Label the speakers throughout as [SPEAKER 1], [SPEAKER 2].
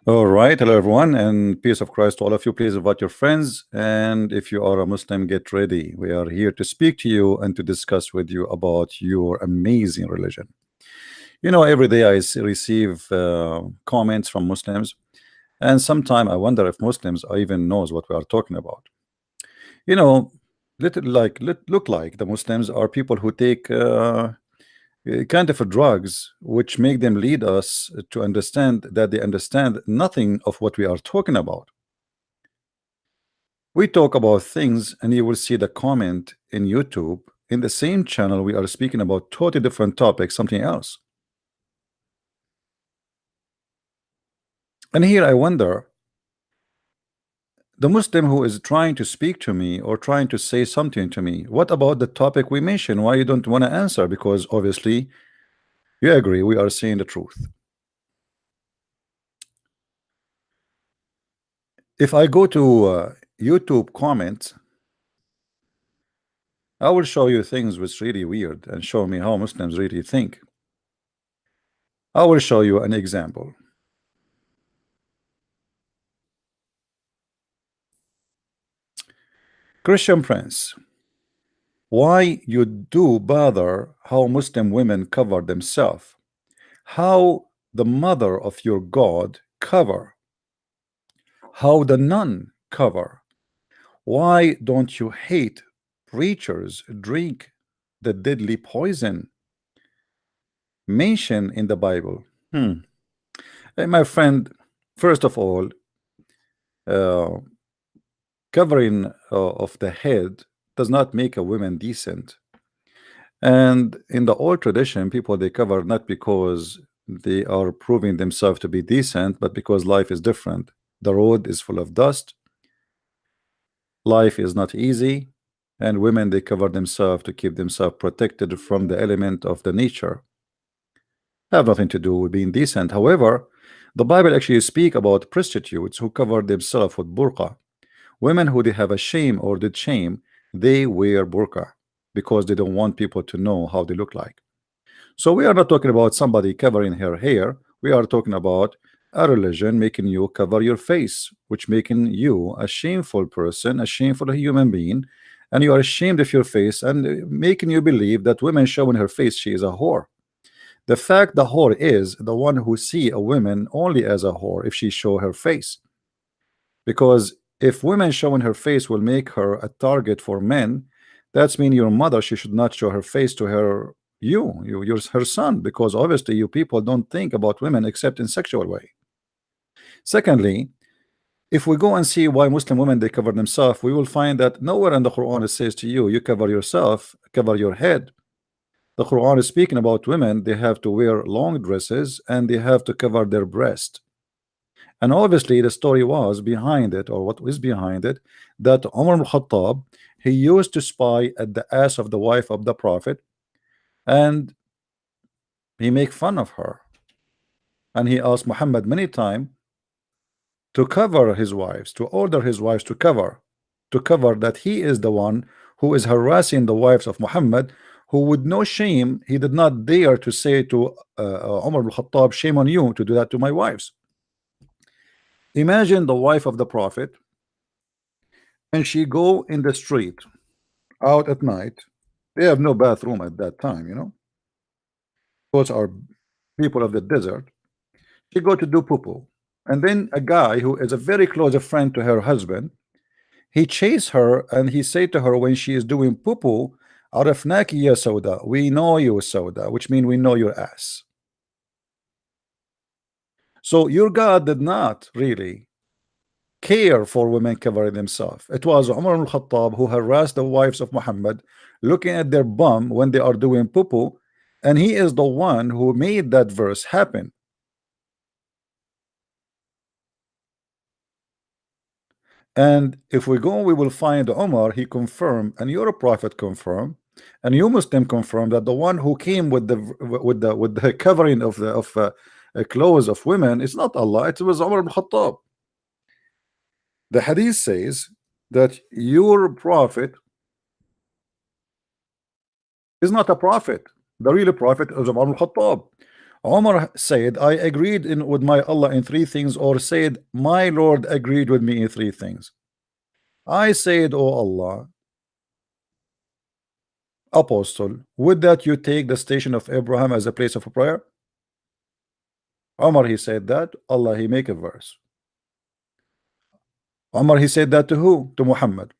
[SPEAKER 1] All right, hello everyone, and peace of Christ to all of you. Please invite your friends, and if you are a Muslim, get ready. We are here to speak to you and to discuss with you about your amazing religion. Every day I receive comments from Muslims, and sometimes I wonder if Muslims even knows what we are talking about. You know, look like the Muslims are people who take kind of a drugs which make them lead us to understand that they understand nothing of what we are talking about. We talk about things and you will see the comment in YouTube. In the same channel we are speaking about totally different topics, something else. And here I wonder, the Muslim who is trying to speak to me or trying to say something to me, what about the topic we mentioned? Why you don't want to answer? Because obviously you agree we are saying the truth. If I go to YouTube comments, I will show you things which really weird and show me how Muslims really think. I will show you an example. Christian Prince, why you do bother how Muslim women cover themselves? How the mother of your God cover? How the nun cover? Why don't you hate preachers drink the deadly poison mentioned in the Bible? Hey, my friend, first of all, covering of the head does not make a woman decent. And in the old tradition, people they cover not because they are proving themselves to be decent, but because life is different. The road is full of dust. Life is not easy, and women they cover themselves to keep themselves protected from the element of the nature. Have nothing to do with being decent. However, the Bible actually speak about prostitutes who cover themselves with burqa. Women who they have a shame or did shame, they wear burqa because they don't want people to know how they look like. So we are not talking about somebody covering her hair. We are talking about a religion making you cover your face, which making you a shameful person, a shameful human being, and you are ashamed of your face and making you believe that women showing her face, she is a whore. The fact the whore is the one who see a woman only as a whore if she show her face. Because if women showing her face will make her a target for men, that's mean your mother, she should not show her face to you're her son, because obviously you people don't think about women except in sexual way. Secondly, if we go and see why Muslim women they cover themselves, we will find that nowhere in the Quran it says to you, you cover yourself, cover your head. The Quran is speaking about women, they have to wear long dresses and they have to cover their breast. And obviously the story was behind it, or what was behind it, that Umar al-Khattab, he used to spy at the ass of the wife of the Prophet, and he make fun of her. And he asked Muhammad many times to cover his wives, to order his wives to cover that he is the one who is harassing the wives of Muhammad, who with no shame, he did not dare to say to Umar al-Khattab, shame on you to do that to my wives. Imagine the wife of the Prophet, and she go in the street out at night. They have no bathroom at that time, those are people of the desert. She go to do poo-poo, and then a guy who is a very close friend to her husband, he chase her and he say to her when she is doing poo-poo, Arafnaki ya Sauda, we know you Sauda, which means we know your ass. So your God did not really care for women covering themselves. It was Umar al-Khattab who harassed the wives of Muhammad, looking at their bum when they are doing poo-poo, and he is the one who made that verse happen. And if we go, we will find Umar, he confirmed, and your prophet confirmed, and you Muslim confirmed that the one who came with the covering of the clothes of women is not Allah, it was Umar ibn Khattab. The hadith says that your prophet is not a prophet The real prophet is Umar al-Khattab. Umar said, I agreed with my Allah in three things, or said, my Lord agreed with me in three things. I said, oh Allah, Apostle, would that you take the station of Abraham as a place of prayer? Umar, he said that. Allah, he make a verse. Umar, he said that to who? To Muhammad.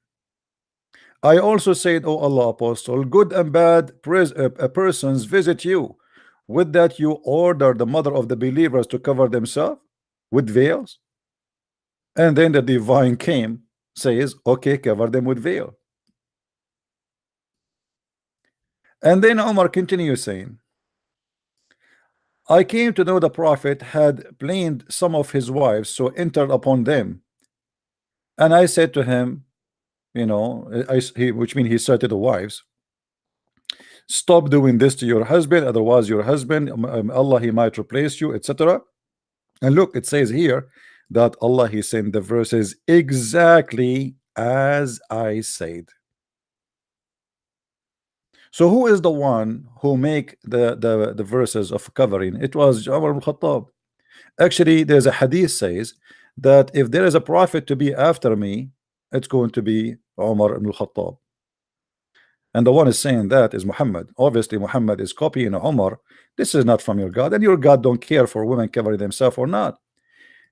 [SPEAKER 1] I also said, oh Allah, Apostle, good and bad persons visit you. Would that you order the mother of the believers to cover themselves with veils? And then the divine came, says, okay, cover them with veil. And then Umar continues saying, I came to know the Prophet had planned some of his wives, so entered upon them. And I said to him, you know, which means he said to the wives, stop doing this to your husband, otherwise your husband, Allah, he might replace you, etc. And look, it says here that Allah, he sent the verses exactly as I said. So who is the one who make the verses of covering? It was Umar ibn Khattab. Actually, there's a hadith says that if there is a prophet to be after me, it's going to be Umar ibn Khattab. And the one is saying that is Muhammad. Obviously, Muhammad is copying Umar. This is not from your God, and your God don't care for women covering themselves or not.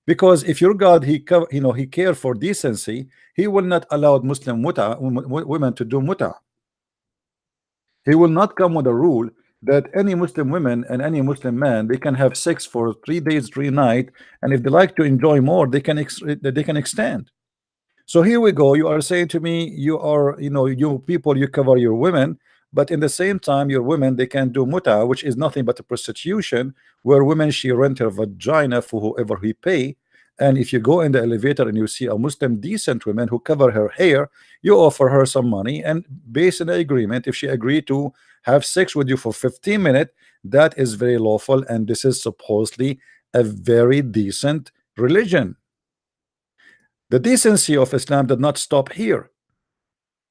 [SPEAKER 1] Because if your God, he care for decency, he will not allow Muslim women to do muta. He will not come with a rule that any Muslim women and any Muslim man, they can have sex for 3 days, 3 nights, and if they like to enjoy more, they can extend. So here we go. You are saying to me, you are, you people, you cover your women, but in the same time, your women, they can do muta, which is nothing but a prostitution, where women, she rent her vagina for whoever he pay. And if you go in the elevator and you see a Muslim decent woman who cover her hair, you offer her some money, and based on an agreement, if she agreed to have sex with you for 15 minutes, that is very lawful, and this is supposedly a very decent religion. The decency of Islam did not stop here.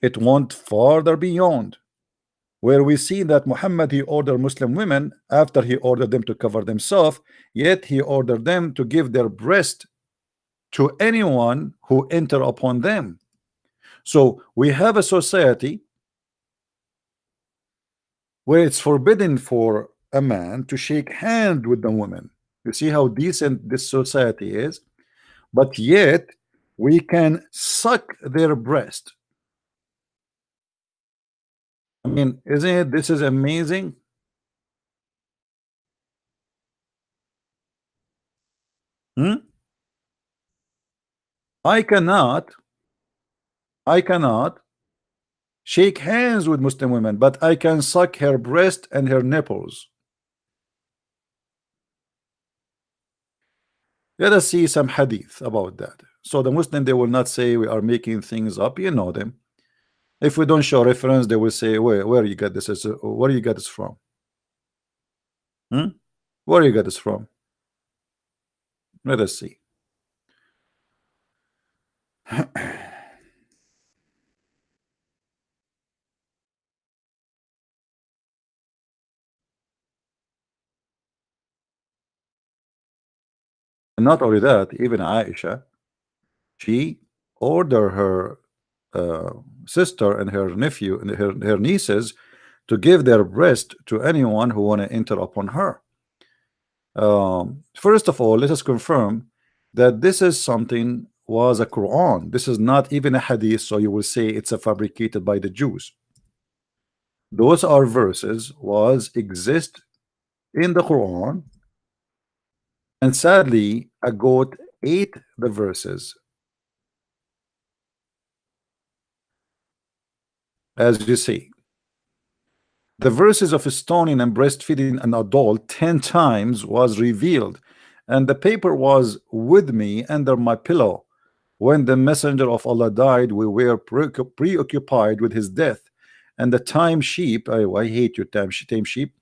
[SPEAKER 1] It went farther beyond, where we see that Muhammad, he ordered Muslim women after he ordered them to cover themselves, yet he ordered them to give their breast to anyone who enter upon them. So we have a society where it's forbidden for a man to shake hand with the woman. You see how decent this society is, but yet we can suck their breast. I mean, isn't it? This is amazing. Hmm? I cannot shake hands with Muslim women, but I can suck her breast and her nipples. Let us see some hadith about that. So the Muslim, they will not say we are making things up. You know them. If we don't show reference, they will say, where you got this? Where you got this from? Hmm? Where you got this from? Let us see. And not only that, even Aisha, she ordered her sister and her nephew and her nieces to give their breast to anyone who want to enter upon her. First of all, let us confirm that this is something was a Quran. This is not even a hadith, so you will say it's a fabricated by the Jews. Those are verses was exist in the Quran, and sadly a goat ate the verses. As you see, the verses of stoning and breastfeeding an adult 10 times was revealed, and the paper was with me under my pillow. When the messenger of Allah died, we were preoccupied with his death, and the tame sheep, I hate your tame sheep,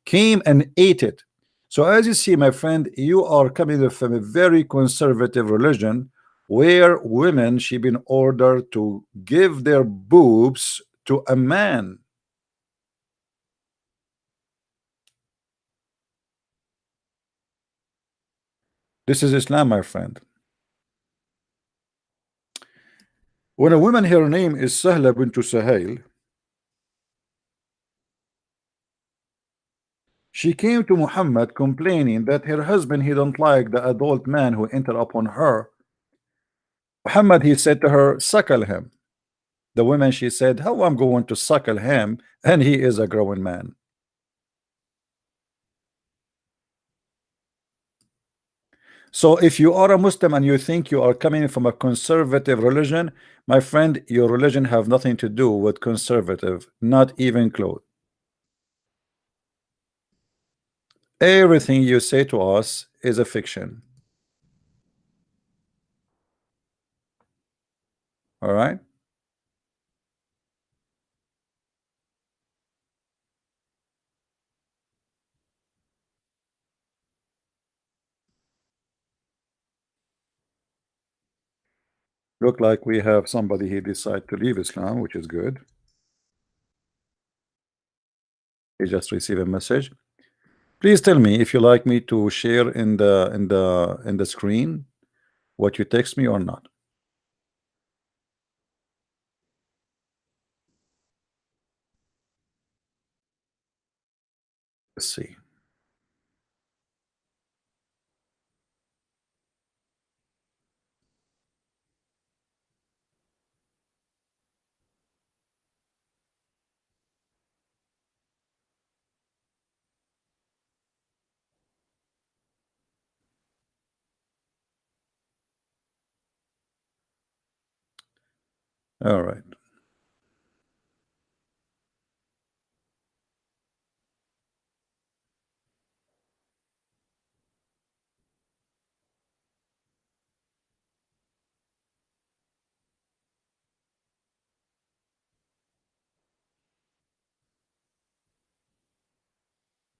[SPEAKER 1] came and ate it. So as you see, my friend, you are coming from a very conservative religion where women should been ordered to give their boobs to a man. This is Islam, my friend. When a woman, her name is Sahla bint Suhail, she came to Muhammad complaining that her husband, he don't like the adult man who entered upon her. Muhammad, he said to her, suckle him. The woman, she said, how I'm going to suckle him and he is a grown man? So if you are a Muslim and you think you are coming from a conservative religion, my friend, your religion have nothing to do with conservative, not even close. Everything you say to us is a fiction. All right? Look like we have somebody here decide to leave Islam, which is good. He just received a message. Please tell me if you like me to share in the screen what you text me or not. Let's see. All right.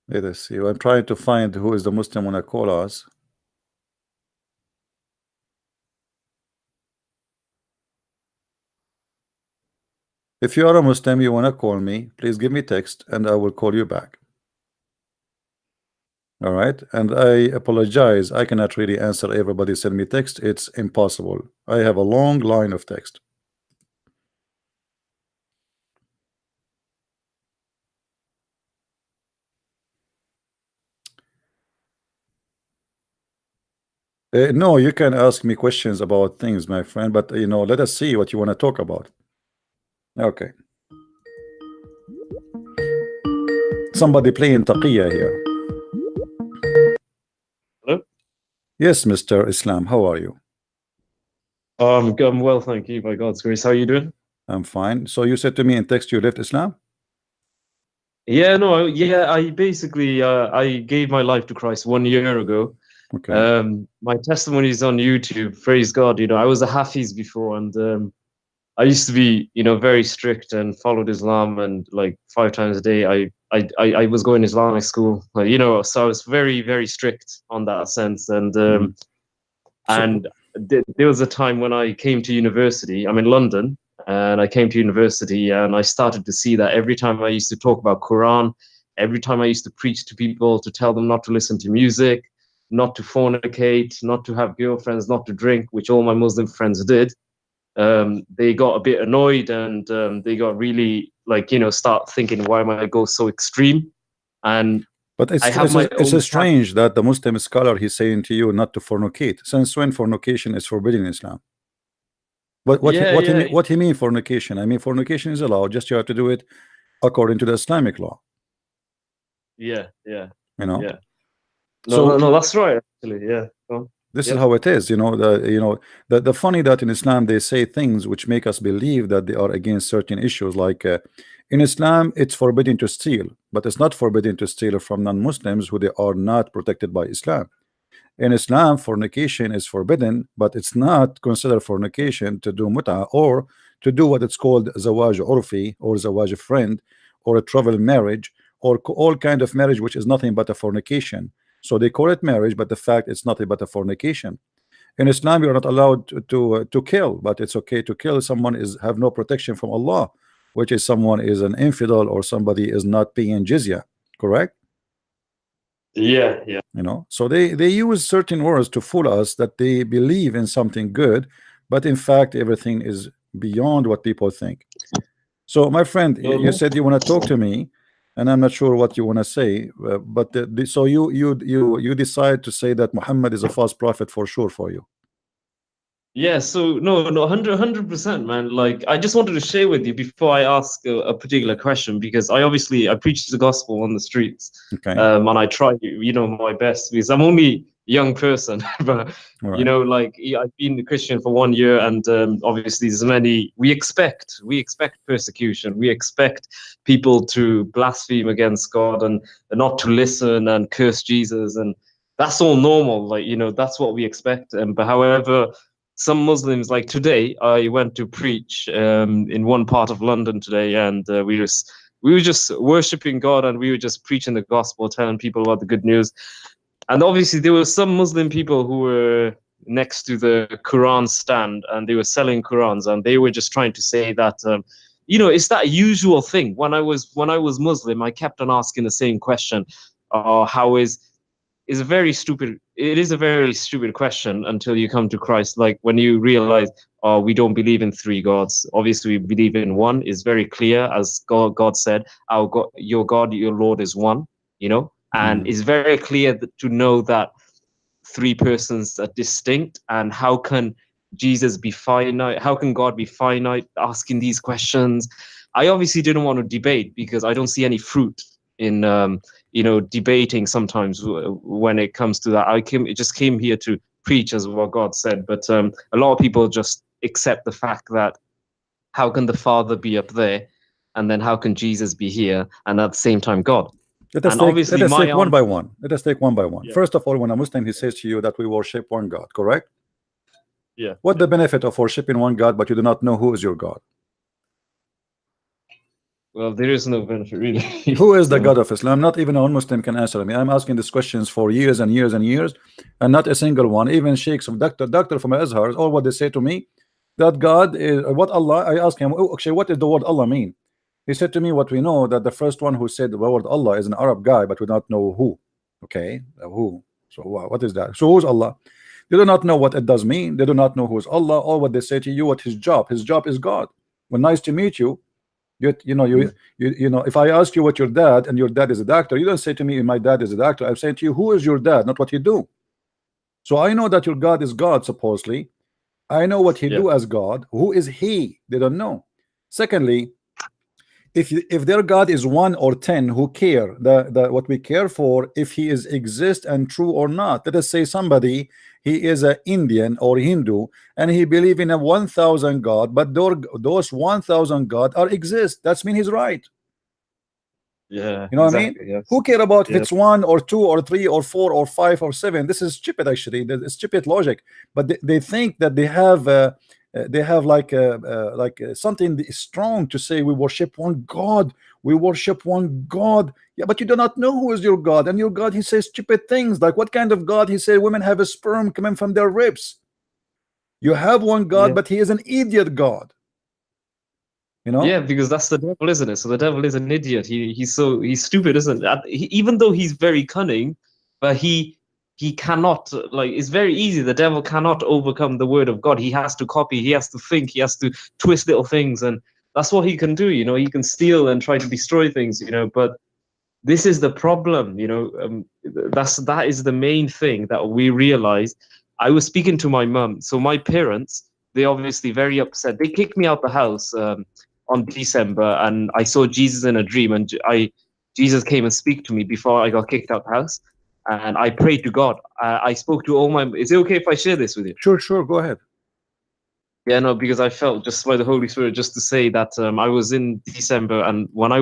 [SPEAKER 1] Let us see. I'm trying to find who is the Muslim when I call us. If you are a Muslim, you want to call me, please give me text and I will call you back. All right. And I apologize. I cannot really answer everybody send me text. It's impossible. I have a long line of text. No, you can ask me questions about things, my friend, but you know, let us see what you want to talk about. Okay. Somebody playing Taqiyya here.
[SPEAKER 2] Hello?
[SPEAKER 1] Yes, Mr. Islam, how are you?
[SPEAKER 2] I'm well, thank you, by God's grace. How are you doing?
[SPEAKER 1] I'm fine. So you said to me in text you left Islam?
[SPEAKER 2] Yeah, no, yeah, I basically I gave my life to Christ 1 year ago.
[SPEAKER 1] Okay.
[SPEAKER 2] My testimony is on YouTube. Praise God. You know, I was a Hafiz before, and I used to be, you know, very strict and followed Islam, and like 5 times a day, I was going to Islamic school, you know, so I was very, very strict on that sense, and
[SPEAKER 1] So,
[SPEAKER 2] and there was a time when I came to university. I'm in London, and I came to university, and I started to see that every time I used to talk about Quran, every time I used to preach to people to tell them not to listen to music, not to fornicate, not to have girlfriends, not to drink, which all my Muslim friends did. They got a bit annoyed, and they got really, like, you know, start thinking, why am I go so extreme? And
[SPEAKER 1] but
[SPEAKER 2] I have my
[SPEAKER 1] it's
[SPEAKER 2] own
[SPEAKER 1] strange that the Muslim scholar he's saying to you not to fornicate. Since when fornication is forbidden in Islam?
[SPEAKER 2] yeah, yeah,
[SPEAKER 1] What he mean fornication? I mean fornication is allowed, just you have to do it according to the Islamic law.
[SPEAKER 2] yeah, yeah,
[SPEAKER 1] You know.
[SPEAKER 2] yeah. No,
[SPEAKER 1] So
[SPEAKER 2] no, no, that's right, actually. Yeah.
[SPEAKER 1] this is
[SPEAKER 2] Yeah.
[SPEAKER 1] how it is, you know. The funny that in Islam they say things which make us believe that they are against certain issues. Like in Islam, it's forbidden to steal, but it's not forbidden to steal from non-Muslims who they are not protected by Islam. In Islam, fornication is forbidden, but it's not considered fornication to do mut'a or to do what it's called zawaj urfi or zawaj friend or a travel marriage or all kind of marriage which is nothing but a fornication. So they call it marriage, but the fact it's nothing but a fornication. In Islam, you're not allowed to kill, but it's okay to kill someone is have no protection from Allah, which is someone is an infidel or somebody is not paying jizya, correct?
[SPEAKER 2] Yeah, yeah.
[SPEAKER 1] You know, so they use certain words to fool us that they believe in something good, but in fact everything is beyond what people think. So my friend, you said you want to talk to me, and I'm not sure what you want to say, but so you decide to say that Muhammad is a false prophet for sure for you.
[SPEAKER 2] Yeah, so no, 100%, man. Like, I just wanted to share with you before I ask a particular question, because I preach the gospel on the streets,
[SPEAKER 1] Okay.
[SPEAKER 2] and I try, my best, because I'm only a young person, but
[SPEAKER 1] All right.
[SPEAKER 2] like I've been a Christian for 1 year, and obviously there's many. We expect persecution. We expect people to blaspheme against God and not to listen and curse Jesus, and that's all normal. Like, that's what we expect. But however, some Muslims, like today, I went to preach in one part of London today, and we were just worshiping God, and we were just preaching the gospel, telling people about the good news. And obviously, there were some Muslim people who were next to the Quran stand, and they were selling Qurans, and they were just trying to say that, it's that usual thing. When I was Muslim, I kept on asking the same question: how is a very stupid. It is a very stupid question until you come to Christ. Like, when you realize, we don't believe in three gods. Obviously, we believe in one. It's very clear, as God said, our God, your Lord is one. And it's very clear to know that three persons are distinct. And how can Jesus be finite? How can God be finite? Asking these questions, I obviously didn't want to debate, because I don't see any fruit in debating sometimes when it comes to that. It just came here to preach as what God said. But a lot of people just accept the fact that how can the Father be up there, and then how can Jesus be here, and at the same time God?
[SPEAKER 1] Let us take one by one. Let us take one by one. Yeah. First of all, when a Muslim, he says to you that we worship one God, correct?
[SPEAKER 2] Yeah.
[SPEAKER 1] What the benefit of worshiping one God, but you do not know who is your God?
[SPEAKER 2] Well, there is no benefit, really.
[SPEAKER 1] Who is the God of Islam? Not even a non-Muslim can answer me. I'm asking these questions for years and years and years, and not a single one, even sheikhs of doctor from Azhar, all what they say to me, that God is what Allah. I ask him, actually, what does the word Allah mean? He said to me, what we know, that the first one who said the word Allah is an Arab guy, but we don't know who. Okay, who? So what is that? So who's Allah? They do not know what it does mean. They do not know who is Allah. All what they say to you, what his job? His job is God. Well, nice to meet you. You know, if I ask you what your dad, and your dad is a doctor, you don't say to me, my dad is a doctor. I'm saying to you, who is your dad, not what you do. So I know that your God is God, supposedly. I know what he do as God. Who is he? They don't know. Secondly, if their God is 1 or 10, who care? What we care for, if he is exist and true or not. Let us say somebody, he is an Indian or Hindu, and he believe in a 1,000 God, but those 1,000 God are exist. That's mean he's right.
[SPEAKER 2] Yeah,
[SPEAKER 1] you know exactly, what I mean? Yes. Who care about if it's 1 or 2 or 3 or 4 or 5 or 7? This is stupid, actually. It's stupid logic. But they think that they have like something strong to say, we worship one God. We worship one God. Yeah, but you do not know who is your God. And your God, he says stupid things. Like, what kind of God? He said women have a sperm coming from their ribs. You have one God, but he is an idiot God. You know?
[SPEAKER 2] Yeah, because that's the devil, isn't it? So the devil is an idiot. He's stupid, isn't it? Even though he's very cunning, but he cannot, like, it's very easy. The devil cannot overcome the word of God. He has to copy, he has to think, he has to twist little things, and that's what he can do. He can steal and try to destroy things, but this is the problem. That is the main thing that we realize. I was speaking to my mum. So my parents, they're obviously very upset. They kicked me out the house on December, and I saw Jesus in a dream, and Jesus came and speak to me before I got kicked out the house, and I prayed to God. I spoke to all my. Is it okay if I share this with you?
[SPEAKER 1] Sure, go ahead.
[SPEAKER 2] Yeah, no, because I felt just by the Holy Spirit just to say that I was in December, and when I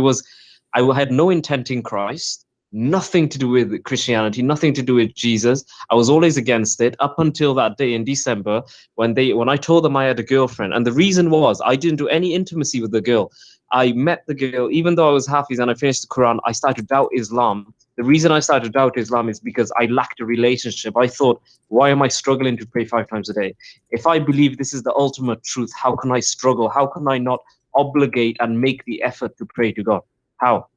[SPEAKER 2] had no intent in Christ, nothing to do with Christianity, nothing to do with Jesus. I was always against it up until that day in December when I told them I had a girlfriend. And the reason was I didn't do any intimacy with the girl. I met the girl, even though I was Hafiz and I finished the Quran, I started to doubt Islam. The reason I started to doubt Islam is because I lacked a relationship. I thought, why am I struggling to pray 5 times a day? If I believe this is the ultimate truth, how can I struggle? How can I not obligate and make the effort to pray to God? How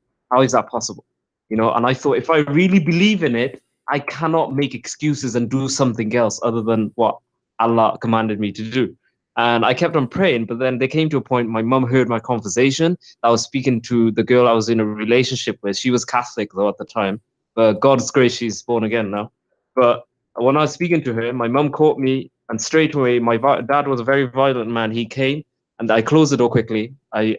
[SPEAKER 2] is that possible? you know. And I thought, if I really believe in it, I cannot make excuses and do something else other than what Allah commanded me to do. And I kept on praying, but then there came to a point, my mum heard my conversation. I was speaking to the girl I was in a relationship with. She was Catholic though at the time, but God's grace, she's born again now. But when I was speaking to her, my mum caught me, and straight away, my dad was a very violent man. He came, and I closed the door quickly. I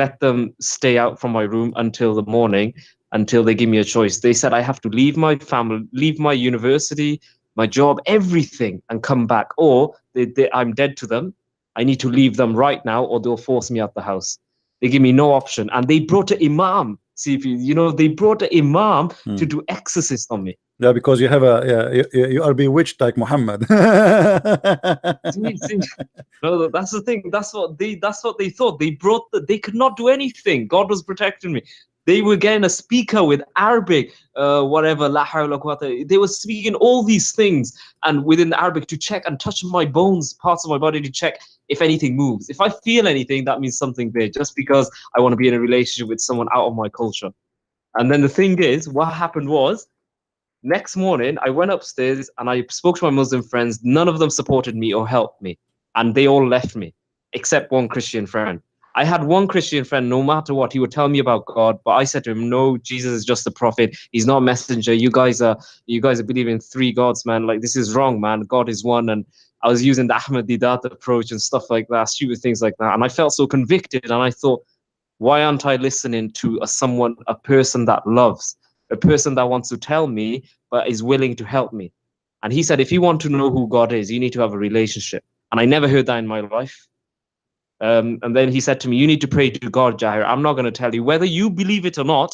[SPEAKER 2] let them stay out from my room until the morning, until they give me a choice. They said I have to leave my family, leave my university, my job, everything, and come back, or I'm dead to them. I need to leave them right now, or they'll force me out the house. They give me no option, and they brought an imam. See, if you know, they brought an imam to do exorcist on me.
[SPEAKER 1] Yeah, because you have you are bewitched like Muhammad.
[SPEAKER 2] No, that's the thing. That's what they thought. They could not do anything. God was protecting me. They were getting a speaker with Arabic, whatever, la hawla quwwata. They were speaking all these things, and within the Arabic, to check and touch my bones, parts of my body, to check if anything moves. If I feel anything, that means something there, just because I want to be in a relationship with someone out of my culture. And then the thing is, what happened was, next morning, I went upstairs and I spoke to my Muslim friends. None of them supported me or helped me, and they all left me, except one Christian friend. I had one Christian friend, no matter what, he would tell me about God, but I said to him, no, Jesus is just a prophet. He's not a messenger. You guys are believing in 3 gods, man. Like, this is wrong, man. God is one. And I was using the Ahmed Didat approach and stuff like that, stupid things like that. And I felt so convicted, and I thought, why aren't I listening to a person that loves, a person that wants to tell me, but is willing to help me? And he said, if you want to know who God is, you need to have a relationship. And I never heard that in my life. And then he said to me, you need to pray to God, Jahir. I'm not going to tell you. Whether you believe it or not,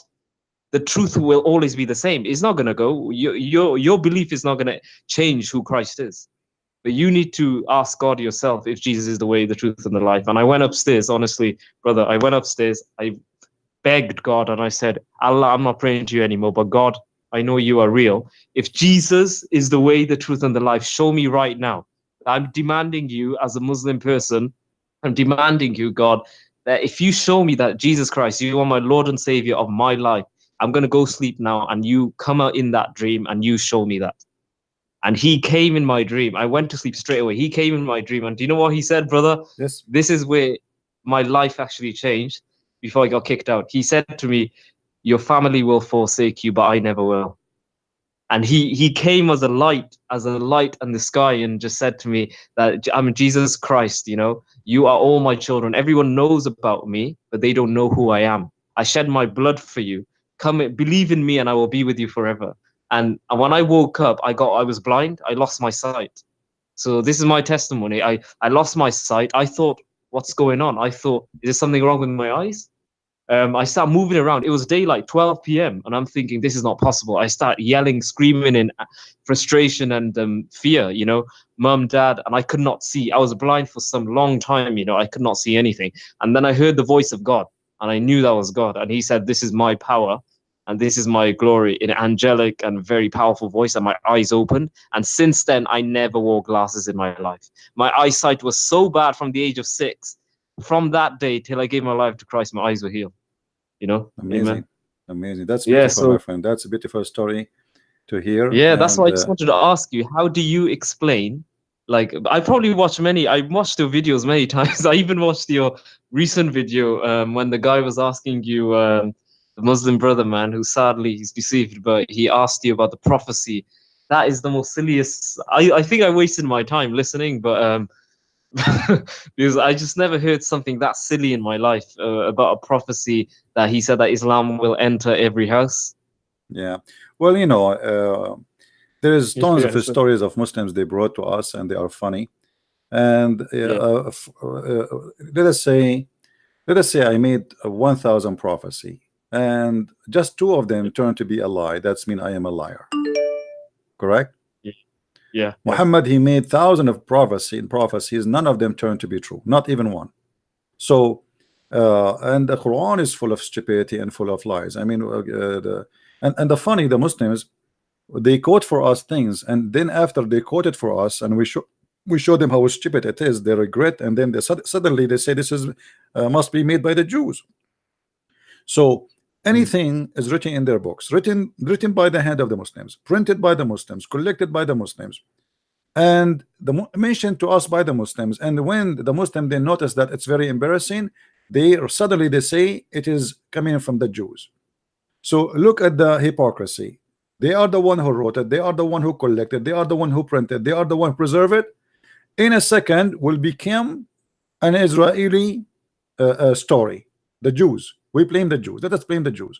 [SPEAKER 2] the truth will always be the same. It's not going to go. Your belief is not going to change who Christ is. But you need to ask God yourself if Jesus is the way, the truth, and the life. And I went upstairs, honestly, brother, I went upstairs. I begged God and I said, Allah, I'm not praying to you anymore, but God, I know you are real. If Jesus is the way, the truth, and the life, show me right now. I'm demanding you as a Muslim person, I'm demanding you, God, that if you show me that Jesus Christ, you are my Lord and Savior of my life, I'm going to go sleep now, and you come out in that dream and you show me that. And he came in my dream. I went to sleep straight away. He came in my dream. And do you know what he said, brother?
[SPEAKER 1] Yes.
[SPEAKER 2] This is where my life actually changed before I got kicked out. He said to me, your family will forsake you, but I never will. And he came as a light in the sky, and just said to me that I'm Jesus Christ, you know, you are all my children. Everyone knows about me, but they don't know who I am. I shed my blood for you. Come, believe in me, and I will be with you forever. And when I woke up, I was blind. I lost my sight. So this is my testimony. I lost my sight. I thought, what's going on? I thought, is there something wrong with my eyes? I started moving around. It was daylight, 12 p.m. And I'm thinking, this is not possible. I start yelling, screaming in frustration and fear, you know, mom, dad, and I could not see. I was blind for some long time, you know, I could not see anything. And then I heard the voice of God, and I knew that was God. And he said, this is my power, and this is my glory, in an angelic and very powerful voice, and my eyes opened. And since then, I never wore glasses in my life. My eyesight was so bad from the age of 6. From that day till I gave my life to Christ, my eyes were healed. You know,
[SPEAKER 1] amazing.
[SPEAKER 2] Amen.
[SPEAKER 1] Amazing. That's beautiful, my friend. That's a beautiful story to hear.
[SPEAKER 2] Yeah, that's why I just wanted to ask you, how do you explain? Like, I probably watched your videos many times. I even watched your recent video when the guy was asking you, the Muslim brother, man, who sadly he's deceived, but he asked you about the prophecy. That is the most silliest. I think I wasted my time listening, but because I just never heard something that silly in my life about a prophecy that he said that Islam will enter every house.
[SPEAKER 1] Yeah, well, you know, there's tons of stories of Muslims they brought to us, and they are funny. And let us say I made 1,000 prophecy, and just 2 of them turned to be a lie. That's mean I am a liar. Correct?
[SPEAKER 2] Yeah.
[SPEAKER 1] Muhammad, he made thousands of prophecies. None of them turned to be true, not even one. So, and the Quran is full of stupidity and full of lies. I mean, and the Muslims, they quote for us things, and then after they quote it for us, and we show them how stupid it is, they regret, and then suddenly they say this is must be made by the Jews. So Anything is written in their books, written by the hand of the Muslims, printed by the Muslims, collected by the Muslims, and mentioned to us by the Muslims. And when the Muslim they notice that it's very embarrassing, they suddenly they say it is coming from the Jews. So look at the hypocrisy. They are the one who wrote it, they are the one who collected, they are the one who printed, they are the one who preserve it. In a second will become an Israeli story. The Jews, we blame the Jews, let us blame the Jews.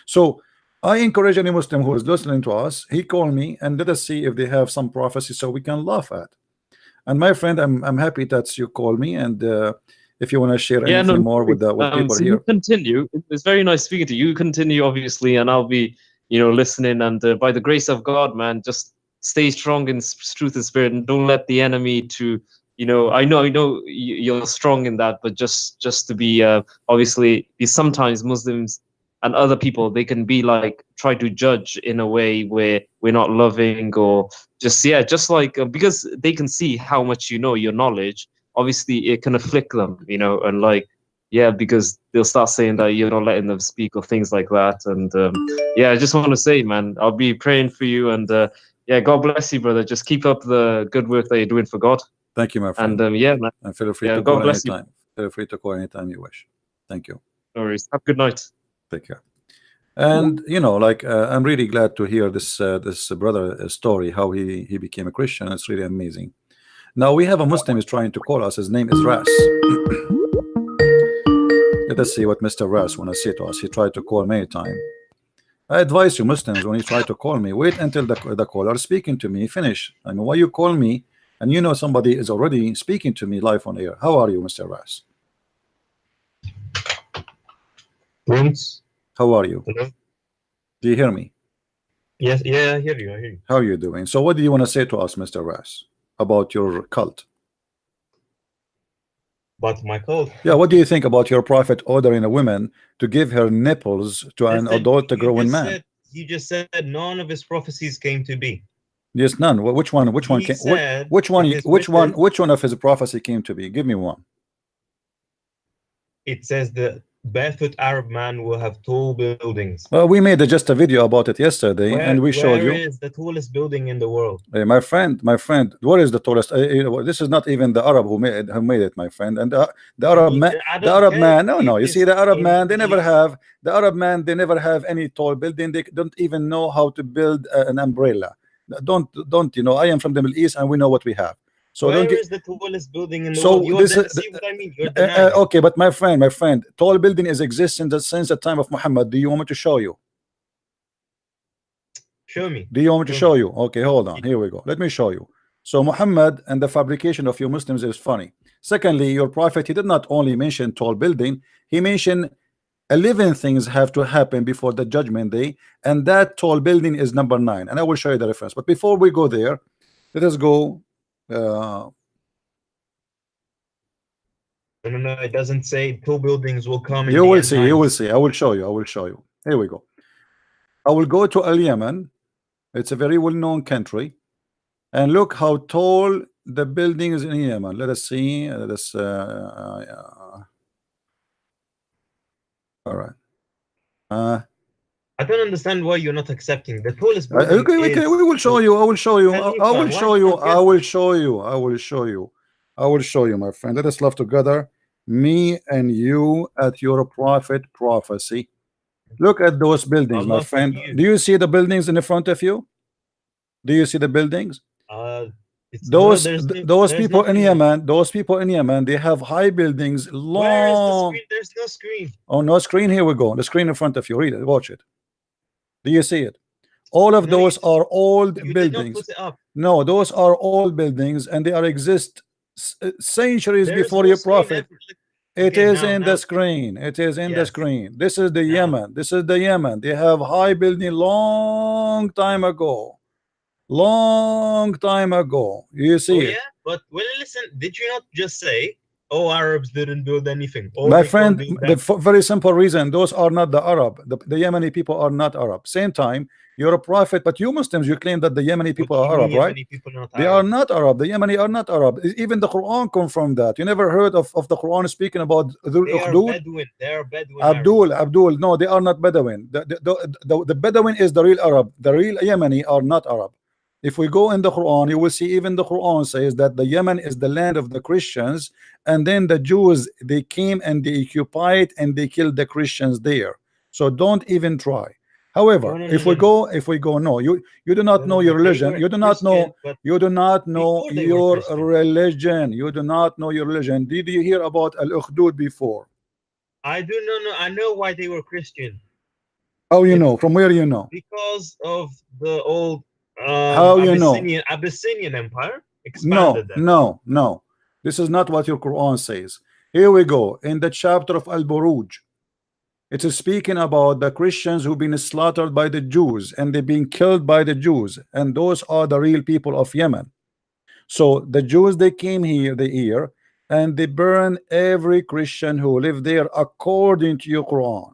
[SPEAKER 1] So I encourage any Muslim who is listening to us, he call me and let us see if they have some prophecy so we can laugh at. And my friend, I'm happy that you call me, and if you want to share anything more with people
[SPEAKER 2] so
[SPEAKER 1] here.
[SPEAKER 2] You continue. It's very nice speaking to you. You continue, obviously, and I'll be, listening. And by the grace of God, man, just stay strong in truth and spirit, and don't let the enemy to, I know you're strong in that, but just to be, obviously, sometimes Muslims and other people, they can be like try to judge in a way where we're not loving, or just like because they can see how much your knowledge. Obviously, it can afflict them, and like, because they'll start saying that you're not letting them speak or things like that. And I just want to say, man, I'll be praying for you, and God bless you, brother. Just keep up the good work that you're doing for God.
[SPEAKER 1] Thank you, my friend.
[SPEAKER 2] And man.
[SPEAKER 1] And feel free to call anytime. Feel free to call anytime you wish. Thank you.
[SPEAKER 2] No worries. Have a good night.
[SPEAKER 1] Take care. And I'm really glad to hear this brother story, how he became a Christian. It's really amazing. Now we have a Muslim is trying to call us. His name is Ras. Let us see what Mr. Ras want to say to us. He tried to call many times. I advise you Muslims, when you try to call me, wait until the caller speaking to me finish. I mean, why you call me and somebody is already speaking to me live on air? How are you, Mr. Ras?
[SPEAKER 3] Prince.
[SPEAKER 1] How are you?
[SPEAKER 3] Hello?
[SPEAKER 1] Do you hear me?
[SPEAKER 3] Yes, I hear you.
[SPEAKER 1] How are you doing? So what do you want to say to us, Mr. Ras, about your cult?
[SPEAKER 3] But my cult?
[SPEAKER 1] Yeah, what do you think about your prophet ordering a woman to give her nipples to an adult grown man?
[SPEAKER 3] You just said none of his prophecies came to be.
[SPEAKER 1] Yes, none. Which one of his prophecy came to be? Give me one.
[SPEAKER 3] It says the barefoot Arab man will have tall buildings.
[SPEAKER 1] Well, we made just a video about it yesterday, and we showed you.
[SPEAKER 3] Where is the tallest building in the world?
[SPEAKER 1] Hey, my friend, what is the tallest? This is not even the Arab who made it, my friend. And the Arab man, no. You see, the Arab man, they never have any tall building. They don't even know how to build an umbrella. Don't I am from the Middle East, and we know what we have. So
[SPEAKER 3] where is the tallest building in the world? You see what I mean?
[SPEAKER 1] Okay, but my friend, tall building is existing since the time of Muhammad. Do you want me to show you?
[SPEAKER 3] Show me.
[SPEAKER 1] Do you want me to show you? Okay, hold on. Here we go. Let me show you. So Muhammad and the fabrication of you Muslims is funny. Secondly, your prophet, he did not only mention tall building, he mentioned 11 things have to happen before the judgment day, and that tall building is number 9. And I will show you the reference. But before we go there, let us go.
[SPEAKER 3] No, it doesn't say tall buildings will come.
[SPEAKER 1] You will see. You will see. I will show you. Here we go. I will go to Al Yemen. It's a very well-known country, and look how tall the building is in Yemen. Let us see. All right.
[SPEAKER 3] I don't understand why you're not accepting the tallest building.
[SPEAKER 1] Okay, we will show you. I will show you. I will show you. I will show you. I will show you. I will show you, my friend. Let us laugh together, me and you, at your prophet prophecy. Look at those buildings, my friend. Do you see the buildings in the front of you? Do you see the buildings? Those people in Yemen, they have high buildings, long.
[SPEAKER 3] Where is the screen? There's no screen.
[SPEAKER 1] Oh, no screen. Here we go. The screen in front of you. Read it. Watch it. Do you see it? All of those are old buildings. No, those are old buildings, and they are exist centuries before your prophet. It is in the screen. It is in the screen. This is the Yemen. This is the Yemen. They have high building long time ago. Long time ago. You see it.
[SPEAKER 3] Yeah, but well, listen. Did you not just say, "Oh, Arabs didn't build anything"?
[SPEAKER 1] My friend, the very simple reason: those are not the Arab. The Yemeni people are not Arab. Same time, You're a prophet, but you Muslims, you claim that the Yemeni people
[SPEAKER 3] But
[SPEAKER 1] are Arab,
[SPEAKER 3] even
[SPEAKER 1] right?
[SPEAKER 3] Yemeni people are not
[SPEAKER 1] They are
[SPEAKER 3] Arab.
[SPEAKER 1] not Arab. The Yemeni are not Arab. Even the Quran confirmed that. You never heard of the Quran speaking about Dhul
[SPEAKER 3] They are
[SPEAKER 1] Ukhdud?
[SPEAKER 3] Bedouin. They are Bedouin Arabs.
[SPEAKER 1] Abdul, no, they are not Bedouin. The Bedouin is the real Arab. The real Yemeni are not Arab. If we go in the Quran, you will see even the Quran says that the Yemen is the land of the Christians, and then the Jews, they came and they occupied and they killed the Christians there. So don't even try. However,
[SPEAKER 3] No,
[SPEAKER 1] if we go, no, you do not know your
[SPEAKER 3] They
[SPEAKER 1] religion.
[SPEAKER 3] were
[SPEAKER 1] You do not
[SPEAKER 3] Christian,
[SPEAKER 1] know.
[SPEAKER 3] but
[SPEAKER 1] You do not know
[SPEAKER 3] before they were
[SPEAKER 1] your
[SPEAKER 3] Christian.
[SPEAKER 1] religion. You do not know your religion. Did you hear about Al-Ukhdud before?
[SPEAKER 3] I do not know. I know why they were Christian.
[SPEAKER 1] How you know? From where you know?
[SPEAKER 3] Because of the old
[SPEAKER 1] How you know?
[SPEAKER 3] Abyssinian Empire expanded them.
[SPEAKER 1] No. This is not what your Quran says. Here we go. In the chapter of Al-Buruj, it is speaking about the Christians who've been slaughtered by the Jews, and they've been killed by the Jews, and those are the real people of Yemen. So the Jews, they came here, and they burn every Christian who lived there according to your Quran.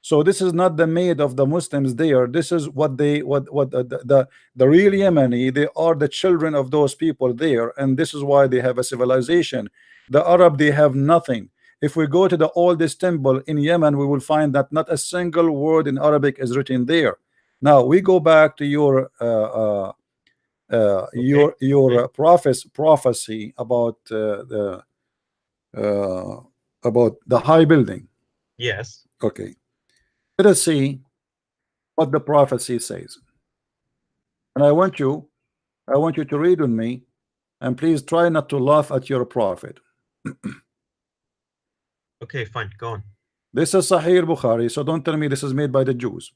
[SPEAKER 1] So this is not the made of the Muslims there. This is what the real Yemeni, they are the children of those people there, and this is why they have a civilization. The Arab, they have nothing. If we go to the oldest temple in Yemen, we will find that not a single word in Arabic is written there. Now we go back to your prophecy about the high building.
[SPEAKER 3] Yes.
[SPEAKER 1] Okay. Let us see what the prophecy says. And I want you to read with me, and please try not to laugh at your prophet.
[SPEAKER 3] Okay, fine, go on.
[SPEAKER 1] This is Sahih Bukhari, so don't tell me this is made by the Jews.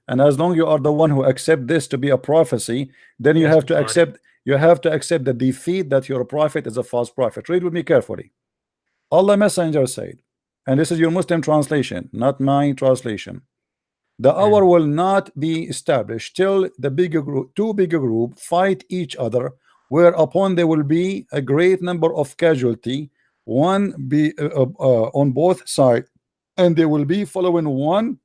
[SPEAKER 1] And as long you are the one who accept this to be a prophecy, then you have to accept the defeat that your prophet is a false prophet. Read with me carefully. Allah Messenger said, and this is your Muslim translation, not my translation. The hour will not be established till the two bigger group fight each other, whereupon there will be a great number of casualty, one be on both sides, and they will be following one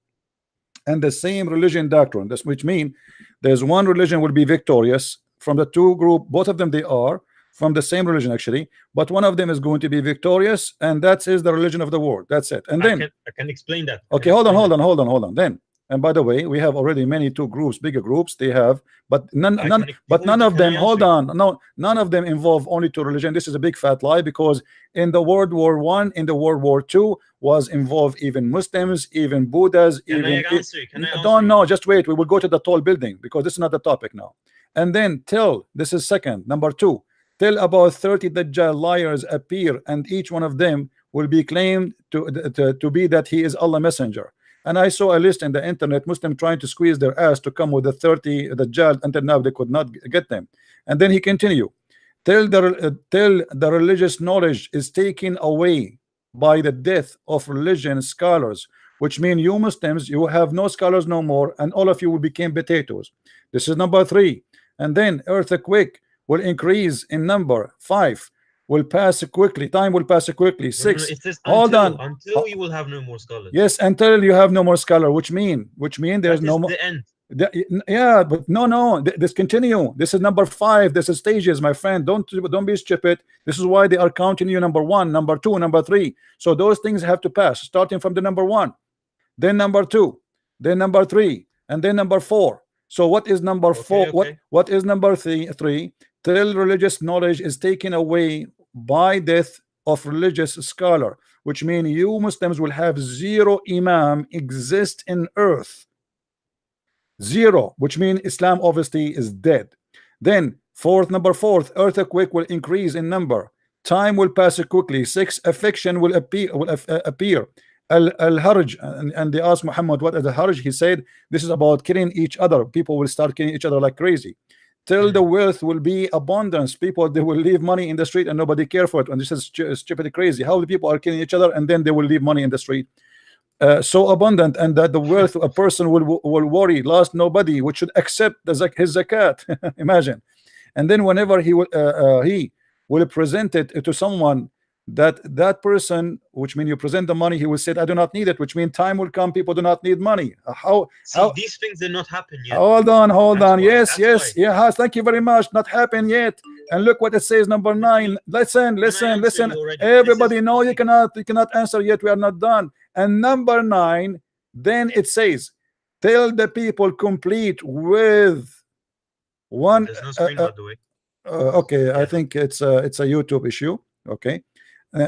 [SPEAKER 1] and the same religion doctrine. This which mean there's one religion will be victorious from the two group. Both of them, they are from the same religion actually, but one of them is going to be victorious, and that is the religion of the world. That's it. And then
[SPEAKER 3] I can explain that.
[SPEAKER 1] Okay, hold on. Then, and by the way, we have already many two groups, bigger groups. They have, but none of them. Hold on, no, none of them involve only two religion. This is a big fat lie, because in the World War I, in the World War II, was involved even Muslims, even Buddhas, don't know. Just wait. We will go to the tall building because this is not the topic now. And then till this is second, number two. Till about 30 Dajjal liars appear, and each one of them will be claimed to be that he is Allah Messenger. And I saw a list in the internet, Muslim trying to squeeze their ass to come with the 30 Dajjal, until now they could not get them. And then he continue, till the religious knowledge is taken away by the death of religion scholars, which mean you Muslims, you have no scholars no more, and all of you will become potatoes. This is number three. And then earthquake will increase in number. 5 will pass quickly. Time will pass quickly. 6.
[SPEAKER 3] It says
[SPEAKER 1] Hold on.
[SPEAKER 3] Until you will have no more scholars.
[SPEAKER 1] Yes, until you have no more scholar, which mean there's no more.
[SPEAKER 3] The end.
[SPEAKER 1] Yeah, but no. This continue. This is number 5. This is stages, my friend. Don't be stupid. This is why they are counting you number 1, number 2, number 3. So those things have to pass, starting from the number 1, then number 2, then number 3, and then number 4. So what is number 4?
[SPEAKER 3] Okay.
[SPEAKER 1] What is number 3? Till religious knowledge is taken away by death of religious scholar, which means you Muslims will have 0 imam exist in earth. 0, which means Islam obviously is dead. Then number 4, earthquake will increase in number. Time will pass quickly. 6, affliction will appear. Al-Harj, and they asked Muhammad what is the Harj. He said this is about killing each other. People will start killing each other like crazy. Till the wealth will be abundance. People, they will leave money in the street and nobody care for it. And this is stupid crazy. How the people are killing each other and then they will leave money in the street. So abundant, and that the wealth a person will worry, lost nobody, which should accept his zakat. Imagine. And then whenever he will present it to someone that person, which means you present the money, he will say, I do not need it, which means time will come, people do not need money. How
[SPEAKER 3] these things did not happen yet.
[SPEAKER 1] hold on.
[SPEAKER 3] That's why.
[SPEAKER 1] Yes,
[SPEAKER 3] That's why.
[SPEAKER 1] yeah, thank you very much. Not happened yet. And look what it says, number 9. Listen.
[SPEAKER 3] already?
[SPEAKER 1] Everybody,
[SPEAKER 3] This is-
[SPEAKER 1] no, you cannot answer yet. We are not done. And number 9, then it says, tell the people complete with one.
[SPEAKER 3] There's no screen, by the way.
[SPEAKER 1] Okay, I think it's a YouTube issue. Okay,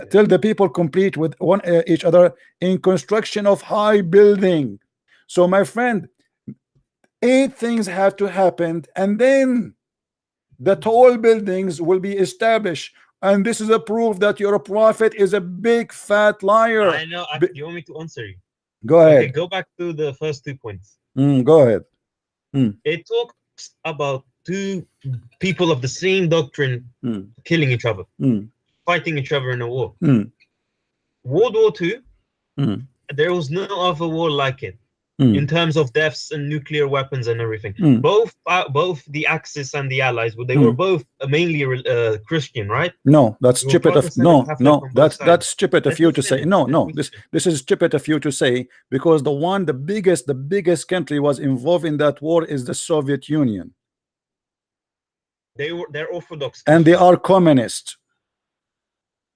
[SPEAKER 1] tell the people complete with one each other in construction of high building. So my friend, 8 things have to happen, and then the tall buildings will be established. And this is a proof that your prophet is a big fat liar.
[SPEAKER 3] I know. You want me to answer you?
[SPEAKER 1] Go ahead.
[SPEAKER 3] Okay, go back to the first 2 points.
[SPEAKER 1] Go ahead.
[SPEAKER 3] It talks about 2 people of the same doctrine killing each other, fighting each other in a war. World War II, there was no other war like it in terms of deaths and nuclear weapons and everything. Both the Axis and the Allies, they were both mainly Christian, right?
[SPEAKER 1] No, that's
[SPEAKER 3] You were
[SPEAKER 1] stupid of
[SPEAKER 3] Protestant
[SPEAKER 1] no,
[SPEAKER 3] and Catholic
[SPEAKER 1] no.
[SPEAKER 3] from both
[SPEAKER 1] That's
[SPEAKER 3] sides.
[SPEAKER 1] stupid of
[SPEAKER 3] Let
[SPEAKER 1] you
[SPEAKER 3] me
[SPEAKER 1] to say.
[SPEAKER 3] finish.
[SPEAKER 1] No,
[SPEAKER 3] Let
[SPEAKER 1] no.
[SPEAKER 3] me
[SPEAKER 1] This is stupid of you to say, because the biggest country was involved in that war is the Soviet Union,
[SPEAKER 3] They're Orthodox,
[SPEAKER 1] and they
[SPEAKER 3] Christian.
[SPEAKER 1] are communist.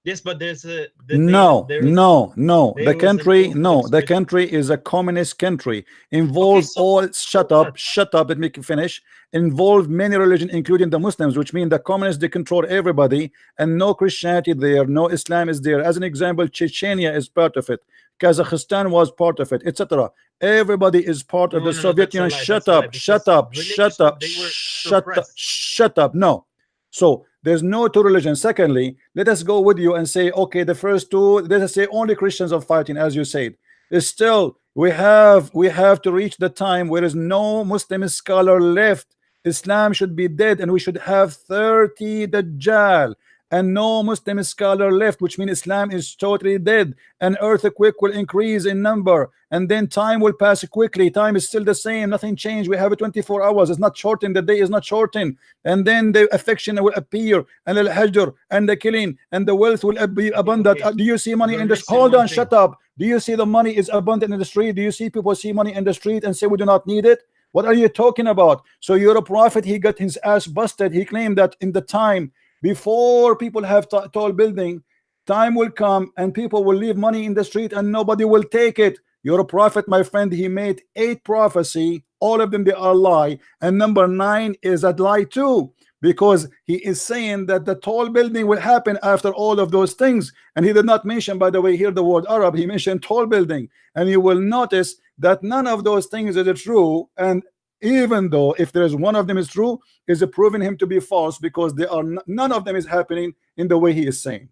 [SPEAKER 3] Yes, but there's a
[SPEAKER 1] No.
[SPEAKER 3] there
[SPEAKER 1] The
[SPEAKER 3] was
[SPEAKER 1] country,
[SPEAKER 3] an
[SPEAKER 1] no.
[SPEAKER 3] Orthodox
[SPEAKER 1] The
[SPEAKER 3] Christian.
[SPEAKER 1] country is a communist country. Involves
[SPEAKER 3] so
[SPEAKER 1] all.
[SPEAKER 3] what?
[SPEAKER 1] Shut up. Let me finish. Involve many religions, including the Muslims, which mean the communists, they control everybody, and no Christianity there, no Islam is there. As an example, Chechnya is part of it. Kazakhstan was part of it, etc. Everybody is part of the Soviet
[SPEAKER 3] that's a
[SPEAKER 1] Union.
[SPEAKER 3] lie,
[SPEAKER 1] Shut
[SPEAKER 3] that's a lie,
[SPEAKER 1] up. Shut
[SPEAKER 3] because
[SPEAKER 1] up. Shut up.
[SPEAKER 3] religiously they were
[SPEAKER 1] Shut up.
[SPEAKER 3] suppressed.
[SPEAKER 1] Shut up. No. So there's no 2 religions. Secondly, let us go with you and say, okay, the first 2, let us say only Christians are fighting, as you said. It's still, we have to reach the time where there is no Muslim scholar left. Islam should be dead, and we should have 30 Dajjal, and no Muslim scholar left, which means Islam is totally dead. An earthquake will increase in number, and then time will pass quickly. Time is still the same, nothing changed. We have 24 hours, it's not shortened, the day is not shortened. And then the affection will appear, and the hajr and the killing and the wealth will be abundant.
[SPEAKER 3] Okay.
[SPEAKER 1] Do you see money
[SPEAKER 3] You're
[SPEAKER 1] in the
[SPEAKER 3] missing
[SPEAKER 1] hold
[SPEAKER 3] one
[SPEAKER 1] on,
[SPEAKER 3] thing.
[SPEAKER 1] shut up. Do you see the money is abundant in the street? Do you see people see money in the street and say we do not need it? What are you talking about? So you're a prophet, he got his ass busted. He claimed that in the time before people have tall building, time will come and people will leave money in the street and nobody will take it. You're a prophet, my friend. He made 8 prophecy, all of them they are lie, and number 9 is a lie too, because he is saying that the tall building will happen after all of those things. And he did not mention, by the way, here the word Arab. He mentioned tall building, and you will notice that none of those things is true. And even though if there is one of them is true, is proving him to be false, because they are none of them is happening in the way he is saying.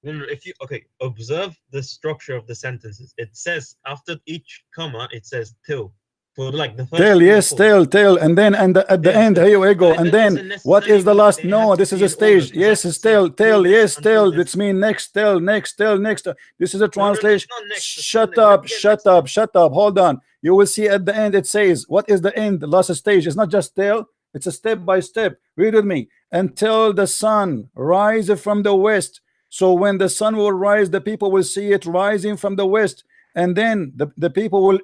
[SPEAKER 3] If you observe the structure of the sentences, it says after each comma it says till. For like the first
[SPEAKER 1] Tell,
[SPEAKER 3] 3 or
[SPEAKER 1] yes,
[SPEAKER 3] 4.
[SPEAKER 1] tell, and then at the end, here we go. And
[SPEAKER 3] That
[SPEAKER 1] then
[SPEAKER 3] doesn't
[SPEAKER 1] what is the
[SPEAKER 3] necessarily
[SPEAKER 1] last?
[SPEAKER 3] mean they have
[SPEAKER 1] No,
[SPEAKER 3] to
[SPEAKER 1] this is
[SPEAKER 3] be
[SPEAKER 1] a
[SPEAKER 3] in order,
[SPEAKER 1] stage.
[SPEAKER 3] because
[SPEAKER 1] Yes,
[SPEAKER 3] that's
[SPEAKER 1] it's tell,
[SPEAKER 3] this
[SPEAKER 1] yes,
[SPEAKER 3] until
[SPEAKER 1] tell.
[SPEAKER 3] this.
[SPEAKER 1] It's mean next, tell, next. This is a translation.
[SPEAKER 3] it's not next, it's
[SPEAKER 1] Shut
[SPEAKER 3] not next.
[SPEAKER 1] up,
[SPEAKER 3] Let me get
[SPEAKER 1] shut
[SPEAKER 3] next
[SPEAKER 1] up,
[SPEAKER 3] one.
[SPEAKER 1] shut up. Hold on. You will see at the end it says, what is the end? The last stage. It's not just tell. It's a step by step. Read with me. Until the sun rises from the west. So when the sun will rise, the people will see it rising from the west, and then the people will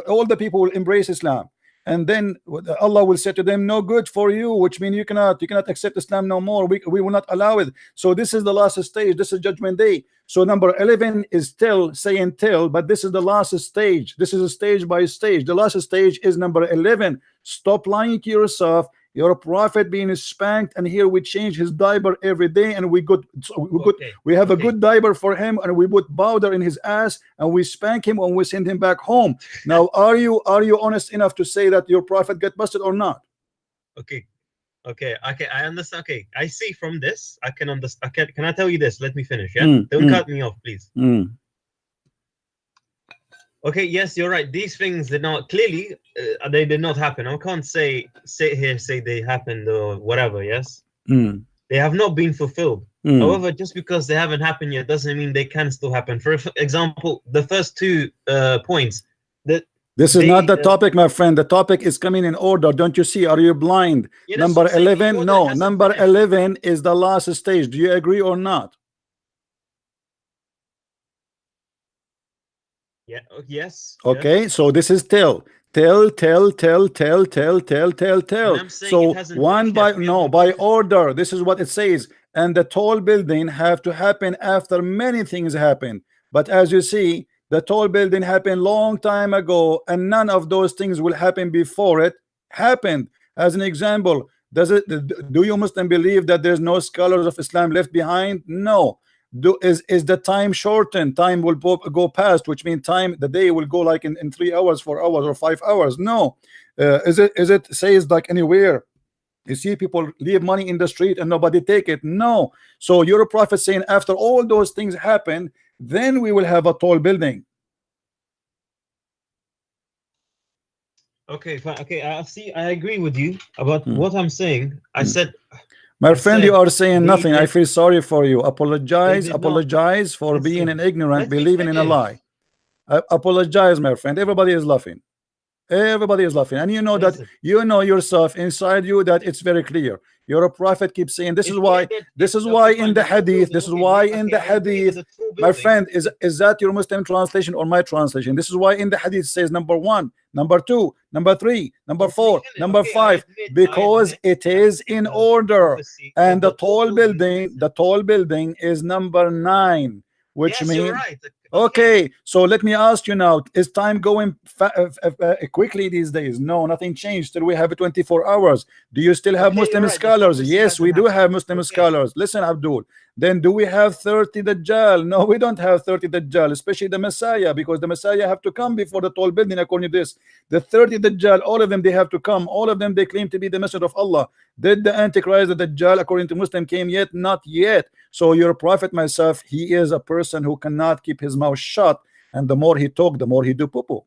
[SPEAKER 1] all the people will embrace Islam. And then Allah will say to them, no good for you, which means you cannot accept Islam no more. We will not allow it. So this is the last stage. This is judgment day. So number 11 is tell, saying tell, but this is the last stage. This is a stage by stage. The last stage is number 11. Stop lying to yourself. You're a prophet being spanked, and here we change his diaper every day, and we have a good diaper for him, and we put powder in his ass, and we spank him, and we send him back home. Now, are you honest enough to say that your prophet got busted or not?
[SPEAKER 3] Okay, I understand. Okay, I see from this, I can understand. Can I tell you this? Let me finish. Yeah, don't cut me off, please. Okay, yes, you're right. These things did not clearly they did not happen. I can't sit here say they happened or whatever. Yes, they have not been fulfilled. However, just because they haven't happened yet doesn't mean they can still happen. For example, the first 2 points.
[SPEAKER 1] This is not the topic, my friend. The topic is coming in order. Don't you see? Are you blind? Number 11. No, number 11 is the last stage. Do you agree or not?
[SPEAKER 3] Yeah. Yes.
[SPEAKER 1] Okay,
[SPEAKER 3] yes.
[SPEAKER 1] so this is tell. So one by by order, this is what it says. And the tall building have to happen after many things happen. But as you see, the tall building happened long time ago, and none of those things will happen before it happened. As an example, do you Muslim believe that there's no scholars of Islam left behind? No. Is the time shortened? Time will go past, which means time, the day will go like in 3 hours, 4 hours, or 5 hours? No. Is it says like anywhere you see people leave money in the street and nobody take it? No. So you're a prophet saying after all those things happen, then we will have a tall building.
[SPEAKER 3] Okay, fine. Okay, I agree with you about what I'm saying. I said,
[SPEAKER 1] my friend, you are saying nothing. I feel sorry for you. Apologize for being an ignorant, believing in a lie. Apologize, my friend. Everybody is laughing. Everybody is laughing, and you know that you know yourself inside you that it's very clear. Your prophet keeps saying this is why in the hadith, my friend, is that your Muslim translation or my translation? This is why in the hadith says number 1, number 2, number 3, number 4, number 5, because it is in order. And the tall building is number 9, which means okay, so let me ask you now, is time going quickly these days? No, nothing changed. Still we have 24 hours. Do you still have Muslim scholars? Yes, we do have Muslim scholars. Listen, Abdul, then do we have 30 Dajjal? No, we don't have 30 Dajjal, especially the Messiah, because the Messiah have to come before the tall building. According to this, the 30 Dajjal, all of them, they have to come. All of them, they claim to be the messenger of Allah. Did the Antichrist, the Dajjal, according to Muslim, came yet? Not yet. So your prophet, myself, he is a person who cannot keep his mouth shut, and the more he talk, the more he do poo-poo.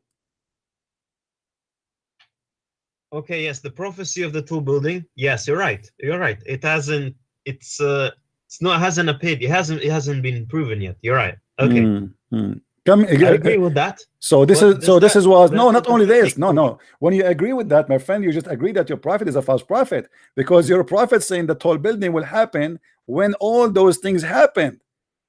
[SPEAKER 3] Okay, yes, the prophecy of the tall building. Yes, you're right. It hasn't appeared. It hasn't been proven yet. You're right. Okay.
[SPEAKER 1] Come,
[SPEAKER 3] I agree with that.
[SPEAKER 1] So this was not only this. No. When you agree with that, my friend, you just agree that your prophet is a false prophet, because your prophet saying the tall building will happen when all those things happen.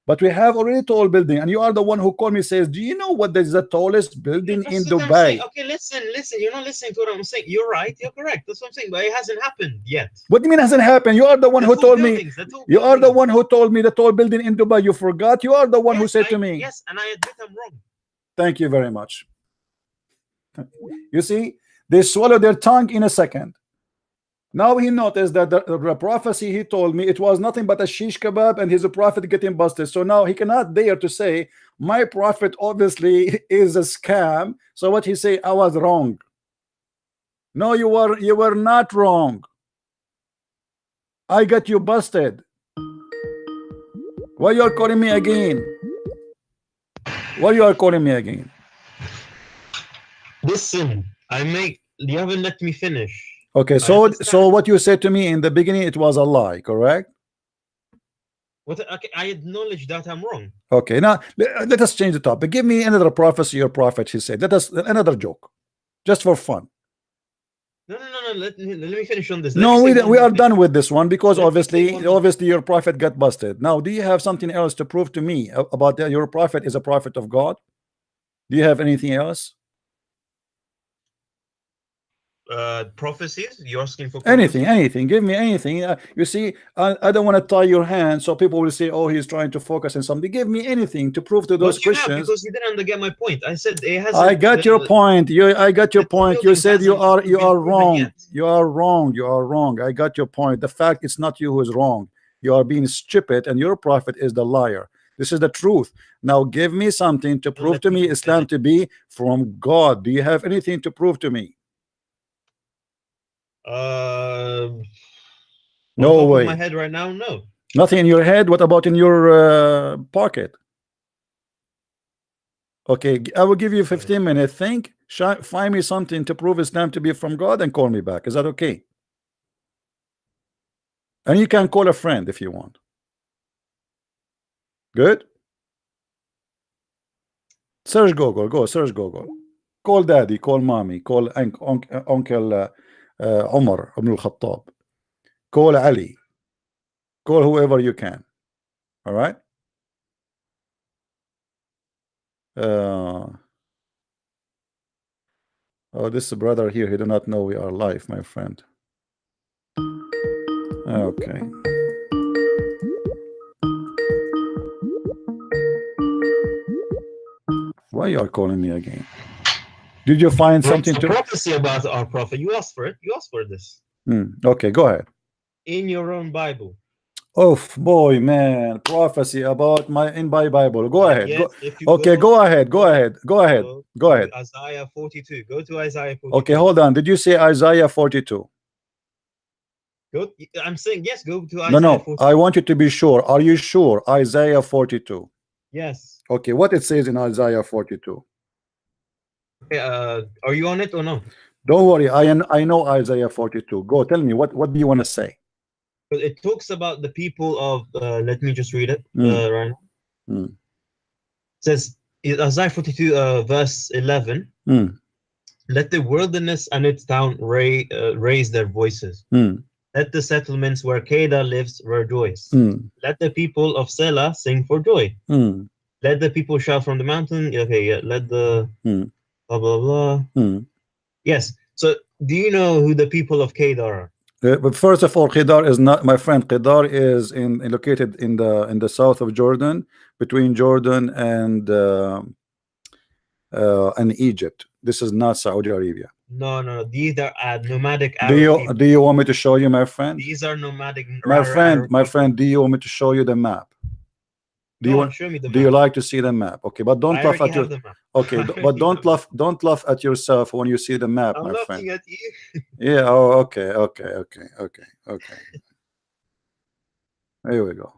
[SPEAKER 1] But we have already tall building, and you are the one who called me, says, do you know what is the tallest building in Dubai?
[SPEAKER 3] Okay, listen, you're not listening to what I'm saying. You're right, you're correct, that's what I'm saying, but it hasn't happened yet.
[SPEAKER 1] What do you mean hasn't happened? You are the one who told me. You are the one who told me the tall building in Dubai. You forgot. You are the one who said to me.
[SPEAKER 3] Yes, and I admit I'm wrong.
[SPEAKER 1] Thank you very much. You see, they swallow their tongue in a second. Now he noticed that the prophecy he told me, it was nothing but a shish kebab, and he's a prophet getting busted. So now he cannot dare to say my prophet obviously is a scam. So what he say? I was wrong. No, you were not wrong. I got you busted. Why you are calling me again? Why you are calling me again?
[SPEAKER 3] Listen, you haven't let me finish.
[SPEAKER 1] Okay, so what you said to me in the beginning, it was a lie, correct?
[SPEAKER 3] Okay, I acknowledge that I'm wrong.
[SPEAKER 1] Okay, now let us change the topic. Give me another prophecy your prophet, he said. Let us another joke, just for fun.
[SPEAKER 3] No. Let me finish on this.
[SPEAKER 1] No, we are done with this one, because obviously your prophet got busted. Now, do you have something else to prove to me about that your prophet is a prophet of God? Do you have anything else?
[SPEAKER 3] Prophecies? You're asking for
[SPEAKER 1] prophecies? Anything. Give me anything. You see, I don't want to tie your hand, so people will say, oh, he's trying to focus on something. Give me anything to prove to those Christians.
[SPEAKER 3] Because you didn't get my point. I said it has.
[SPEAKER 1] I got your point. I got your point. You said you are wrong. You are wrong. I got your point. The fact it's not you who is wrong. You are being stupid, and your prophet is the liar. This is the truth. Now give me something to prove to me Islam to be from God. Do you have anything to prove to me? No way.
[SPEAKER 3] In my head right now, no.
[SPEAKER 1] Nothing in your head. What about in your pocket? Okay, I will give you 15 minutes. Think, find me something to prove Islam to be from God, and call me back. Is that okay? And you can call a friend if you want. Good. Search Google. Go search Google. Call daddy. Call mommy. Call uncle Umar ibn al-Khattab. Call Ali. Call whoever you can. All right. Oh, this brother here, he do not know we are live, my friend. Okay. Why you are calling me again? Did you find something to
[SPEAKER 3] prophecy about our prophet? You asked for it. You asked for this.
[SPEAKER 1] Okay, go ahead.
[SPEAKER 3] In your own Bible.
[SPEAKER 1] Oh boy, man, prophecy about in my Bible. Go ahead.
[SPEAKER 3] Yes,
[SPEAKER 1] Go ahead. Go ahead.
[SPEAKER 3] Isaiah 42. Go to Isaiah 42.
[SPEAKER 1] Okay, hold on. Did you say Isaiah 42?
[SPEAKER 3] I'm saying yes. Go to Isaiah.
[SPEAKER 1] No.
[SPEAKER 3] 42.
[SPEAKER 1] I want you to be sure. Are you sure? Isaiah 42.
[SPEAKER 3] Yes.
[SPEAKER 1] Okay, what it says in Isaiah 42?
[SPEAKER 3] Are you on it or no?
[SPEAKER 1] Don't worry. I know Isaiah 42. Go. Tell me what do you want to say?
[SPEAKER 3] It talks about the people of. Let me just read it right now. It says Isaiah 42, verse 11. Let the wilderness and its town raise their voices. Let the settlements where Kedar lives rejoice. Let the people of Selah sing for joy. Let the people shout from the mountain. Okay, yeah. Let the blah blah blah. Yes. So, do you know who the people of Kedar are?
[SPEAKER 1] But first of all, Kedar is not my friend. Kedar is located in the south of Jordan, between Jordan and Egypt. This is not Saudi Arabia.
[SPEAKER 3] No. These are nomadic
[SPEAKER 1] Arab. Do you want me to show you, my friend?
[SPEAKER 3] These are nomadic.
[SPEAKER 1] My friend. Do you want me to show you the map?
[SPEAKER 3] Show me the map.
[SPEAKER 1] Do you like to see the map? Okay, but don't laugh at your. Okay, but don't laugh at yourself when you see the map,
[SPEAKER 3] I'm
[SPEAKER 1] my
[SPEAKER 3] laughing
[SPEAKER 1] friend.
[SPEAKER 3] at you.
[SPEAKER 1] Yeah. Oh, okay. Here we go.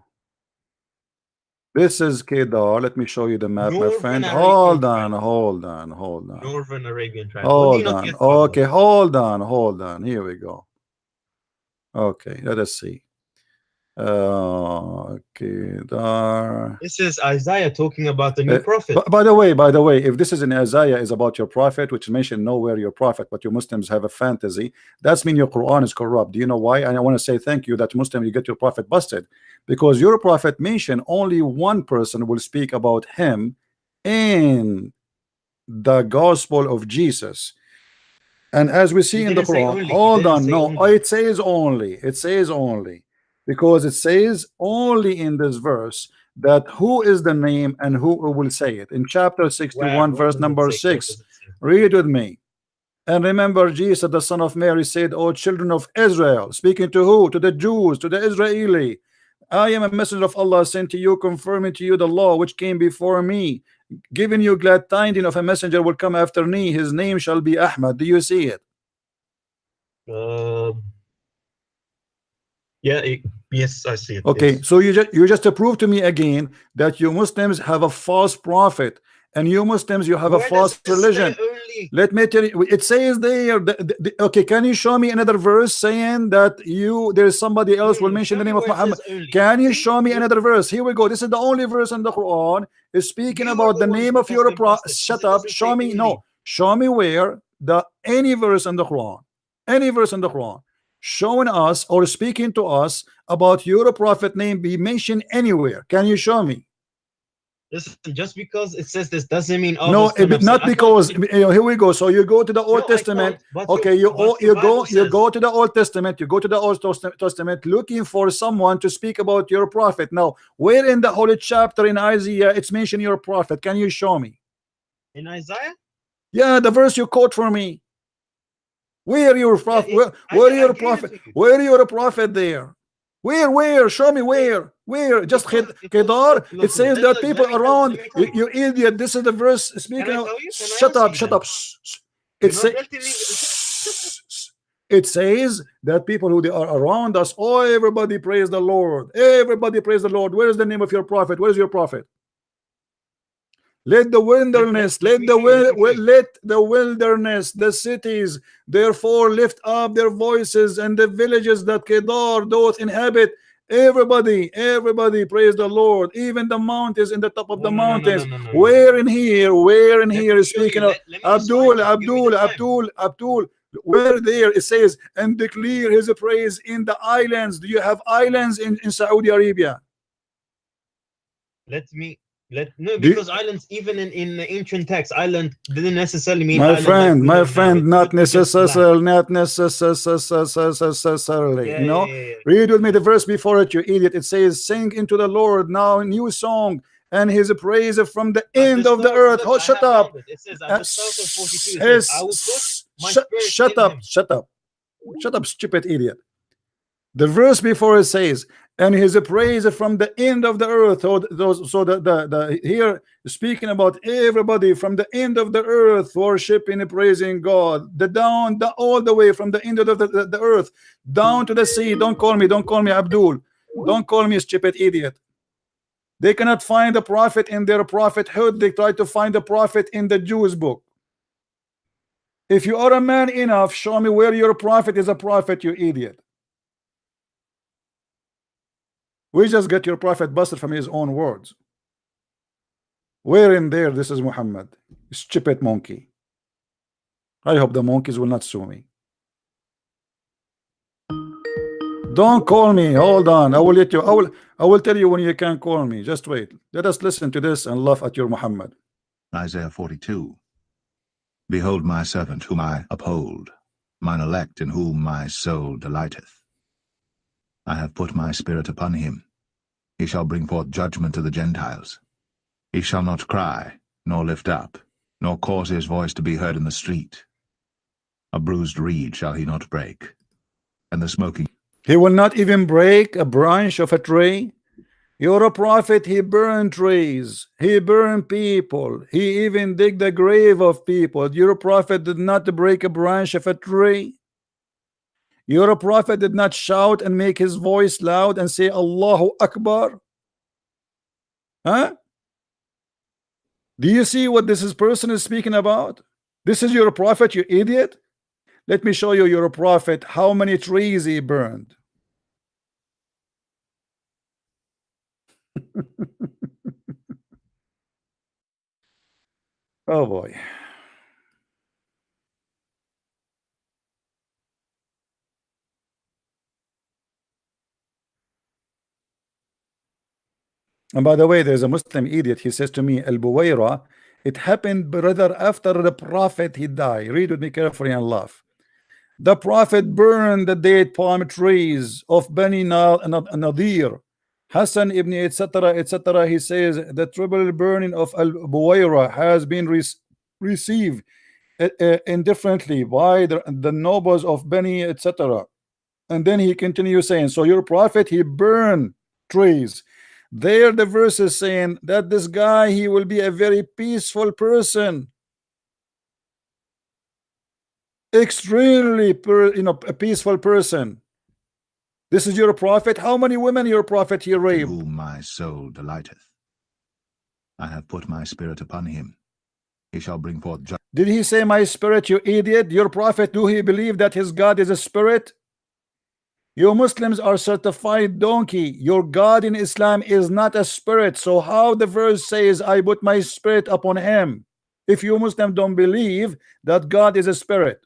[SPEAKER 1] This is Kedar. Let me show you the map, my friend. Hold on.
[SPEAKER 3] Northern Arabian tribe.
[SPEAKER 1] Hold on. Okay, hold on. Here we go. Okay, let us see. Kedar.
[SPEAKER 3] This is Isaiah talking about the new prophet.
[SPEAKER 1] By the way, if this is in Isaiah is about your prophet, which is mentioned nowhere your prophet, but you Muslims have a fantasy, that's mean your Quran is corrupt. Do you know why? And I want to say thank you that Muslim you get your prophet busted, because your prophet mentioned only one person will speak about him in the gospel of Jesus. And as we see in the Quran, hold on, no, it says only. Because it says only in this verse that who is the name and who will say it. In chapter 61, verse number 6, read with me. And remember, Jesus, the son of Mary, said, O children of Israel, speaking to who? To the Jews, to the Israeli. I am a messenger of Allah sent to you, confirming to you the law which came before me, giving you glad tidings of a messenger will come after me. His name shall be Ahmad. Do you see it?
[SPEAKER 3] Yes, I see it.
[SPEAKER 1] Okay,
[SPEAKER 3] yes.
[SPEAKER 1] so you just prove to me again that you Muslims have a false prophet, and you Muslims you have a false religion. Let me tell you, it says there. Okay, can you show me another verse saying that there is somebody else will mention the name of Muhammad? Can you show me another verse? Here we go. This is the only verse in the Quran is speaking about the name of your prophet. Shut up. Show me. No. Show me where any verse in the Quran, showing us or speaking to us about your prophet name be mentioned anywhere. Can you show me?
[SPEAKER 3] Listen, just because it says this doesn't mean
[SPEAKER 1] no, not because here we go. So you go to the Old Testament. Okay, you go to the Old Testament. You go to the Old Testament looking for someone to speak about your prophet. Now, where in the holy chapter in Isaiah it's mentioned your prophet? Can you show me?
[SPEAKER 3] In Isaiah?
[SPEAKER 1] Yeah, the verse you quote for me. Where your prophet? Where your prophet? Where your prophet there? Where? Show me where? Just Kedar. It says that people around you idiot. This is the verse speaking of. Shut up. It says that people who they are around us. Oh, everybody praise the Lord. Everybody praise the Lord. Where is the name of your prophet? Where is your prophet? Let the wilderness, let the wilderness, the cities, therefore lift up their voices, and the villages that Kedar doth inhabit. Everybody praise the Lord. Even the mountains in the top of the mountains. Where in here is speaking of Abdul. Where there it says, and declare his praise in the islands. Do you have islands in Saudi Arabia?
[SPEAKER 3] No, because islands, even in the ancient text, island didn't necessarily mean
[SPEAKER 1] my
[SPEAKER 3] island
[SPEAKER 1] friend, not necessarily,
[SPEAKER 3] Yeah,
[SPEAKER 1] you know.
[SPEAKER 3] yeah.
[SPEAKER 1] Read with me the verse before it, you idiot. It says, sing into the Lord now a new song, and his praise from the end of the earth. Oh, shut up.
[SPEAKER 3] It says at the start of 42, it says, I will put my spirit
[SPEAKER 1] shut
[SPEAKER 3] in
[SPEAKER 1] up,
[SPEAKER 3] him.
[SPEAKER 1] shut up, stupid idiot. The verse before it says, and his praise from the end of the earth. So the here speaking about everybody from the end of the earth worshiping and praising God, all the way from the end of the earth down to the sea. Don't call me Abdul, don't call me a stupid idiot. They cannot find a prophet in their prophethood. They try to find a prophet in the Jews book. If you are a man enough, show me where your prophet is a prophet, you idiot. We just get your prophet busted from his own words. Where in there this is Muhammad? Stupid monkey. I hope the monkeys will not sue me. Don't call me. Hold on. I will let you. I will tell you when you can call me. Just wait. Let us listen to this and laugh at your Muhammad.
[SPEAKER 4] Isaiah 42. Behold my servant whom I uphold, mine elect in whom my soul delighteth. I have put my spirit upon him. He shall bring forth judgment to the Gentiles. He shall not cry, nor lift up, nor cause his voice to be heard in the street. A bruised reed shall he not break, and the smoking.
[SPEAKER 1] He will not even break a branch of a tree. You're a prophet. He burned trees. He burned people. He even dig the grave of people. Your prophet did not break a branch of a tree. Your prophet did not shout and make his voice loud and say Allahu Akbar. Huh? Do you see what person is speaking about? This is your prophet, you idiot. Let me show you your prophet how many trees he burned. Oh boy. And by the way, there's a Muslim idiot. He says to me, Al-Buwayra, it happened, brother, after the prophet he died. Read with me carefully and laugh. The prophet burned the date palm trees of Bani Nadir, Hassan ibn etc. etc. He says the triple burning of Al-Buwayra has been received indifferently by the nobles of Bani etc. And then he continues saying, so your prophet, he burned trees. There the verse is saying that this guy, he will be a very peaceful person, extremely a peaceful person. This is your prophet. How many women your prophet he raped?
[SPEAKER 4] In whom my soul delighteth. I have put my spirit upon him. He shall bring forth judgment.
[SPEAKER 1] Did he say my spirit, you idiot? Your prophet, do he believe that his God is a spirit? You Muslims are certified donkey. Your God in Islam is not a spirit. So how the verse says I put my spirit upon him, if you Muslims don't believe that God is a spirit?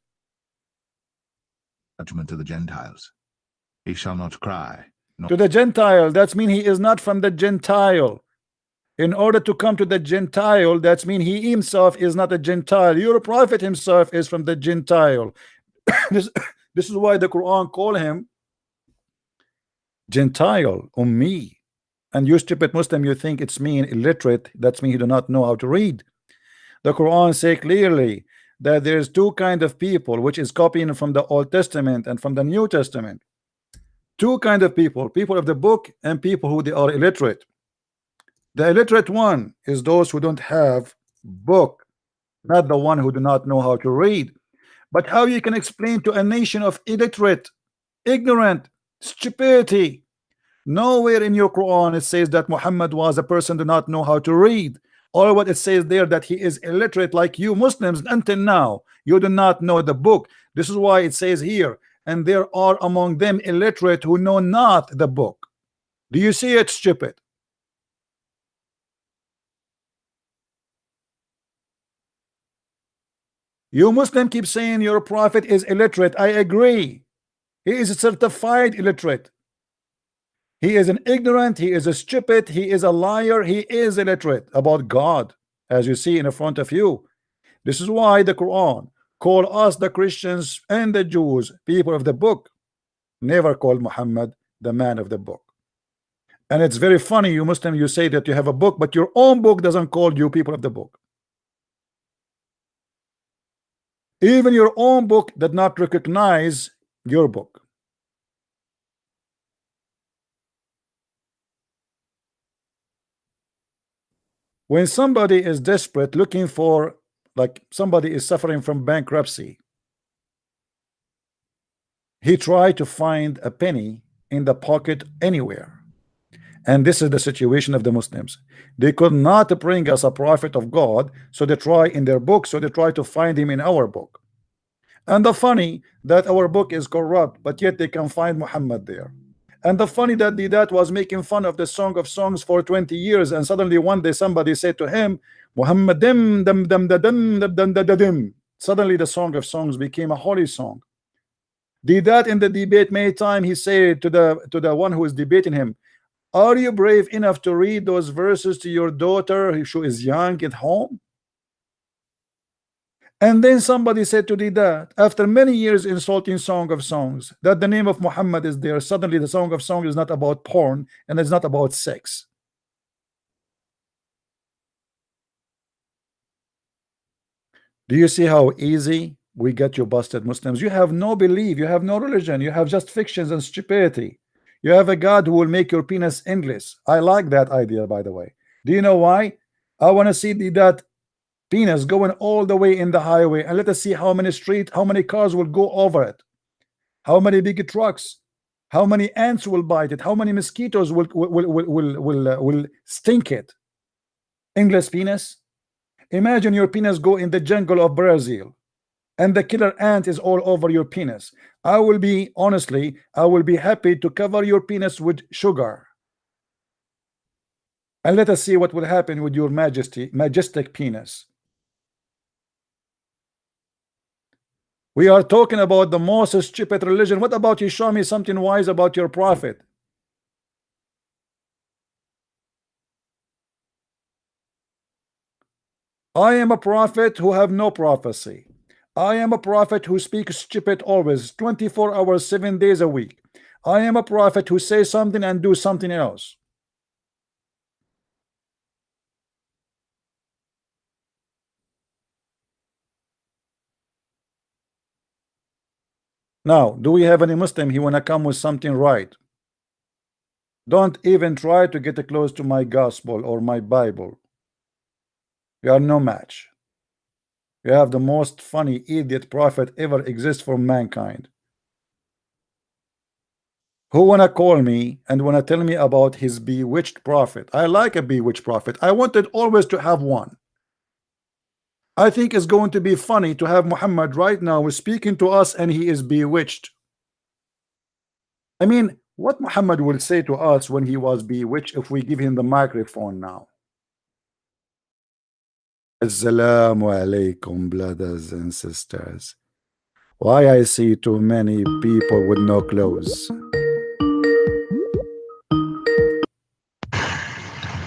[SPEAKER 4] Judgment to the Gentiles. He shall not cry.
[SPEAKER 1] To the Gentile, that means he is not from the Gentile. In order to come to the Gentile, that means he himself is not a Gentile. Your prophet himself is from the Gentile. This is why the Quran call him Gentile, Ummi. And you stupid Muslim, you think it's mean illiterate. That's mean you do not know how to read. The Quran say clearly that there's two kind of people, which is copying from the Old Testament and from the New Testament. Two kind of people of the book and people who they are illiterate. The illiterate one is those who don't have book, not the one who do not know how to read. But how you can explain to a nation of illiterate, ignorant, stupidity? Nowhere in your Quran it says that Muhammad was a person who do not know how to read. All what it says there that he is illiterate, like you Muslims until now. You do not know the book. This is why it says here, and there are among them illiterate who know not the book. Do you see it, stupid? You Muslim keep saying your prophet is illiterate. I agree. He is a certified illiterate. He is an ignorant, he is a stupid, he is a liar, he is illiterate about God, as you see in front of you. This is why the Quran call us, the Christians and the Jews, people of the book. Never called Muhammad the man of the book. And it's very funny, you Muslim, you say that you have a book, but your own book doesn't call you people of the book. Even your own book did not recognize your book. When somebody is desperate, looking for, like somebody is suffering from bankruptcy, he tried to find a penny in the pocket anywhere. And this is the situation of the Muslims. They could not bring us a prophet of God, so they try in their book, so they try to find him in our book. And the funny that our book is corrupt, but yet they can find Muhammad there. And the funny that that was making fun of the Song of Songs for 20 years, and suddenly one day somebody said to him, Muhammad dim dum dum da dum dum dum da dim. Suddenly the Song of Songs became a holy song. Did that in the debate many times. He said to the one who is debating him, are you brave enough to read those verses to your daughter who is young at home? And then somebody said to Didat, after many years insulting Song of Songs, that the name of Muhammad is there. Suddenly the Song of Songs is not about porn and it's not about sex. Do you see how easy we get you busted, Muslims? You have no belief, you have no religion, you have just fictions and stupidity. You have a God who will make your penis endless. I like that idea, by the way. Do you know why? I want to see that penis going all the way in the highway, and let us see how many how many cars will go over it, how many big trucks, how many ants will bite it, how many mosquitoes will stink it. Endless penis. Imagine your penis go in the jungle of Brazil, and the killer ant is all over your penis. I will be, honestly, I will be happy to cover your penis with sugar. And let us see what will happen with your majestic penis. We are talking about the most stupid religion. What about you? Show me something wise about your prophet. I am a prophet who have no prophecy. I am a prophet who speaks stupid always, 24 hours, 7 days a week. I am a prophet who says something and do something else. Now, do we have any Muslim he wanna come with something right? Don't even try to get close to my gospel or my Bible. You are no match. You have the most funny idiot prophet ever exist for mankind. Who wanna call me and wanna tell me about his bewitched prophet? I like a bewitched prophet. I wanted always to have one. I think it's going to be funny to have Muhammad right now speaking to us and he is bewitched. I mean, what Muhammad will say to us when he was bewitched if we give him the microphone now? Assalamu alaikum, brothers and sisters. Why I see too many people with no clothes?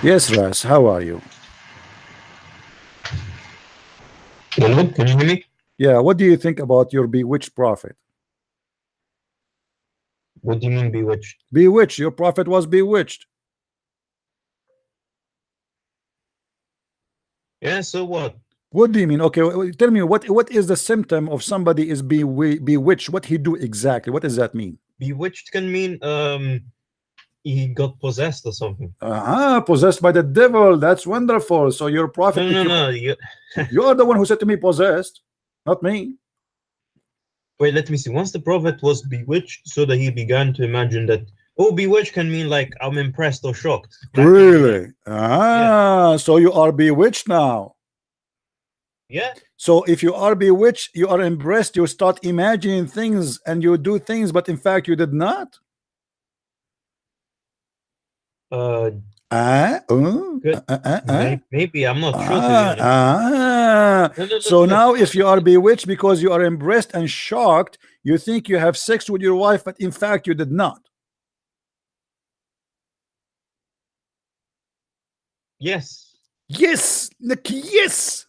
[SPEAKER 1] Yes, Ras, how are you?
[SPEAKER 3] Hello, can you hear me?
[SPEAKER 1] Yeah, what do you think about your bewitched prophet?
[SPEAKER 3] What do you mean bewitched?
[SPEAKER 1] Bewitched, your prophet was bewitched.
[SPEAKER 3] Yeah, so what?
[SPEAKER 1] What do you mean? Okay, tell me what is the symptom of somebody is bewitched? What he do exactly? What does that mean?
[SPEAKER 3] Bewitched can mean he got possessed or something.
[SPEAKER 1] Possessed by the devil. That's wonderful. So your prophet.
[SPEAKER 3] No.
[SPEAKER 1] You are the one who said to me possessed, not me.
[SPEAKER 3] Wait, let me see. Once the prophet was bewitched, so that he began to imagine that. Oh, bewitched can mean like I'm impressed or shocked.
[SPEAKER 1] Really?
[SPEAKER 3] Yeah.
[SPEAKER 1] So you are bewitched now.
[SPEAKER 3] Yeah.
[SPEAKER 1] So if you are bewitched, you are impressed, you start imagining things and you do things, but in fact you did not.
[SPEAKER 3] Maybe I'm not sure.
[SPEAKER 1] So now if you are bewitched because you are impressed and shocked, you think you have sex with your wife, but in fact you did not.
[SPEAKER 3] Yes.
[SPEAKER 1] Yes, like, yes.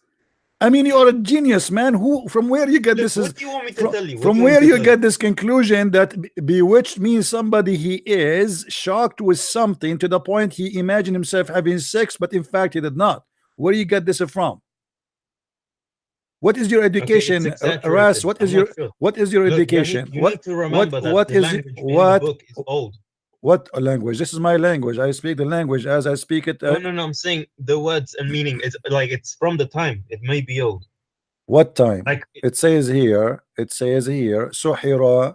[SPEAKER 1] I mean, you are a genius, man. Who, from where you get
[SPEAKER 3] Look,
[SPEAKER 1] this?
[SPEAKER 3] what do you want me to tell you?
[SPEAKER 1] From where you get this conclusion that bewitched means somebody he is shocked with something to the point he imagined himself having sex, but in fact he did not. Where do you get this from? What is your education, Ras? What is your education?
[SPEAKER 3] You need to remember that the language in the book is old.
[SPEAKER 1] What language? This is my language. I speak the language as I speak it.
[SPEAKER 3] No, I'm saying the words and meaning is like it's from the time. It may be old.
[SPEAKER 1] What time?
[SPEAKER 3] Like
[SPEAKER 1] it says here. سحر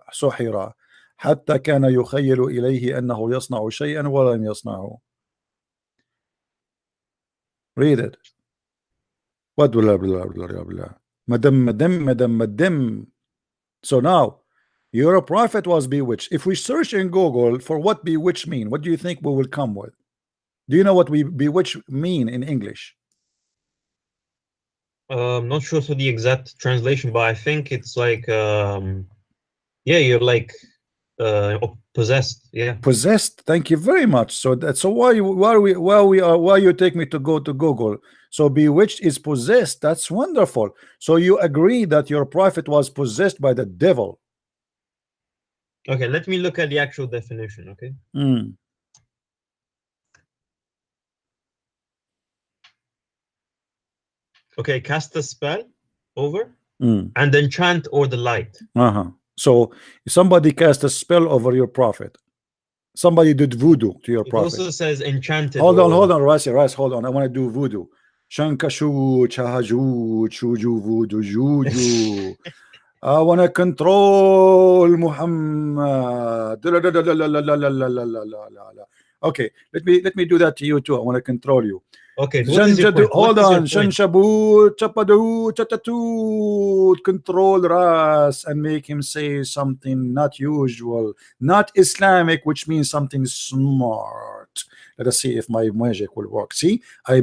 [SPEAKER 1] حتى كان يخيل إليه أنه يصنع شيئا ولم يصنعه. Read it. What blah blah blah blah blah. Madam. So now your prophet was bewitched. If we search in Google for what bewitched mean, what do you think we will come with? Do you know what we bewitched mean in English?
[SPEAKER 3] I'm not sure for the exact translation, but I think it's like yeah, you're like possessed. Yeah,
[SPEAKER 1] possessed. Thank you very much. So that's so why you take me to go to Google. So bewitched is possessed. That's wonderful. So you agree that your prophet was possessed by the devil?
[SPEAKER 3] Okay, let me look at the actual definition. Okay. Okay, cast a spell over and enchant or the light.
[SPEAKER 1] So somebody cast a spell over your prophet. Somebody did voodoo to your prophet.
[SPEAKER 3] It also says enchanted.
[SPEAKER 1] Hold on, Ras, hold on. I want to do voodoo. Shankashu, Chahaju, Chuju, voodoo, Juju. I want to control Muhammad. Okay, let me do that to you too. I want to control you.
[SPEAKER 3] Okay,
[SPEAKER 1] hold on. Shanshabu, Chapadu, Chatatut, control Ras and make him say something not usual, not Islamic, which means something smart. Let us see if my magic will work. See, I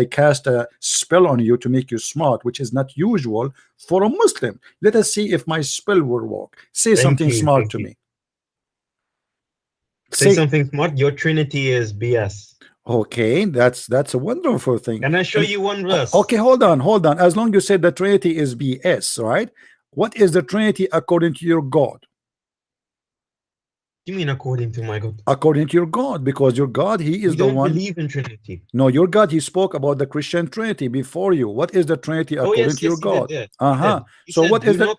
[SPEAKER 1] cast a spell on you to make you smart, which is not usual for a Muslim. Let us see if my spell will work. Say something smart to me.
[SPEAKER 3] Say something smart. Your Trinity is BS.
[SPEAKER 1] Okay, that's a wonderful thing.
[SPEAKER 3] Can I show you one verse?
[SPEAKER 1] Okay, hold on. As long as you said the Trinity is BS, right? What is the Trinity according to your God?
[SPEAKER 3] You mean according to my God?
[SPEAKER 1] According to your God, because your God, he is the one.
[SPEAKER 3] Believe in Trinity.
[SPEAKER 1] No, your God, he spoke about the Christian Trinity before you. What is the Trinity according to your God? So what is that?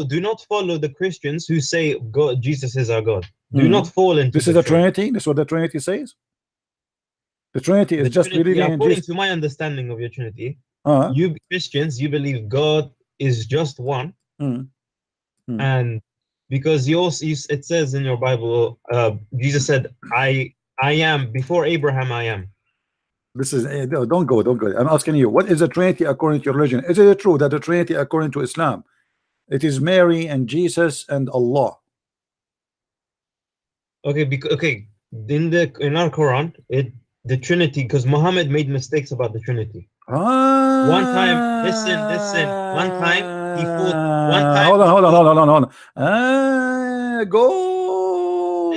[SPEAKER 3] Do not follow the Christians who say God, Jesus is our God. Do not fall into
[SPEAKER 1] this is the Trinity. This is what the Trinity says. The Trinity is just believing in Jesus.
[SPEAKER 3] According to my understanding of your Trinity, you Christians, you believe God is just one, and because it says in your Bible, Jesus said, "I am before Abraham. I am."
[SPEAKER 1] This is don't go. I'm asking you, what is the Trinity according to your religion? Is it true that the Trinity according to Islam, it is Mary and Jesus and Allah?
[SPEAKER 3] Okay, in our Quran, the Trinity, because Muhammad made mistakes about the Trinity. One time, listen. One time he fought.
[SPEAKER 1] Hold on. Goal.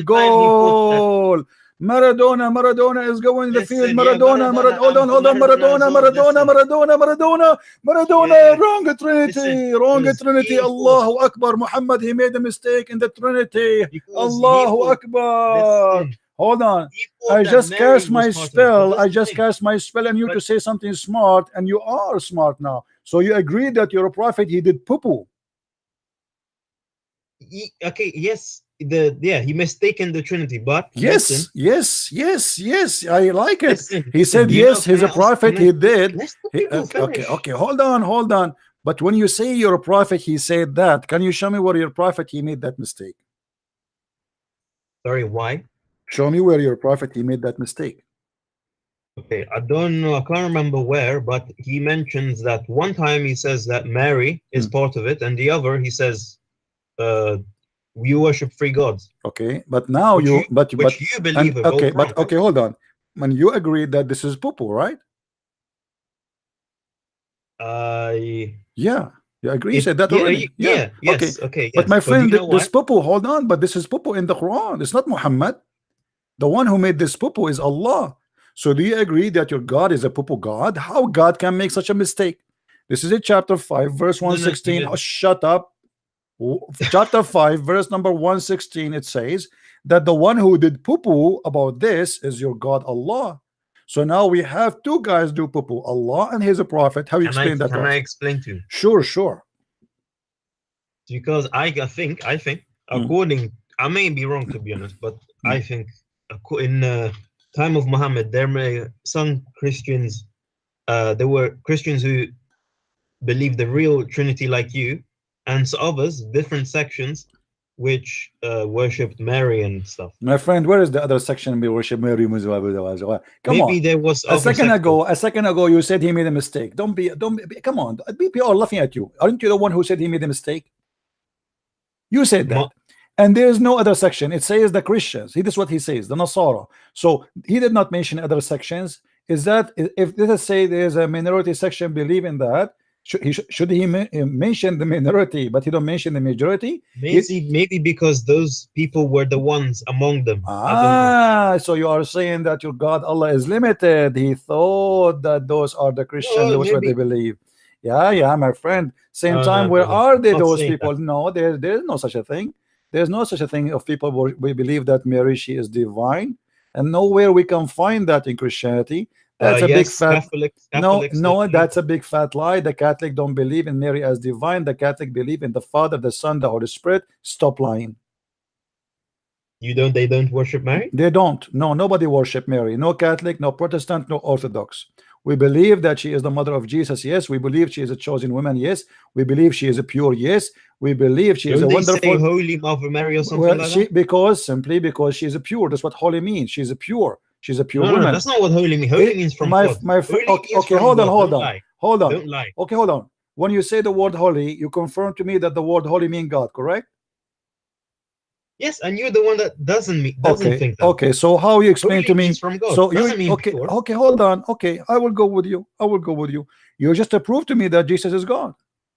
[SPEAKER 1] Goal. Maradona is going in the field. Maradona. Hold on. Maradona. Wrong Trinity. Allahu Akbar. Muhammad, he made a mistake in the Trinity. Allahu Akbar. Hold on. I just cast my spell. And you to say something smart, and you are smart now. So you agree that your prophet, he did poo-poo.
[SPEAKER 3] Okay, yes. He mistaken the Trinity, but
[SPEAKER 1] yes, I like it. He said yes, he's a prophet, he did. Okay, hold on. But when you say you're a prophet, he said that. Can you show me where your prophet he made that mistake?
[SPEAKER 3] Sorry, why?
[SPEAKER 1] Show me where your prophet he made that mistake.
[SPEAKER 3] Okay, I don't know, I can't remember where, but he mentions that one time he says that Mary is part of it, and the other he says we worship three gods.
[SPEAKER 1] Okay, but now you believe. Okay, hold on. When you agree that this is poo-poo, right? Yeah, you agree. You said that already.
[SPEAKER 3] Yes. Okay.
[SPEAKER 1] But my friend, this poo-poo. Hold on, but this is poo-poo in the Quran. It's not Muhammad. The one who made this poo-poo is Allah. So do you agree that your God is a poo-poo God? How God can make such a mistake? This is in chapter 5 verse 116. Oh, shut up. Chapter 5 verse number 116, it says that the one who did poo-poo about this is your God Allah. So now we have two guys do poo-poo, Allah and his prophet. How you explain that?
[SPEAKER 3] Can I explain to you?
[SPEAKER 1] Sure.
[SPEAKER 3] Because I think according, I may be wrong to be honest, but I think in the time of Muhammad, there were some Christians, there were Christians who believed the real Trinity like you, and so others, different sections, which worshipped Mary and stuff.
[SPEAKER 1] My friend, where is the other section we worship Mary? Come
[SPEAKER 3] Maybe
[SPEAKER 1] on.
[SPEAKER 3] There was
[SPEAKER 1] a second ago you said he made a mistake. Don't be come on. People are laughing at you. Aren't you the one who said he made a mistake? You said that. And there is no other section. It says the Christians. This is what he says, the Nasara. So he did not mention other sections. Is that if let us say there's a minority section believe in that, should he mention the minority, but he don't mention the majority?
[SPEAKER 3] Maybe because those people were the ones among them.
[SPEAKER 1] So you are saying that your God Allah is limited. He thought that those are the Christians, those what they believe. Yeah, my friend. Same time, where are they, those people? No, there's no such a thing. There's no such a thing of people who we believe that Mary, she is divine, and nowhere we can find that in Christianity. That's a big fat no, that's a big fat lie. The Catholic don't believe in Mary as divine. The Catholic believe in the Father, the Son, the Holy Spirit. Stop lying.
[SPEAKER 3] They don't worship Mary?
[SPEAKER 1] They don't. No, nobody worship Mary. No Catholic, no Protestant, no Orthodox. We believe that she is the mother of Jesus. Yes. We believe she is a chosen woman. Yes. We believe she is a pure. Yes. We believe she is a wonderful.
[SPEAKER 3] Say Holy Mother Mary or something like that?
[SPEAKER 1] Simply because she is a pure. That's what holy means. She's a pure. She's a pure woman.
[SPEAKER 3] No, that's not what holy means. Holy means from God.
[SPEAKER 1] Okay, hold on.
[SPEAKER 3] Don't lie.
[SPEAKER 1] Okay, hold on. When you say the word holy, you confirm to me that the word holy means God, correct?
[SPEAKER 3] Yes, and you're the one that doesn't think that.
[SPEAKER 1] Okay, so how you explain
[SPEAKER 3] holy
[SPEAKER 1] to me?
[SPEAKER 3] From God.
[SPEAKER 1] So okay, hold on. Okay, I will go with you. You just prove to me that Jesus is God,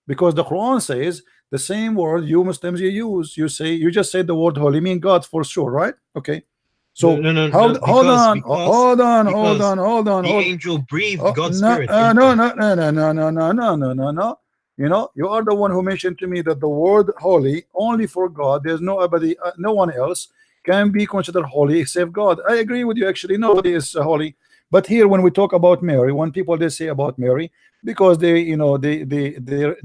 [SPEAKER 1] because the Quran says the same word you Muslims use. You just say the word holy mean God for sure, right? Okay. So hold on.
[SPEAKER 3] The angel breathed God's spirit.
[SPEAKER 1] No. You know, you are the one who mentioned to me that the word holy only for God. There's nobody, no one else can be considered holy except God. I agree with you. Actually, nobody is holy. But here, when we talk about Mary, when people they say about Mary, because they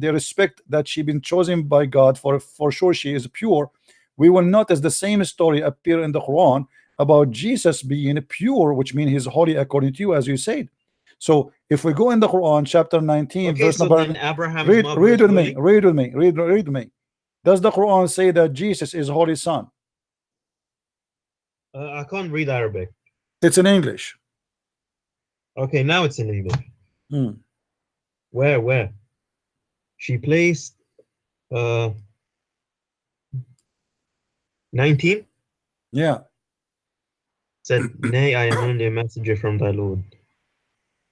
[SPEAKER 1] respect that she been chosen by God for sure she is pure. We will notice the same story appear in the Quran about Jesus being pure, which means he's holy according to you, as you said. So if we go in the Quran, chapter 19, verse number, read with me. Does the Quran say that Jesus is holy son?
[SPEAKER 3] I can't read Arabic.
[SPEAKER 1] It's in English.
[SPEAKER 3] Okay, now it's in English. Where? She placed 19?
[SPEAKER 1] Yeah.
[SPEAKER 3] Said, nay, I am only a messenger from thy Lord.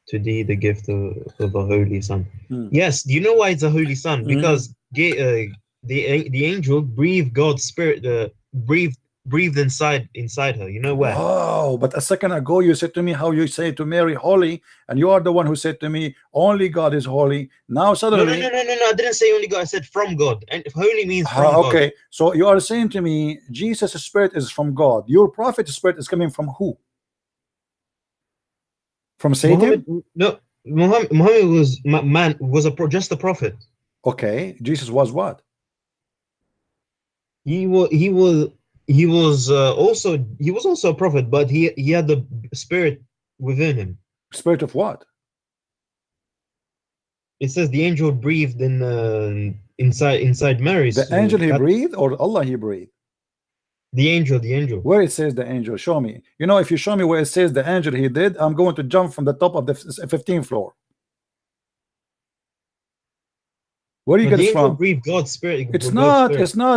[SPEAKER 3] To thee the gift of a holy son. Yes, do you know why it's a holy son? Because the angel breathed God's spirit, breathed inside her. You know where?
[SPEAKER 1] Oh, but a second ago you said to me how you say to Mary holy, and you are the one who said to me only God is holy. Now suddenly
[SPEAKER 3] no, I didn't say only God. I said from God, and if holy means from God.
[SPEAKER 1] Okay, so you are saying to me Jesus' spirit is from God. Your prophet's spirit is coming from who? From Satan?
[SPEAKER 3] Muhammad was just a prophet.
[SPEAKER 1] Okay, Jesus was what?
[SPEAKER 3] He was also a prophet, but he had the spirit within him.
[SPEAKER 1] Spirit of what?
[SPEAKER 3] It says the angel breathed inside Mary.
[SPEAKER 1] The angel he breathed, or Allah he breathed?
[SPEAKER 3] The angel.
[SPEAKER 1] Where it says the angel, show me. You know, if you show me where it says the angel he did, I'm going to jump from the top of the 15th floor. Where do you get it from?
[SPEAKER 3] Breathe God's spirit.
[SPEAKER 1] It's not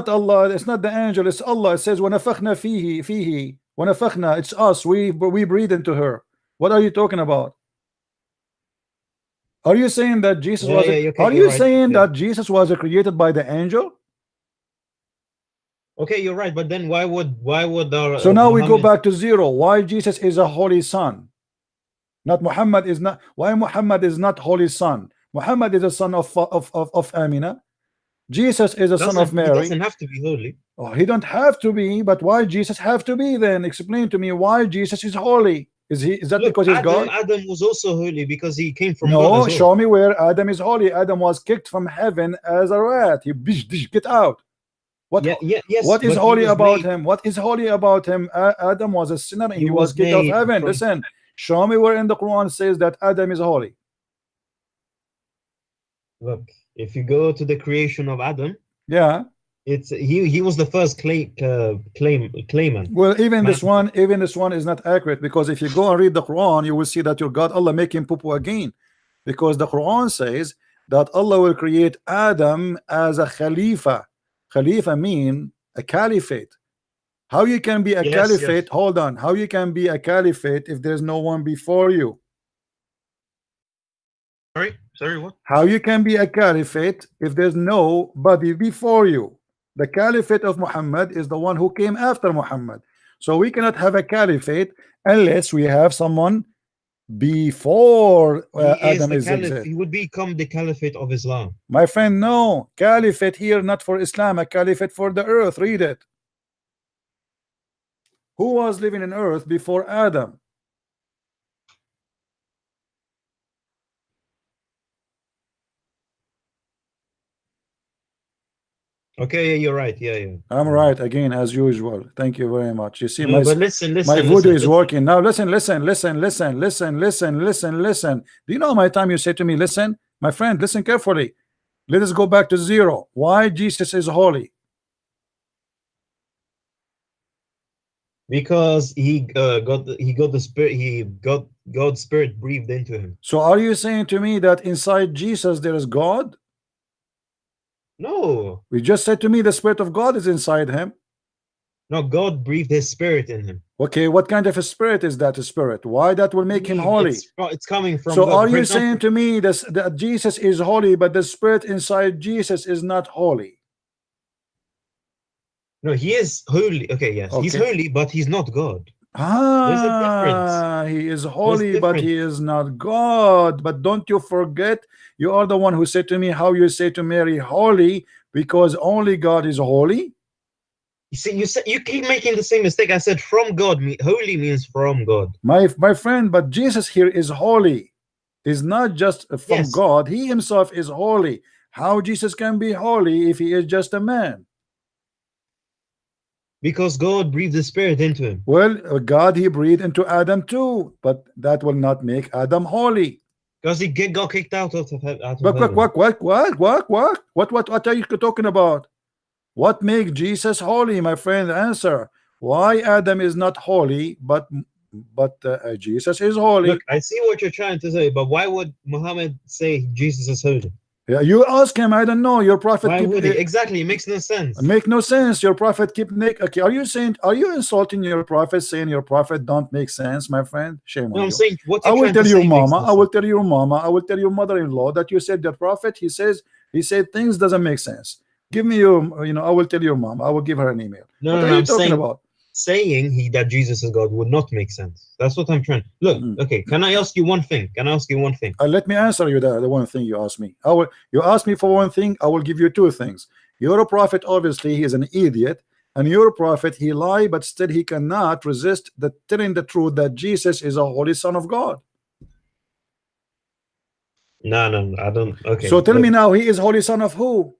[SPEAKER 1] Allah. It's not the angel. It's Allah. It says وَنَفَخْنَا فِيهِ وَنَفَخْنَا. It's us. We breathe into her. What are you talking about? Are you saying that Jesus was? Are you saying that Jesus was created by the angel?
[SPEAKER 3] Okay, you're right, but then why would our
[SPEAKER 1] so now we go
[SPEAKER 3] Muhammad...
[SPEAKER 1] back to zero. Why Jesus is a holy son? Not Muhammad is not. Why Muhammad is not holy son? Muhammad is a son of Amina. Jesus is a son of Mary.
[SPEAKER 3] He doesn't have to be holy.
[SPEAKER 1] Oh, he don't have to be, but why Jesus have to be then? Explain to me why Jesus is holy. Is that
[SPEAKER 3] Look,
[SPEAKER 1] because he's God?
[SPEAKER 3] Adam was also holy because he came from
[SPEAKER 1] no,
[SPEAKER 3] God as well.
[SPEAKER 1] Show me where Adam is holy. Adam was kicked from heaven as a rat. He get out. What?
[SPEAKER 3] Yes,
[SPEAKER 1] what is holy about him? What is holy about him? Adam was a sinner and he was kicked off heaven. Listen, show me where in the Quran says that Adam is holy.
[SPEAKER 3] Look, if you go to the creation of Adam,
[SPEAKER 1] yeah,
[SPEAKER 3] it's he was the first claimant.
[SPEAKER 1] Well, even this one is not accurate, because if you go and read the Quran, you will see that your God Allah make him poo-poo again, because the Quran says that Allah will create Adam as a Khalifa. Khalifa mean a caliphate. How you can be a caliphate? Yes. Hold on. How you can be a caliphate if there's no one before you?
[SPEAKER 3] Sorry, what?
[SPEAKER 1] How you can be a caliphate if there's nobody before you? The caliphate of Muhammad is the one who came after Muhammad. So we cannot have a caliphate unless we have someone before Adam is existed.
[SPEAKER 3] He would become the caliphate of Islam.
[SPEAKER 1] My friend, no. Caliphate here, not for Islam, a caliphate for the earth. Read it. Who was living in earth before Adam?
[SPEAKER 3] Okay, yeah, you're right. Yeah.
[SPEAKER 1] I'm right again, as usual. Thank you very much. You see,
[SPEAKER 3] no, but listen,
[SPEAKER 1] my voodoo is working now. Listen. Do you know how many times you say to me, listen, my friend, listen carefully. Let us go back to zero. Why Jesus is holy?
[SPEAKER 3] Because he got the spirit. God's spirit breathed into him.
[SPEAKER 1] So are you saying to me that inside Jesus there is God?
[SPEAKER 3] No.
[SPEAKER 1] We just said to me the spirit of God is inside him.
[SPEAKER 3] No, God breathed his spirit in him.
[SPEAKER 1] Okay, what kind of a spirit is that? A spirit? Why that will make him holy?
[SPEAKER 3] It's coming from
[SPEAKER 1] so
[SPEAKER 3] God.
[SPEAKER 1] Are you saying to me that Jesus is holy, but the spirit inside Jesus is not holy?
[SPEAKER 3] No, he is holy. Okay, yes, okay. He's holy, but he's not God.
[SPEAKER 1] There's a difference. He is holy, but he is not God. But don't you forget, you are the one who said to me how you say to Mary holy because only God is holy.
[SPEAKER 3] You see, you keep making the same mistake. I said from God. Holy means from God.
[SPEAKER 1] My friend, but Jesus here is holy. Is not just from God. He himself is holy. How Jesus can be holy if he is just a man?
[SPEAKER 3] Because God breathed the spirit into him.
[SPEAKER 1] Well, God, he breathed into Adam too, but that will not make Adam holy.
[SPEAKER 3] Because he got kicked out of heaven.
[SPEAKER 1] What are you talking about? What makes Jesus holy, my friend? Answer. Why Adam is not holy, but Jesus is holy?
[SPEAKER 3] Look, I see what you're trying to say, but why would Muhammad say Jesus is holy?
[SPEAKER 1] Yeah, you ask him. I don't know. Your prophet.
[SPEAKER 3] Why would he? Exactly, it makes no sense.
[SPEAKER 1] Make no sense. Your prophet keep naked. Okay, are you insulting your prophet, saying your prophet don't make sense, my friend? Shame on you.
[SPEAKER 3] I'm saying what
[SPEAKER 1] I will tell your mama. I will tell your mama. I will tell your mother-in-law that you said the prophet. He said things doesn't make sense. Give me your. I will tell your mom. I will give her an email.
[SPEAKER 3] No,
[SPEAKER 1] what are you talking about?
[SPEAKER 3] Saying that Jesus is God would not make sense. That's what I'm trying. Look, okay. Can I ask you one thing?
[SPEAKER 1] Let me answer you the one thing you asked me. You asked me for one thing. I will give you two things. Your prophet, obviously, he is an idiot, and your prophet, he lied, but still he cannot resist telling the truth that Jesus is a holy Son of God.
[SPEAKER 3] No, I don't. Okay.
[SPEAKER 1] So tell me now, he is holy Son of who?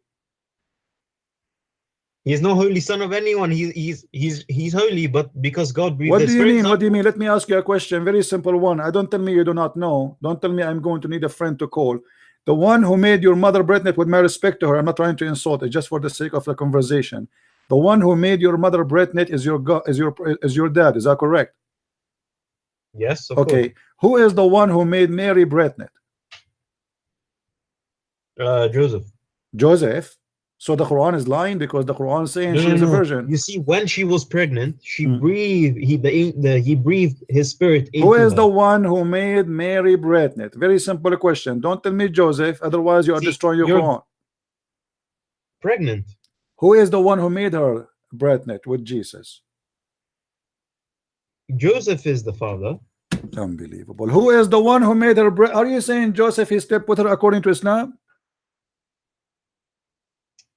[SPEAKER 3] He's no holy son of anyone. He's holy, but because God breathed.
[SPEAKER 1] What do you mean? What do you mean? Let me ask you a question. Very simple one. Don't tell me you do not know. Don't tell me I'm going to need a friend to call. The one who made your mother pregnant, with my respect to her, I'm not trying to insult it, just for the sake of the conversation. The one who made your mother pregnant is your dad. Is that correct?
[SPEAKER 3] Yes.
[SPEAKER 1] Okay. Who is the one who made Mary pregnant?
[SPEAKER 3] Joseph.
[SPEAKER 1] Joseph. So the Quran is lying because the Quran is saying she is a virgin.
[SPEAKER 3] You see, when she was pregnant, she breathed. He breathed his spirit into
[SPEAKER 1] Who is
[SPEAKER 3] her.
[SPEAKER 1] the one who made Mary pregnant? Very simple question. Don't tell me Joseph, otherwise you are destroying your Quran.
[SPEAKER 3] Pregnant.
[SPEAKER 1] Who is the one who made her Bratnet with Jesus?
[SPEAKER 3] Joseph is the father.
[SPEAKER 1] Unbelievable. Who is the one who made her? Are you saying Joseph he slept with her according to Islam?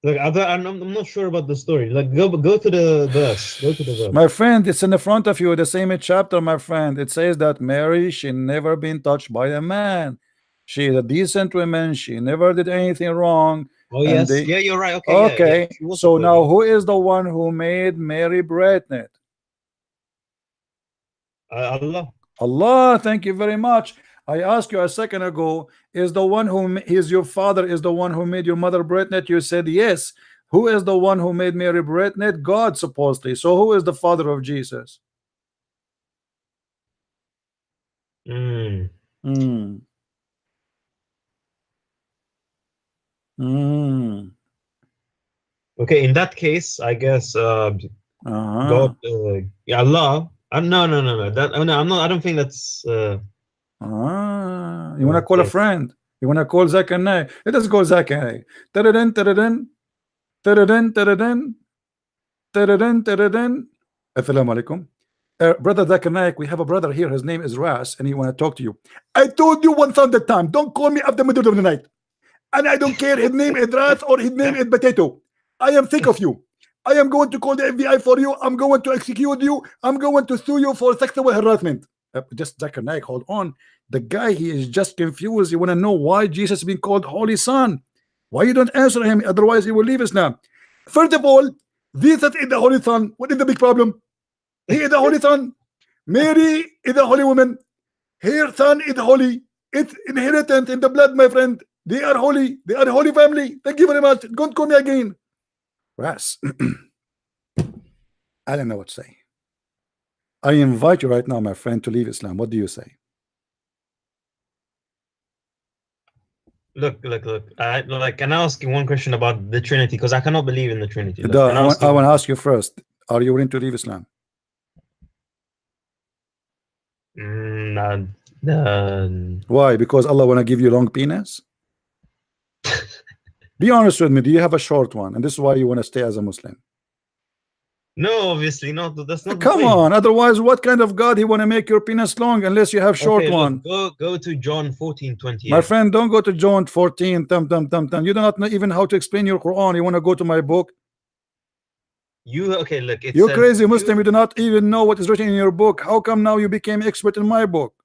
[SPEAKER 3] Like I'm not sure about the story. Like go to the verse. Go to the verse.
[SPEAKER 1] My friend, it's in the front of you, the same chapter, my friend. It says that Mary, she never been touched by a man. She is a decent woman. She never did anything wrong.
[SPEAKER 3] Oh yes, yeah, you're right. Okay.
[SPEAKER 1] Okay.
[SPEAKER 3] Yeah,
[SPEAKER 1] so now, who is the one who made Mary Bratnet?
[SPEAKER 3] Allah.
[SPEAKER 1] Allah. Thank you very much. I asked you a second ago, is the one who is your father is the one who made your mother Bratnet? You said yes. Who is the one who made Mary Bratnet? God, supposedly. So who is the father of Jesus?
[SPEAKER 3] Mm.
[SPEAKER 1] Mm. Mm.
[SPEAKER 3] Okay, in that case, I guess God, Allah. No. That no, I'm not. I don't think that's.
[SPEAKER 1] You want to call a friend? You want to call Zakir? Let us go Zakir. Tadadin, tadadin, tadadin, tadadin, tadadin, tadadin. Assalamu alaikum. Brother Zakir Naik, we have a brother here. His name is Ras, and he want to talk to you. I told you 1,000 times, don't call me after the middle of the night. And I don't care his name is Ras or his name is Potato. I am sick of you. I am going to call the FBI for you. I'm going to execute you. I'm going to sue you for sexual harassment. Just Zakir Naik, hold on. The guy, he is just confused. You want to know why Jesus is being called Holy Son? Why you don't answer him? Otherwise, he will leave us now. First of all, Jesus is the Holy Son. What is the big problem? He is the Holy Son. Mary is the Holy Woman. Her son is holy. It's inheritance in the blood, my friend. They are holy. They are a holy family. Thank you very much. Don't call me again. Ras. I don't know what to say. I invite you right now, my friend, to leave Islam. What do you say?
[SPEAKER 3] Look. Can I ask you one question about the Trinity? Because I cannot believe in the Trinity. Look,
[SPEAKER 1] I want to ask you first. Are you willing to leave Islam? Why? Because Allah want to give you long penis? Be honest with me. Do you have a short one? And this is why you want to stay as a Muslim?
[SPEAKER 3] No, obviously not. That's not.
[SPEAKER 1] Come on. Otherwise, what kind of God he want to make your penis long unless you have short one?
[SPEAKER 3] Look, go to John 14:28.
[SPEAKER 1] My friend, don't go to John 14. You do not know even how to explain your Quran. You want to go to my book?
[SPEAKER 3] Look.
[SPEAKER 1] You're crazy Muslim. You do not even know what is written in your book. How come now you became expert in my book?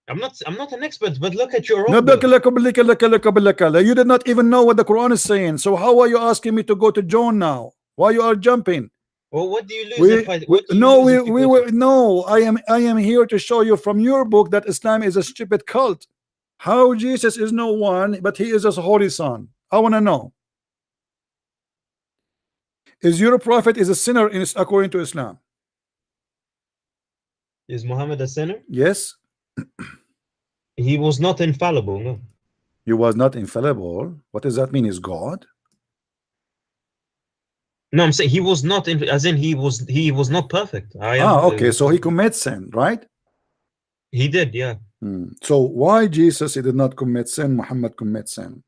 [SPEAKER 3] I'm not an expert, but look at your own.
[SPEAKER 1] You did not even know what the Quran is saying. So how are you asking me to go to John now? Why you are jumping?
[SPEAKER 3] Well, what do you lose?
[SPEAKER 1] No, I am here to show you from your book that Islam is a stupid cult. How Jesus is no one, but he is a holy son. I want to know. Is your prophet is a sinner according to Islam?
[SPEAKER 3] Is Muhammad a sinner?
[SPEAKER 1] Yes.
[SPEAKER 3] He was not infallible. No.
[SPEAKER 1] He was not infallible. What does that mean? Is God?
[SPEAKER 3] No, I'm saying he was not as in he was not perfect.
[SPEAKER 1] Okay, so he commits sin, right?
[SPEAKER 3] He did, yeah.
[SPEAKER 1] So why Jesus he did not commit sin? Muhammad commits sin.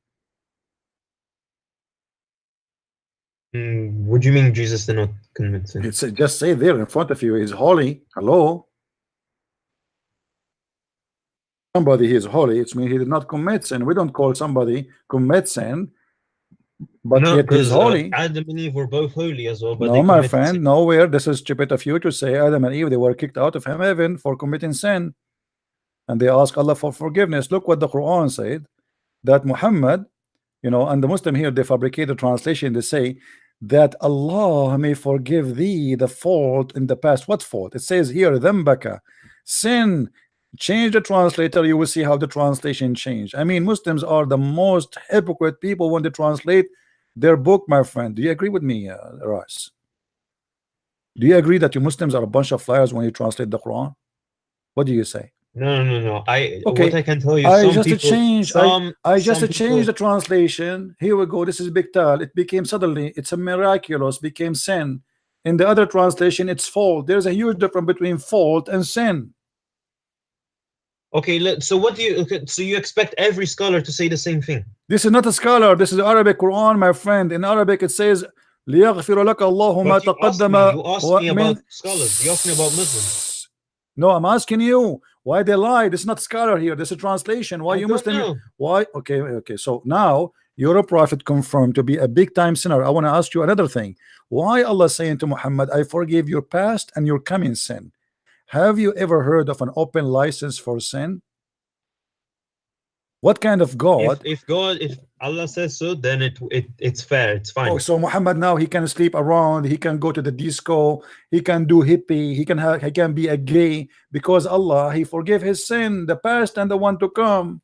[SPEAKER 3] What do you mean Jesus did not commit sin?
[SPEAKER 1] It's just say there in front of you, he's holy. Hello. Somebody he is holy. It means he did not commit sin. We don't call somebody commit sin. But
[SPEAKER 3] no,
[SPEAKER 1] yet is holy.
[SPEAKER 3] Adam and Eve were both holy as well. But
[SPEAKER 1] no, my friend, sin. Nowhere. This is stupid of you to say Adam and Eve, they were kicked out of heaven for committing sin. And they ask Allah for forgiveness. Look what the Quran said. That Muhammad, and the Muslim here, they fabricate the translation. They say that Allah may forgive thee the fault in the past. What fault? It says here, Dhambaka, sin. Change the translator, you will see how the translation changed. I mean, Muslims are the most hypocrite people when they translate their book, my friend. Do you agree with me, Ras? Do you agree that you Muslims are a bunch of liars when you translate the Quran? What do you say?
[SPEAKER 3] No.
[SPEAKER 1] Okay.
[SPEAKER 3] What I can tell you,
[SPEAKER 1] I just changed the translation. Here we go. This is Biktal. It became suddenly, it's a miraculous, became sin. In the other translation, it's fault. There's a huge difference between fault and sin.
[SPEAKER 3] Okay, so what do you? So you expect every scholar to say the same thing?
[SPEAKER 1] This is not a scholar. This is Arabic Quran, my friend. In Arabic, it says ليغفر لك الله ما
[SPEAKER 3] But you asked
[SPEAKER 1] تقدم
[SPEAKER 3] me, you asked me
[SPEAKER 1] من
[SPEAKER 3] about scholars. You asked me about Muslims.
[SPEAKER 1] No, I'm asking you why they lied. This is not scholar here. This is translation. Why
[SPEAKER 3] I
[SPEAKER 1] you
[SPEAKER 3] don't
[SPEAKER 1] Muslim?
[SPEAKER 3] know.
[SPEAKER 1] Why? Okay. So now you're a prophet confirmed to be a big time sinner. I want to ask you another thing. Why Allah saying to Muhammad, I forgive your past and your coming sin? Have you ever heard of an open license for sin? What kind of God?
[SPEAKER 3] If Allah says so, then it's fair. It's fine.
[SPEAKER 1] Oh, so Muhammad now he can sleep around, he can go to the disco, he can do hippie, he can be a gay because Allah he forgave his sin, the past and the one to come.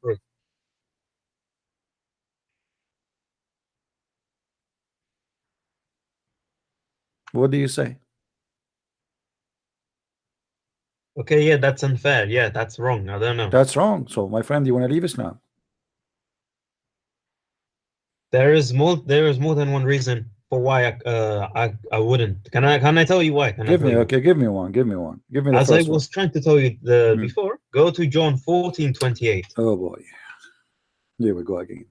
[SPEAKER 1] What do you say?
[SPEAKER 3] Okay, yeah, that's unfair. Yeah, that's wrong. I don't know.
[SPEAKER 1] That's wrong. So my friend, you want to leave Islam?
[SPEAKER 3] There is more than one reason for why I wouldn't. Can I tell you why?
[SPEAKER 1] Give me one. Give me the
[SPEAKER 3] As I
[SPEAKER 1] first
[SPEAKER 3] was trying to tell you before, go to John 14:28.
[SPEAKER 1] Oh boy. Here we go again.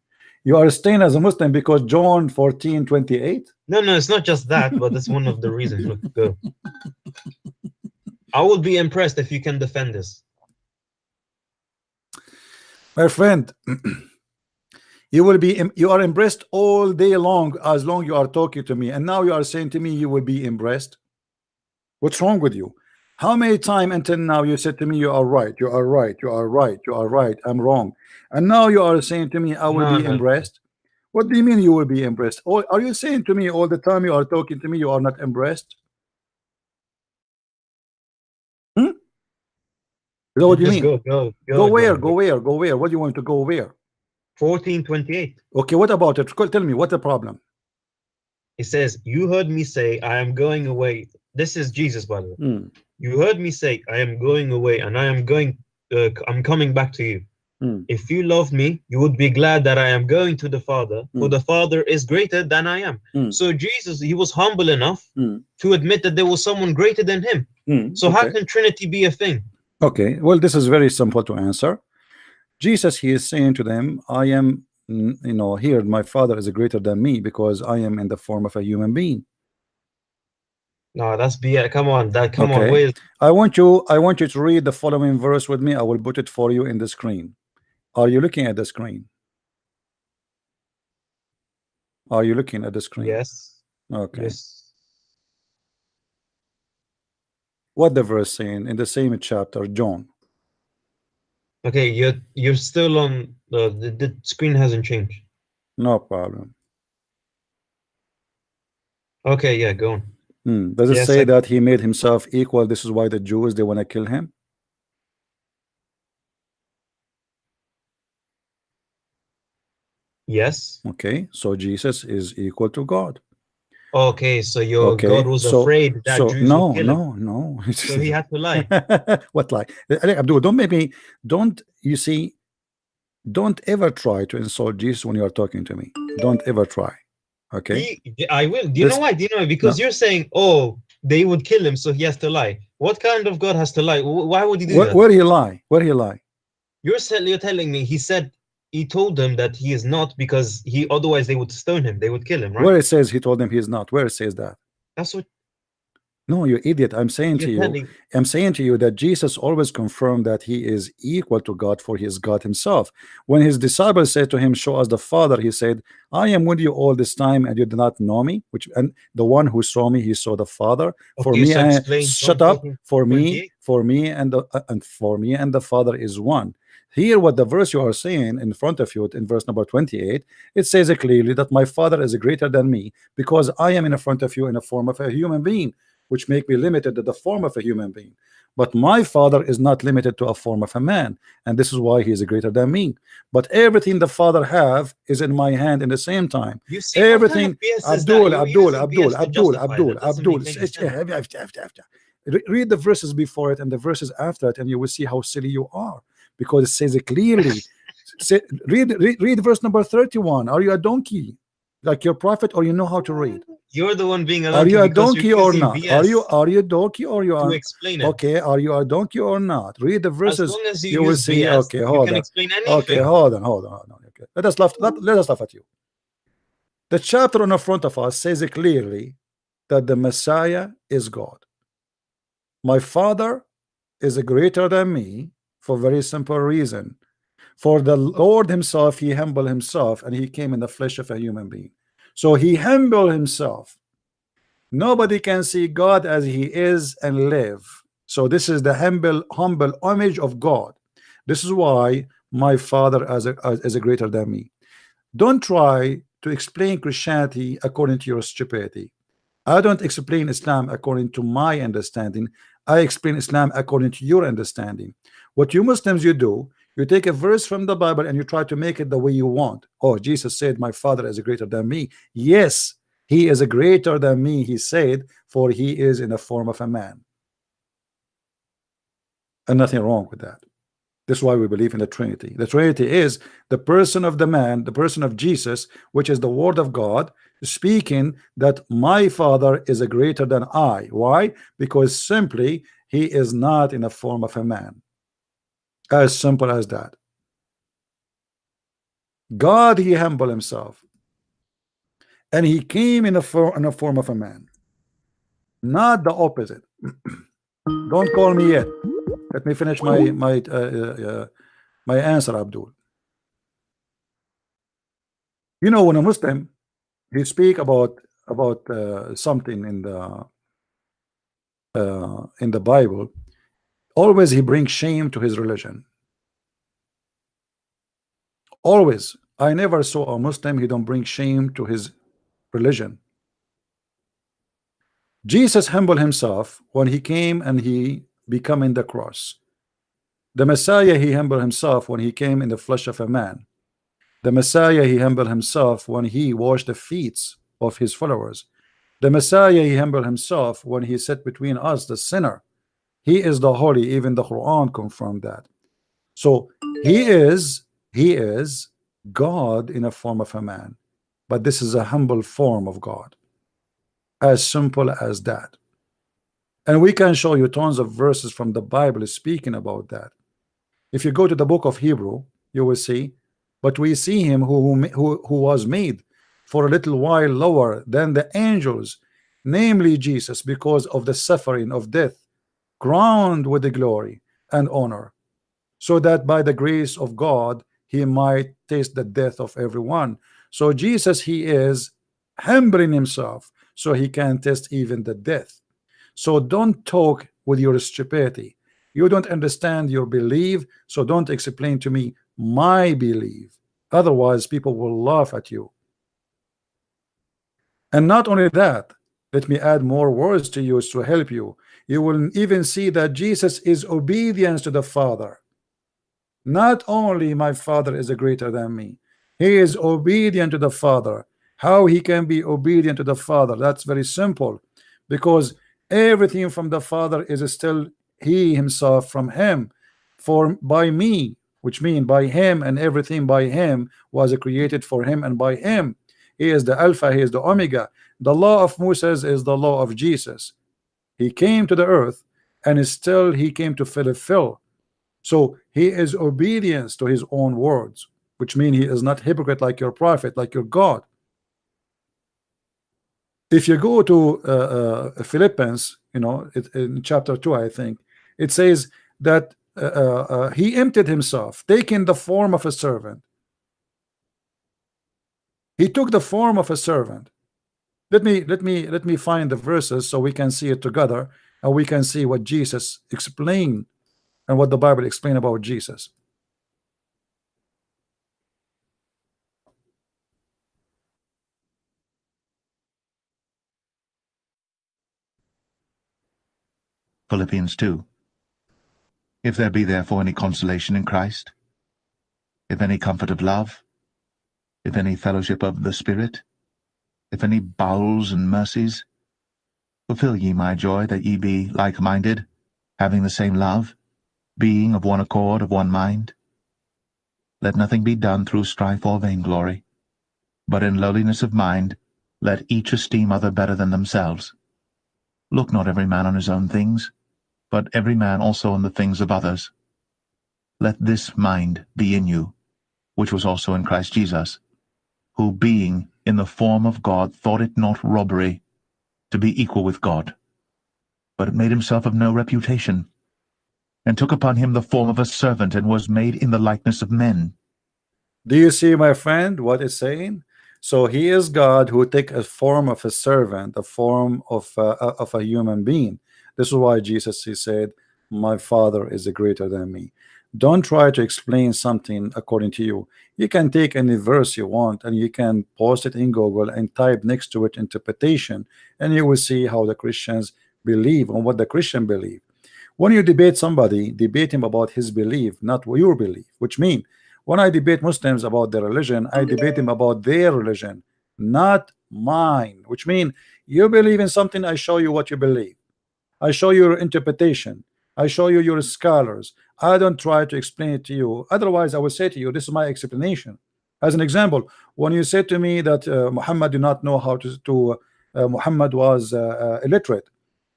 [SPEAKER 1] You are staying as a Muslim because John 14:28?
[SPEAKER 3] No, it's not just that, but that's one of the reasons. Look, go. I would be impressed if you can defend this.
[SPEAKER 1] My friend, you are impressed all day long as long you are talking to me, and now you are saying to me you will be impressed. What's wrong with you? How many times until now you said to me you are right, you are right, you are right, you are right, I'm wrong, and now you are saying to me I will be impressed? What do you mean you will be impressed? Or are you saying to me all the time you are talking to me you are not impressed? Is that what you mean? Go where? Go where? Go where? What do you want to go where?
[SPEAKER 3] 14:28.
[SPEAKER 1] Okay, what about it? Tell me, what's the problem?
[SPEAKER 3] It says, you heard me say, I am going away. This is Jesus, by the way. You heard me say, I am going away, and I'm coming back to you. If you love me, you would be glad that I am going to the Father, for the Father is greater than I am. So Jesus, he was humble enough to admit that there was someone greater than him. So how can Trinity be a thing?
[SPEAKER 1] Okay, well, this is very simple to answer. Jesus, he is saying to them, I am, here, my Father is greater than me because I am in the form of a human being.
[SPEAKER 3] No, that's BS. Come on, come on.
[SPEAKER 1] Wait. I want you to read the following verse with me. I will put it for you in the screen. Are you looking at the screen? Are you looking at the screen?
[SPEAKER 3] Yes.
[SPEAKER 1] Okay.
[SPEAKER 3] Yes.
[SPEAKER 1] What the verse saying in the same chapter, John?
[SPEAKER 3] Okay, you're still on the screen hasn't changed.
[SPEAKER 1] No problem.
[SPEAKER 3] Okay, yeah, go on.
[SPEAKER 1] Does it say that he made himself equal? This is why the Jews they want to kill him.
[SPEAKER 3] Yes.
[SPEAKER 1] Okay, so Jesus is equal to God.
[SPEAKER 3] Okay, so God was afraid that Jews would kill him.
[SPEAKER 1] No.
[SPEAKER 3] So he had to lie.
[SPEAKER 1] What lie? Abdul, don't ever try to insult Jesus when you are talking to me. Don't ever try. Okay.
[SPEAKER 3] I will. Do you know why? Because you're saying, oh, they would kill him, so he has to lie. What kind of God has to lie? Why would he do that?
[SPEAKER 1] Where he lie?
[SPEAKER 3] You're telling me he told them that he is not because otherwise they would stone him. They would kill him, right?
[SPEAKER 1] Where it says he told them he is not. Where it says that?
[SPEAKER 3] That's what.
[SPEAKER 1] No, you idiot. I'm saying to you that Jesus always confirmed that he is equal to God, for he is God himself. When his disciples said to him, show us the Father, he said, I am with you all this time and you do not know me, and the one who saw me, he saw the Father. For me, shut up. For me and the Father is one. Here, what the verse you are saying in front of you in verse number 28, it says clearly that my Father is greater than me because I am in front of you in the form of a human being, which make me limited to the form of a human being. But my Father is not limited to a form of a man, and this is why he is greater than me. But everything the Father have is in my hand in the same time.
[SPEAKER 3] You see,
[SPEAKER 1] everything. Abdul. Read the verses before it and the verses after it, and you will see how silly you are, because it says it clearly. read verse number 31. Are you a donkey like your prophet, or you know how to read?
[SPEAKER 3] You're the one being a
[SPEAKER 1] donkey. Are you a donkey or not? BS. Are you a donkey or you are?
[SPEAKER 3] To explain it.
[SPEAKER 1] Okay, are you a donkey or not? Read the verses.
[SPEAKER 3] As long as
[SPEAKER 1] you will see.
[SPEAKER 3] BS,
[SPEAKER 1] okay, hold on.
[SPEAKER 3] Explain anything.
[SPEAKER 1] Okay, hold on. Okay, let us laugh at you. The chapter on the front of us says it clearly that the Messiah is God. My Father is greater than me for a very simple reason. For the Lord himself, he humbled himself, and he came in the flesh of a human being. So he humbled himself. Nobody can see God as he is and live. So this is the humble image of God. This is why my Father is a greater than me. Don't try to explain Christianity according to your stupidity. I don't explain Islam according to my understanding. I explain Islam according to your understanding. What you Muslims you do, you take a verse from the Bible and you try to make it the way you want. Oh, Jesus said, my Father is greater than me. Yes, he is a greater than me, he said, for he is in the form of a man. And nothing wrong with that. That's why we believe in the Trinity. The Trinity is the person of the man, the person of Jesus, which is the word of God, speaking that my Father is a greater than I. Why? Because simply he is not in the form of a man. As simple as that. God, he humbled himself, and he came in the form of a man, not the opposite. Don't call me yet. Let me finish my answer, Abdul. You know, when a Muslim he speak about something in the Bible, always he brings shame to his religion. Always. I never saw a Muslim he don't bring shame to his religion. Jesus humbled himself when he came and he became in the cross. The Messiah, he humbled himself when he came in the flesh of a man. The Messiah, he humbled himself when he washed the feet of his followers. The Messiah, he humbled himself when he sat between us, the sinner. He is the holy. Even the Quran confirmed that. So he is God in a form of a man, but this is a humble form of God. As simple as that. And we can show you tons of verses from the Bible speaking about that. If you go to the book of Hebrew, you will see, but we see him who was made for a little while lower than the angels, namely Jesus, because of the suffering of death, crowned with the glory and honor, so that by the grace of God he might taste the death of everyone. So Jesus, he is humbling himself so he can taste even the death. So don't talk with your stupidity. You don't understand your belief, so don't explain to me my belief. Otherwise people will laugh at you. And not only that, let me add more words to you to help you. You will even see that Jesus is obedience to the Father. Not only my Father is greater than me, he is obedient to the Father. How he can be obedient to the Father? That's very simple, because everything from the Father is still he himself from him. For by me, which means by him, and everything by him was created for him and by him. He is the Alpha, he is the Omega. The law of Moses is the law of Jesus. He came to the earth, and still he came to fulfill. So he is obedience to his own words, which means he is not hypocrite like your prophet, like your God. If you go to Philippians, you know, in chapter 2, I think it says that he emptied himself, taking the form of a servant. He took the form of a servant. Let me find the verses so we can see it together, and we can see what Jesus explained and what the Bible explained about Jesus.
[SPEAKER 4] Philippians 2. If there be therefore any consolation in Christ, if any comfort of love, if any fellowship of the Spirit, if any bowels and mercies, fulfill ye my joy, that ye be like-minded, having the same love, being of one accord, of one mind. Let nothing be done through strife or vainglory, but in lowliness of mind let each esteem other better than themselves. Look not every man on his own things, but every man also on the things of others. Let this mind be in you, which was also in Christ Jesus, who being in the form of God, thought it not robbery to be equal with God, but made himself of no reputation, and took upon him the form of a servant, and was made in the likeness of men.
[SPEAKER 1] Do you see, my friend, what it's saying? So he is God who take a form of a servant, a form of a human being. This is why Jesus, he said, my Father is greater than me. Don't try to explain something according to you. You can take any verse you want and you can post it in Google and type next to it interpretation, and you will see how the Christians believe and what the Christian believe. When you debate somebody, debate him about his belief, not your belief. Which means when I debate Muslims about their religion, I debate them about their religion, not mine. Which means you believe in something, I show you what you believe. I show you your interpretation. I show you your scholars. I don't try to explain it to you. Otherwise, I will say to you, this is my explanation. As an example, when you said to me that Muhammad did not know how to Muhammad was illiterate,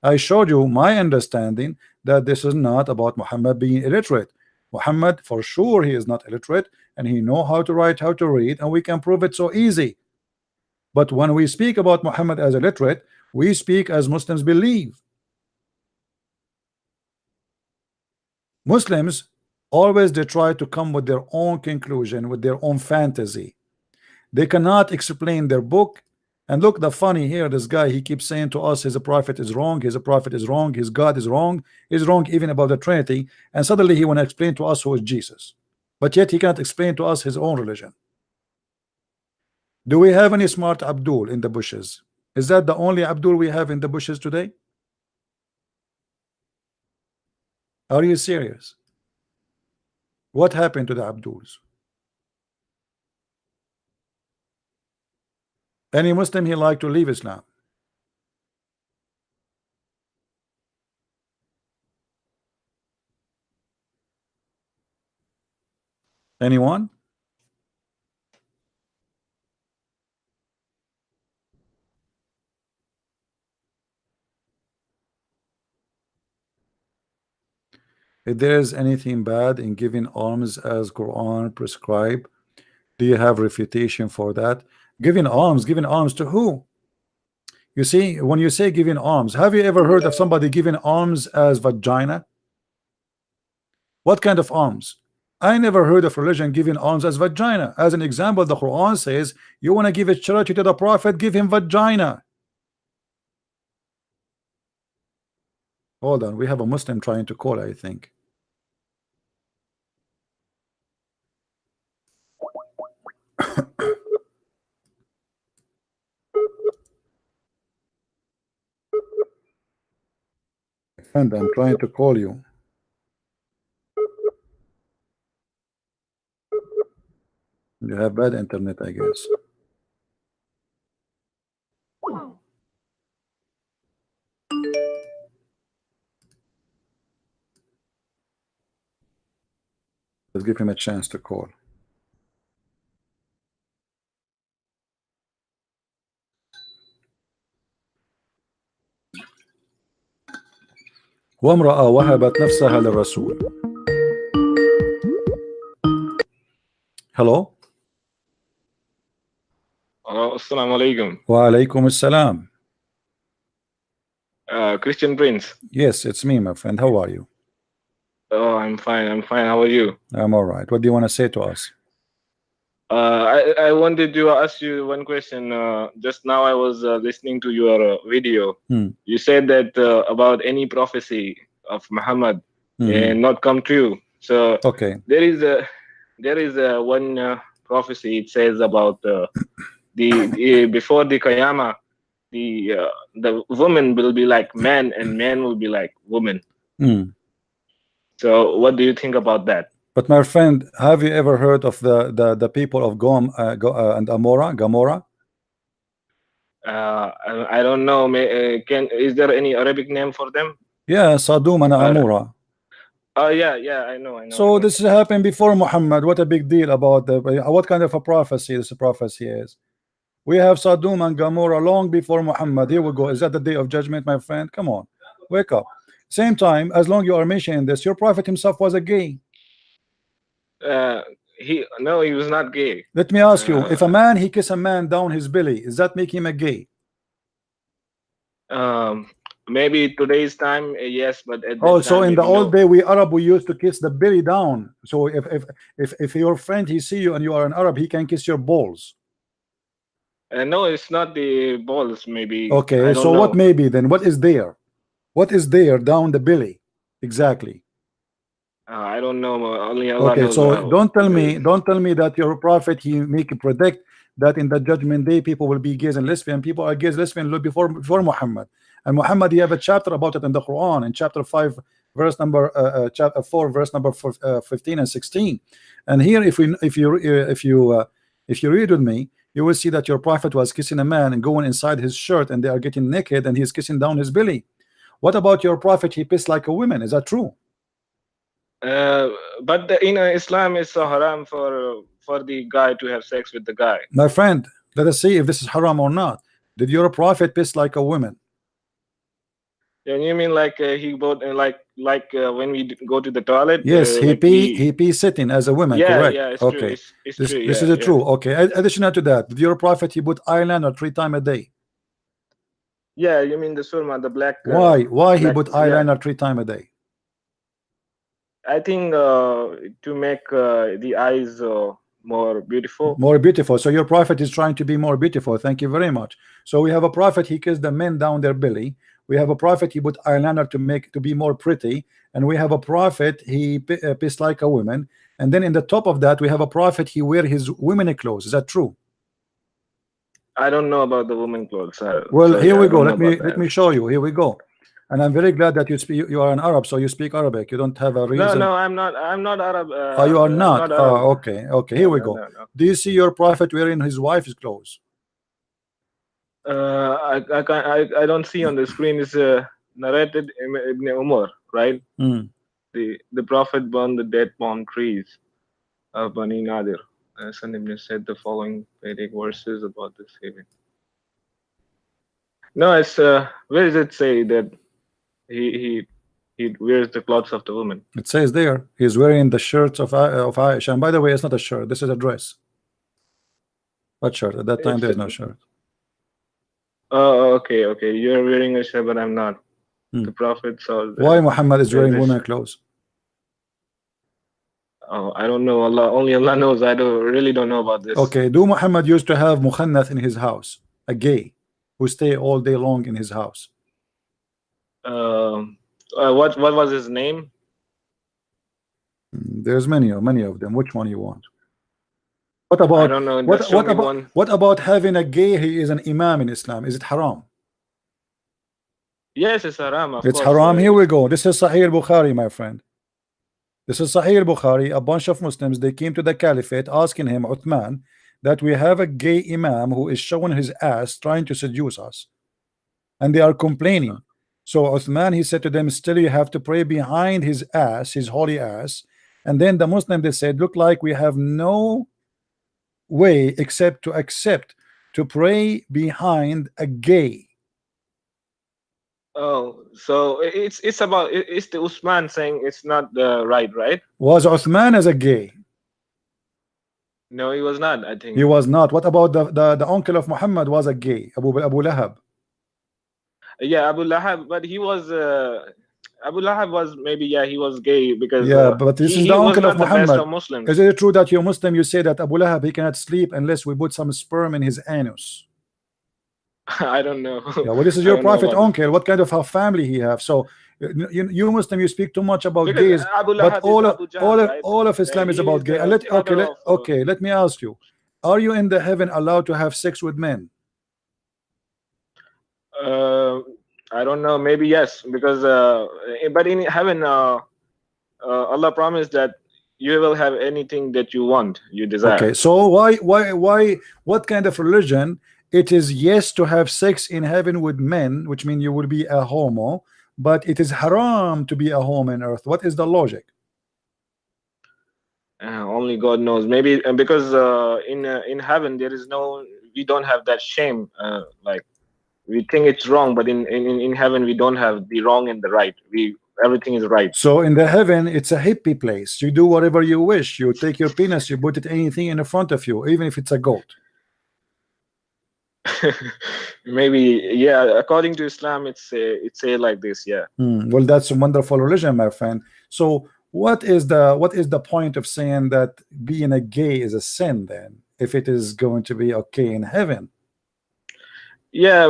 [SPEAKER 1] I showed you my understanding that this is not about Muhammad being illiterate. Muhammad, for sure, he is not illiterate, and he know how to write, how to read, and we can prove it so easy. But when we speak about Muhammad as illiterate, we speak as Muslims believe. Muslims always they try to come with their own conclusion, with their own fantasy. They cannot explain their book. And look, the funny here, this guy, he keeps saying to us his prophet is wrong, his prophet is wrong, his God is wrong, he's wrong even about the Trinity, and suddenly he want to explain to us who is Jesus, but yet he can't explain to us his own religion. Do we have any smart Abdul in the bushes? Is that the only Abdul we have in the bushes today? Are you serious? What happened to the Abduls? Any Muslim he like to leave Islam? Anyone? If there is anything bad in giving alms as Quran prescribe, do you have refutation for that? Giving alms to who? You see, when you say giving alms, have you ever heard of somebody giving alms as vagina? What kind of alms? I never heard of religion giving alms as vagina. As an example, the Quran says you want to give a charity to the Prophet, give him vagina. Hold on, we have a Muslim trying to call, I think. Friend, I'm trying to call you. You have bad internet, I guess. Let's give him a chance to call. وامرأة وهبت نفسها للرسول. Hello.
[SPEAKER 5] Assalamu alaikum.
[SPEAKER 1] Wa alaikum assalam.
[SPEAKER 5] Christian Prince.
[SPEAKER 1] Yes, it's me, my friend. How are you?
[SPEAKER 5] Oh, I'm fine. I'm fine. How are you?
[SPEAKER 1] I'm all right. What do you want to say to us?
[SPEAKER 5] I wanted to ask you one question. Just now I was listening to your video. You said that about any prophecy of Muhammad and not come true. So
[SPEAKER 1] okay,
[SPEAKER 5] there is one prophecy. It says about the before the Qiyamah, the woman will be like man and man will be like woman. So what do you think about that?
[SPEAKER 1] But my friend, have you ever heard of the people of and Gomorrah?
[SPEAKER 5] I don't know. Is there any Arabic name for them?
[SPEAKER 1] Yeah, Sodom and Amora.
[SPEAKER 5] Oh yeah, I know.
[SPEAKER 1] So this happened before Muhammad. What a big deal about what kind of a prophecy this prophecy is? We have Sodom and Gomorrah long before Muhammad. Here we go. Is that the day of judgment, my friend? Come on, wake up. Same time, as long you are mentioning this, your prophet himself was a gay.
[SPEAKER 5] He was not gay.
[SPEAKER 1] Let me ask you, if a man he kiss a man down his belly, does that make him a gay?
[SPEAKER 5] Maybe today's time, yes, but at
[SPEAKER 1] oh,
[SPEAKER 5] that
[SPEAKER 1] so
[SPEAKER 5] time,
[SPEAKER 1] in the
[SPEAKER 5] maybe
[SPEAKER 1] old
[SPEAKER 5] no.
[SPEAKER 1] day, we Arab, we used to kiss the belly down. So if your friend he see you and you are an Arab, he can kiss your balls.
[SPEAKER 5] No, it's not the balls. Maybe.
[SPEAKER 1] Okay, so what maybe then? What is there? What is there down the belly exactly?
[SPEAKER 5] I don't know. Only Allah
[SPEAKER 1] okay,
[SPEAKER 5] knows.
[SPEAKER 1] so don't tell me that your prophet he make a predict that in the judgment day people will be gays and lesbian. People are gays, lesbian before Muhammad. And Muhammad, he have a chapter about it in the Quran, in chapter 5, verse number chapter 4, verse number 15 and 16. And here, if you read with me, you will see that your prophet was kissing a man and going inside his shirt, and they are getting naked, and he's kissing down his belly. What about your prophet? He pissed like a woman. Is that true?
[SPEAKER 5] But in Islam, it's a haram for the guy to have sex with the guy.
[SPEAKER 1] My friend, let us see if this is haram or not. Did your prophet piss like a woman?
[SPEAKER 5] Yeah, you mean like he both like when we go to the toilet?
[SPEAKER 1] Yes, he
[SPEAKER 5] like
[SPEAKER 1] pee sitting as a woman.
[SPEAKER 5] Yeah,
[SPEAKER 1] correct.
[SPEAKER 5] yeah, it's
[SPEAKER 1] okay.
[SPEAKER 5] True. It's
[SPEAKER 1] this,
[SPEAKER 5] true.
[SPEAKER 1] This
[SPEAKER 5] yeah,
[SPEAKER 1] is true. Okay. Additional to that, did your prophet he put eyeliner 3 times a day?
[SPEAKER 5] Yeah, you mean the surma, the black.
[SPEAKER 1] Why? Why he
[SPEAKER 5] black,
[SPEAKER 1] put eyeliner 3 times a day?
[SPEAKER 5] I think to make the eyes more beautiful.
[SPEAKER 1] More beautiful. So your prophet is trying to be more beautiful. Thank you very much. So we have a prophet, he kissed the men down their belly. We have a prophet, he put eyeliner to be more pretty. And we have a prophet, he pissed like a woman. And then in the top of that, we have a prophet, he wear his women clothes. Is that true?
[SPEAKER 5] I don't know about the women clothes.
[SPEAKER 1] Well, here we go. Let me show you. Here we go. And I'm very glad that you are an Arab, so you speak Arabic. You don't have a reason.
[SPEAKER 5] No, I'm not Arab.
[SPEAKER 1] Oh, you are not. Oh, okay. Here we go.
[SPEAKER 5] No.
[SPEAKER 1] Do you see your prophet wearing his wife's clothes?
[SPEAKER 5] I don't see on the screen. It's narrated Ibn Umar, right? The prophet burned the dead palm trees of Bani Nadir. Hassan ibn said the following Vedic verses about this event. No, it's where does it say that he wears the clothes of the woman?
[SPEAKER 1] It says there he's wearing the shirts of Aisha. And by the way, it's not a shirt. This is a dress. What shirt? At that time, there's no shirt.
[SPEAKER 5] Oh, okay. You're wearing a shirt, but I'm not. The prophet saw.
[SPEAKER 1] Why Muhammad is wearing women clothes?
[SPEAKER 5] Oh, I don't know. Only Allah knows. I really don't know about this.
[SPEAKER 1] Okay. Do Muhammad used to have mukhannath in his house, a gay who stay all day long in his house?
[SPEAKER 5] What was his name?
[SPEAKER 1] There's many of them. Which one you want? What about?
[SPEAKER 5] I don't know.
[SPEAKER 1] What about having a gay? He is an imam in Islam. Is it haram?
[SPEAKER 5] Yes, it's haram.
[SPEAKER 1] It's haram. Here we go. This is Sahih al-Bukhari, my friend. This is Sahih al-Bukhari. A bunch of Muslims, they came to the Caliphate asking him, Uthman, that we have a gay imam who is showing his ass trying to seduce us, and they are complaining. So Uthman, he said to them, still you have to pray behind his ass, his holy ass. And then the Muslim, they said, look like we have no way except to accept to pray behind a gay.
[SPEAKER 5] Oh, so it's the Uthman saying it's not right?
[SPEAKER 1] Was Uthman as a gay?
[SPEAKER 5] No, he was not. I think
[SPEAKER 1] he was not. What about the uncle of Muhammad was a gay, Abu Lahab?
[SPEAKER 5] Yeah, Abu Lahab, but he was Abu Lahab was maybe he was gay because
[SPEAKER 1] but this is the uncle of Muhammad.
[SPEAKER 5] Muslims.
[SPEAKER 1] Is it true that you're Muslim? You say that Abu Lahab he cannot sleep unless we put some sperm in his anus.
[SPEAKER 5] I don't know.
[SPEAKER 1] Yeah, well, this is your prophet uncle. What kind of a family he have? So you Muslim, you speak too much about gays, but all of Islam is about gay. Let me ask you: are you in the heaven allowed to have sex with men?
[SPEAKER 5] I don't know. Maybe yes, because but in heaven, Allah promised that you will have anything that you want, you desire.
[SPEAKER 1] Okay, so why? What kind of religion? It is yes to have sex in heaven with men, which means you will be a homo, but it is haram to be a homo on earth. What is the logic?
[SPEAKER 5] Only God knows. Maybe because in heaven we don't have that shame. Like we think it's wrong, but in heaven we don't have the wrong and the right. everything is right.
[SPEAKER 1] So in the heaven, it's a hippie place. You do whatever you wish. You take your penis, you put it anything in front of you, even if it's a goat.
[SPEAKER 5] Maybe, yeah. According to Islam, it's a like this, yeah.
[SPEAKER 1] Well, that's a wonderful religion, my friend. So what is the point of saying that being a gay is a sin then, if it is going to be okay in heaven?
[SPEAKER 5] Yeah,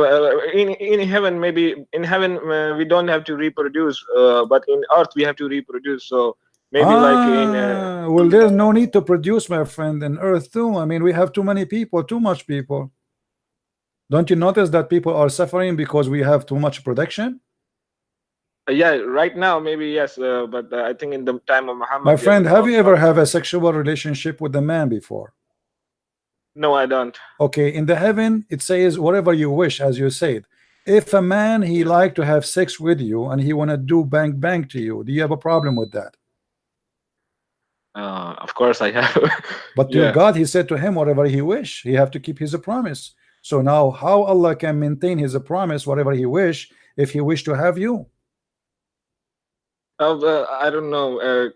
[SPEAKER 5] in heaven, maybe in heaven we don't have to reproduce, but in earth we have to reproduce. So maybe like in
[SPEAKER 1] well, there's no need to produce, my friend, in earth too. I mean, we have too many people, too much people. Don't you notice that people are suffering because we have too much production?
[SPEAKER 5] Yeah, right now maybe yes, but I think in the time of Muhammad.
[SPEAKER 1] My friend, have you ever have a sexual relationship with a man before?
[SPEAKER 5] No, I don't.
[SPEAKER 1] Okay, in the heaven it says whatever you wish, as you said. If a man he like to have sex with you and he want to do bang bang to you, do you have a problem with that?
[SPEAKER 5] Of course I have.
[SPEAKER 1] But to God, he said to him whatever he wish. He have to keep his promise. So now how Allah can maintain his promise whatever he wish if he wish to have you?
[SPEAKER 5] I don't know.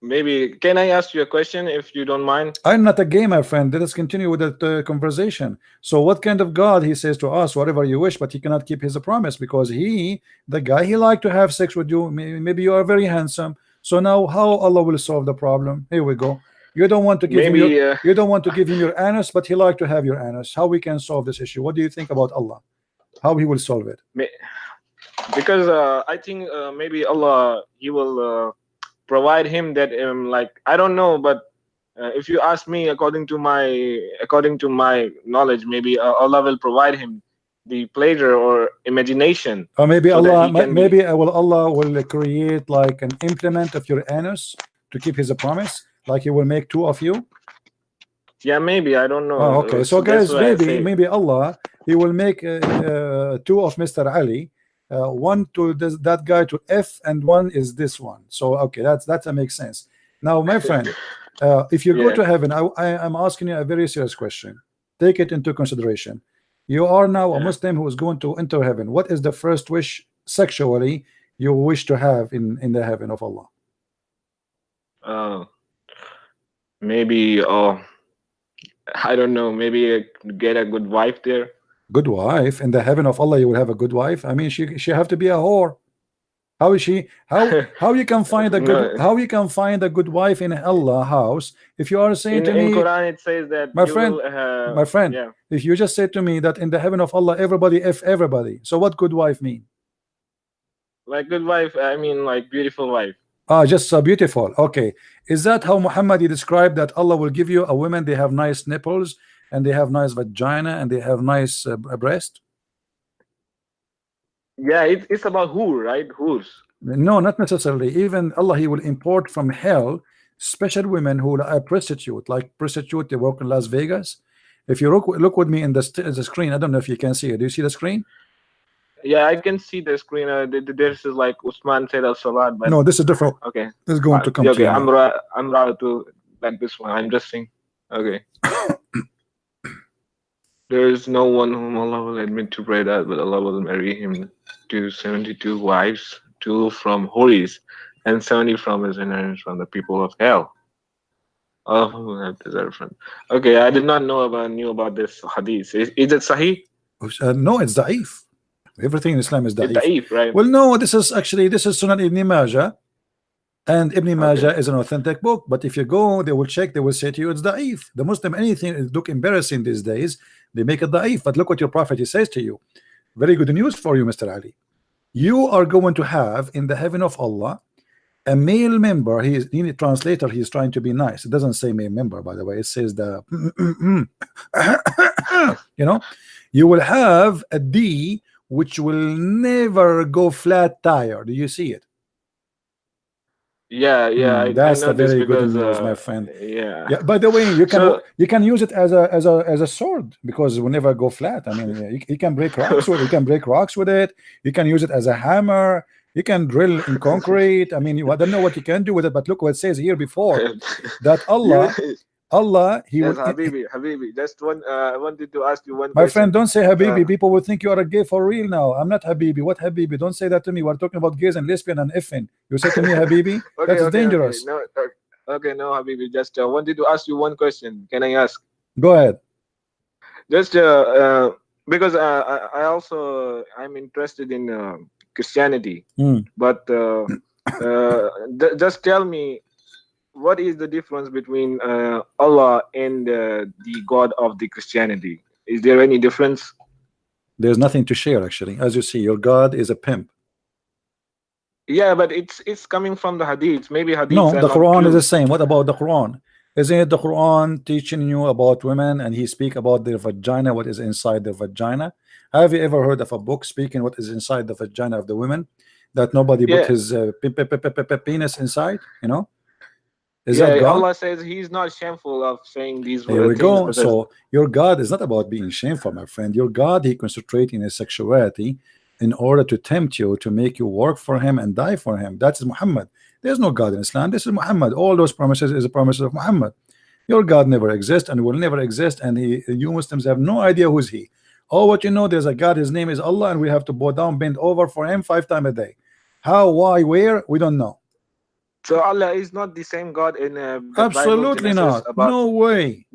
[SPEAKER 5] Maybe can I ask you a question if you don't mind?
[SPEAKER 1] I'm not a gay, my friend. Let us continue with that conversation. So what kind of God he says to us whatever you wish, but he cannot keep his promise because the guy he like to have sex with you, maybe you are very handsome. So now how Allah will solve the problem? Here we go. You don't want to give him you don't want to give him your anus, but he like to have your anus. How we can solve this issue? What do you think about Allah? How he will solve it?
[SPEAKER 5] Because I think maybe Allah he will provide him that like I don't know, but if you ask me, according to my knowledge, maybe Allah will provide him the pleasure or imagination.
[SPEAKER 1] Or maybe so Allah will create like an implement of your anus to keep his promise, like he will make two of you.
[SPEAKER 5] Yeah, maybe, I don't know.
[SPEAKER 1] Oh, okay, so guys, maybe Allah he will make two of Mr. Ali. One to that guy to F and one is this one. So okay, that makes sense. Now my friend, if you go to heaven, I'm asking you a very serious question. Take it into consideration. You are now a Muslim who is going to enter heaven. What is the first wish sexually you wish to have in the heaven of Allah?
[SPEAKER 5] Maybe I don't know, maybe get a good wife there.
[SPEAKER 1] Good wife in the heaven of Allah? You will have a good wife? I mean, she have to be a whore. How is she? How you can find a good how you can find a good wife in Allah house if you are saying to me
[SPEAKER 5] in Quran it says that
[SPEAKER 1] my friend, if you just said to me that in the heaven of Allah everybody F everybody, so what good wife mean?
[SPEAKER 5] Like good wife, I mean like beautiful wife.
[SPEAKER 1] Just beautiful. Okay, is that how Muhammad described that Allah will give you a woman? They have nice nipples and they have nice vagina and they have nice breast.
[SPEAKER 5] Yeah, it's about who, right? Who's?
[SPEAKER 1] No, not necessarily. Even Allah, he will import from hell special women who are prostitute, like prostitute. They work in Las Vegas. If you look with me in the screen, I don't know if you can see it. Do you see the screen?
[SPEAKER 5] Yeah, I can see the screen. This is like Usman Said Al Salat.
[SPEAKER 1] No, this is different.
[SPEAKER 5] Okay,
[SPEAKER 1] this is going to come.
[SPEAKER 5] Okay,
[SPEAKER 1] to
[SPEAKER 5] I'm right to like this one. I'm just saying. Okay. There is no one whom Allah will admit to pray that, but Allah will marry him to 72 wives, 2 from Houris, and 70 from his inheritance from the people of hell. All of whom will have deserved from. Okay, I did not know knew about this hadith. Is it sahih?
[SPEAKER 1] No, it's da'if. Everything in Islam is da'if.
[SPEAKER 5] It's da'if, right?
[SPEAKER 1] Well, no, this is Sunan Ibn Majah. And Ibn Majah is an authentic book, but if you go, they will check, they will say to you it's da'if. The Muslim, anything look embarrassing these days, they make it da'if. But look what your prophet he says to you. Very good news for you, Mr. Ali. You are going to have in the heaven of Allah a male member. He is in a translator, he is trying to be nice. It doesn't say male member, by the way, it says the you know, you will have a D which will never go flat tire. Do you see it?
[SPEAKER 5] Yeah,
[SPEAKER 1] that's
[SPEAKER 5] I know
[SPEAKER 1] a very good
[SPEAKER 5] because,
[SPEAKER 1] news, my friend.
[SPEAKER 5] Yeah.
[SPEAKER 1] By the way, you can use it as a sword because it will never go flat. I mean, you can break rocks with it. You can break rocks with it. You can use it as a hammer. You can drill in concrete. I mean, I don't know what you can do with it, but look what it says here before that Allah, he
[SPEAKER 5] Yes,
[SPEAKER 1] would.
[SPEAKER 5] Habibi. Just one. I wanted to ask you one
[SPEAKER 1] My
[SPEAKER 5] question.
[SPEAKER 1] friend, don't say Habibi. People will think you are a gay for real now. I'm not Habibi. What Habibi? Don't say that to me. We're talking about gays and lesbian and effing. You say to me Habibi?
[SPEAKER 5] Okay,
[SPEAKER 1] That is dangerous.
[SPEAKER 5] No, okay, no, Habibi. Just wanted to ask you one question. Can I ask?
[SPEAKER 1] Go ahead.
[SPEAKER 5] Just because I also I'm interested in Christianity, but just tell me, what is the difference between Allah and the God of the Christianity? Is there any difference?
[SPEAKER 1] There's nothing to share, actually. As you see, your God is a pimp.
[SPEAKER 5] Yeah, but it's coming from the hadiths. Maybe hadiths.
[SPEAKER 1] No, the Quran
[SPEAKER 5] true.
[SPEAKER 1] is the same. What about the Quran? Isn't it the Quran teaching you about women, and he speak about their vagina, what is inside their vagina? Have you ever heard of a book speaking what is inside the vagina of the women, that nobody put his penis inside? You know, is that God?
[SPEAKER 5] Allah says he's not shameful of saying these words.
[SPEAKER 1] There we go. So your God is not about being shameful, my friend. Your God, he concentrates in his sexuality in order to tempt you, to make you work for him and die for him. That's Muhammad. There's no God in Islam. This is Muhammad. All those promises is the promises of Muhammad. Your God never exists and will never exist, and you Muslims have no idea who's he. Oh, what you know, there's a God, his name is Allah, and we have to bow down, bend over for him 5 times a day. How, why, where, we don't know.
[SPEAKER 5] So Allah is not the same God in
[SPEAKER 1] absolutely not. No way.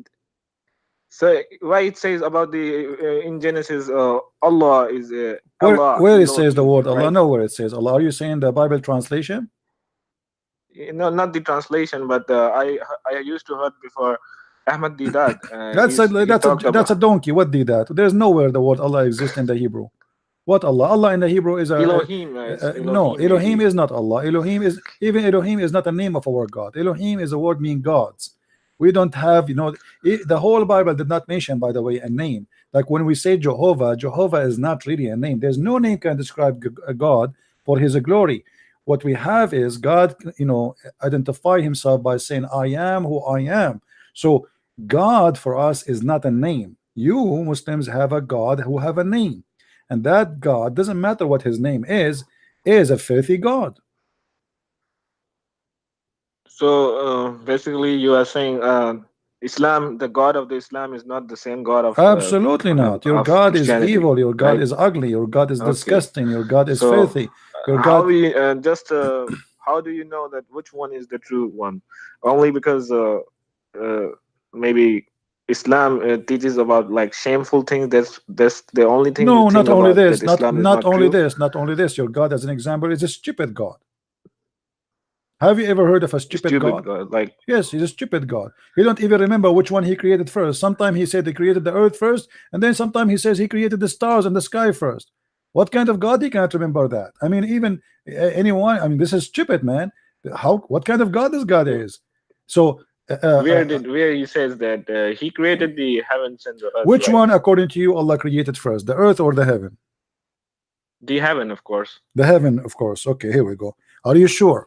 [SPEAKER 5] So why it says about the in Genesis Allah is Allah,
[SPEAKER 1] where it says the word Allah?
[SPEAKER 5] Right?
[SPEAKER 1] No, where it says Allah. Are you saying the Bible translation?
[SPEAKER 5] No, not the translation, but I used to heard before Ahmad did that.
[SPEAKER 1] That's a donkey. What did that? There's nowhere the word Allah exists in the Hebrew. What Allah? Allah in the Hebrew is a
[SPEAKER 5] Elohim.
[SPEAKER 1] No, Elohim is not Allah. Elohim is not a name of our God. Elohim is a word meaning gods. We don't have, you know, the whole Bible did not mention, by the way, a name. Like when we say Jehovah, Jehovah is not really a name. There's no name can describe a God for his glory. What we have is God, you know, identify himself by saying, I am who I am. So God for us is not a name. You Muslims have a God who have a name, and that God, doesn't matter what his name is a filthy God.
[SPEAKER 5] So basically you are saying Islam, the God of the Islam is not the same God of
[SPEAKER 1] absolutely not. Your God is evil, your God is ugly, your God is disgusting, your God is filthy. Your
[SPEAKER 5] how
[SPEAKER 1] God
[SPEAKER 5] we how do you know that which one is the true one? Only because maybe Islam teaches about like shameful things. That's the only thing.
[SPEAKER 1] No, not only this.
[SPEAKER 5] Not
[SPEAKER 1] only this. Not only this. Your God, as an example, is a stupid God. Have you ever heard of a stupid God?
[SPEAKER 5] Like,
[SPEAKER 1] yes, he's a stupid God. He don't even remember which one he created first. Sometimes he said he created the earth first, and then sometimes he says he created the stars and the sky first. What kind of God? He cannot remember that. I mean, even anyone. I mean, this is stupid, man. What kind of God this God is? So
[SPEAKER 5] where he says that he created the heavens and the earth.
[SPEAKER 1] Which one, according to you, Allah created first, the earth or the heaven?
[SPEAKER 5] The heaven, of course.
[SPEAKER 1] The heaven, of course. Okay, here we go. Are you sure?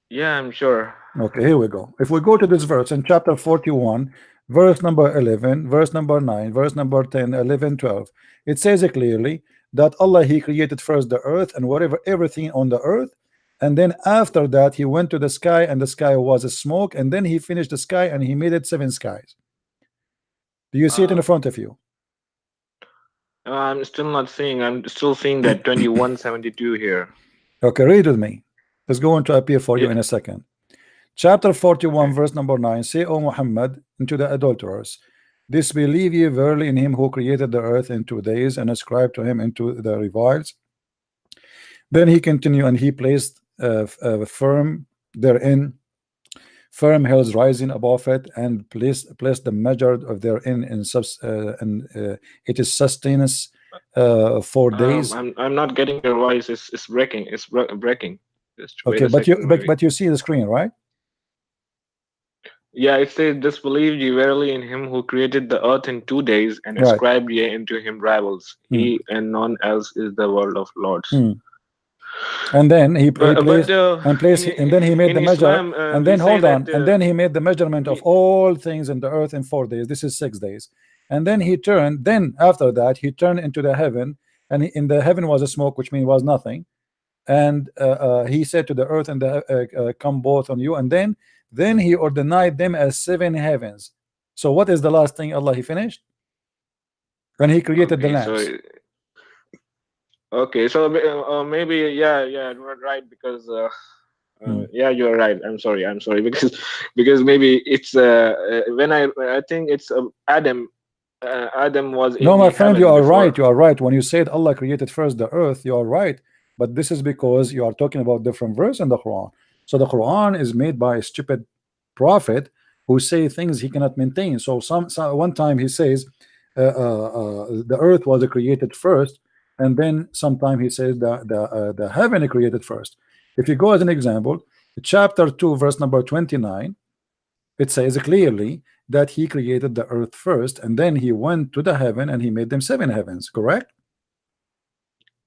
[SPEAKER 5] Yeah, I'm sure.
[SPEAKER 1] Okay, here we go. If we go to this verse in chapter 41, verse number 11, verse number 9, verse number 10, 11, 12, it says it clearly that Allah, he created first the earth and everything on the earth, and then after that he went to the sky, and the sky was a smoke, and then he finished the sky and he made it 7 skies. Do you see it in front of you?
[SPEAKER 5] I'm still not seeing. I'm still seeing that 2172 here.
[SPEAKER 1] Okay, read with me. It's going to appear for you in a second. Chapter 41, verse number 9. Say, O Muhammad, unto the adulterers, disbelieve ye verily in him who created the earth in 2 days, and ascribed to him into the reviles. Then he continued, and he placed firm therein, firm hills rising above it, and placed the measure of therein it is sustenance 4 days.
[SPEAKER 5] I'm not getting your voice. It's breaking. It's breaking.
[SPEAKER 1] Okay, but you see the screen, right?
[SPEAKER 5] Yeah, it says, disbelieve ye verily in him who created the earth in 2 days, and ascribed ye into him rivals. He and none else is the world of lords.
[SPEAKER 1] And then he made the measure, and then hold on, and then he made the measurement of all things in the earth in 4 days. This is 6 days. And then he turned. Then after that, he turned into the heaven, and in the heaven was a smoke, which means was nothing. And he said to the earth and the come both on you. And then then he ordained them as 7 heavens. So what is the last thing Allah he finished? When he created the lamps.
[SPEAKER 5] Okay, so maybe yeah, right, because yeah, you're right. I'm sorry because maybe it's when I think it's Adam. Adam was in
[SPEAKER 1] no, my friend, you are
[SPEAKER 5] before.
[SPEAKER 1] right. You are right. When you said Allah created first the earth, you are right. But this is because you are talking about different verse in the Quran. So the Quran is made by a stupid prophet who say things he cannot maintain. So one time he says the earth was created first, and then sometime he says the heaven created first. If you go as an example, chapter 2 verse number 29, it says clearly that he created the earth first, and then he went to the heaven and he made them 7 heavens, correct?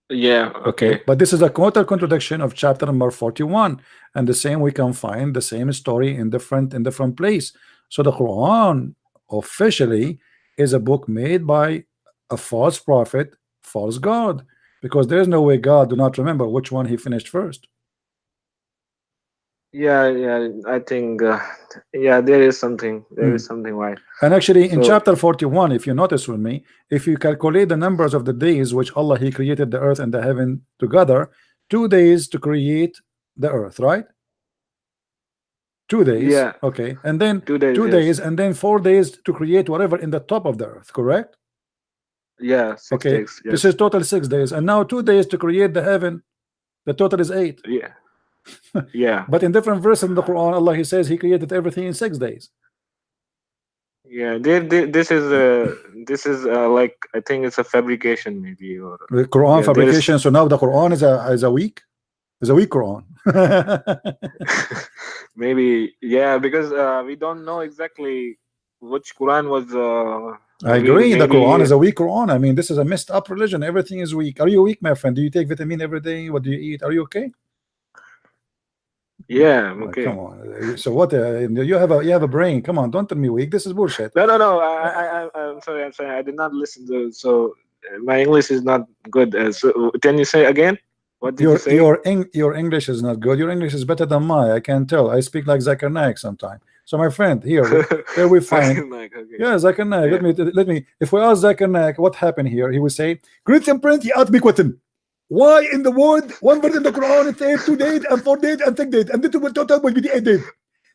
[SPEAKER 5] Yeah, okay.
[SPEAKER 1] But this is a total contradiction of chapter number 41, and the same we can find the same story in different place. So the Quran officially is a book made by a false prophet, false God, because there is no way God do not remember which one he finished first.
[SPEAKER 5] Yeah, I think yeah, there is something right.
[SPEAKER 1] And actually in chapter 41, if you notice with me, if you calculate the numbers of the days which Allah he created the earth and the heaven together, 2 days to create the earth, right? 2 days.
[SPEAKER 5] Yeah.
[SPEAKER 1] Okay. And then
[SPEAKER 5] 2 days,
[SPEAKER 1] 2 days, and then 4 days to create whatever in the top of the earth, correct?
[SPEAKER 5] Yeah, 6
[SPEAKER 1] okay
[SPEAKER 5] days, yes.
[SPEAKER 1] This is total 6 days, and now 2 days to create the heaven. The total is 8.
[SPEAKER 5] Yeah. Yeah.
[SPEAKER 1] But in different verses in the Quran, Allah he says he created everything in 6 days.
[SPEAKER 5] Yeah, this is like, I think it's a fabrication maybe, or
[SPEAKER 1] the Quran fabrication. So now the Quran is a weak Quran.
[SPEAKER 5] Maybe, yeah, because we don't know exactly which Quran was
[SPEAKER 1] I agree. The Quran is a weak Quran. I mean, this is a messed up religion. Everything is weak. Are you weak, my friend? Do you take vitamin every day? What do you eat? Are you okay?
[SPEAKER 5] Yeah, I'm okay.
[SPEAKER 1] Come on. So what? You have a brain. Come on, don't tell me weak. This is bullshit.
[SPEAKER 5] No. I'm sorry. I did not listen to. So my English is not good. So can you say again? What did you say?
[SPEAKER 1] Your English is not good. Your English is better than mine. I can tell. I speak like Zakir Naik sometimes. So my friend, here we find.
[SPEAKER 5] Okay.
[SPEAKER 1] Yeah, Zakir Naik. Yeah. Let me. If we ask Zakir Naik what happened here, he would say, "Christian print he asked me question. Why in the word one word in the Quran it says 2 days and 4 days and 6 days, and this total will be the 8 days?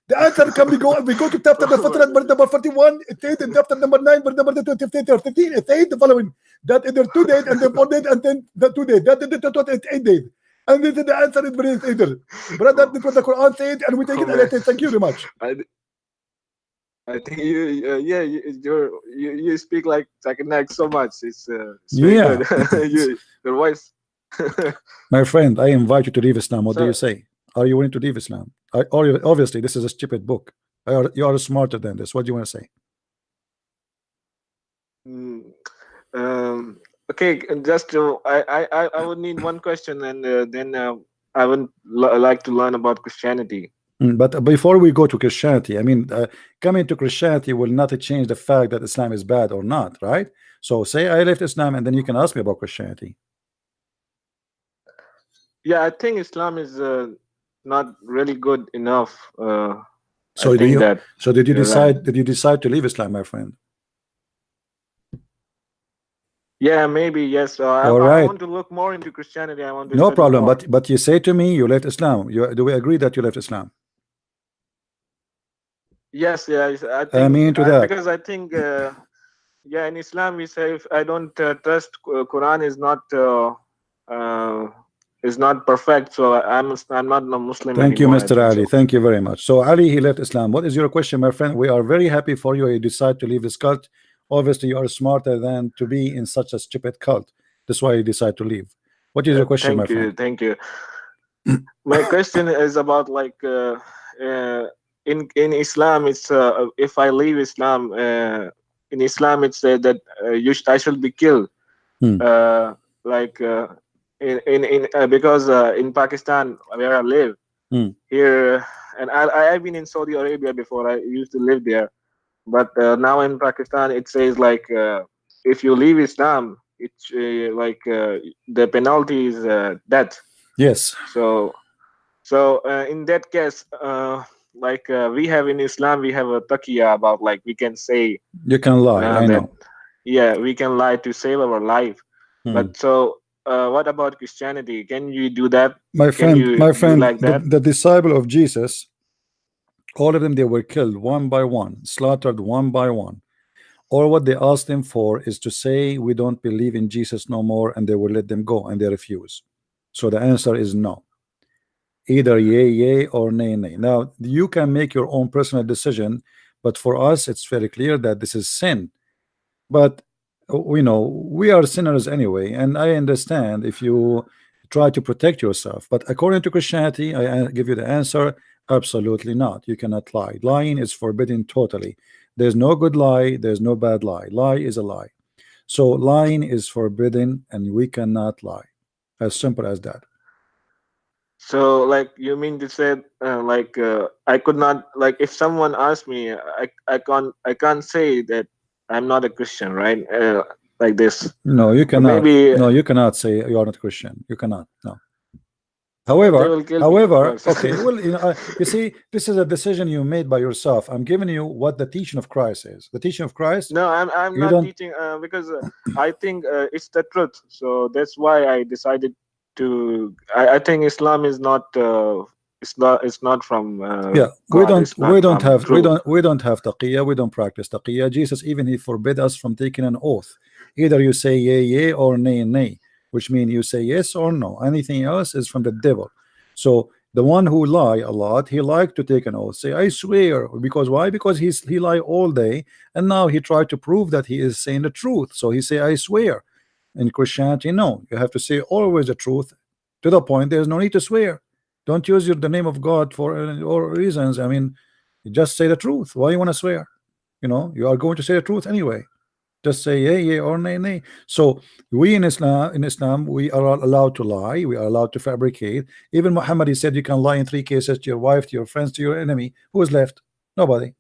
[SPEAKER 1] The answer can we go to chapter number 41. It says in chapter number 9, verse number 15 or 15. It says the following: that either 2 days and then 4 days and then the 2 days. That is the total is 8 days. And this is the answer is very either. Brother, this is what the Quran said, and we take it. And I say thank you very much.
[SPEAKER 5] I think you speak like Zakir Naik so much. It's
[SPEAKER 1] yeah.
[SPEAKER 5] Your voice.
[SPEAKER 1] My friend, I invite you to leave Islam. What do you say? Are you willing to leave Islam? Obviously, this is a stupid book. You are smarter than this. What do you want to say?
[SPEAKER 5] Okay, just I would need one question, and then I would like to learn about Christianity.
[SPEAKER 1] But before we go to Christianity, I mean, coming to Christianity will not change the fact that Islam is bad or not, right? So say I left Islam, and then you can ask me about Christianity.
[SPEAKER 5] Yeah, I think Islam is not really good enough.
[SPEAKER 1] So did you decide? Right. Did you decide to leave Islam, my friend?
[SPEAKER 5] Yeah, maybe yes. I want to look more into Christianity. I want to.
[SPEAKER 1] No problem. More. But you say to me you left Islam. Do we agree that you left Islam?
[SPEAKER 5] Yes. I think,
[SPEAKER 1] I mean to that
[SPEAKER 5] because I think yeah, in Islam we say if I don't trust Quran is not perfect, so I'm not a Muslim.
[SPEAKER 1] Thank
[SPEAKER 5] anymore,
[SPEAKER 1] you, Mr. Ali. So. Thank you very much. So Ali, he left Islam. What is your question, my friend? We are very happy for you. You decide to leave this cult. Obviously, you are smarter than to be in such a stupid cult. That's why you decide to leave. What is your question, my friend?
[SPEAKER 5] Thank you. My question is about like in Islam. It's if I leave Islam, in Islam it's said that I should be killed. Because in Pakistan where I live here, and I've been in Saudi Arabia before. I used to live there, but now in Pakistan it says like if you leave Islam, it's like the penalty is death.
[SPEAKER 1] Yes.
[SPEAKER 5] So in that case, we have in Islam, we have a taqiyya about like we can say
[SPEAKER 1] you can lie. I know.
[SPEAKER 5] Yeah, we can lie to save our life. But so what about Christianity? Can you do that?
[SPEAKER 1] My friend,
[SPEAKER 5] like that?
[SPEAKER 1] The disciple of Jesus, all of them, they were killed one by one, slaughtered one by one. Or what they asked them for is to say we don't believe in Jesus no more, and they will let them go, and they refuse. So the answer is no. Either yay or nay. Now you can make your own personal decision, but for us it's very clear that this is sin. But we know we are sinners anyway, and I understand if you try to protect yourself, but according to Christianity, I give you the answer: absolutely not. You cannot lie. Lying is forbidden totally. There's no good lie, there's no bad lie. Lie is a lie. So lying is forbidden, and we cannot lie. As simple as that.
[SPEAKER 5] So like you mean to say I could not, like if someone asked me, I can't say that I'm not a Christian, right? Like this.
[SPEAKER 1] No, you cannot.
[SPEAKER 5] Maybe,
[SPEAKER 1] no, you cannot say you are not Christian. You cannot. No. However, okay, well, you see, this is a decision you made by yourself. I'm giving you what the teaching of Christ is. The teaching of Christ.
[SPEAKER 5] No, I'm not teaching because I think it's the truth. So that's why I decided to. I think Islam is not. It's not from.
[SPEAKER 1] Yeah,
[SPEAKER 5] God.
[SPEAKER 1] we don't have taqiyya. We don't practice taqiyya. Jesus even he forbid us from taking an oath. Either you say yea or nay, which means you say yes or no. Anything else is from the devil. So the one who lie a lot, he like to take an oath, say I swear. Because why? Because he lie all day, and now he tried to prove that he is saying the truth. So he say I swear. In Christianity, no, you have to say always the truth, to the point there's no need to swear. Don't use the name of God for all reasons. I mean, you just say the truth. Why you want to swear? You are going to say the truth anyway. Just say yea or nay. So we in Islam, we are allowed to lie. We are allowed to fabricate. Even Muhammad, he said you can lie in 3 cases: to your wife, to your friends, to your enemy. Who is left? Nobody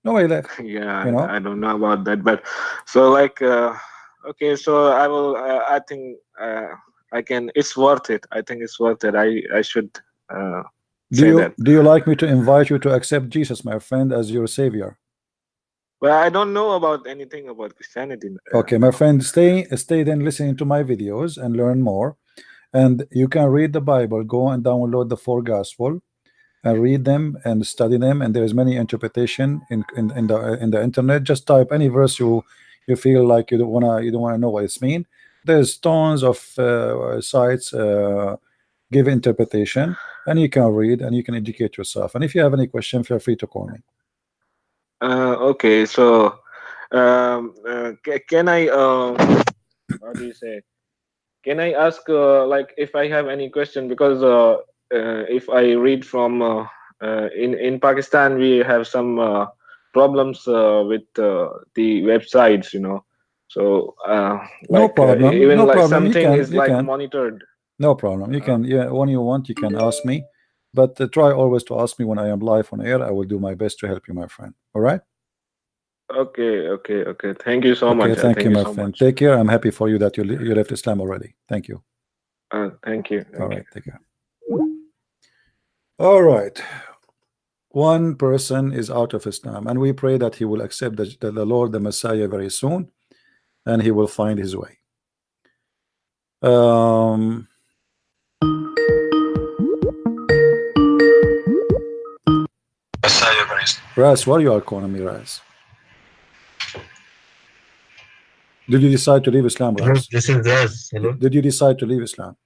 [SPEAKER 1] left.
[SPEAKER 5] Yeah, I don't know about that, but so like okay, so I will I think I can, it's worth it. I think it's worth it. I should say that.
[SPEAKER 1] Do you like me to invite you to accept Jesus, my friend, as your savior?
[SPEAKER 5] Well, I don't know about anything about Christianity.
[SPEAKER 1] Okay, my friend, stay then listening to my videos and learn more. And you can read the Bible. Go and download the 4 Gospels and read them and study them. And there is many interpretation in the internet. Just type any verse you feel like you don't wanna know what it's mean. There's tons of sites give interpretation, and you can read and you can educate yourself. And if you have any question, feel free to call me.
[SPEAKER 5] Okay, so can I how do you say, can I ask like if I have any question, because if I read from in Pakistan, we have some problems with the websites, so
[SPEAKER 1] no problem.
[SPEAKER 5] Even
[SPEAKER 1] no
[SPEAKER 5] like
[SPEAKER 1] problem.
[SPEAKER 5] something is
[SPEAKER 1] you
[SPEAKER 5] like
[SPEAKER 1] can.
[SPEAKER 5] monitored.
[SPEAKER 1] No problem. You can, when you want, you can ask me, but try always to ask me when I am live on air. I will do my best to help you, my friend. All right?
[SPEAKER 5] Okay. Thank you so much.
[SPEAKER 1] Thank you, my friend. Take care. I'm happy for you that you left Islam already. Thank you.
[SPEAKER 5] Thank you.
[SPEAKER 1] All right, take care. All right. One person is out of Islam, and we pray that he will accept the Lord, the Messiah, very soon, and he will find his way. Raz, why you are calling me, Raz? Did you decide to leave Islam, Raz?
[SPEAKER 3] This is Raz. Hello.
[SPEAKER 1] Did you decide to leave Islam?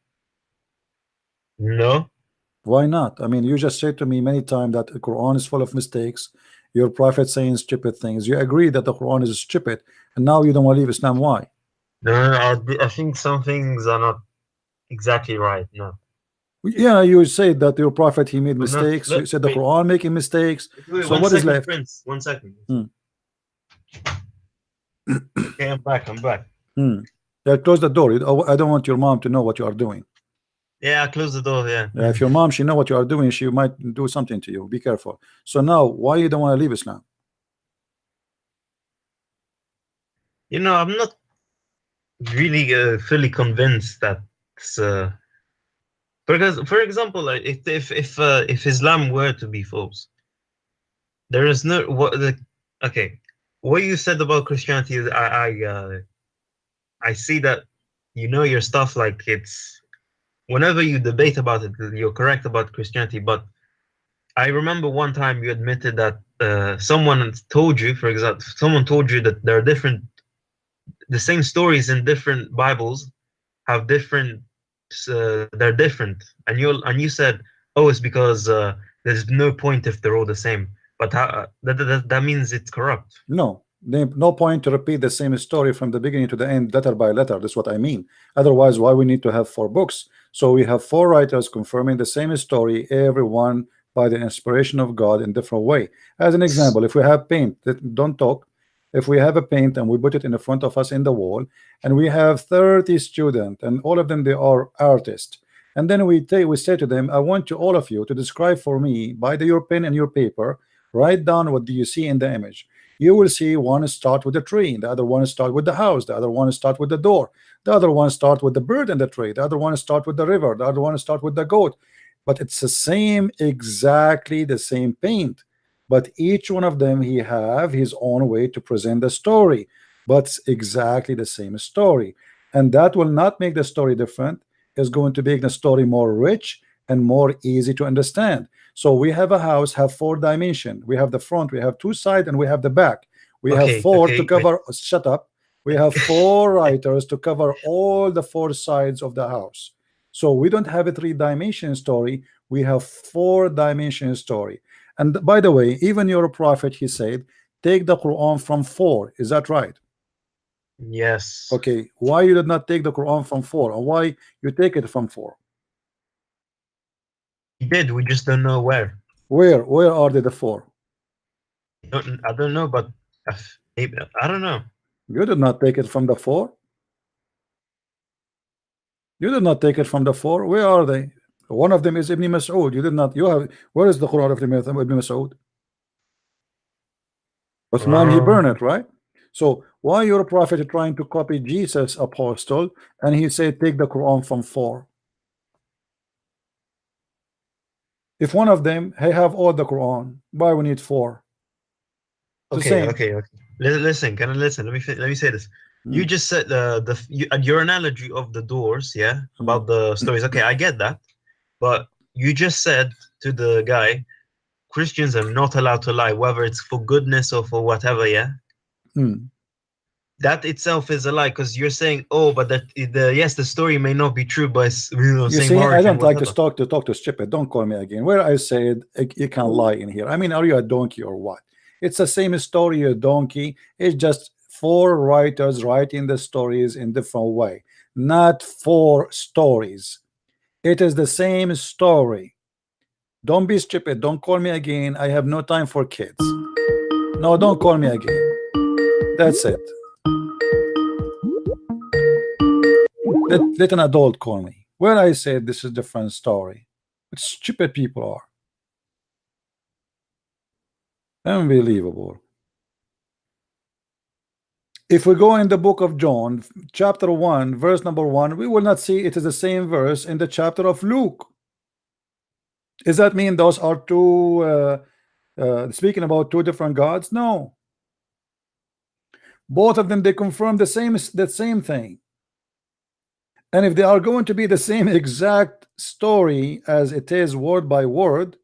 [SPEAKER 3] No.
[SPEAKER 1] Why not? I mean, you just said to me many times that the Quran is full of mistakes. Your prophet saying stupid things. You agree that the Quran is stupid, and now you don't want to leave Islam. Why?
[SPEAKER 3] No, I think some things are not exactly right. No.
[SPEAKER 1] Yeah, you said that your prophet, he made
[SPEAKER 3] But no,
[SPEAKER 1] mistakes.
[SPEAKER 3] look,
[SPEAKER 1] You said the
[SPEAKER 3] wait.
[SPEAKER 1] Quran making mistakes.
[SPEAKER 3] Wait,
[SPEAKER 1] So
[SPEAKER 3] one
[SPEAKER 1] what is
[SPEAKER 3] second,
[SPEAKER 1] left?
[SPEAKER 3] Prince, 1 second.
[SPEAKER 1] Hmm.
[SPEAKER 3] Okay, I'm back.
[SPEAKER 1] Yeah, close the door. I don't want your mom to know what you are doing.
[SPEAKER 3] Yeah, I closed the door. Yeah.
[SPEAKER 1] If your mom, she know what you are doing, she might do something to you. Be careful. So now, why you don't want to leave Islam?
[SPEAKER 3] I'm not really fully convinced that because, for example, if Islam were to be false, there is no okay. What you said about Christianity is I see that you know your stuff. Like, it's whenever you debate about it, you're correct about Christianity. But I remember one time you admitted that someone told you, for example, someone told you that there are the same stories in different Bibles have different, they're different, and you said, oh, it's because there's no point if they're all the same. But that means it's corrupt.
[SPEAKER 1] No, no point to repeat the same story from the beginning to the end, letter by letter. That's what I mean. Otherwise, why we need to have 4 books? So we have 4 writers confirming the same story, everyone by the inspiration of God in different way. As an example, if we have paint, don't talk. If we have a paint and we put it in the front of us in the wall, and we have 30 students, and all of them, they are artists, and then we say to them, I want all of you to describe for me by your pen and your paper, write down what do you see in the image. You will see one start with the tree, the other one start with the house, the other one start with the door, the other one start with the bird and the tree, the other one start with the river, the other one start with the goat. But it's the same, exactly the same paint. But each one of them, he have his own way to present the story, but it's exactly the same story. And that will not make the story different. It's going to make the story more rich and more easy to understand. So we have a house, have 4 dimensions. We have the front, we have 2 sides, and we have the back. We have 4 to cover. Shut up. We have 4 writers to cover all the 4 sides of the house. So we don't have a 3-dimension story. We have 4-dimension story. And by the way, even your prophet, he said, take the Quran from 4. Is that right?
[SPEAKER 3] Yes.
[SPEAKER 1] Okay. Why you did not take the Quran from 4? Or why you take it from 4?
[SPEAKER 3] We did. We just don't know where.
[SPEAKER 1] Where are they, the 4?
[SPEAKER 3] I don't know, but I don't know.
[SPEAKER 1] You did not take it from the 4. You did not take it from the 4. Where are they? One of them is Ibn Mas'ud. You did not. You have. Where is the Quran of Ibn Mas'ud? Uthman, he burned it, right? So why your prophet trying to copy Jesus' apostle, and he said take the Quran from 4? If one of them, hey, have all the Quran, why we need 4?
[SPEAKER 3] Okay. Listen, can I listen? Let me say this. You just said your analogy of the doors, yeah, about the stories. Okay, I get that, but you just said to the guy, Christians are not allowed to lie, whether it's for goodness or for whatever, yeah. That itself is a lie, because you're saying, oh, but yes, the story may not be true, but it's,
[SPEAKER 1] you see, I don't like to talk to stupid. Don't call me again. Where I said you can lie in here. I mean, are you a donkey or what? It's the same story, a donkey. It's just 4 writers writing the stories in different way, not 4 stories. It is the same story. Don't be stupid. Don't call me again. I have no time for kids. No, don't call me again. That's it. Let an adult call me. Where I said this is a different story. What stupid people are. Unbelievable. If we go in the book of John, chapter 1, verse number 1, we will not see it is the same verse in the chapter of Luke. Does that mean those are 2 speaking about 2 different gods? No. Both of them, they confirm the same thing. And if they are going to be the same exact story as it is word by word,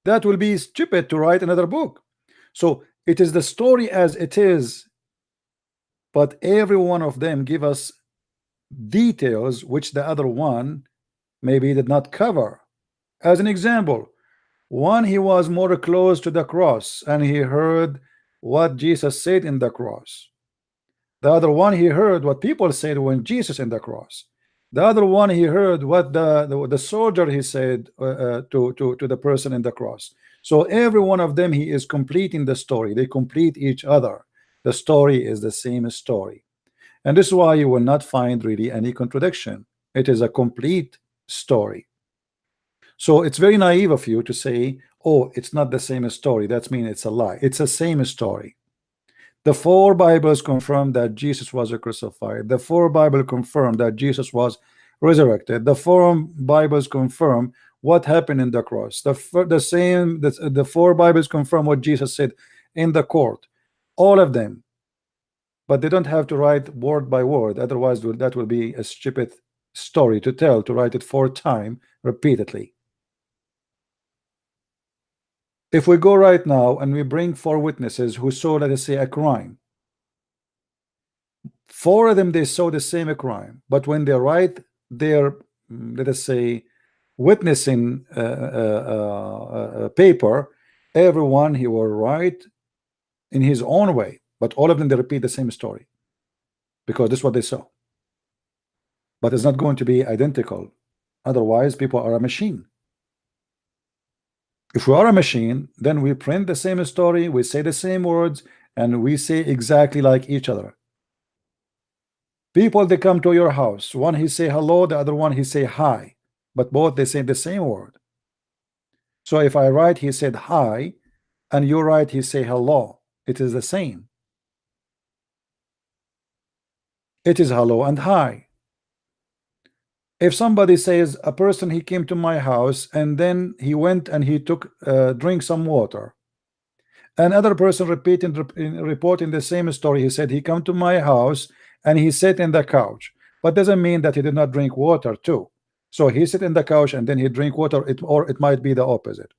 [SPEAKER 1] that will be stupid to write another book. So it is the story as it is, but every one of them give us details which the other one maybe did not cover. As an example, one, he was more close to the cross and he heard what Jesus said in the cross. The other one, he heard what people said when Jesus in the cross. The other one, he heard what the soldier he said to the person in the cross. So every one of them, he is completing the story. They complete each other. The story is the same story, and this is why you will not find really any contradiction. It is a complete story. So it's very naive of you to say, oh, it's not the same story. That means it's a lie. It's the same story. The 4 Bibles confirm that Jesus was crucified. The 4 Bibles confirm that Jesus was resurrected. The 4 Bibles confirm what happened in the cross. The 4 Bibles confirm what Jesus said in the court, all of them. But they don't have to write word by word, otherwise that will be a stupid story to tell, to write it 4 times repeatedly. If we go right now and we bring 4 witnesses who saw, let us say, a crime, 4 of them, they saw the same crime, but when they write their, let us say, witnessing paper, everyone he will write in his own way, but all of them they repeat the same story because this is what they saw. But it's not going to be identical, otherwise people are a machine. If we are a machine, then we print the same story, we say the same words, and we say exactly like each other. People, they come to your house, one he say hello, the other one he say hi, but both they say the same word. So if I write he said hi and you write he say hello, it is the same. It is hello and hi. If somebody says a person, he came to my house and then he went and he took drink some water, another person reporting the same story, he said he come to my house and he sat in the couch, but doesn't mean that he did not drink water too. So he sit in the couch and then he drink water, or it might be the opposite.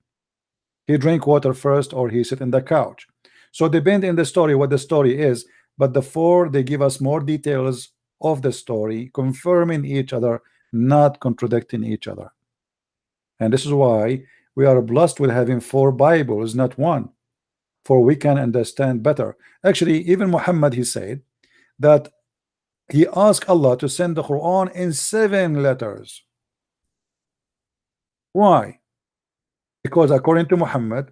[SPEAKER 1] He drink water first or he sit in the couch. So depend in the story what the story is, but the 4 they give us more details of the story, confirming each other, not contradicting each other. And this is why we are blessed with having 4 Bibles, not 1, for we can understand better. Actually, even Muhammad, he said that he asked Allah to send the Quran in 7 letters. Why? Because according to Muhammad,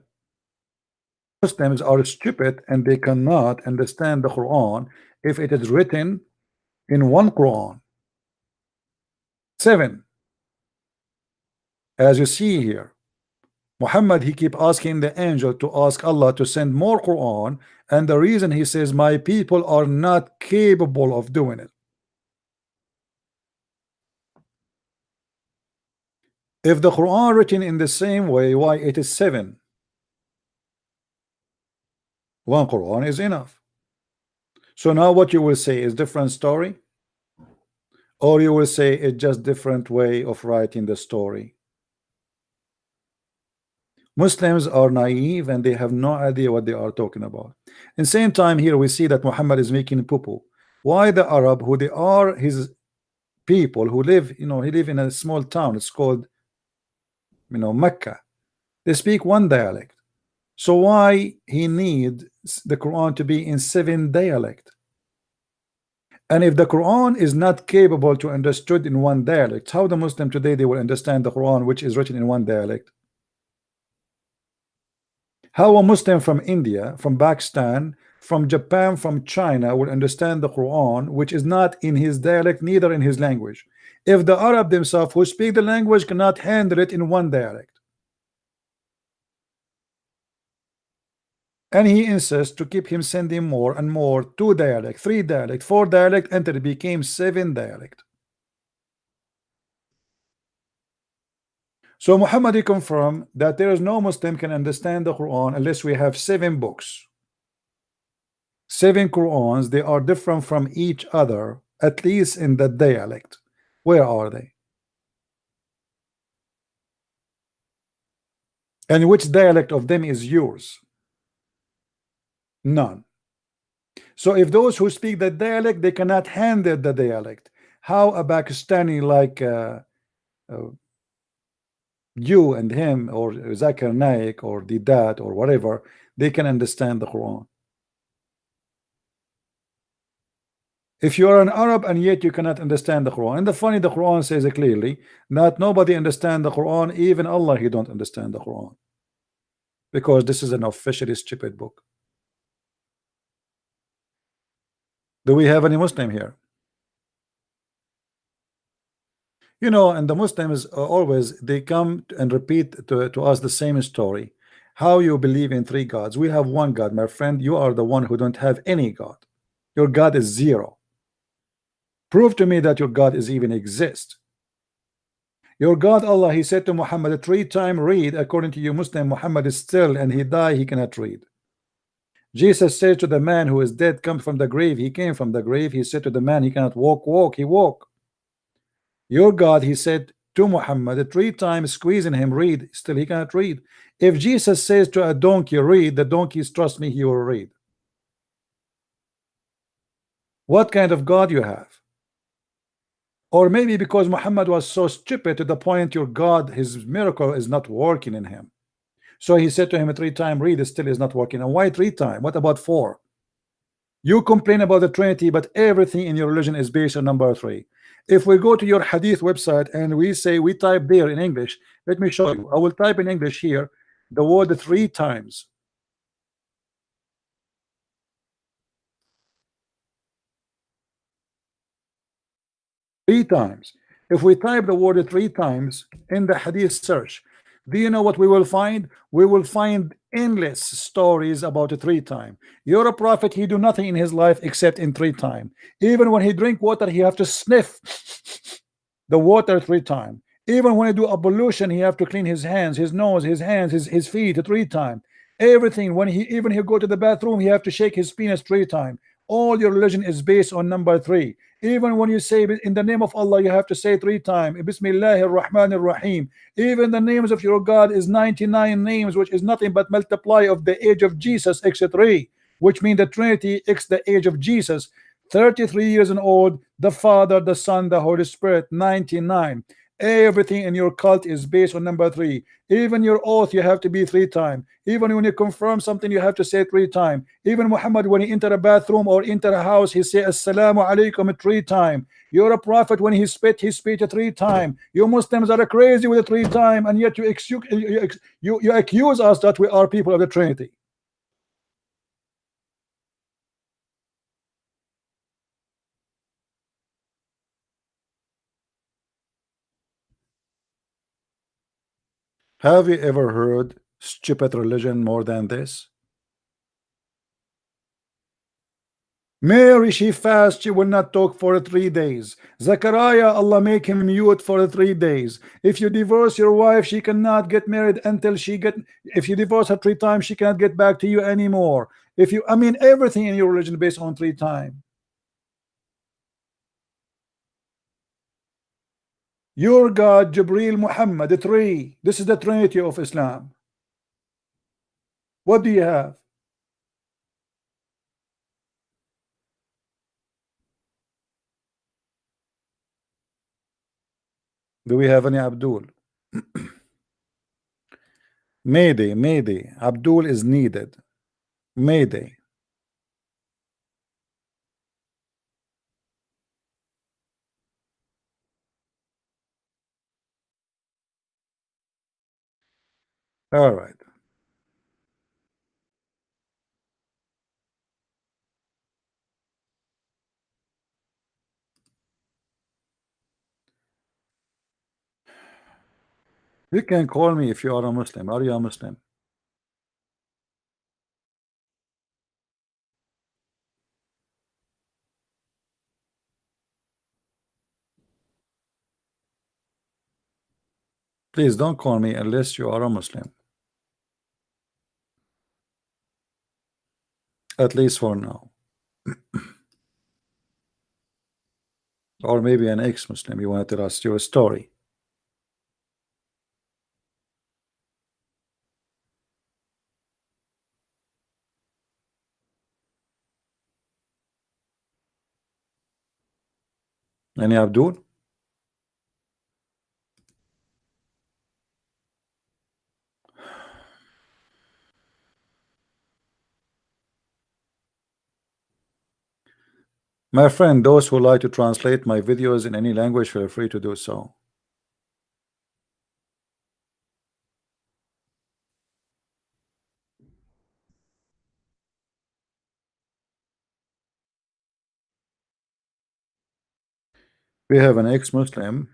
[SPEAKER 1] Muslims are stupid and they cannot understand the Quran if it is written in 1 Quran. 7. As you see here, Muhammad, he keep asking the angel to ask Allah to send more Quran, and the reason he says my people are not capable of doing it. If the Quran written in the same way, why it is 7? 1 Quran is enough. So now what you will say is different story, or you will say it's just different way of writing the story. Muslims are naive and they have no idea what they are talking about. In the same time, here we see that Muhammad is making poo-poo. Why the Arab, who they are his people who live, he live in a small town, it's called Mecca, they speak 1 dialect. So why he need the Quran to be in 7 dialect? And if the Quran is not capable to understood in 1 dialect, how the Muslim today they will understand the Quran which is written in 1 dialect? How a Muslim from India, from Pakistan, from Japan, from China will understand the Quran which is not in his dialect, neither in his language, if the Arab themselves who speak the language cannot handle it in 1 dialect? And he insists to keep him sending more and more, 2 dialect, 3 dialect, 4 dialect, until it became 7 dialect. So Muhammad confirmed that there is no Muslim can understand the Quran unless we have 7 books. 7 Qurans, they are different from each other, at least in the dialect. Where are they? And which dialect of them is yours? None. So if those who speak the dialect, they cannot handle the dialect, how a Pakistani like you and him, or Zakir Naik or Didat or whatever, they can understand the Quran? If you are an Arab and yet you cannot understand the Quran, and the Quran says it clearly that nobody understand the Quran, even Allah, he don't understand the Quran, because this is an officially stupid book. Do we have any Muslim here? And the Muslims always they come and repeat to us the same story. How you believe in 3 gods? We have 1 God, my friend. You are the one who don't have any God. Your God is 0. Prove to me that your God is even exist. Your God Allah, he said to Muhammad 3 times, read. According to you Muslim, Muhammad is still and he died, he cannot read. Jesus said to the man who is dead, come from the grave. He came from the grave. He said to the man, he cannot walk, he walked. Your God, he said to Muhammad 3 times, squeezing him, read. Still he cannot read. If Jesus says to a donkey, read, the donkeys, trust me, he will read. What kind of God you have? Or maybe because Muhammad was so stupid to the point your God, his miracle is not working in him. So he said to him 3 times, read, it still is not working. And why 3 times? What about 4? You complain about the Trinity, but everything in your religion is based on number 3. If we go to your hadith website and we say, we type there in English, let me show you. I will type in English here the word 3 times. Three times. If we type the word 3 times in the hadith search, do you know what we will find? We will find endless stories about 3 times. You're a prophet, he do nothing in his life except in 3 times. Even when he drink water, he have to sniff the water 3 times. Even when he do ablution, he have to clean his hands, his nose, his hands, his feet 3 times. Everything, when he go to the bathroom, he have to shake his penis 3 times. All your religion is based on number 3. Even when you say in the name of Allah, you have to say 3 times. Bismillahir Rahmanir Rahim. Even the names of your God is 99 names, which is nothing but multiply of the age of Jesus x 3, which means the Trinity x the age of Jesus. 33 years and old, the Father, the Son, the Holy Spirit, 99. Everything in your cult is based on number 3. Even your oath, you have to be 3 times. Even when you confirm something, you have to say 3 times. Even Muhammad, when he enter a bathroom or enter a house, he say Assalamu alaikum 3 times. You're a prophet, when he spit 3 times. You Muslims are crazy with 3 times, and yet you accuse us that we are people of the Trinity. Have you ever heard stupid religion more than this? Mary, she fasts, she will not talk for 3 days. Zechariah, Allah make him mute for 3 days. If you divorce your wife, she cannot get married until if you divorce her 3 times, she cannot get back to you anymore. I mean, everything in your religion based on 3 times. Your God, Jibreel, Muhammad, 3. This is the Trinity of Islam. What do you have? Do we have any Abdul? Mayday. Abdul is needed. Mayday. All right. You can call me if you are a Muslim. Are you a Muslim? Please don't call me unless you are a Muslim. At least for now. Or maybe an ex-Muslim. You want to tell us your story. Any Abdul? My friend, those who like to translate my videos in any language, feel free to do so. We have an ex-Muslim.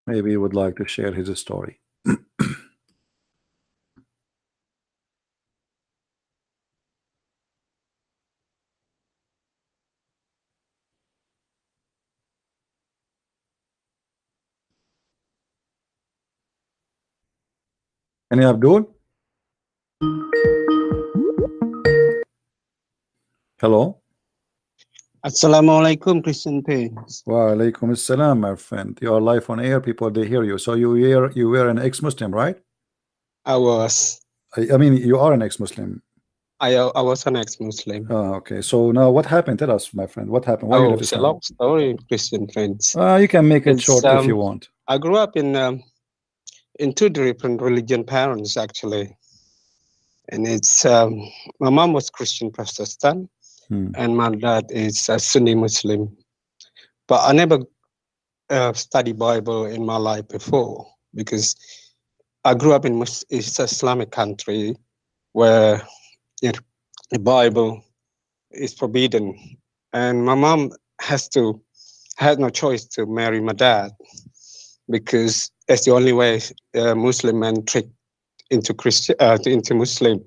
[SPEAKER 1] Maybe he would like to share his story. Any Abdul? Hello?
[SPEAKER 6] Assalamu alaikum, Christian Prince.
[SPEAKER 1] Wa alaikum assalam, my friend. You are live on air, people, they hear you. So you were an ex-Muslim, right?
[SPEAKER 6] I was.
[SPEAKER 1] I mean, you are an ex-Muslim.
[SPEAKER 6] I was an ex-Muslim.
[SPEAKER 1] Oh, okay. So now what happened? Tell us, my friend. What happened? Why you left
[SPEAKER 6] It's a
[SPEAKER 1] Islam?
[SPEAKER 6] long story, Christian Prince.
[SPEAKER 1] You can make it short if you want.
[SPEAKER 6] I grew up in two different religion parents, actually. And it's my mom was Christian Protestant, and my dad is a Sunni Muslim. But I never studied Bible in my life before, because I grew up in it's Islamic country where the Bible is forbidden, and my mom had no choice to marry my dad, because that's the only way Muslim men trick into Muslim.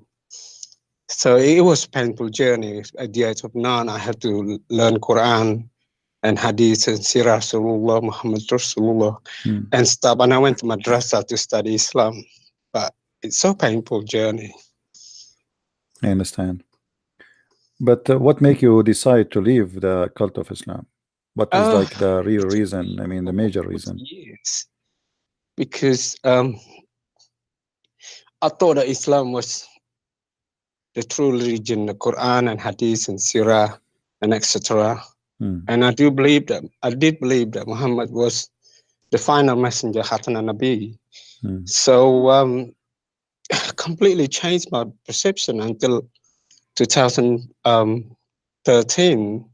[SPEAKER 6] So it was a painful journey. At the age of 9, I had to learn Quran and Hadith and Sirah Rasulullah, Muhammad Rasulullah, and stuff. And I went to madrasa to study Islam. But it's so painful journey.
[SPEAKER 1] I understand. But what make you decide to leave the cult of Islam? What is like the real reason? I mean, the major reason?
[SPEAKER 6] Yes, because I thought that Islam was the true religion, the Quran and Hadith and Sirah and etc. And I did believe that Muhammad was the final messenger, Khatan al-Nabi. So completely changed my perception until 2013.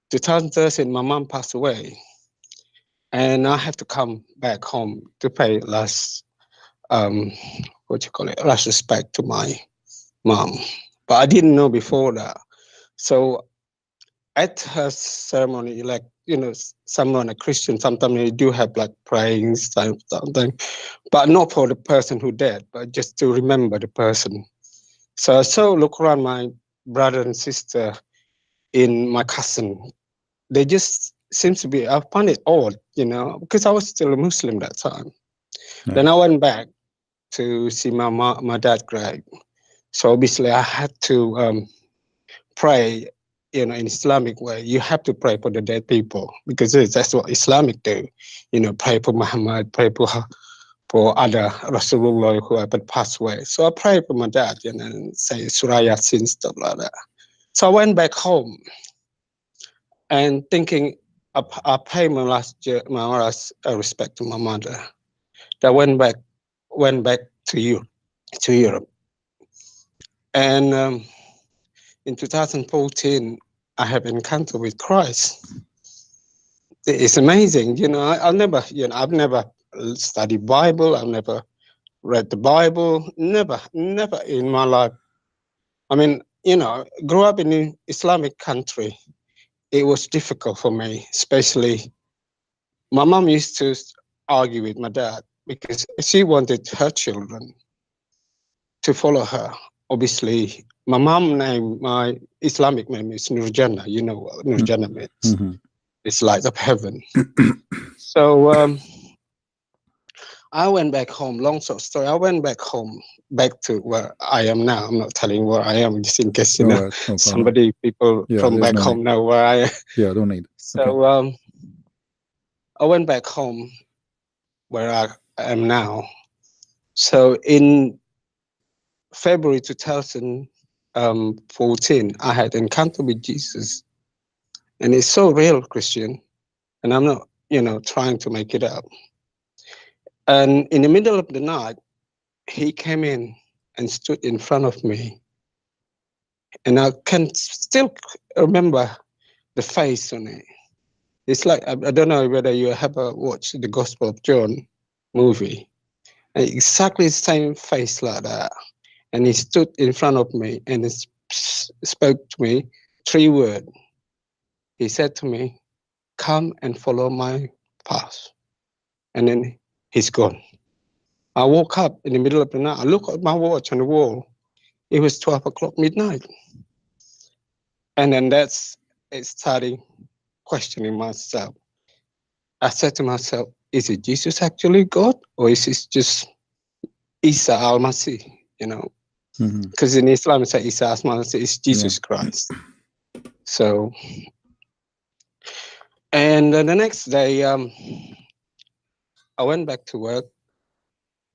[SPEAKER 6] 2013, my mom passed away, and I have to come back home to pay last last respect to my mom. But I didn't know before that. So at her ceremony, like, someone a Christian, sometimes they do have like praying something, but not for the person who died, but just to remember the person. So I look around my brother and sister, in my cousin, they just seems to be, I find it odd, because I was still a Muslim that time. Yeah. Then I went back to see my dad's grave. So obviously I had to pray, in Islamic way. You have to pray for the dead people, because that's what Islamic do. Pray for Muhammad, pray for other Rasulullah who have passed away. So I prayed for my dad, and say Surah Yasin, stuff like that. So I went back home and thinking I pay my last respect to my mother. I went back to Europe. And in 2014, I have encounter with Christ. It's amazing, I've never studied Bible. I've never read the Bible. Never in my life. I mean, grew up in an Islamic country. It was difficult for me, especially my mom used to argue with my dad because she wanted her children to follow her. Obviously, my my Islamic name is Nurjana. You know what Nurjana means. It's light of heaven. So I went back home. Long story. I went back home, back to where I am now. I'm not telling where I am, just in case no people from back home know where I am.
[SPEAKER 1] Yeah, don't need.
[SPEAKER 6] So I went back home where I am now. So in February 2014, I had encounter with Jesus, and it's so real, Christian, and I'm not, trying to make it up. And in the middle of the night, he came in and stood in front of me, and I can still remember the face on it. It's like, I don't know whether you ever watched the Gospel of John movie, and exactly the same face like that. And he stood in front of me and he spoke to me 3 words. He said to me, "Come and follow my path." And then he's gone. I woke up in the middle of the night. I looked at my watch on the wall. It was 12 o'clock midnight. And then it started questioning myself. I said to myself, is it Jesus actually God? Or is it just Isa al-Masih, you know, because in Islam it's Isa al-Masih is Jesus Christ. So, and the next day, I went back to work,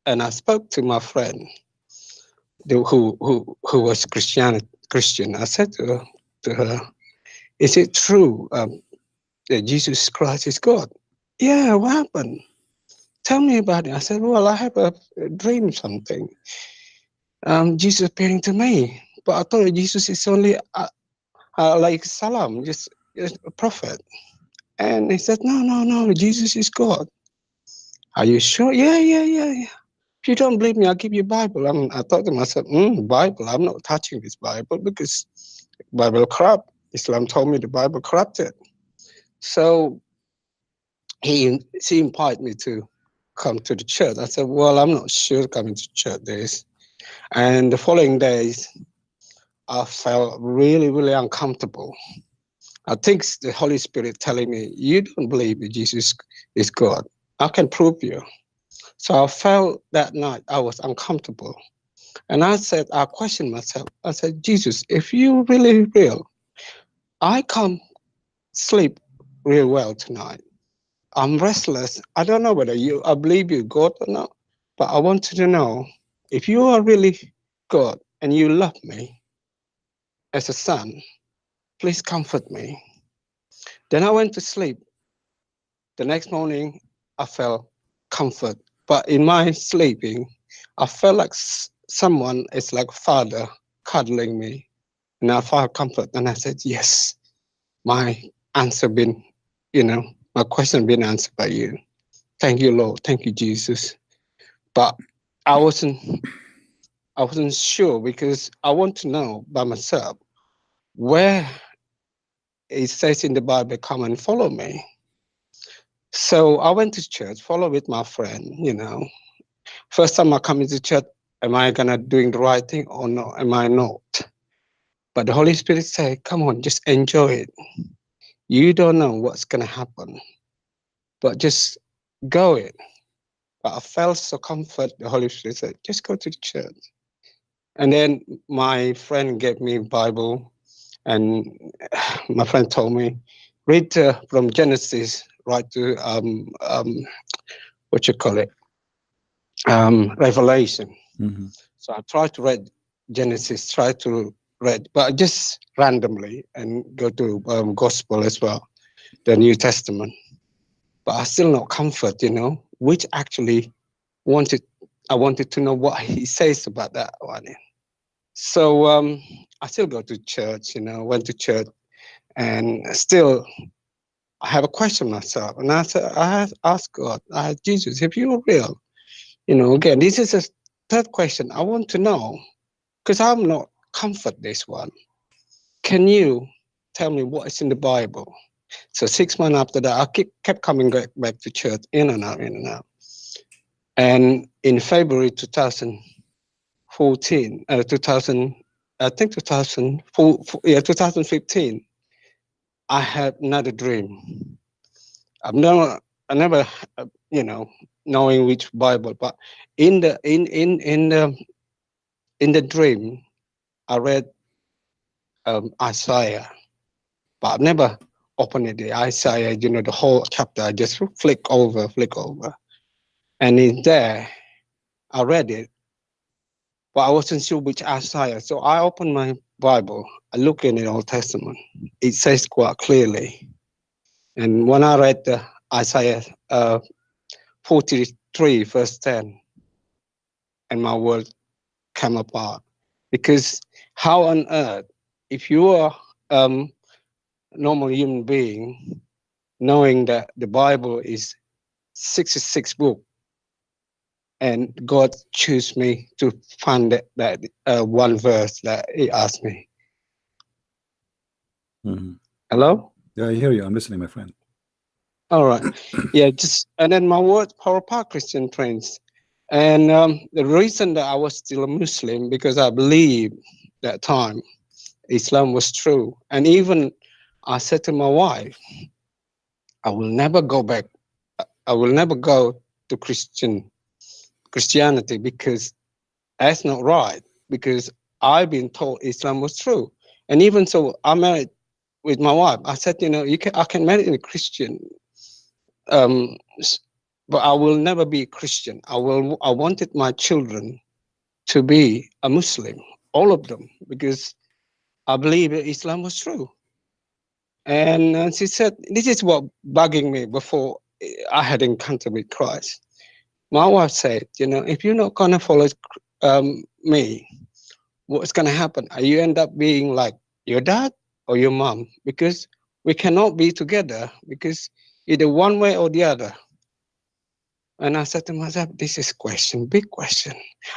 [SPEAKER 6] and I spoke to my friend, who was Christian. I said to her, "Is it true that Jesus Christ is God?" "Yeah, what happened? Tell me about it." I said, "Well, I have a dream, something. Jesus appearing to me, but I thought Jesus is only like Salam, just a prophet." And he said, no, Jesus is God." "Are you sure?" Yeah. "If you don't believe me, I'll give you Bible." I thought to myself, Bible, I'm not touching this Bible because Bible corrupt. Islam told me the Bible corrupted. So she invited me to come to the church. I said, "Well, I'm not sure coming to church days." And the following days, I felt really, really uncomfortable. I think the Holy Spirit telling me, "You don't believe that Jesus is God. I can prove you." So I felt that night I was uncomfortable. And I questioned myself. I said, "Jesus, if you really real, I can't sleep real well tonight. I'm restless. I don't know whether I believe you God or not, but I wanted to know if you are really God and you love me as a son, please comfort me." Then I went to sleep. The next morning, I felt comfort. But in my sleeping, I felt like someone is like father cuddling me. And I felt comfort. And I said, "Yes, my answer been, my question been answered by you. Thank you, Lord. Thank you, Jesus." But I wasn't sure because I want to know by myself where it says in the Bible, "Come and follow me." So I went to church, follow with my friend, First time I come into church, am I gonna doing the right thing or no? Am I not? But the Holy Spirit said, "Come on, just enjoy it. You don't know what's gonna happen, but just go it." But I felt so comfort. The Holy Spirit said, "Just go to the church." And then my friend gave me a Bible, and my friend told me, "Read from Genesis right to what you call it, Revelation." So I tried to read Genesis, but just randomly, and go to Gospel as well, the New Testament. But I still not comfort, which actually I wanted to know what he says about that one. So I still go to church, went to church, and still I have a question myself. And I said, I asked God, "Jesus, if you are real, again, this is a third question. I want to know, because I'm not comfort this one. Can you tell me what is in the Bible?" So 6 months after that, I kept coming back to church, in and out. And in February 2015, I had another dream. I never, knowing which Bible, but in the dream, I read Isaiah, but I've never opened the Isaiah, the whole chapter. I just flick over. And in there, I read it, but I wasn't sure which Isaiah. So I opened my Bible, I look in the Old Testament. It says quite clearly. And when I read the Isaiah 43, verse 10, and my world came apart. Because how on earth, if you are normal human being, knowing that the Bible is 66 books, and God chose me to find that one verse that He asked me. Hello?
[SPEAKER 1] Yeah, I hear you. I'm listening, my friend.
[SPEAKER 6] All right. Yeah, and then my word, Power Park Christian friends. And the reason that I was still a Muslim, because I believe that time Islam was true. And even I said to my wife, I will never go back. I will never go to Christian Christianity because that's not right. Because I've been told Islam was true, and even so, I married with my wife. I said, you know, I can marry a Christian, but I will never be a Christian. I wanted my children to be a Muslim, all of them, because I believe that Islam was true. And she said, this is what bugging me before I had encounter with Christ. My wife said, you know, if you're not going to follow me, what's going to happen? You end up being like your dad or your mom, because we cannot be together, because either one way or the other. And I said to myself, this is question, big question.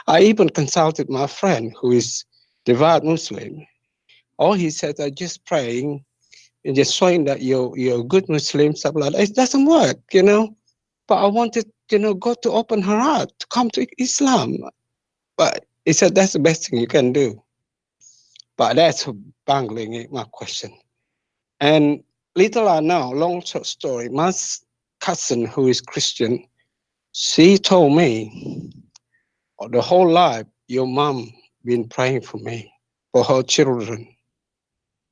[SPEAKER 6] I even consulted my friend who is devout Muslim. All he said, are just praying and just showing that you're a good Muslim, stuff like that. It doesn't work, you know. But I wanted, you know, God to open her heart to come to Islam. But he said that's the best thing you can do. But that's bungling my question. And little I know, long short story, my cousin who is Christian, she told me the whole life your mom been praying for me, for her children.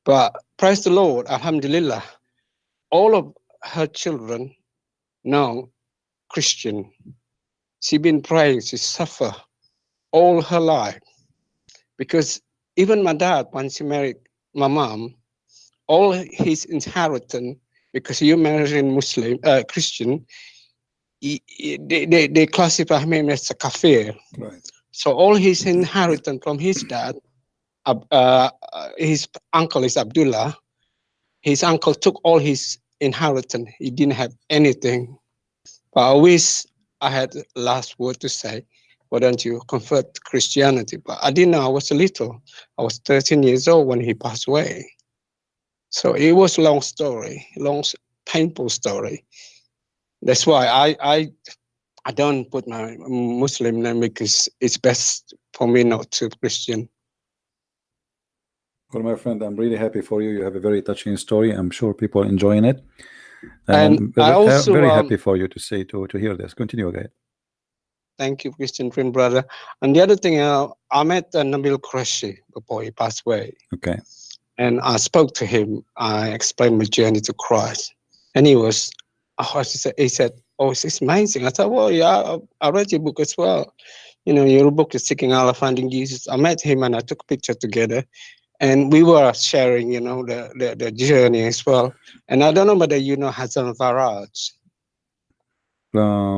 [SPEAKER 6] But praise the Lord, alhamdulillah, all of her children now Christian. She been praying, she suffer all her life. Because even my dad, when she married my mom, all his inheritance, because you married a Muslim, Christian, they classify him as a kafir.
[SPEAKER 1] Right.
[SPEAKER 6] So all his inheritance from his dad, his uncle is Abdullah. His uncle took all his inheritance. He didn't have anything. But I wish I had the last word to say. Why don't you convert to Christianity? But I didn't know. I was little. I was 13 years old when he passed away. So it was a long story, long, painful story. That's why I don't put my Muslim name, because it's best for me not to Christian.
[SPEAKER 1] Well, my friend, I'm really happy for you. You have a very touching story. I'm sure people are enjoying it.
[SPEAKER 6] And I also
[SPEAKER 1] very happy for you to hear this. Continue, guys.
[SPEAKER 6] Thank you, Christian twin brother. And the other thing, I met Nabil Qureshi before he passed away.
[SPEAKER 1] Okay.
[SPEAKER 6] And I spoke to him. I explained my journey to Christ, and he said, "Oh, it's amazing." I thought, "Well, yeah, I read your book as well. You know, your book is Seeking Allah, Finding Jesus." I met him and I took a picture together, and we were sharing, you know, the journey as well. And I don't know whether you know Hassan Faraj.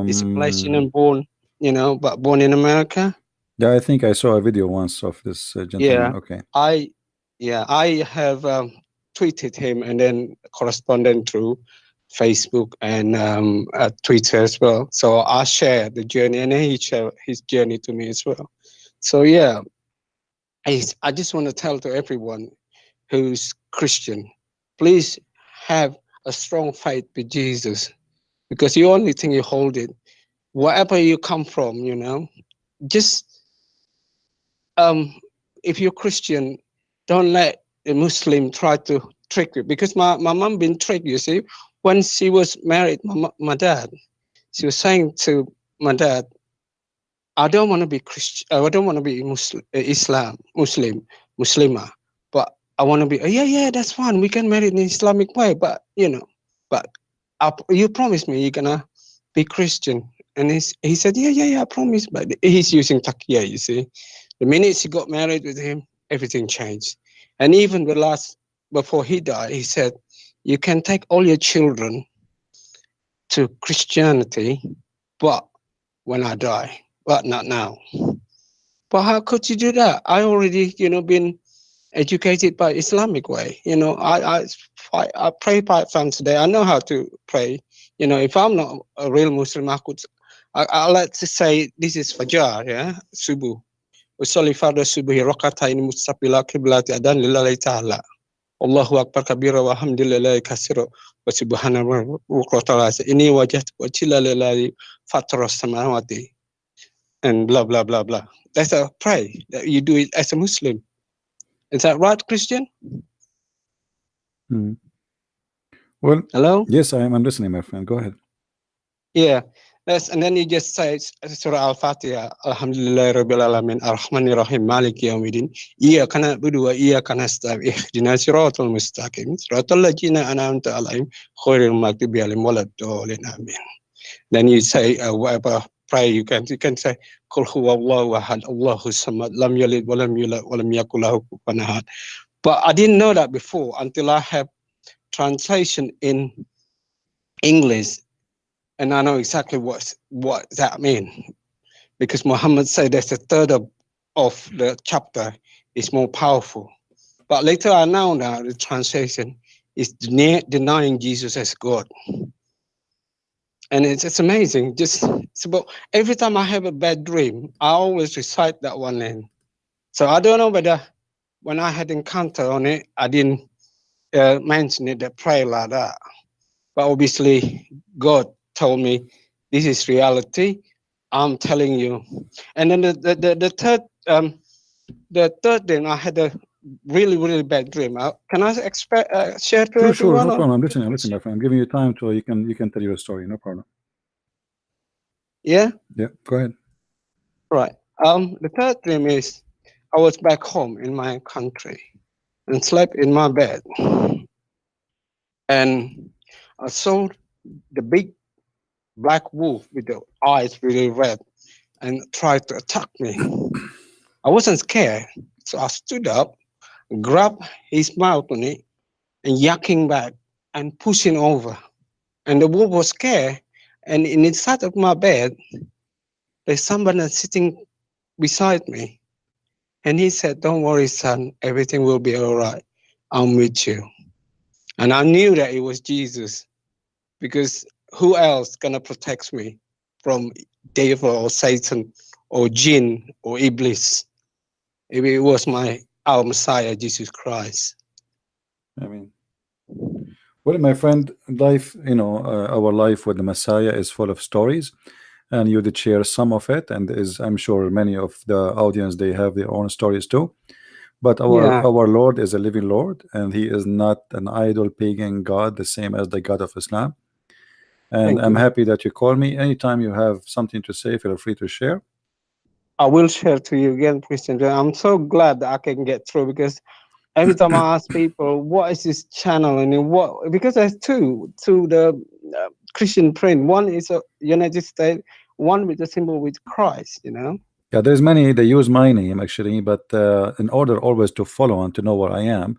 [SPEAKER 6] He's a Palestinian born, you know, but born in America.
[SPEAKER 1] Yeah, I think I saw a video once of this gentleman.
[SPEAKER 6] Yeah.
[SPEAKER 1] Okay.
[SPEAKER 6] I have tweeted him and then corresponded through Facebook and Twitter as well. So I share the journey, and he shared his journey to me as well. So yeah, I just want to tell to everyone who's Christian, please have a strong faith with Jesus, because the only thing you hold it, wherever you come from, you know, just if you're Christian, don't let a Muslim try to trick you, because my mom been tricked, you see. When she was married, my dad, she was saying to my dad, I don't want to be Christian, I don't want to be Muslimah, but I want to be, yeah, that's fine, we can marry in an Islamic way, but, you know, but you promise me you're going to be Christian. And he said, yeah, I promise, but he's using taqiyya, you see. The minute she got married with him, everything changed. And even before he died, he said, you can take all your children to Christianity, but when I die, but not now. But how could you do that? I already, you know, been educated by Islamic way. You know, I pray 5 times a day. I know how to pray. You know, if I'm not a real Muslim, I like to say this is Fajr, yeah, Subuh. Usalli farda subuhi rak'atayn mustaqbila qiblati adan lillahi ta'ala. Allahu akbar kabira wa hamdulillahi katsira wa subhanallahi wa ta'ala. Inni wajhtu wajhiya lillahi fatara samawati, and blah blah blah blah. That's a pray that you do it as a Muslim. Is that right, Christian?
[SPEAKER 1] Well,
[SPEAKER 6] hello.
[SPEAKER 1] Yes, I'm listening, my friend. Go ahead.
[SPEAKER 6] Yeah, Yes, and then you just say Surah Al-Fatiha, Alhamdulillah Rabbil Alamin, Ar-Rahmanir Rahim, Maliki Yawmiddin, Iyyaka na'budu wa iyyaka nasta'in, Ihdina siratal mustaqim, siratal ladzina an'amta 'alaihim, ghairil maghdubi 'alaihim waladdallin. Amin. Then you say whatever prayer you can say Qul huwallahu ahad, Allahus samad, lam yalid wa lam yulad wa lam yakul lahu kufuwan ahad. But I didn't know that before until I have translation in English. And I know exactly what that means, because Muhammad said that the third of the chapter is more powerful. But later I know now the translation is denying Jesus as God. And it's amazing. It's about every time I have a bad dream, I always recite that one in. So I don't know whether when I had encounter on it, I didn't mention it, that pray like that. But obviously God told me this is reality. I'm telling you. And then the third day I had a really bad dream. Can I share to everyone?
[SPEAKER 1] Sure, no problem. I'm listening, my friend. I'm giving you time so you can tell your story. No problem.
[SPEAKER 6] Yeah.
[SPEAKER 1] Yeah. Go ahead.
[SPEAKER 6] Right. The third dream is I was back home in my country and slept in my bed, and I saw the big black wolf with the eyes really red and tried to attack me. I wasn't scared, so I stood up, grabbed his mouth on it, and yakking back and pushing over. And the wolf was scared, and inside of my bed, there's somebody sitting beside me. And he said, "Don't worry, son, everything will be all right. I'm with you." And I knew that it was Jesus, because who else gonna protect me from devil or Satan or jinn or Iblis? If it was our Messiah, Jesus Christ.
[SPEAKER 1] I mean, well, my friend, life, our life with the Messiah is full of stories, and you did share some of it, and I'm sure many of the audience, they have their own stories too. But our Lord is a living Lord, and he is not an idol pagan God, the same as the God of Islam. And I'm happy that you call me. Anytime you have something to say, feel free to share.
[SPEAKER 6] I will share to you again, Christian. I'm so glad that I can get through, because every time I ask people, what is this channel? And what, because there's two to the Christian print. One is a United States, one with the symbol with Christ,
[SPEAKER 1] Yeah, there's many, they use my name actually, but in order always to follow and to know where I am,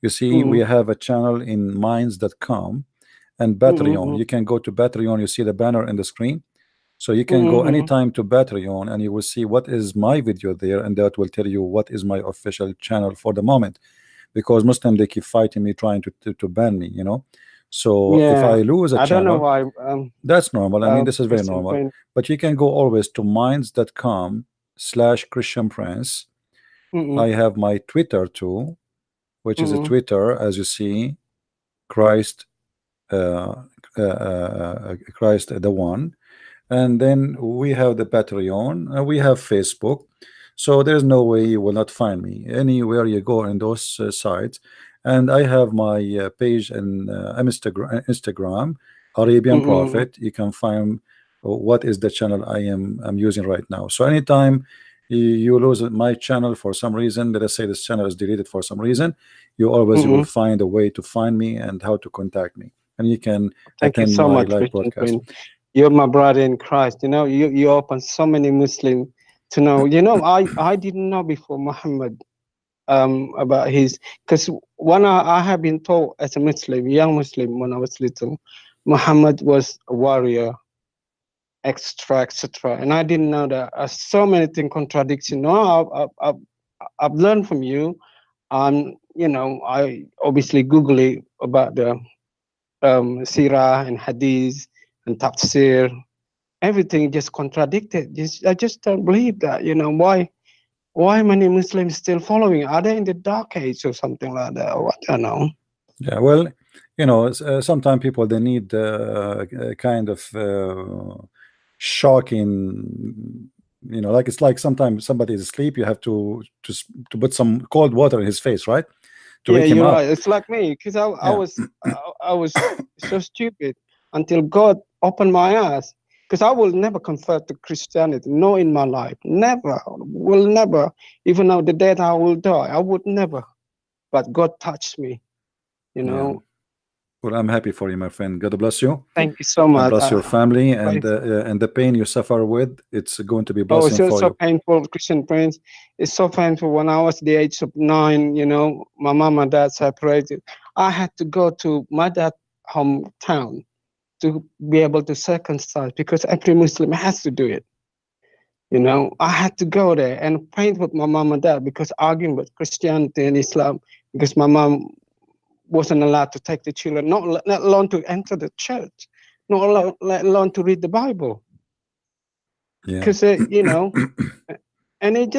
[SPEAKER 1] you see, we have a channel in minds.com and Patreon. You can go to Patreon, you see the banner in the screen. So you can go anytime to Patreon and you will see what is my video there, and that will tell you what is my official channel for the moment, because Muslims, they keep fighting me, trying to ban me, So if I lose a channel,
[SPEAKER 6] I don't know why.
[SPEAKER 1] That's normal. I mean, this is very normal. But you can go always to minds.com/Christian Prince. I have my Twitter too, which is a Twitter, as you see, Christ the One. And then we have the Patreon, and we have Facebook. So there's no way you will not find me anywhere you go in those sites. And I have my page in Instagram, Arabian Prophet. You can find what is the channel I'm using right now. So anytime you lose my channel for some reason, let us say this channel is deleted for some reason, you always will find a way to find me and how to contact me. And you can attend my live broadcast.
[SPEAKER 6] You're my brother in Christ. You open so many Muslims to know. I didn't know before Muhammad about his, because when I have been taught as a Muslim, young Muslim, when I was little, Muhammad was a warrior, etc. And I didn't know that. So many things contradiction. No, I've learned from you. I obviously Google it about the Sirah and Hadith and Tafsir. Everything just contradicted. I just don't believe that. Why many Muslims still following? Are they in the dark age or something like that? Or I don't know.
[SPEAKER 1] Yeah, well, sometimes people, they need a kind of shocking, like it's like sometimes somebody is asleep, you have to put some cold water in his face, right? To wake him
[SPEAKER 6] you're
[SPEAKER 1] up.
[SPEAKER 6] right. It's like me, because I was so stupid until God opened my eyes. because I will never convert to Christianity. No, in my life, never, will never. Even though the day I will die, I would never. But God touched me, you know.
[SPEAKER 1] Yeah. Well, I'm happy for you, my friend. God bless you.
[SPEAKER 6] Thank you so much.
[SPEAKER 1] And bless your family and the pain you suffer with. It's going to be blessing
[SPEAKER 6] it's
[SPEAKER 1] for
[SPEAKER 6] so
[SPEAKER 1] you.
[SPEAKER 6] painful, Christian Prince. It's so painful. When I was the age of 9, you know, my mom and dad separated. I had to go to my dad's hometown to be able to circumcise, because every Muslim has to do it. You know, I had to go there and pray with my mom and dad, because arguing with Christianity and Islam, because my mom wasn't allowed to take the children, not alone to enter the church, not alone to read the Bible.
[SPEAKER 1] Yeah.
[SPEAKER 6] Because, you know, and it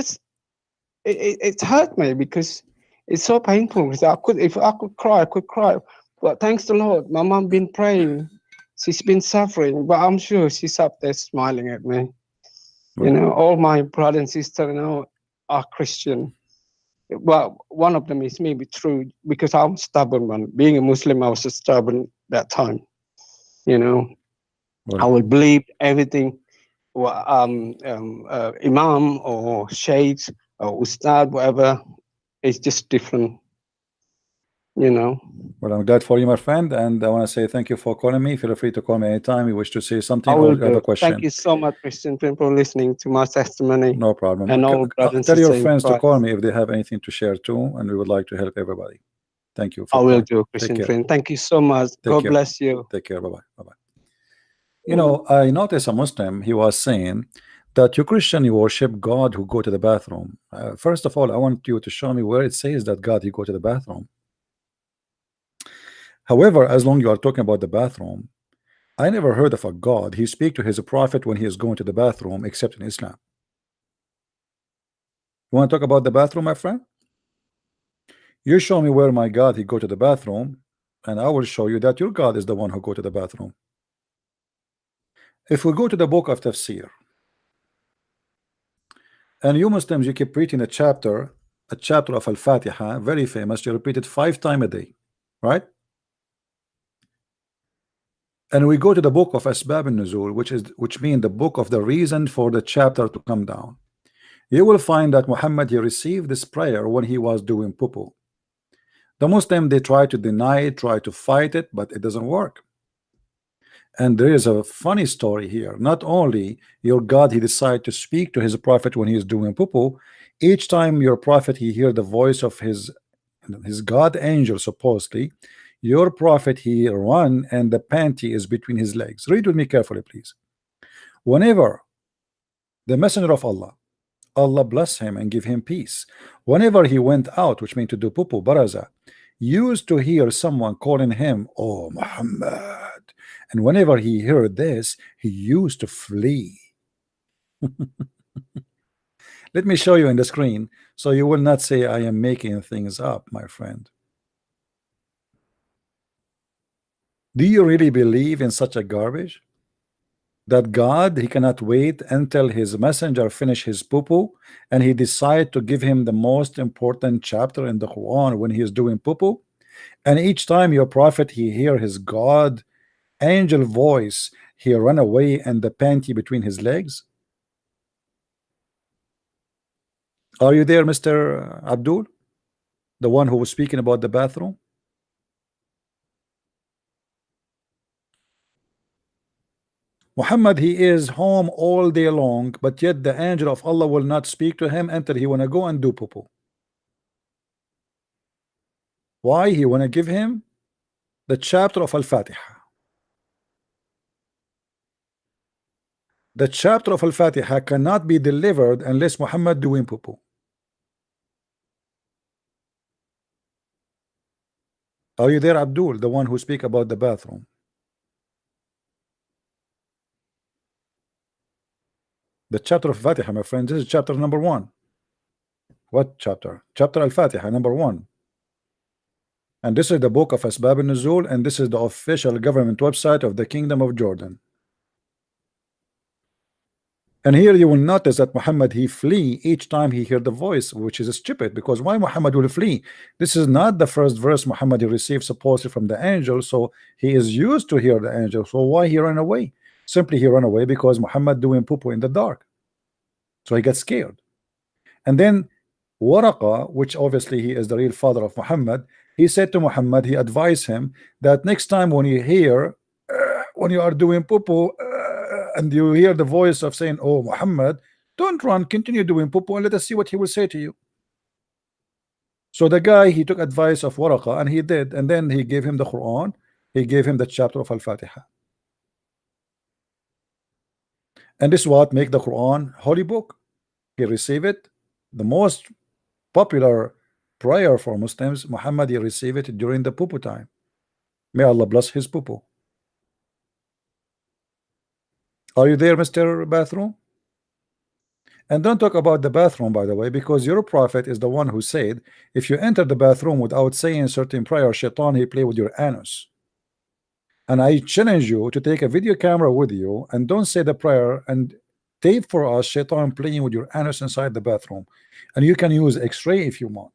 [SPEAKER 6] hurt me, because it's so painful. Because if I could cry, I could cry. But thanks to the Lord, my mom been praying. She's been suffering, but I'm sure she's up there smiling at me. You know, all my brothers and sisters now are Christian. Well, one of them is maybe true, because I'm stubborn one. Being a Muslim, I was stubborn that time. You know, I will believe everything. Imam or sheikhs or ustad, whatever, it's just different. You know.
[SPEAKER 1] Well, I'm glad for you, my friend, and I want to say thank you for calling me. Feel free to call me anytime you wish to say something or have a question.
[SPEAKER 6] Thank you so much, Christian, for listening to my testimony.
[SPEAKER 1] No problem.
[SPEAKER 6] And all brothers
[SPEAKER 1] tell
[SPEAKER 6] and
[SPEAKER 1] your
[SPEAKER 6] sisters
[SPEAKER 1] friends to call me if they have anything to share too, and we would like to help everybody. Thank you.
[SPEAKER 6] I will do, Christian friend. Thank you so much. God bless you.
[SPEAKER 1] Take care. Bye-bye. Bye-bye. You know, I noticed a Muslim, he was saying that you Christian, you worship God who go to the bathroom. First of all, I want you to show me where it says that God, he go to the bathroom. However, as long as you are talking about the bathroom, I never heard of a God he speak to his prophet when he is going to the bathroom, except in Islam. You want to talk about the bathroom, my friend? You show me where my God he go to the bathroom, and I will show you that your God is the one who go to the bathroom. If we go to the book of Tafsir, and you Muslims, you keep reading a chapter of Al-Fatiha, very famous, you repeat it 5 times a day, right? And we go to the book of Asbab al-Nuzul, which means the book of the reason for the chapter to come down. You will find that Muhammad, he received this prayer when he was doing poo-poo. The Muslim, they try to deny it, try to fight it, but it doesn't work. And there is a funny story here. Not only your God, he decided to speak to his prophet when he is doing poo-poo, each time your prophet, he hear the voice of his God angel, supposedly, your prophet, he run and the panty is between his legs. Read with me carefully, please. Whenever the messenger of Allah bless him and give him peace, whenever he went out, which means to do poo-poo, baraza, used to hear someone calling him, oh Muhammad, and whenever he heard this, he used to flee. Let me show you in the screen so you will not say I am making things up, my friend. Do you really believe in such a garbage? That God, he cannot wait until his messenger finish his poo-poo and he decide to give him the most important chapter in the Quran when he is doing poo-poo? And each time your prophet, he hear his God angel voice, he run away and the panty between his legs? Are you there, Mr. Abdul? The one who was speaking about the bathroom? Muhammad, he is home all day long, but yet the angel of Allah will not speak to him until he want to go and do poo-poo. Why? He want to give him the chapter of Al-Fatiha. The chapter of Al-Fatiha cannot be delivered unless Muhammad doing poo-poo. Are you there, Abdul, the one who speak about the bathroom? The chapter of Fatiha, my friend, this is chapter number 1. What chapter? Chapter Al-Fatiha, number 1. And this is the book of Asbab al-Nuzul, and this is the official government website of the Kingdom of Jordan. And here you will notice that Muhammad, he flee each time he hear the voice, which is stupid, because why Muhammad will flee? This is not the first verse Muhammad he received supposedly from the angel, so he is used to hear the angel, so why he ran away? Simply he ran away because Muhammad doing poo-poo in the dark. So he got scared. And then Waraqa, which obviously he is the real father of Muhammad, he said to Muhammad, he advised him that next time when you hear when you are doing poo-poo and you hear the voice of saying, oh Muhammad, don't run, continue doing poo-poo and let us see what he will say to you. So the guy, he took advice of Waraqa and he did, and then he gave him the Quran, he gave him the chapter of Al-Fatiha. And this is what make the Quran holy book. He received it, the most popular prayer for Muslims. Muhammad, he received it during the poo-poo time. May Allah bless his poo-poo. Are you there, Mr. Bathroom? And don't talk about the bathroom, by the way, because your prophet is the one who said if you enter the bathroom without saying certain prayer, shaitan, he play with your anus. And I challenge you to take a video camera with you and don't say the prayer and tape for us shaitan playing with your anus inside the bathroom. And you can use x-ray if you want.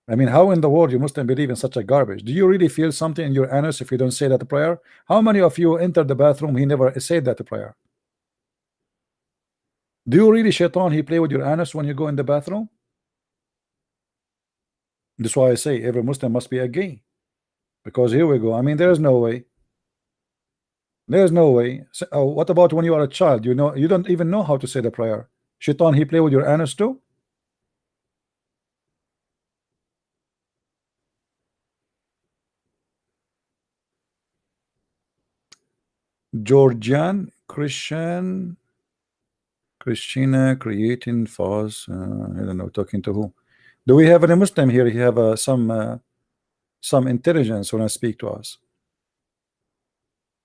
[SPEAKER 1] I mean, how in the world you Muslim believe in such a garbage? Do you really feel something in your anus if you don't say that prayer? How many of you enter the bathroom he never said that prayer? Do you really shaitan he play with your anus when you go in the bathroom? That's why I say every Muslim must be a gay. Because here we go. I mean, there's no way. There's no way. So, what about when you are a child? You know, you don't even know how to say the prayer. Shaitan he play with your anus too? Georgian Christiana creating false. I don't know, talking to who? Do we have any Muslim here? He have some intelligence when I speak to us.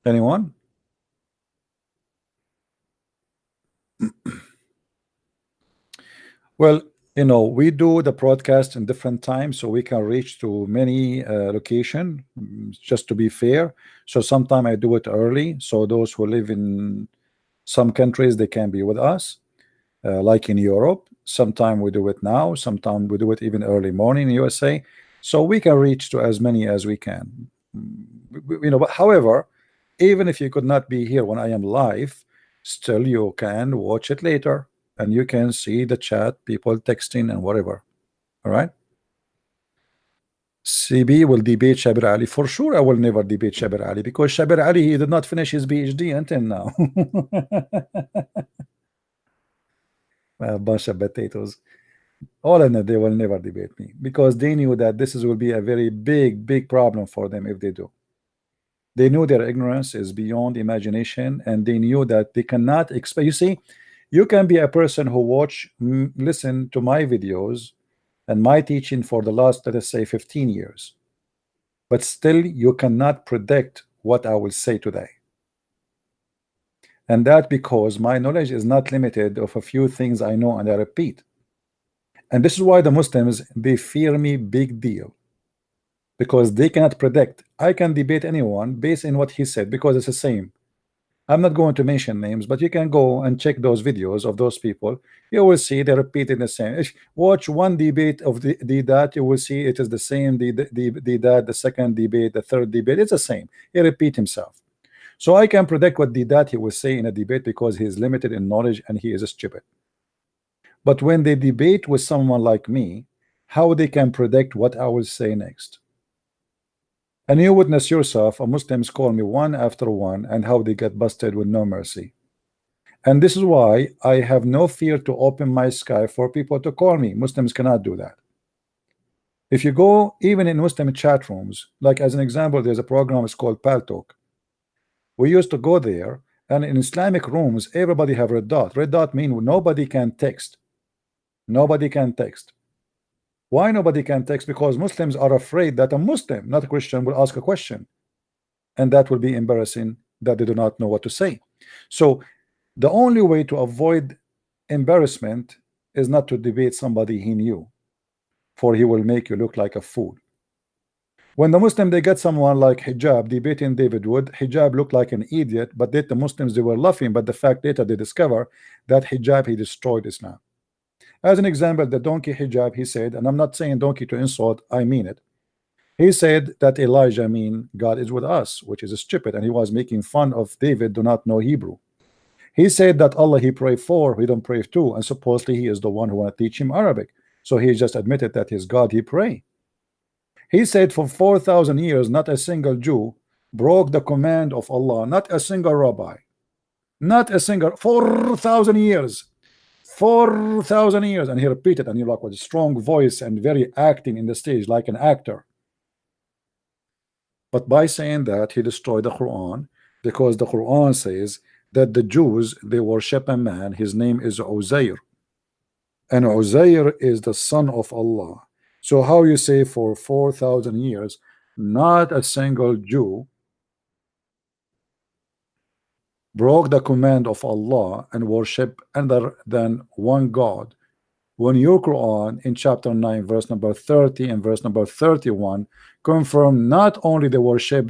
[SPEAKER 1] Anyone? Well, you know, we do the broadcast in different times so we can reach to many location, just to be fair. So sometime I do it early so those who live in some countries they can be with us, like in Europe. Sometime we do it now, sometime we do it even early morning in USA, so we can reach to as many as we can. You know, but however, even if you could not be here when I am live, still you can watch it later and you can see the chat, people texting and whatever. All right. CB will debate Shabir Ali. For sure I will never debate Shabir Ali because Shabir Ali, he did not finish his PhD until now. A bunch of potatoes. All in it, they will never debate me because they knew that this will be a very big problem for them if they do. They knew their ignorance is beyond imagination and they knew that they cannot expect. You see, you can be a person who listen to my videos and my teaching for the last, let us say, 15 years, but still you cannot predict what I will say today. And that because my knowledge is not limited of a few things I know and I repeat. And this is why the Muslims, they fear me big deal, because they cannot predict. I can debate anyone based on what he said because it's the same. I'm not going to mention names, but you can go and check those videos of those people. You will see they repeating the same. If watch one debate of the that, you will see it is the same. The second debate, the third debate, it's the same. He repeat himself. So I can predict what that he will say in a debate because he is limited in knowledge and he is stupid. But when they debate with someone like me, how they can predict what I will say next? And you witness yourself, Muslims call me one after one and how they get busted with no mercy. And this is why I have no fear to open my sky for people to call me. Muslims cannot do that. If you go even in Muslim chat rooms, like as an example, there's a program, it's called Paltalk. We used to go there, and in Islamic rooms, everybody have red dot. Red dot mean nobody can text. Nobody can text. Why nobody can text? Because Muslims are afraid that a Muslim, not a Christian, will ask a question, and that will be embarrassing that they do not know what to say. So the only way to avoid embarrassment is not to debate somebody he knew, for he will make you look like a fool. When the Muslim, they get someone like Hijab debating David Wood, Hijab looked like an idiot, but the Muslims, they were laughing. But the fact later they discover that Hijab, he destroyed Islam. As an example, the donkey Hijab, he said, and I'm not saying donkey to insult, I mean it. He said that Elijah mean God is with us, which is stupid, and he was making fun of David do not know Hebrew. He said that Allah he pray for, he don't pray to, and supposedly he is the one who want to teach him Arabic. So he just admitted that his God he pray. He said for 4,000 years not a single Jew broke the command of Allah, not a single rabbi, not a single 4,000 years. 4,000 years, and he repeated, and he like with a strong voice and very acting in the stage like an actor. But by saying that, he destroyed the Quran, because the Quran says that the Jews they worship a man, his name is Uzair, and Uzair is the son of Allah. So how you say for 4,000 years not a single Jew broke the command of Allah and worship other than one God, when your Quran in chapter 9 verse number 30 and verse number 31 confirm not only they worship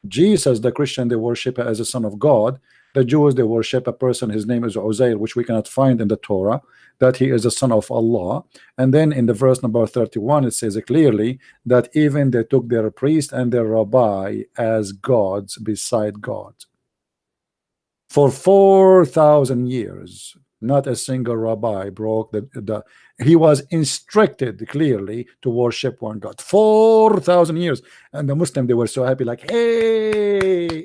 [SPEAKER 1] Jesus, the Christian they worship as a son of God, the Jews they worship a person, his name is Uzair, which we cannot find in the Torah, that he is the son of Allah. And then in the verse number 31 it says clearly that even they took their priest and their rabbi as gods beside God. For 4,000 years, not a single rabbi broke the he was instructed clearly to worship one God. 4,000 years, and the Muslim they were so happy, like, hey.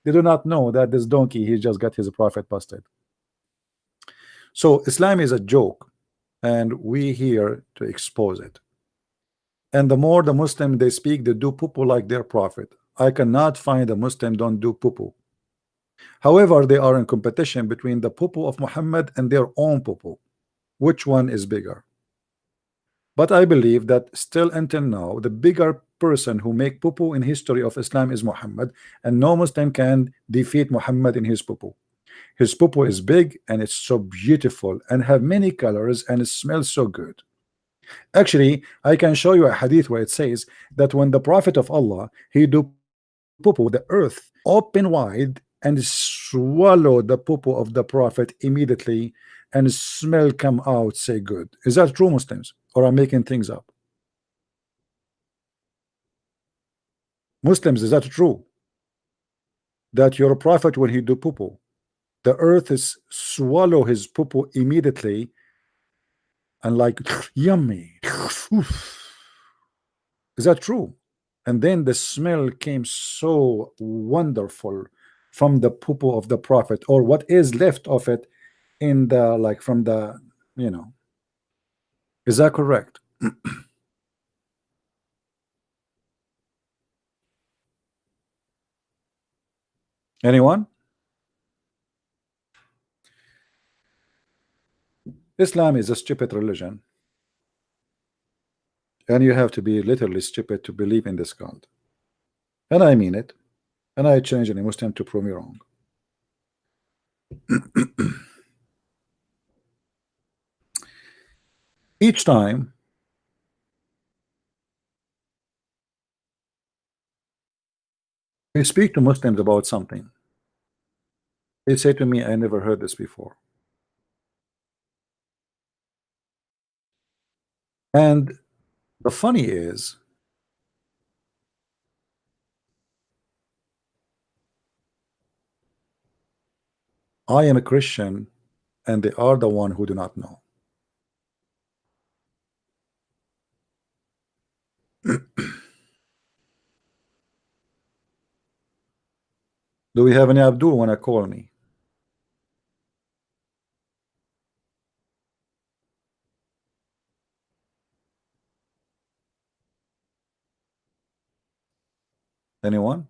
[SPEAKER 1] They do not know that this donkey he just got his prophet busted. So Islam is a joke, and we here to expose it. And the more the Muslim they speak, they do poo-poo like their prophet. I cannot find a Muslim don't do poo-poo. However, they are in competition between the poo-poo of Muhammad and their own poo-poo. Which one is bigger? But I believe that still until now, the bigger person who make poo-poo in history of Islam is Muhammad, and no Muslim can defeat Muhammad in his poo-poo. His poo-poo is big and it's so beautiful and have many colors and it smells so good. Actually, I can show you a hadith where it says that when the Prophet of Allah he do poo-poo, the earth open wide and swallow the poo-poo of the Prophet immediately, and smell come out say good. Is that true, Muslims, or I'm making things up? Muslims, is that true? That your Prophet when he do poo-poo, the earth is swallow his poo-poo immediately and like yummy. Is that true? And then the smell came so wonderful from the poo-poo of the Prophet, or what is left of it in the like from the, you know, is that correct? Anyone? Islam is a stupid religion, and you have to be literally stupid to believe in this God, and I mean it, and I challenge any Muslim to prove me wrong. Each time I speak to Muslims about something, they say to me, I never heard this before. And the funny is, I am a Christian and they are the one who do not know. Do we have any Abdul want to call me? Anyone?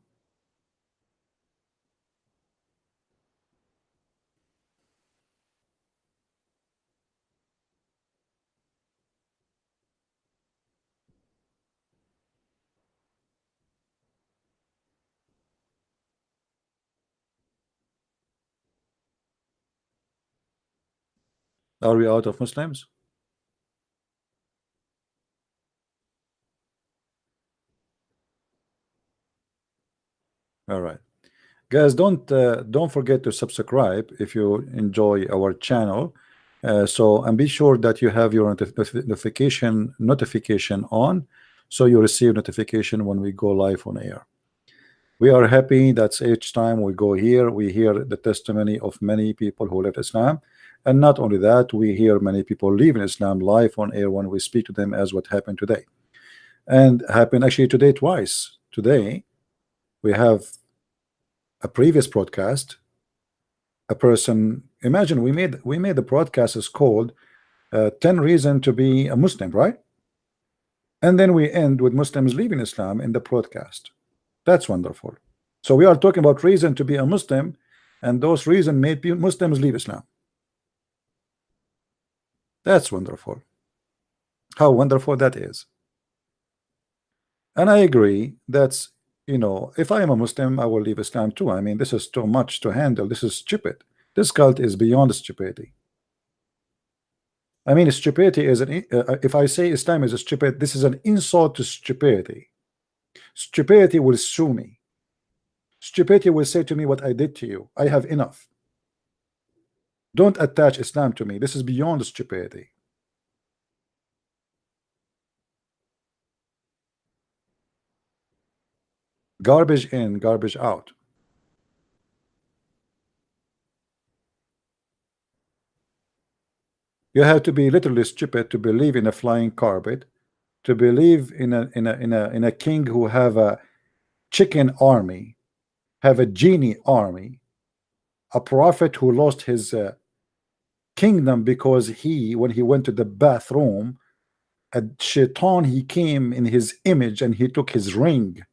[SPEAKER 1] Are we out of Muslims? All right, guys, don't forget to subscribe if you enjoy our channel. So and be sure that you have your notification on, so you receive notification when we go live on air. We are happy that each time we go here, we hear the testimony of many people who left Islam. And not only that, we hear many people leaving Islam live on air when we speak to them, as what happened today. And happened actually today twice. Today, we have a previous broadcast. A person, imagine we made the broadcast is called 10 Reasons to be a Muslim, right? And then we end with Muslims leaving Islam in the broadcast. That's wonderful. So we are talking about reason to be a Muslim, and those reasons made Muslims leave Islam. That's wonderful. How wonderful that is. And I agree that's, you know, if I am a Muslim, I will leave Islam too. I mean, this is too much to handle. This is stupid. This cult is beyond stupidity. I mean, stupidity is an, if I say Islam is stupid, this is an insult to stupidity. Stupidity will sue me. Stupidity will say to me, what I did to you, I have enough. Don't attach Islam to me. This is beyond stupidity. Garbage in, garbage out. You have to be literally stupid to believe in a flying carpet, to believe in a king who have a chicken army, have a genie army, a prophet who lost his kingdom because when he went to the bathroom, a shaitan, he came in his image and he took his ring.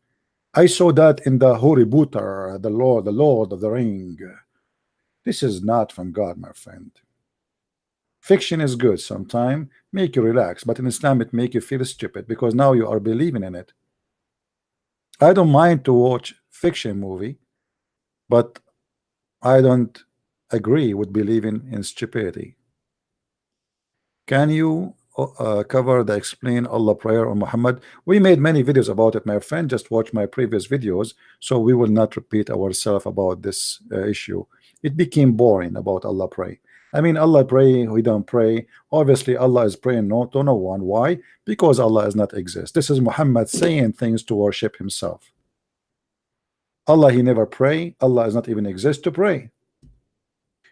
[SPEAKER 1] I saw that in the Hoributar, the Lord of the Ring. This is not from God, my friend. Fiction is good sometimes, make you relax, but in Islam it make you feel stupid because now you are believing in it. I don't mind to watch fiction movie, but I don't agree with believing in stupidity. Can you cover the explain Allah prayer on Muhammad? We made many videos about it, my friend. Just watch my previous videos, so we will not repeat ourselves about this issue. It became boring about Allah pray. I mean, Allah pray, we don't pray. Obviously, Allah is praying to no one. Why? Because Allah does not exist. This is Muhammad saying things to worship himself. Allah, he never pray. Allah does not even exist to pray.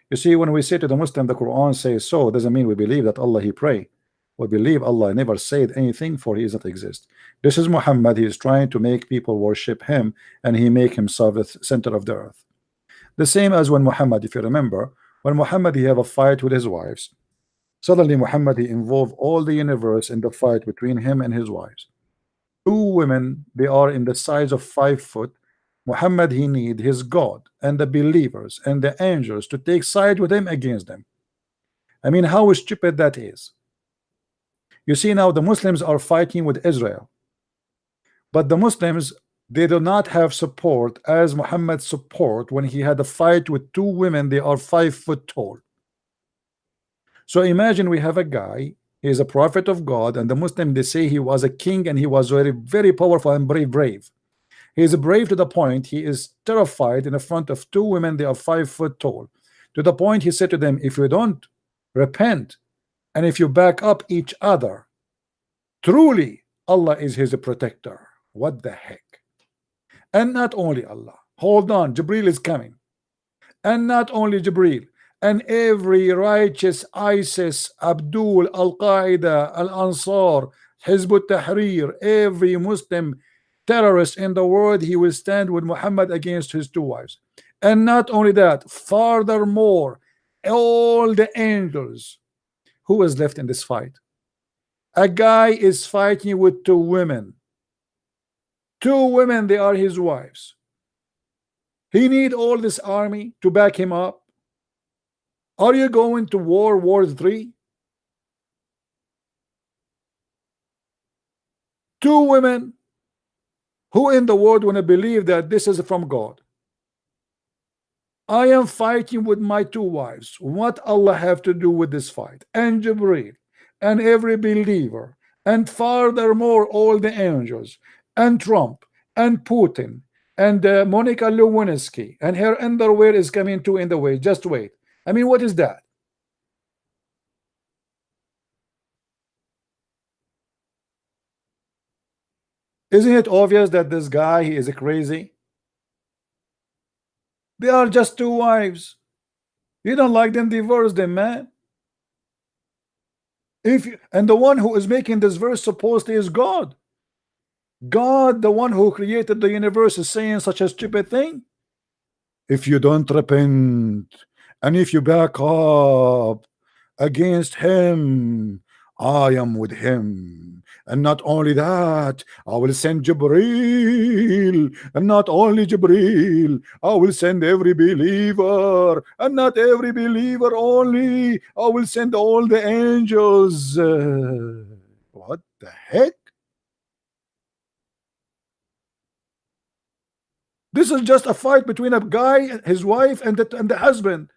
[SPEAKER 1] You see, when we say to the Muslim, the Quran says so, doesn't mean we believe that Allah, he pray. We believe Allah never said anything, for he does not exist. This is Muhammad. He is trying to make people worship him, and he make himself the center of the earth. The same as when Muhammad, if you remember, when Muhammad he have a fight with his wives, suddenly Muhammad he involved all the universe in the fight between him and his wives. Two women, they are in the size of 5 foot. Muhammad he need his God and the believers and the angels to take side with him against them. I mean, how stupid that is. You see, now the Muslims are fighting with Israel, but the Muslims, they do not have support as Muhammad's support when he had a fight with two women. They are 5 foot tall. So imagine we have a guy, he is a prophet of God, and the Muslim, they say he was a king and he was very, very powerful and brave. He is brave to the point he is terrified in the front of two women. They are 5 foot tall. To the point he said to them, if you don't repent and if you back up each other, truly Allah is his protector. What the heck? And not only Allah, hold on, Jibril is coming. And not only Jibril, and every righteous ISIS, Abdul, Al-Qaeda, Al-Ansar, Hizb ut-Tahrir, every Muslim terrorist in the world, he will stand with Muhammad against his two wives. And not only that, furthermore, all the angels. Who is left in this fight? A guy is fighting with two women. Two women, they are his wives. He need all this army to back him up. Are you going to World War III? Two women. Who in the world want to believe that this is from God? I am fighting with my two wives. What Allah have to do with this fight? And Jibreel and every believer, and furthermore all the angels, and Trump and Putin and Monica Lewinsky, and her underwear is coming too in the way. Just wait. I mean, what is that? Isn't it obvious that this guy, he is crazy? They are just two wives. You don't like them, divorce them, man. And the one who is making this verse supposedly is God. God, the one who created the universe, is saying such a stupid thing. If you don't repent, and if you back up against him, I am with him. And not only that, I will send Jibreel, and not only Jibreel, I will send every believer, and not every believer only, I will send all the angels. What the heck? This is just a fight between a guy, his wife, and the husband.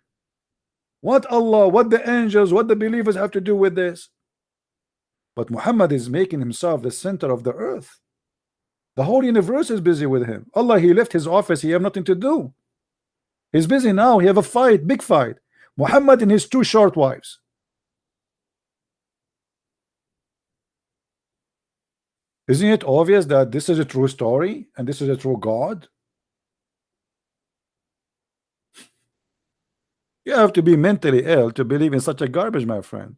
[SPEAKER 1] What Allah, what the angels, what the believers have to do with this? But Muhammad is making himself the center of the earth. The whole universe is busy with him. Allah, he left his office, he have nothing to do. He's busy now, he have a fight, big fight. Muhammad and his two short wives. Isn't it obvious that this is a true story and this is a true God? You have to be mentally ill to believe in such a garbage, my friend.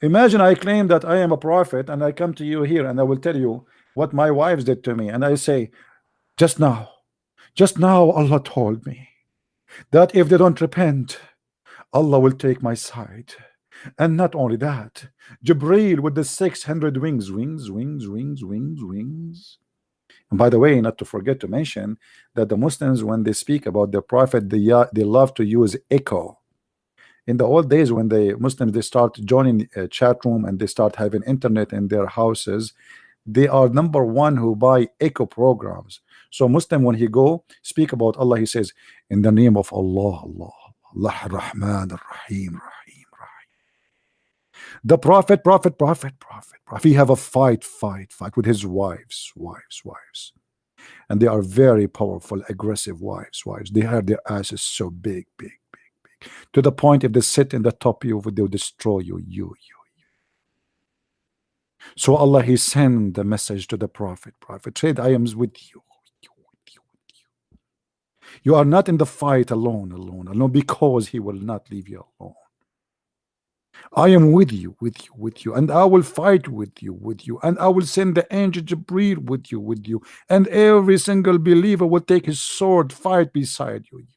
[SPEAKER 1] Imagine I claim that I am a prophet and I come to you here and I will tell you what my wives did to me, and I say, just now Allah told me that if they don't repent, Allah will take my side. And not only that, Jibreel with the 600 wings. And by the way, not to forget to mention that the Muslims, when they speak about the prophet, they love to use echo. In the old days, when the Muslims, they start joining a chat room and they start having internet in their houses, they are number one who buy echo programs. So Muslim, when he go speak about Allah, he says, in the name of Allah, Rahman Rahim. The prophet, he have a fight with his wives. And they are very powerful, aggressive wives. They have their asses so big, to the point if they sit in the top of you, they'll destroy you. So Allah, he sent the message to the prophet said, I am with you. You are not in the fight alone, because he will not leave you alone. I am with you, and I will fight with you, and I will send the angel Jibreel with you, and every single believer will take his sword, fight beside you.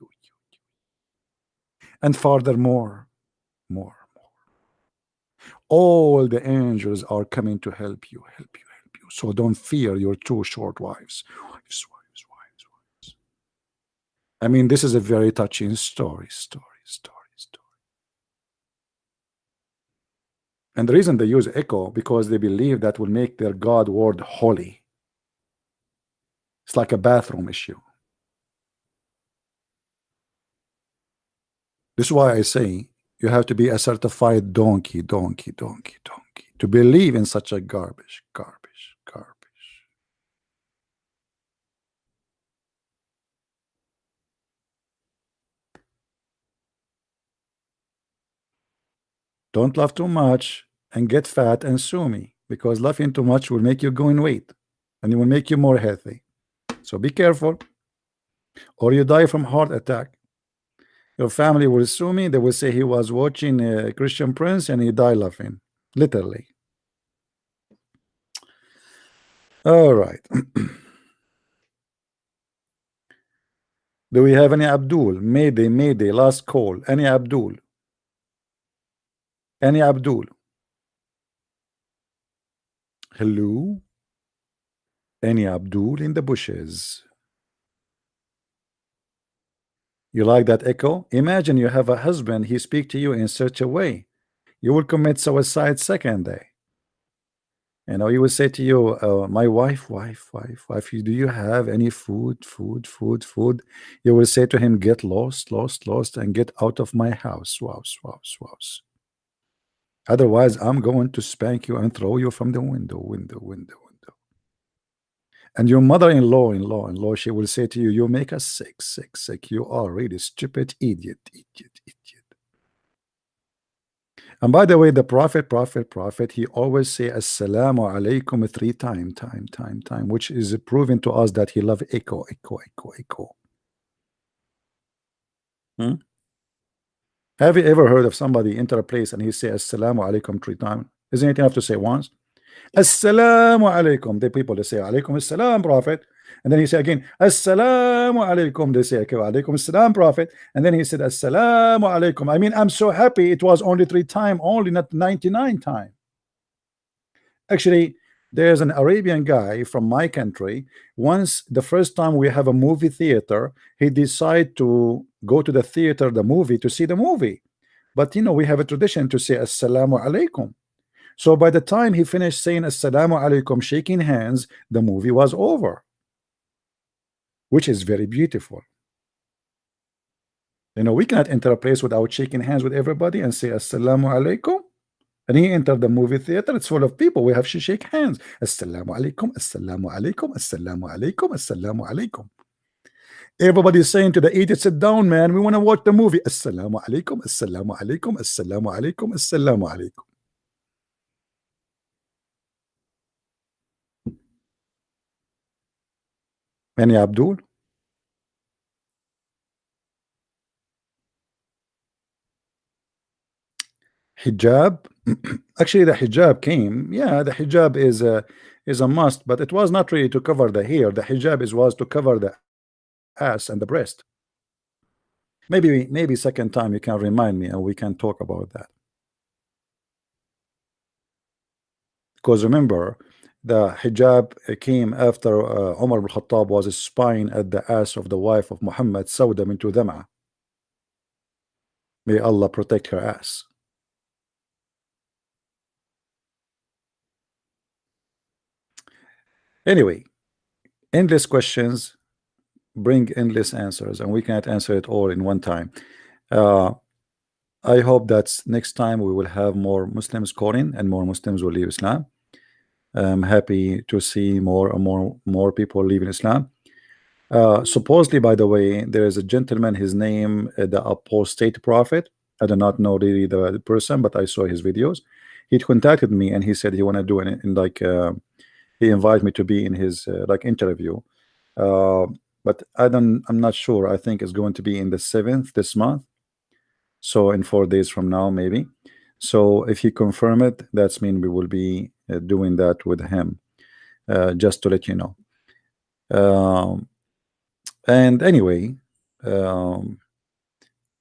[SPEAKER 1] And furthermore, more. All the angels are coming to help you. So don't fear your two short wives. I mean, this is a very touching story. And the reason they use echo, because they believe that will make their God word holy. It's like a bathroom issue. This is why I say you have to be a certified donkey to believe in such a garbage. Don't laugh too much and get fat and sue me, because laughing too much will make you gain weight and it will make you more healthy. So be careful, or you die from heart attack. Your family will sue me. They will say he was watching a Christian Prince and he died laughing, literally. All right. Do we have any Abdul? Mayday, last call. Any Abdul? Hello? Any Abdul in the bushes? You like that echo? Imagine you have a husband, he speak to you in such a way, you will commit suicide second day. You know, he will say to you, my wife, do you have any food? You will say to him, get lost, and get out of my house. Otherwise, I'm going to spank you and throw you from the window. And your mother-in-law, she will say to you, you make us sick. You are really stupid idiot. And by the way, the Prophet, he always say Assalamu alaikum 3 times, which is proving to us that he loved echo. Have you ever heard of somebody enter a place and he say Assalamu alaikum 3 times? Isn't it enough to say once? Assalamu alaikum. The people, they say alaikum assalam, Prophet. And then he said again, Assalamu alaikum. They say, okay, alaikum assalam, Prophet. And then he said, Assalamu alaikum. I mean, I'm so happy it was only 3 times, only not 99 times. Actually, there's an Arabian guy from my country. Once, the first time we have a movie theater, he decided to go to the theater, the movie, to see the movie. But you know, we have a tradition to say Assalamu alaikum. So by the time he finished saying Assalamu alaikum, shaking hands, the movie was over, which is very beautiful. You know, we cannot enter a place without shaking hands with everybody and say Assalamu alaikum. And he entered the movie theater, it's full of people. We have to shake hands. Assalamu alaikum, Assalamu alaikum, Assalamu alaikum, Assalamu alaikum. Everybody is saying to the idiot, sit down, man. We want to watch the movie. Assalamu alaikum, Assalamu alaikum, Assalamu alaikum, Assalamu alaikum. Any Abdul? Hijab. Actually, the hijab came. Yeah, the hijab is a must, but it was not really to cover the hair. The hijab was to cover the ass and the breast. Maybe second time you can remind me and we can talk about that. Because remember, the hijab came after Umar ibn Khattab was spying at the ass of the wife of Muhammad, Sauda bint Dham'a. May Allah protect her ass. Anyway, endless questions bring endless answers, and we can't answer it all in one time. I hope that next time we will have more Muslims calling and more Muslims will leave Islam. I'm happy to see more and more people leaving Islam. Supposedly, by the way, there is a gentleman, his name the Apostate Prophet. I do not know really the person, but I saw his videos. He contacted me and he said he want to do it in like he invited me to be in his like interview, but I'm not sure. I think it's going to be in the 7th this month, so in 4 days from now maybe. So if he confirm it, that's mean we will be doing that with him, just to let you know. And anyway,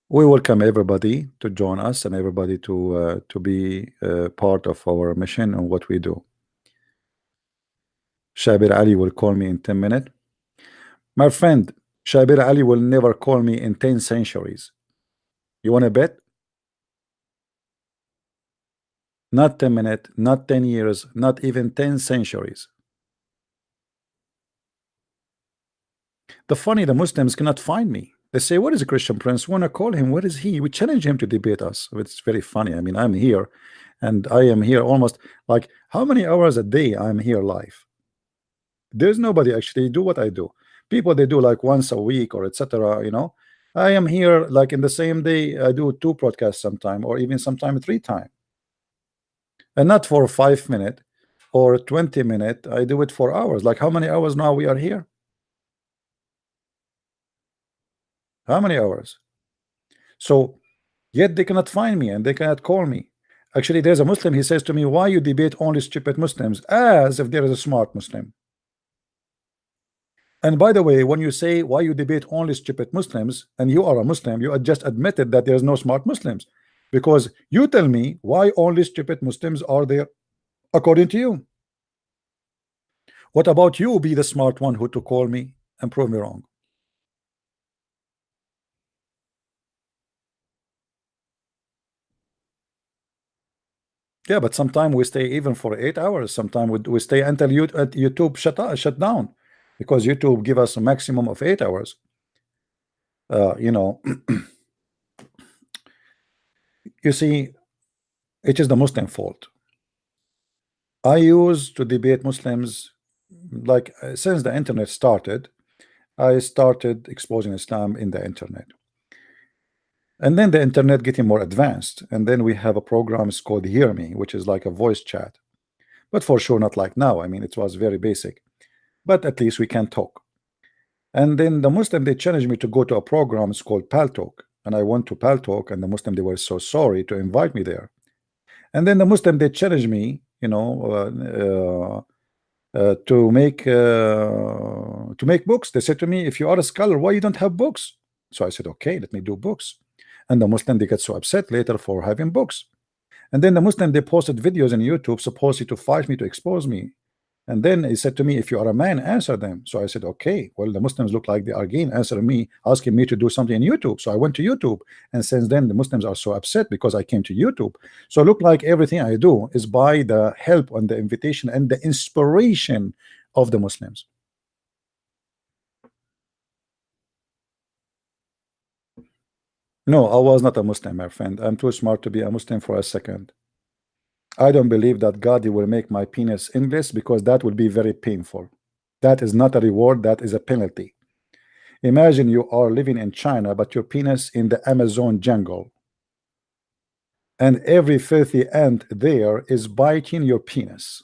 [SPEAKER 1] we welcome everybody to join us and everybody to be part of our mission and what we do. Shabir Ali will call me in 10 minutes. My friend, Shabir Ali will never call me in 10 centuries. You want to bet? Not 10 minutes, not 10 years, not even 10 centuries. The funny, the Muslims cannot find me. They say, what is a Christian Prince? We want to call him. What is he? We challenge him to debate us. It's very funny. I mean, I'm here and I am here almost like how many hours a day I'm here live? There's nobody actually do what I do. People, they do like once a week or etc. You know, I am here like in the same day. I do 2 podcasts sometime, or even sometime 3 times, and not for 5 minutes or 20 minutes. I do it for hours. Like how many hours now we are here? How many hours? So yet they cannot find me and they cannot call me. Actually, there's a Muslim, he says to me, why you debate only stupid Muslims, as if there is a smart Muslim. And by the way, when you say why you debate only stupid Muslims and you are a Muslim, you just admitted that there's no smart Muslims, because you tell me why only stupid Muslims are there according to you. What about you be the smart one who to call me and prove me wrong? Yeah, but sometimes we stay even for 8 hours. Sometimes we stay until YouTube shut down, because YouTube give us a maximum of 8 hours. You know, you see, it is the Muslim fault. I used to debate Muslims like since the internet started. I started exposing Islam in the internet. And then the internet getting more advanced, and then we have a program called Hear Me, which is like a voice chat, but for sure not like now. I mean, it was very basic, but at least we can talk. And then the Muslim, they challenged me to go to a program, it's called Paltalk, and I went to Paltalk, and the Muslim, they were so sorry to invite me there. And then the Muslim, they challenged me, you know, to make books. They said to me, if you are a scholar, why you don't have books? So I said, okay, let me do books. And the Muslim, they get so upset later for having books. And then the Muslim, they posted videos on YouTube supposedly to fight me, to expose me. And then he said to me, if you are a man, answer them. So I said, okay. Well, the Muslims look like they are again answering me, asking me to do something in YouTube. So I went to YouTube, and since then the Muslims are so upset because I came to YouTube. So look like everything I do is by the help and the invitation and the inspiration of the Muslims. No, I was not a Muslim, my friend. I'm too smart to be a Muslim for a second. I don't believe that God will make my penis endless, because that will be very painful. That is not a reward, that is a penalty. Imagine you are living in China, but your penis in the Amazon jungle, and every filthy ant there is biting your penis.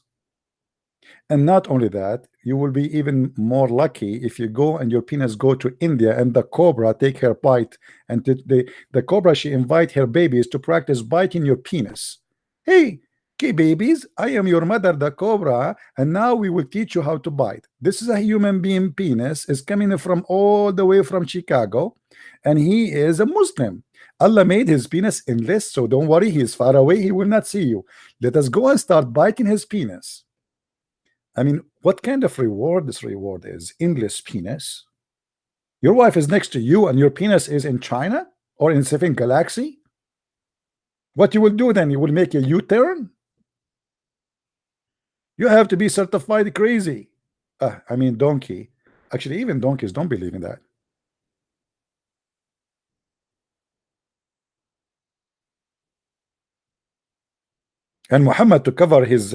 [SPEAKER 1] And not only that, you will be even more lucky if you go and your penis go to India and the cobra take her bite, and the cobra, she invite her babies to practice biting your penis. Hey, babies, I am your mother, the cobra, and now we will teach you how to bite. This is a human being penis, is coming from all the way from Chicago, and he is a Muslim. Allah made his penis endless, so don't worry, he is far away, he will not see you. Let us go and start biting his penis. I mean, what kind of reward this reward is? Endless penis? Your wife is next to you and your penis is in China or in 7 galaxy? What you will do then? You will make a U-turn? You have to be certified crazy. I mean, donkey. Actually, even donkeys don't believe in that. And Muhammad, to cover his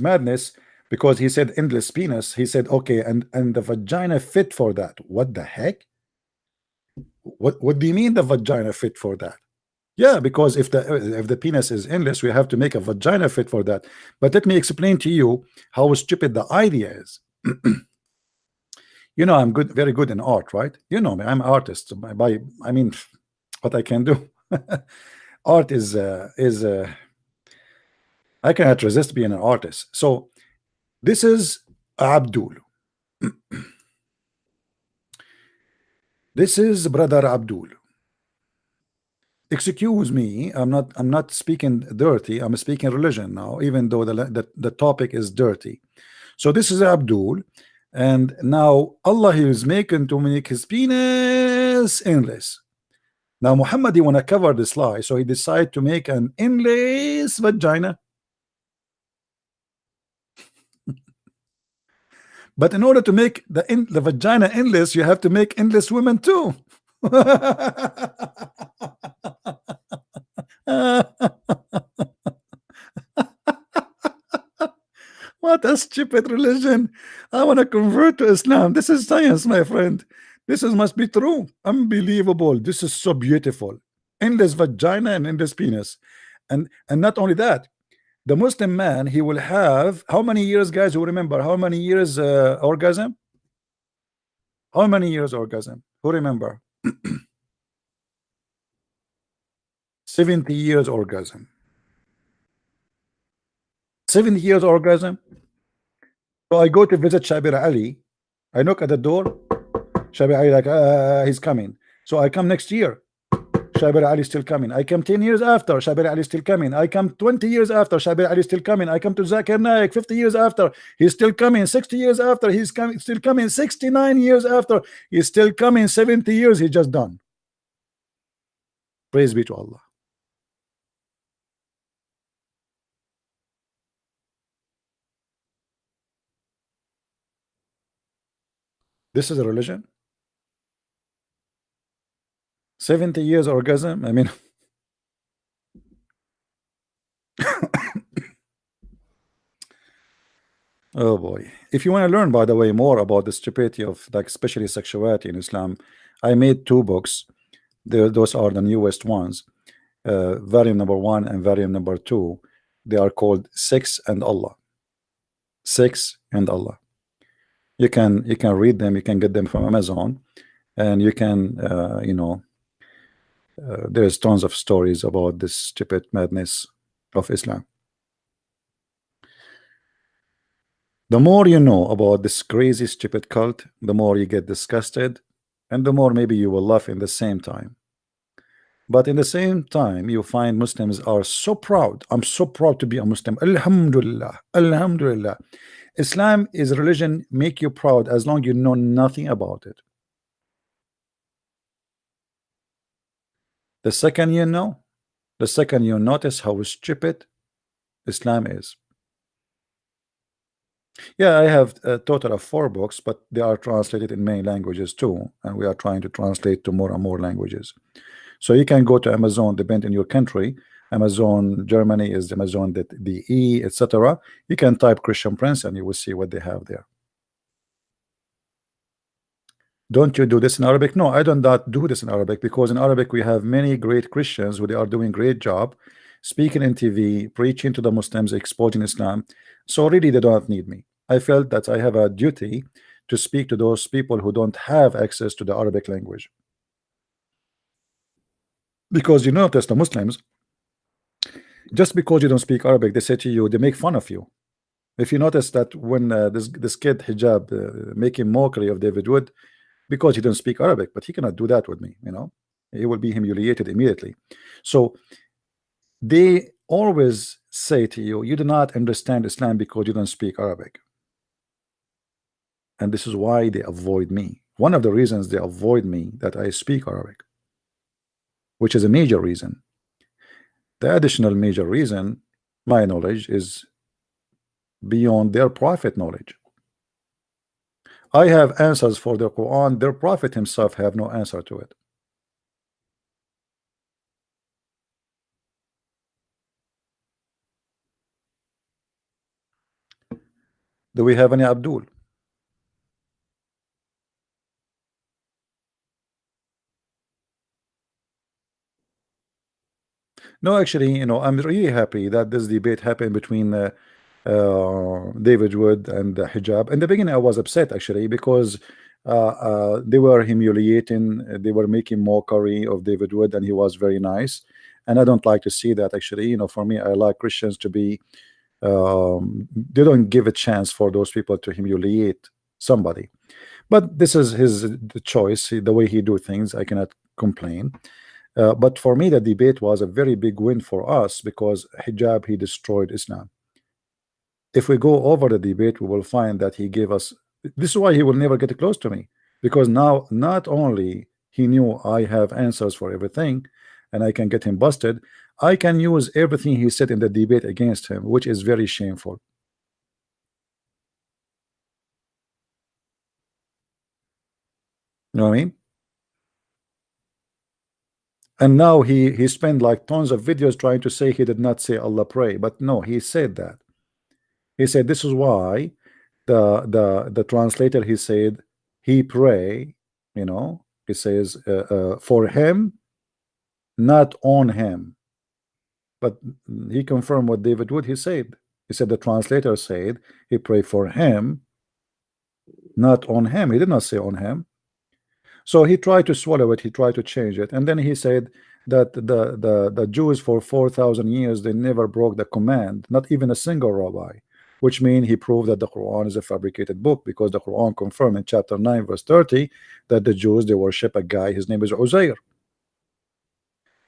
[SPEAKER 1] madness, because he said endless penis, he said, okay, and the vagina fit for that. What the heck? What do you mean the vagina fit for that? Yeah, because if the penis is endless, we have to make a vagina fit for that. But let me explain to you how stupid the idea is. You know, I'm very good in art, right? You know me, I'm an artist. I mean, what I can do. Art is I cannot resist being an artist. So this is Abdul. This is brother Abdul. Excuse me, I'm not speaking dirty, I'm speaking religion now, even though the topic is dirty. So this is Abdul, and now Allah is making to make his penis endless. Now Muhammad, he want to cover this lie, so he decided to make an endless vagina. But in order to make the vagina endless, you have to make endless women too. What a stupid religion. I want to convert to Islam. This is science, my friend. This must be true. Unbelievable. This is so beautiful. Endless vagina and endless penis. And not only that, the Muslim man, he will have how many years, guys, who remember how many years orgasm? How many years orgasm? Who remember? 70 years orgasm. 70 years orgasm. So I go to visit Shabir Ali. I knock at the door. Shabir Ali like he's coming. So I come next year. Shabir Ali still coming. I come 10 years after. Shabir Ali still coming. I come 20 years after. Shabir Ali still coming. I come to Zakir Naik 50 years after. He's still coming. 60 years after. He's coming. Still coming. 69 years after. He's still coming. 70 years. He just done. Praise be to Allah. This is a religion. 70 years orgasm. I mean, oh boy. If you want to learn, by the way, more about the stupidity of, like, especially sexuality in Islam, I made 2 books. Those are the newest ones. Variant number 1 and variant number 2, they are called Sex and Allah. Sex and Allah. You can read them. You can get them from Amazon, and you can there's tons of stories about this stupid madness of Islam. The more you know about this crazy stupid cult, the more you get disgusted, and the more maybe you will laugh in the same time. But in the same time, you find Muslims are so proud. I'm so proud to be a Muslim. Alhamdulillah. Alhamdulillah. Islam is a religion make you proud as long you know nothing about it. The second you know, the second you notice how stupid Islam is. Yeah, I have a total of 4 books, but they are translated in many languages too, and we are trying to translate to more and more languages. So you can go to Amazon, depending on your country. Amazon Germany is Amazon.de, etc. You can type Christian Prince and you will see what they have there. Don't you do this in Arabic? No, I don't do this in Arabic, because in Arabic we have many great Christians who they are doing great job speaking in TV, preaching to the Muslims, exposing Islam. So really they don't need me. I felt that I have a duty to speak to those people who don't have access to the Arabic language. Because you notice the Muslims, just because you don't speak Arabic, they say to you, they make fun of you. If you notice that when this kid hijab making mockery of David Wood because he doesn't speak Arabic, but he cannot do that with me, he will be humiliated immediately. So they always say to you, you do not understand Islam because you don't speak Arabic. And this is why they avoid me. One of the reasons they avoid me that I speak Arabic, which is a major reason. The additional major reason, my knowledge is beyond their prophet knowledge. I have answers for the Quran. Their prophet himself have no answer to it. Do we have any Abdul? No, actually, I'm really happy that this debate happened between David Wood and hijab. In the beginning, I was upset actually because they were humiliating, they were making mockery of David Wood, and he was very nice. And I don't like to see that actually. For me, I like Christians to be. They don't give a chance for those people to humiliate somebody. But this is the choice, the way he do things. I cannot complain. But for me, the debate was a very big win for us because hijab, he destroyed Islam. If we go over the debate, we will find that he gave us. This is why he will never get close to me, because now not only he knew I have answers for everything and I can get him busted, I can use everything he said in the debate against him, which is very shameful. You know what I mean? And now he spent like tons of videos trying to say he did not say Allah pray, but no, he said that. He said this is why the translator, he said he pray, he says for him, not on him. But he confirmed what David Wood he said. He said the translator said he prayed for him, not on him. He did not say on him. So he tried to swallow it, he tried to change it, and then he said that the Jews for 4,000 years, they never broke the command, not even a single rabbi, which means he proved that the Quran is a fabricated book, because the Quran confirmed in chapter 9 verse 30 that the Jews, they worship a guy, his name is Uzair.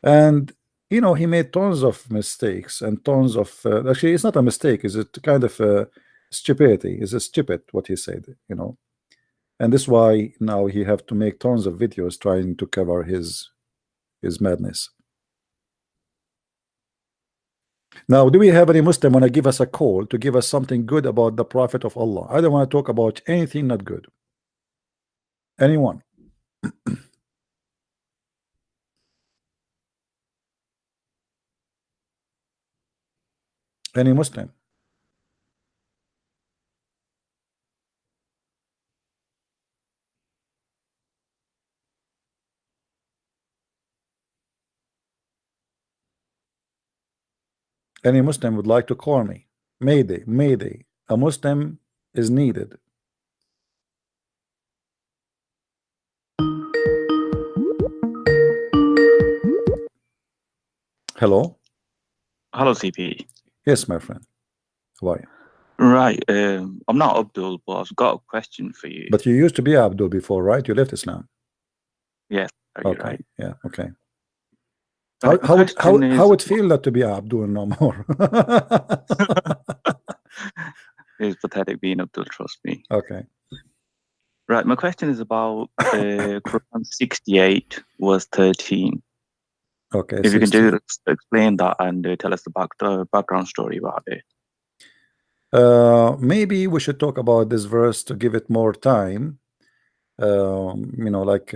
[SPEAKER 1] And he made tons of mistakes and tons of actually it's not a mistake, it's a kind of stupidity. It's a stupid what he said, and this is why now he have to make tons of videos trying to cover his madness. Now, do we have any Muslim want to give us a call to give us something good about the Prophet of Allah? I don't want to talk about anything not good. Anyone? Any Muslim? Any Muslim would like to call me? Mayday, Mayday. A Muslim is needed. Hello?
[SPEAKER 7] Hello, CP.
[SPEAKER 1] Yes, my friend. Why?
[SPEAKER 7] Right. I'm not Abdul, but I've got a question for you.
[SPEAKER 1] But you used to be Abdul before, right? You left Islam.
[SPEAKER 7] Yes.
[SPEAKER 1] Okay.
[SPEAKER 7] Right.
[SPEAKER 1] Yeah. Okay.
[SPEAKER 7] Right,
[SPEAKER 1] How it feel that to be Abdul no more?
[SPEAKER 7] It's pathetic being Abdul, trust me.
[SPEAKER 1] Okay.
[SPEAKER 7] Right. My question is about Quran 68 verse 13.
[SPEAKER 1] Okay.
[SPEAKER 7] If you can just explain that and tell us the background story about it.
[SPEAKER 1] Maybe we should talk about this verse to give it more time. You know, like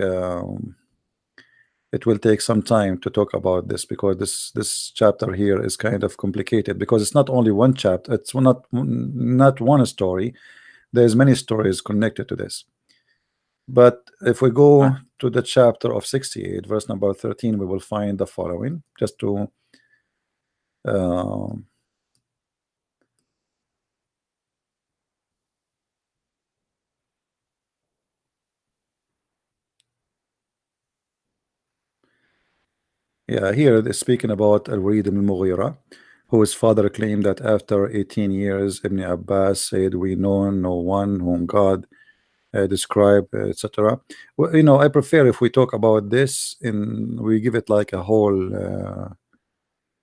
[SPEAKER 1] it will take some time to talk about this, because this chapter here is kind of complicated, because it's not only one chapter, it's not one story. There's many stories connected to this. But if we go to the chapter of 68, verse number 13, we will find the following, just to yeah, here they're speaking about Al-Walid ibn Mughira, whose father claimed that after 18 years, Ibn Abbas said, "We know no one whom God described," etc. Well, you know, I prefer if we talk about this we give it like a whole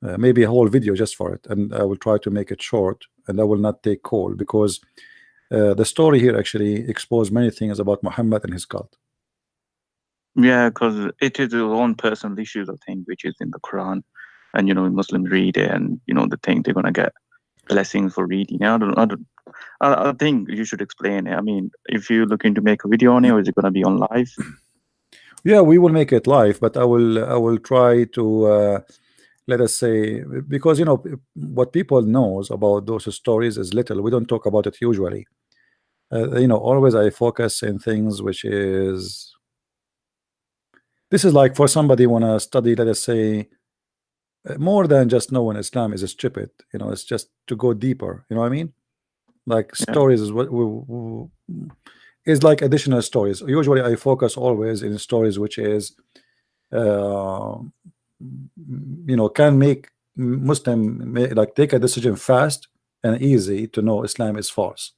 [SPEAKER 1] maybe a whole video just for it, and I will try to make it short, and I will not take call, because the story here actually exposed many things about Muhammad and his cult.
[SPEAKER 7] Yeah, because it is their own personal issues, I think, which is in the Quran, and Muslims read it, and they think they're gonna get blessings for reading. I think you should explain it. I mean, if you're looking to make a video on it, or is it gonna be on live?
[SPEAKER 1] Yeah, we will make it live, but I will try to let us say, because what people knows about those stories is little. We don't talk about it usually. Always I focus in things which is. This is like for somebody wanna study, let us say, more than just knowing Islam is stupid. It's just to go deeper. You know what I mean? Like stories is what is like additional stories. Usually I focus always in stories which is can make Muslim like take a decision fast and easy to know Islam is false.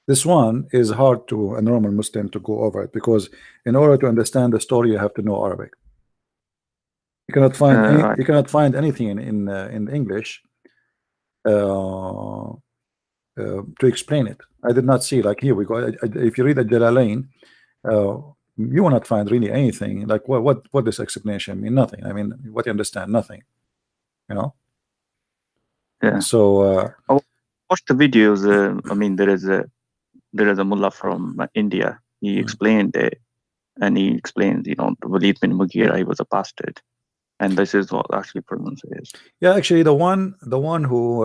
[SPEAKER 1] This one is hard to a normal Muslim to go over it, because in order to understand the story you have to know Arabic. You cannot find you cannot find anything in English to explain it. I did not see, like, here we go. If you read the Jalalain, you will not find really anything like what this explanation mean. Nothing. I mean, what you understand, nothing.
[SPEAKER 7] Yeah.
[SPEAKER 1] So
[SPEAKER 7] I watched the videos. I mean, there is a mullah from India. He explained it, and he explains, the Walid bin Mughira, he was a bastard, and this is what actually Provenance is.
[SPEAKER 1] Yeah, actually, the one who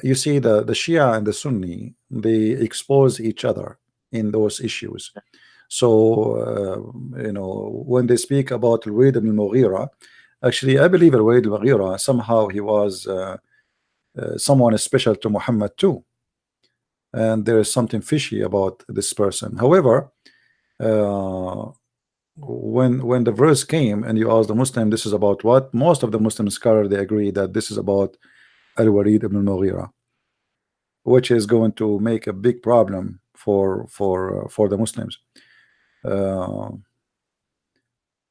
[SPEAKER 1] you see, the Shia and the Sunni, they expose each other in those issues. So when they speak about Al-Walid ibn Mughira, actually I believe Al-Walid ibn Mughira, somehow he was someone special to Muhammad too, and there is something fishy about this person. However, when the verse came and you ask the Muslim, this is about what? Most of the Muslim scholars, they agree that this is about Al-Walid ibn Mughira, which is going to make a big problem for the Muslims.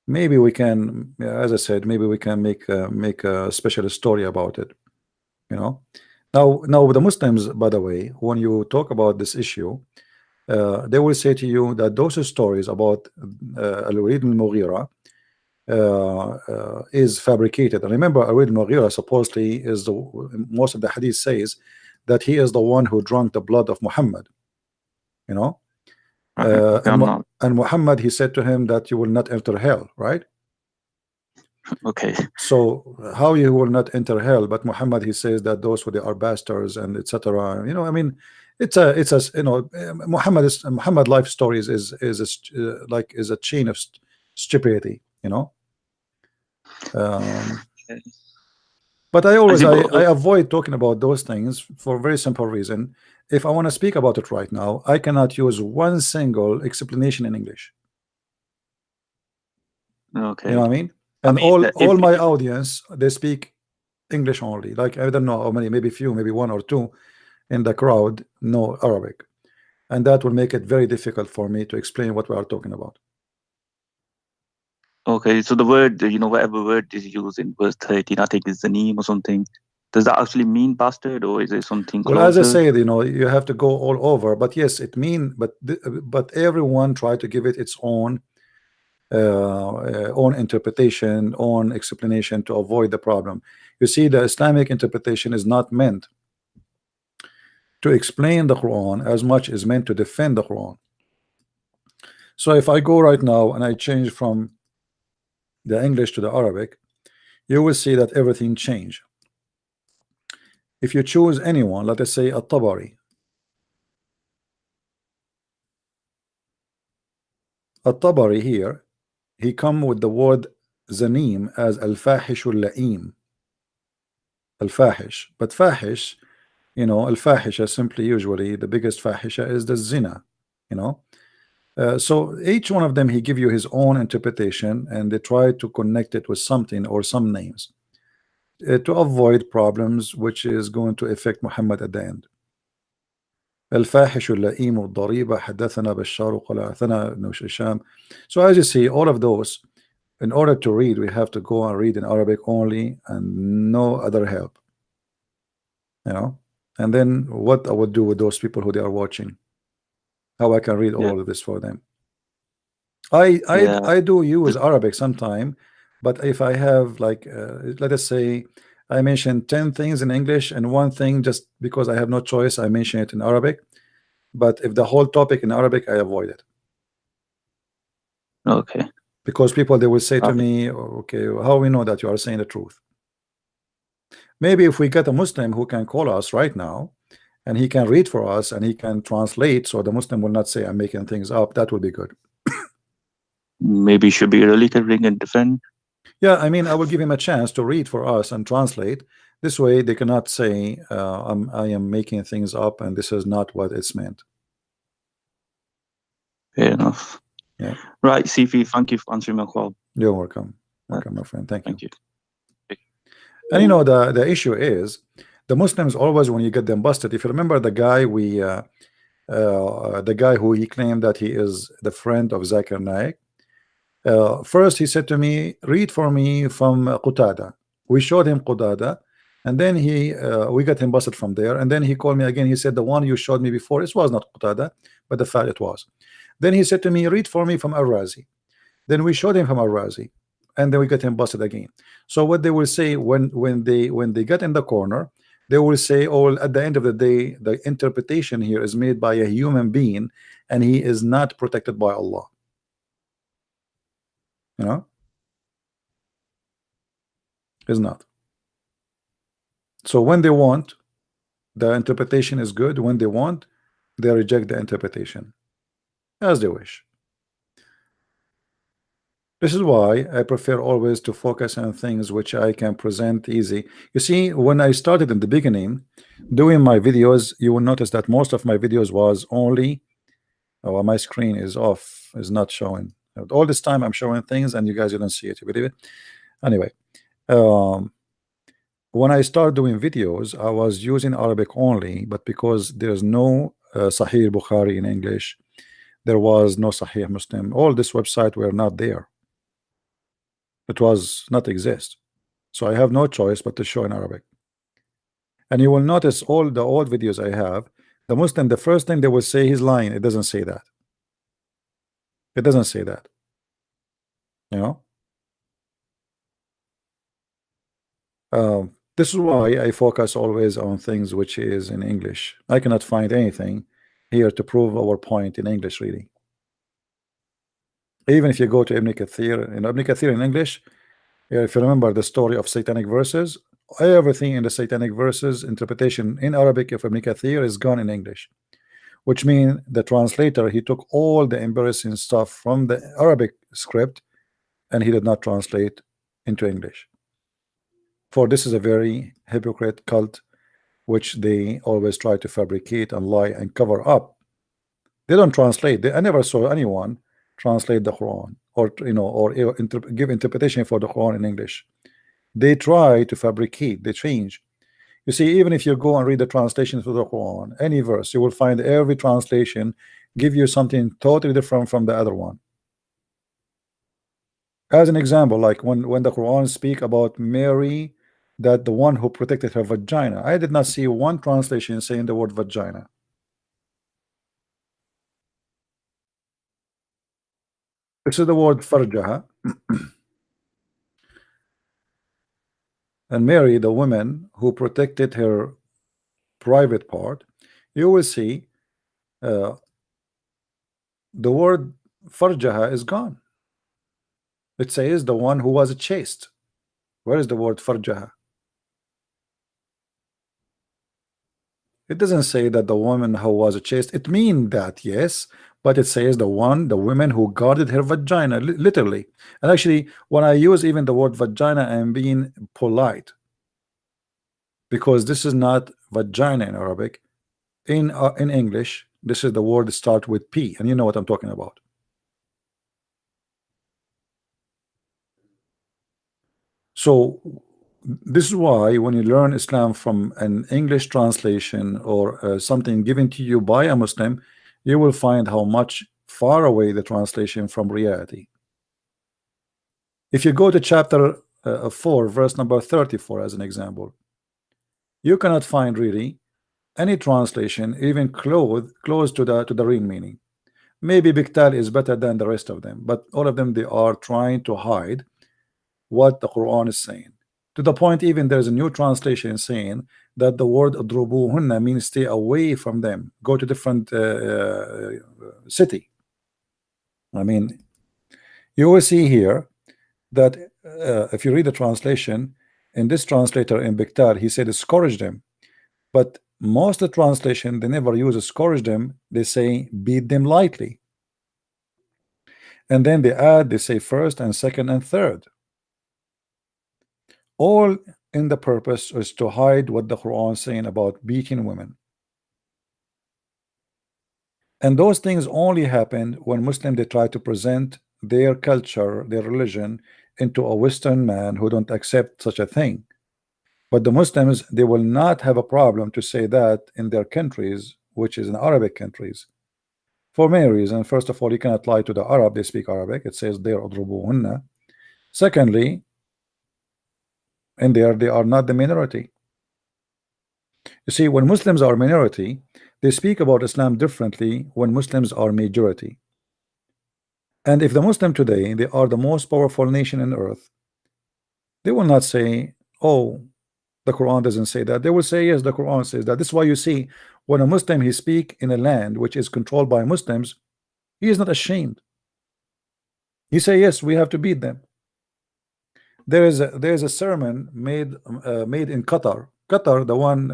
[SPEAKER 1] Maybe we can, as I said, maybe we can make a special story about it. Now the Muslims, by the way, when you talk about this issue, they will say to you that those stories about Al-Walid ibn Mughira is fabricated. And remember, Al-Walid ibn Mughira supposedly is most of the hadith says that he is the one who drank the blood of Muhammad. And Muhammad, he said to him that you will not enter hell, right?
[SPEAKER 7] Okay.
[SPEAKER 1] So how you will not enter hell? But Muhammad, he says that those who they are bastards and etc. I mean, it's a Muhammad life stories is a chain of stupidity. But I avoid talking about those things for a very simple reason. If I want to speak about it right now, I cannot use one single explanation in English.
[SPEAKER 7] Okay.
[SPEAKER 1] You know what I mean? And all my audience, they speak English only. Like, I don't know how many, maybe few, maybe one or two in the crowd know Arabic. And that will make it very difficult for me to explain what we are talking about.
[SPEAKER 7] Okay, so the word, whatever word is used in verse 13, I think is the name or something. Does that actually mean bastard, or is it something closer?
[SPEAKER 1] Well, as I said, you have to go all over. But yes, it means, but everyone try to give it its own interpretation, own explanation to avoid the problem. You see, the Islamic interpretation is not meant to explain the Quran as much as meant to defend the Quran. So if I go right now and I change from the English to the Arabic, you will see that everything changed. If you choose anyone, let us say At-Tabari. At-Tabari here, he come with the word zanim as al-fahishul la'im. Al-fahish. But fahish, al-fahisha simply usually the biggest fahisha is the zina, so each one of them, he give you his own interpretation, and they try to connect it with something or some names to avoid problems which is going to affect Muhammad at the end. الفاحش اللئيم الضريبة حدثنا بشار قال حدثنا ابن هشام. So as you see, all of those, in order to read, we have to go and read in Arabic only and no other help. And then what I would do with those people who they are watching, how I can read all of this for them. I do use Arabic sometime, but if I have like let us say I mention 10 things in English and one thing, just because I have no choice, I mention it in Arabic. But if the whole topic in Arabic, I avoid it.
[SPEAKER 7] Okay.
[SPEAKER 1] Because people, they will say to me, okay, how we know that you are saying the truth? Maybe if we get a Muslim who can call us right now and he can read for us and he can translate, so the Muslim will not say I'm making things up, that would be good.
[SPEAKER 7] Maybe should be really covering and defend.
[SPEAKER 1] Yeah, I mean, I will give him a chance to read for us and translate. This way they cannot say I am making things up and this is not what it's meant.
[SPEAKER 7] Fair enough.
[SPEAKER 1] Yeah.
[SPEAKER 7] Right, Sifi, thank you for answering my call.
[SPEAKER 1] You're welcome. Welcome, my friend. Thank you.
[SPEAKER 7] And
[SPEAKER 1] the issue is the Muslims always, when you get them busted, if you remember the guy the guy who he claimed that he is the friend of Zakir Naik. First he said to me, read for me from Qatada. We showed him Qatada, and then we got him busted from there, and then he called me again. He said the one you showed me before, it was not Qatada, but the fact it was. Then he said to me, read for me from Al-Razi. Then we showed him from Al-Razi, and then we got him busted again. So what they will say when they get in the corner, they will say, oh, at the end of the day, the interpretation here is made by a human being and he is not protected by Allah. Is not. So when they want, the interpretation is good. When they want, they reject the interpretation as they wish. This is why I prefer always to focus on things which I can present easy. You see, when I started in the beginning doing my videos, you will notice that most of my videos was only my screen is off, is not showing. All this time I'm showing things and you guys don't see it. You believe it? Anyway, when I started doing videos, I was using Arabic only, but because there's no Sahih Bukhari in English, there was no Sahih Muslim. All this website were not there. It was not exist. So I have no choice but to show in Arabic. And you will notice all the old videos I have, the Muslim, the first thing they will say, he's lying. It doesn't say that. It doesn't say that. This is why I focus always on things which is in English. I cannot find anything here to prove our point in English, really. Even if you go to Ibn Kathir, Ibn Kathir in English, if you remember the story of satanic verses, everything in the satanic verses interpretation in Arabic of Ibn Kathir is gone in English, which means the translator, he took all the embarrassing stuff from the Arabic script and he did not translate into English. For this is a very hypocrite cult, which they always try to fabricate and lie and cover up. They don't translate. I never saw anyone translate the Quran or give interpretation for the Quran in English. They try to fabricate. They change. You see, even if you go and read the translation for the Quran, any verse, you will find every translation give you something totally different from the other one. As an example, like when the Quran speak about Mary, that the one who protected her vagina, I did not see one translation saying the word vagina. This is the word farjaha. And Mary, the woman who protected her private part, you will see the word farjaha is gone. It says the one who was chaste. Where is the word farjaha? It doesn't say that the woman who was chaste. It means that, yes, but it says the woman who guarded her vagina, literally. And actually, when I use even the word vagina, I'm being polite, because this is not vagina in Arabic. In English, this is the word that starts with P, and you know what I'm talking about. So this is why when you learn Islam from an English translation or something given to you by a Muslim, you will find how much far away the translation from reality. If you go to chapter 4, verse number 34 as an example, you cannot find really any translation even close to the real meaning. Maybe Biktal is better than the rest of them, but all of them, they are trying to hide what the Quran is saying, to the point even there's a new translation saying that the word adrubuhunna means stay away from them, go to different city. I mean, you will see here that if you read the translation, in this translator in Biktar, he said discourage them, but most of the translation, they never use discourage them, they say beat them lightly, and then they say first and second and third, all in the purpose is to hide what the Quran is saying about beating women. And those things only happen when Muslims, they try to present their culture, their religion into a Western man who don't accept such a thing. But the Muslims, they will not have a problem to say that in their countries, which is in Arabic countries, for many reasons. First of all, you cannot lie to the Arab, they speak Arabic. It says there adrubuhunna. Secondly, in there, they are not the minority. You see, when Muslims are minority, they speak about Islam differently when Muslims are majority. And if the Muslim today, they are the most powerful nation on earth, they will not say, oh, the Quran doesn't say that. They will say, yes, the Quran says that. This is why you see when a Muslim, he speak in a land which is controlled by Muslims, he is not ashamed. He say, yes, we have to beat them. There is a sermon made in Qatar, the one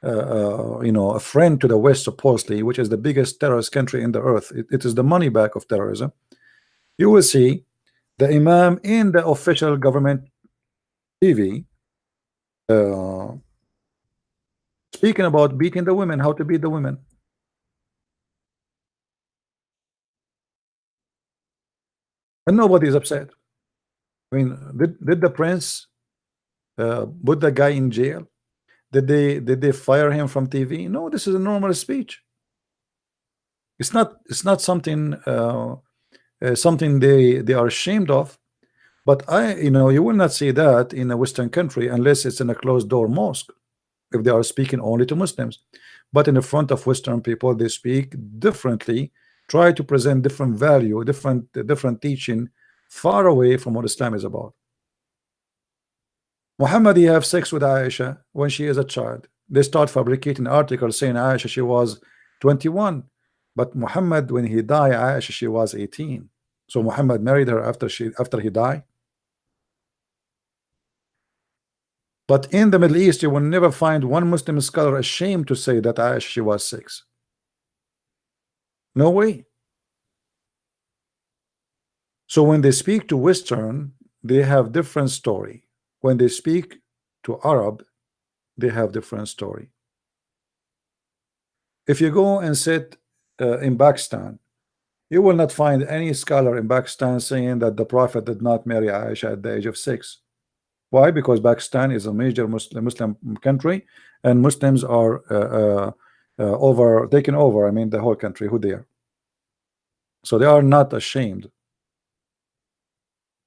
[SPEAKER 1] a friend to the West supposedly, which is the biggest terrorist country in the earth. It is the money back of terrorism. You will see the Imam in the official government TV speaking about beating the women, how to beat the women. And nobody is upset. I mean, did the prince put the guy in jail? Did they fire him from TV? No, this is a normal speech. It's not something something they are ashamed of. But you will not see that in a Western country unless it's in a closed door mosque, if they are speaking only to Muslims. But in the front of Western people, they speak differently, try to present different value, different teaching, far away from what Islam is about. Muhammad, he have sex with Aisha when she is a child. They start fabricating articles saying Aisha, she was 21, but Muhammad, when he died, Aisha, she was 18. So Muhammad married her after he died. But in the Middle East, you will never find one Muslim scholar ashamed to say that Aisha, she was 6. No way. So when they speak to Western, they have different story. When they speak to Arab, they have different story. If you go and sit in Pakistan, you will not find any scholar in Pakistan saying that the Prophet did not marry Aisha at the age of 6. Why? Because Pakistan is a major Muslim country, and Muslims are taking over. I mean, the whole country, who they are. So they are not ashamed.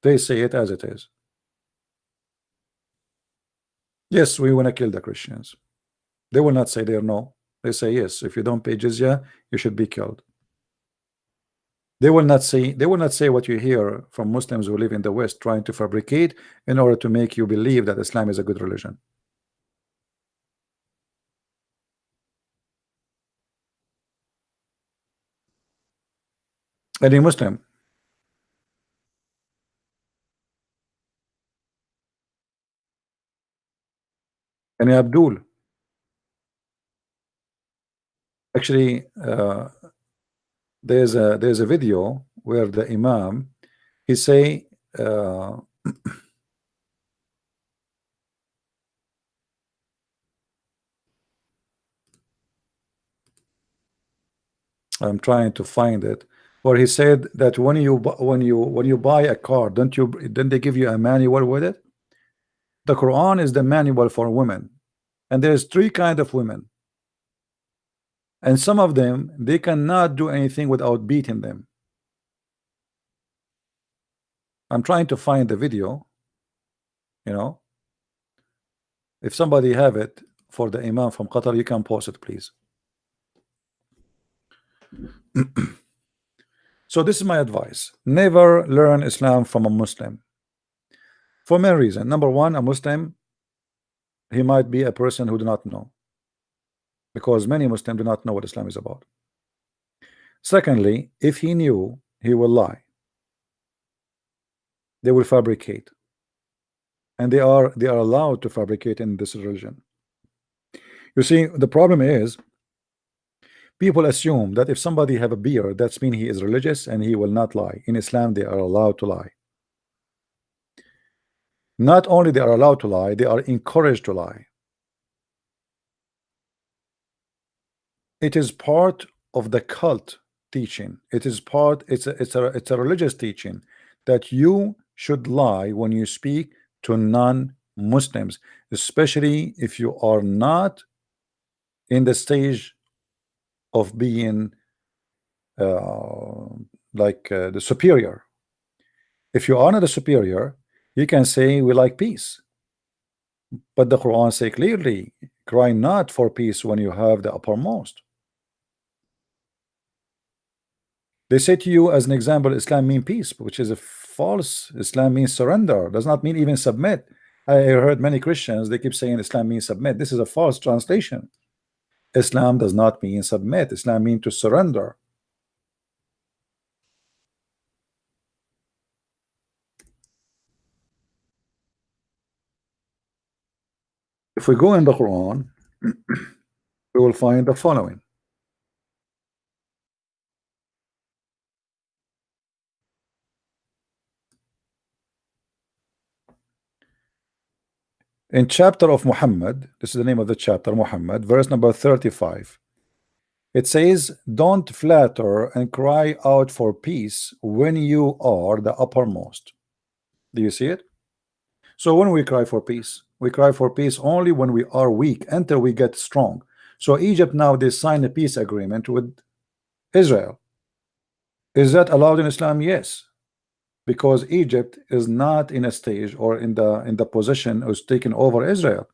[SPEAKER 1] They say it as it is. Yes, we want to kill the Christians. They will not say there no. They say yes. If you don't pay jizya, you should be killed. They will not say what you hear from Muslims who live in the West trying to fabricate in order to make you believe that Islam is a good religion. Any Muslim? Any Abdul? Actually, there's a video where the Imam, he say I'm trying to find it, where he said that when you buy a car, don't they give you a manual with it? The Quran is the manual for women, and there's 3 kinds of women, and some of them, they cannot do anything without beating them. I'm trying to find the video, you know. If somebody have it for the Imam from Qatar, you can post it, please. So this is my advice: never learn Islam from a Muslim, for many reasons. Number one, a Muslim, he might be a person who do not know, because many Muslims do not know what Islam is about. Secondly, if he knew, he will lie. They will fabricate, and they are allowed to fabricate in this religion. You see, the problem is, people assume that if somebody have a beard, that's mean he is religious and he will not lie. In Islam, they are allowed to lie. Not only they are allowed to lie, they are encouraged to lie. It is part of the cult teaching. It is part. It's a religious teaching that you should lie when you speak to non-Muslims, especially if you are not in the stage of being the superior. If you are not a superior, you can say we like peace, but the Quran say clearly, cry not for peace when you have the uppermost. They say to you, as an example, Islam means peace, which is a false. Islam means surrender, does not mean even submit. I heard many Christians, they keep saying Islam means submit. This is a false translation. Islam does not mean submit. Islam means to surrender. If we go in the Quran, we will find the following. In chapter of Muhammad, this is the name of the chapter, Muhammad, verse number 35. It says, don't flatter and cry out for peace when you are the uppermost. Do you see it? So when we cry for peace, we cry for peace only when we are weak, until we get strong. So Egypt now, they sign a peace agreement with Israel. Is that allowed in Islam? Yes, because Egypt is not in a stage or in the position of taking over Israel.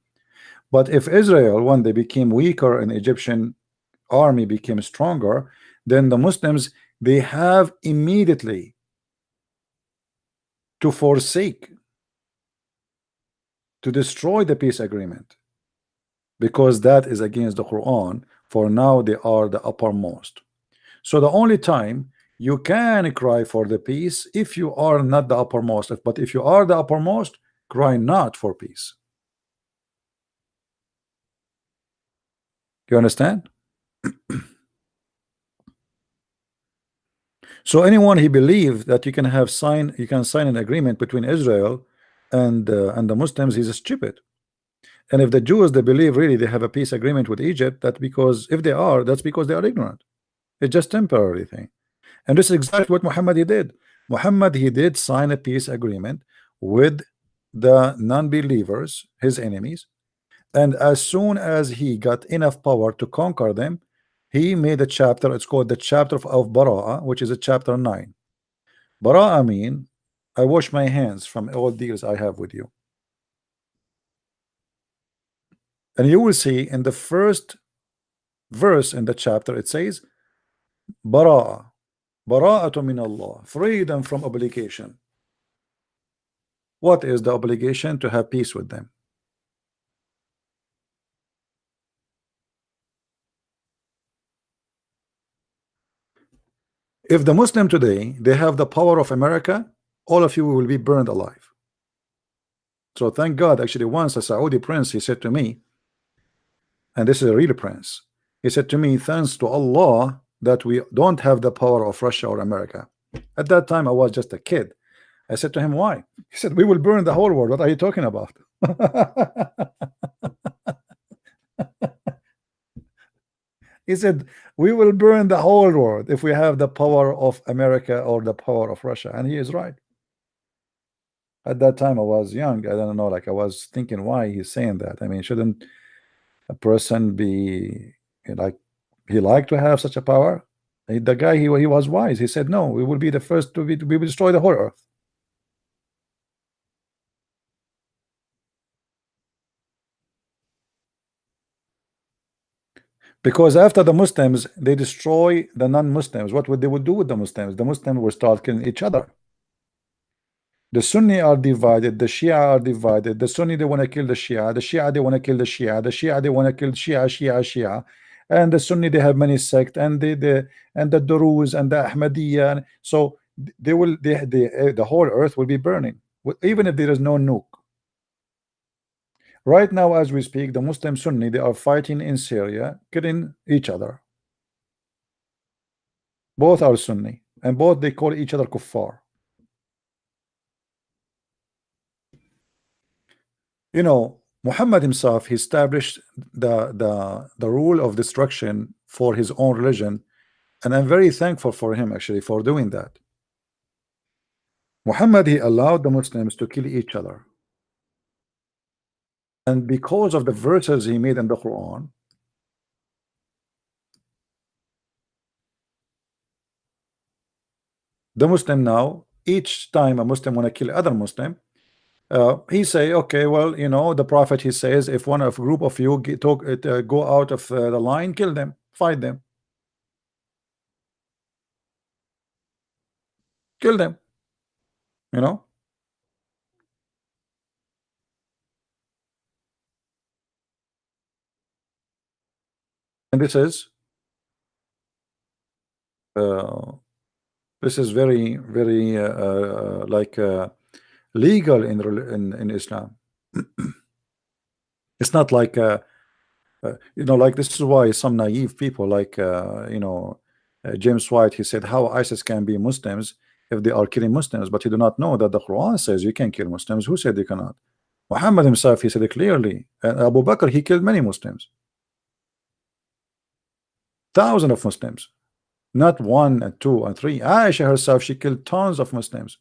[SPEAKER 1] But if Israel, when they became weaker and Egyptian army became stronger, then the Muslims, they have immediately to forsake, to destroy the peace agreement, because that is against the Quran. For now they are the uppermost. So the only time you can cry for the peace if you are not the uppermost, but if you are the uppermost, cry not for peace. You understand? So anyone he believes that you can sign an agreement between Israel and the Muslims, he's stupid. And if the Jews, they believe really they have a peace agreement with Egypt, that's because if they are, that's because they are ignorant. It's just temporary thing. And this is exactly what Muhammad he did. Muhammad, he did sign a peace agreement with the non-believers, his enemies, and as soon as he got enough power to conquer them, he made a chapter. It's called the chapter of Bara'ah, which is a chapter 9. Bara'ah mean I wash my hands from all deals I have with you. And you will see in the first verse in the chapter it says Bara'ah, Bara'atu min Allah, freedom from obligation. What is the obligation? To have peace with them. If the Muslim today, they have the power of America, all of you will be burned alive. So thank God, actually once a Saudi prince, he said to me, and this is a real prince, he said to me, thanks to Allah that we don't have the power of Russia or America. At that time I was just a kid. I said to him, why? He said, we will burn the whole world. What are you talking about? He said, we will burn the whole world if we have the power of America or the power of Russia. And he is right. At that time I was young. I don't know, like I was thinking why he's saying that. I mean, shouldn't a person be like, he liked to have such a power? The guy, he was wise. He said, no, we will be the first to we will destroy the whole earth. Because after the Muslims, they destroy the non-Muslims. What would they would do with the Muslims? The Muslims will start killing each other. The Sunni are divided, the Shia are divided. The Sunni, they want to kill the Shia they want to kill the Shia they want to kill Shia. And the Sunni, they have many sects, and the Duruz and the Ahmadiyya. So they will the whole earth will be burning, even if there is no nuke. Right now, as we speak, the Muslim Sunni, they are fighting in Syria, killing each other. Both are Sunni, and both they call each other kuffar. You know, Muhammad himself, he established the rule of destruction for his own religion, and I'm very thankful for him actually for doing that. Muhammad, he allowed the Muslims to kill each other. And because of the verses he made in the Quran, the Muslim now, each time a Muslim want to kill other Muslim, he say, okay, well, you know, the Prophet, he says, if one of group of you go out of the line, kill them, fight them, kill them, you know. And this is very, very like legal in Islam. It's not like you know, like this is why some naive people like you know, James White, he said how ISIS can be Muslims if they are killing Muslims, but you do not know that the Quran says you can kill Muslims. Who said they cannot? Muhammad himself, he said it clearly, and Abu Bakr, he killed many Muslims. Thousands of Muslims, not 1 and 2 and 3. Aisha herself, she killed tons of Muslims.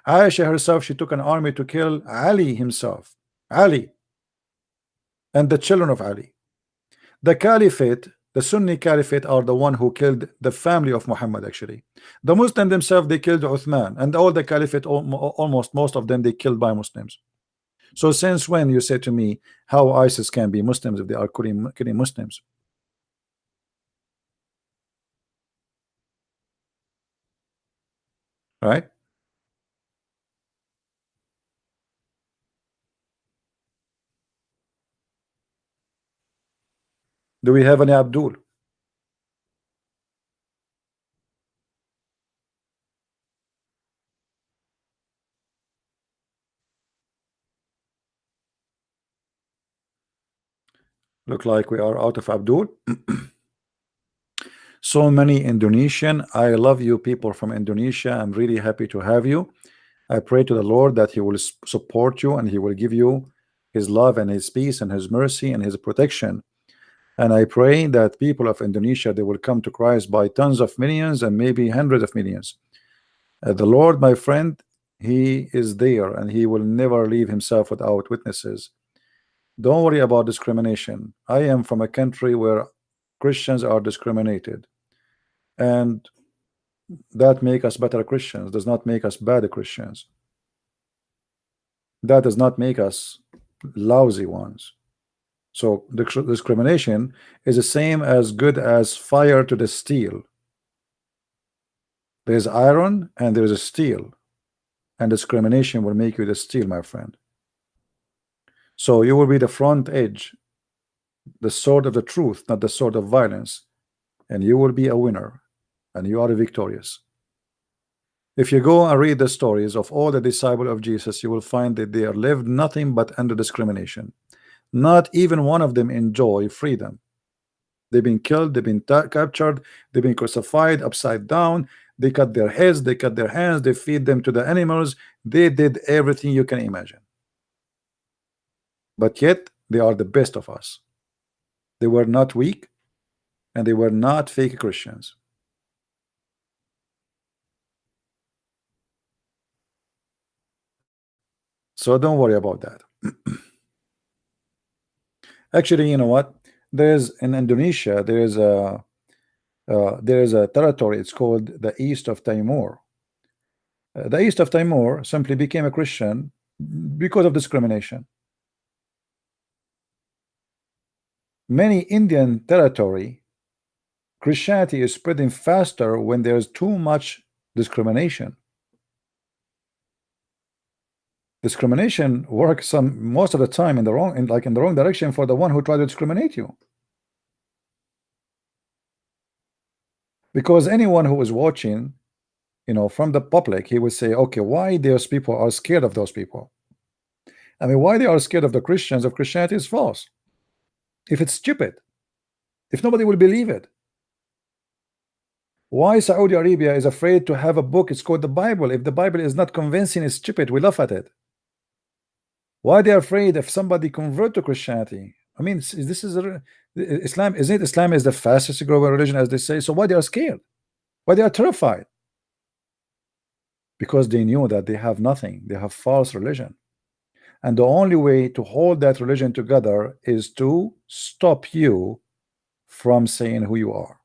[SPEAKER 1] Aisha herself, she took an army to kill Ali himself, Ali, and the children of Ali. The Caliphate, the Sunni Caliphate, are the one who killed the family of Muhammad actually. The Muslims themselves, they killed Uthman, and all the Caliphate, almost most of them, they killed by Muslims. So since when you say to me how ISIS can be Muslims if they are killing Muslims? Right? Do we have any Abdul? Look like we are out of Abdul. So many Indonesian. I love you people from Indonesia. I'm really happy to have you. I pray to the Lord that he will support you and he will give you His love and His peace and His mercy and His protection. And I pray that people of Indonesia, they will come to Christ by tons of millions and maybe hundreds of millions. The Lord, my friend, He is there, and He will never leave Himself without witnesses. Don't worry about discrimination. I am from a country where Christians are discriminated, and that make us better Christians, does not make us bad Christians. That does not make us lousy ones. So the discrimination is the same as good as fire to the steel. There's iron and there's a steel, and discrimination will make you the steel, my friend. So you will be the front edge, the sword of the truth, not the sword of violence, and you will be a winner, and you are victorious. If you go and read the stories of all the disciples of Jesus, you will find that they lived nothing but under discrimination. Not even one of them enjoy freedom. They've been killed, they've been captured, they've been crucified upside down, they cut their heads, they cut their hands, they feed them to the animals. They did everything you can imagine. But yet they are the best of us. They were not weak, and they were not fake Christians. So don't worry about that. Actually, you know what? There's in Indonesia, there is a territory. It's called the East of Timor. The East of Timor simply became a Christian because of discrimination. Many Indian territory, Christianity is spreading faster when there's too much discrimination. Discrimination works most of the time in the wrong, like in the wrong direction for the one who tried to discriminate you. Because anyone who is watching, you know, from the public, he would say, okay, why those people are scared of those people? I mean, why they are scared of the Christians if Christianity is false? If it's stupid, if nobody will believe it. Why Saudi Arabia is afraid to have a book, it's called the Bible. If the Bible is not convincing, it's stupid, we laugh at it. Why they are afraid if somebody convert to Christianity? I mean, this is Islam, isn't it? Islam is the fastest growing religion, as they say. So why they are scared? Why they are terrified? Because they knew that they have nothing. They have false religion. And the only way to hold that religion together is to stop you from saying who you are.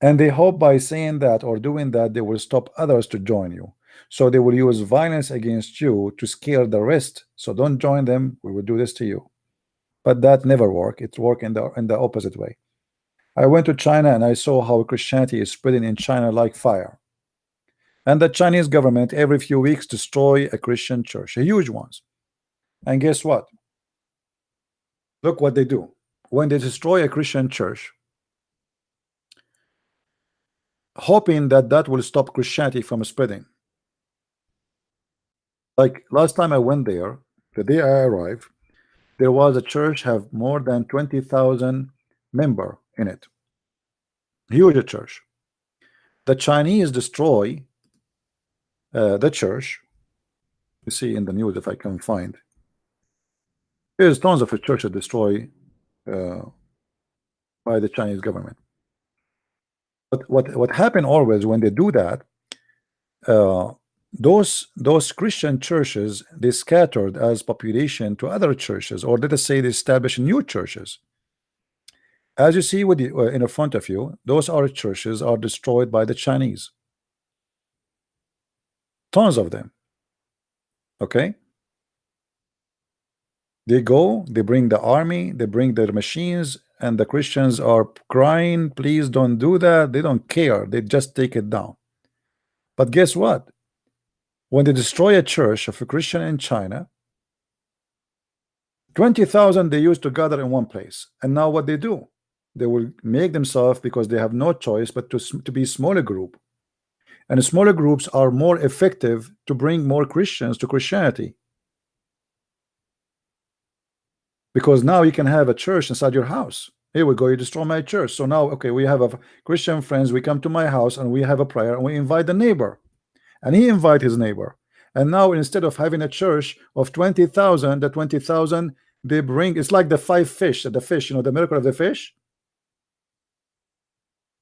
[SPEAKER 1] And they hope by saying that or doing that, they will stop others to join you. So they will use violence against you to scare the rest. So don't join them. We will do this to you. But that never worked. It worked in the opposite way. I went to China and I saw how Christianity is spreading in China like fire. And the Chinese government every few weeks destroy a Christian church, a huge ones. And guess what? Look what they do. When they destroy a Christian church, hoping that that will stop Christianity from spreading. Like last time I went there, the day I arrived, there was a church have more than 20,000 members in it. Huge church. The Chinese destroy the church. You see in the news, if I can find. There's tons of churches destroyed by the Chinese government. But what happened always when they do that, those Christian churches, they scattered as population to other churches, or let us say they established new churches. As you see with the, in front of you, those are churches are destroyed by the Chinese. Tons of them. Okay. They go, they bring the army, they bring their machines, and the Christians are crying, please don't do that. They don't care. They just take it down. But guess what? When they destroy a church of a Christian in China, 20,000 they used to gather in one place. And now what they do? They will make themselves, because they have no choice but to be smaller group. And smaller groups are more effective to bring more Christians to Christianity. Because now you can have a church inside your house. Here we go, you destroy my church. So now, okay, we have a Christian friends, we come to my house and we have a prayer and we invite the neighbor. And he invite his neighbor. And now instead of having a church of 20,000, the 20,000 they bring, it's like the 5 fish, the fish, you know, the miracle of the fish.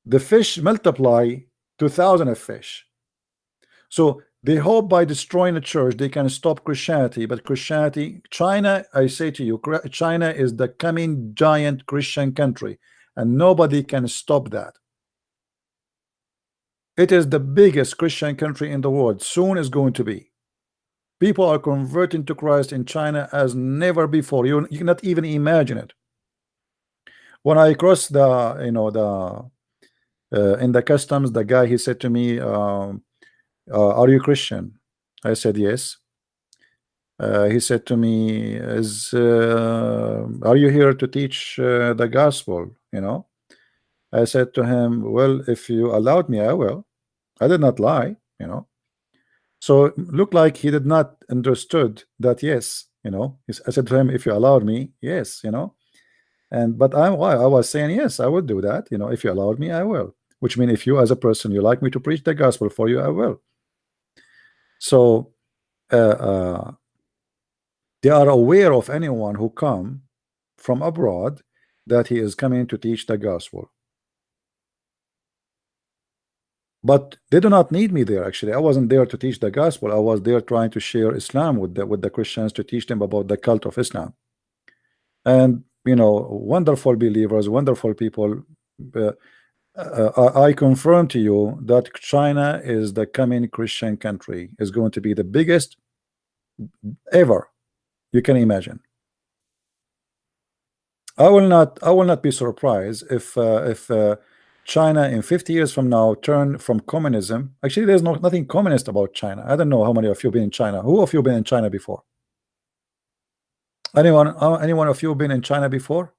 [SPEAKER 1] The fish multiply 2,000 of fish. So they hope by destroying the church they can stop Christianity. But Christianity, China, I say to you, China is the coming giant Christian country, and nobody can stop that. It is the biggest Christian country in the world. Soon is going to be. People are converting to Christ in China as never before. You cannot even imagine it. When I crossed the, you know, the in the customs, the guy, he said to me, are you Christian? I said yes. He said to me, are you here to teach the gospel? You know, I said to him, well, if you allowed me, I will. I did not lie, you know. So it looked like he did not understood that. Yes, you know, I said to him, if you allowed me, yes, you know. And but I was saying, yes, I would do that, you know, if you allowed me, I will. Which means if you as a person, you like me to preach the gospel for you, I will. So they are aware of anyone who come from abroad that he is coming to teach the gospel. But they do not need me there. Actually, I wasn't there to teach the gospel. I was there trying to share Islam with the Christians, to teach them about the cult of Islam. And you know, wonderful believers, wonderful people. I confirm to you that China is the coming Christian country. Is going to be the biggest ever you can imagine. I will not be surprised if China in 50 years from now turn from communism. Actually, there's nothing communist about China. I don't know how many of you been in China. Who of you been in China before? Anyone of you been in China before?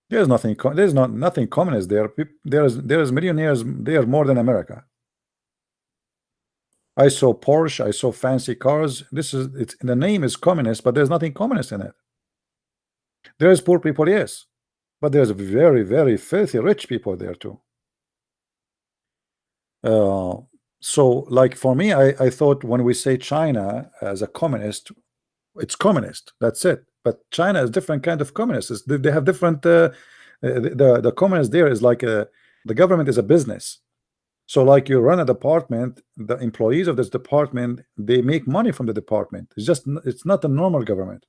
[SPEAKER 1] There's nothing. There's nothing communist there. There's millionaires there more than America. I saw Porsche. I saw fancy cars. The name is communist, but there's nothing communist in it. There's poor people, yes, but there's very, very filthy rich people there too. So like for me, I thought when we say China as a communist, it's communist, that's it. But China is different kind of communists. They have different the communist there is like the government is a business. So like you run a department, the employees of this department, they make money from the department. It's not a normal government.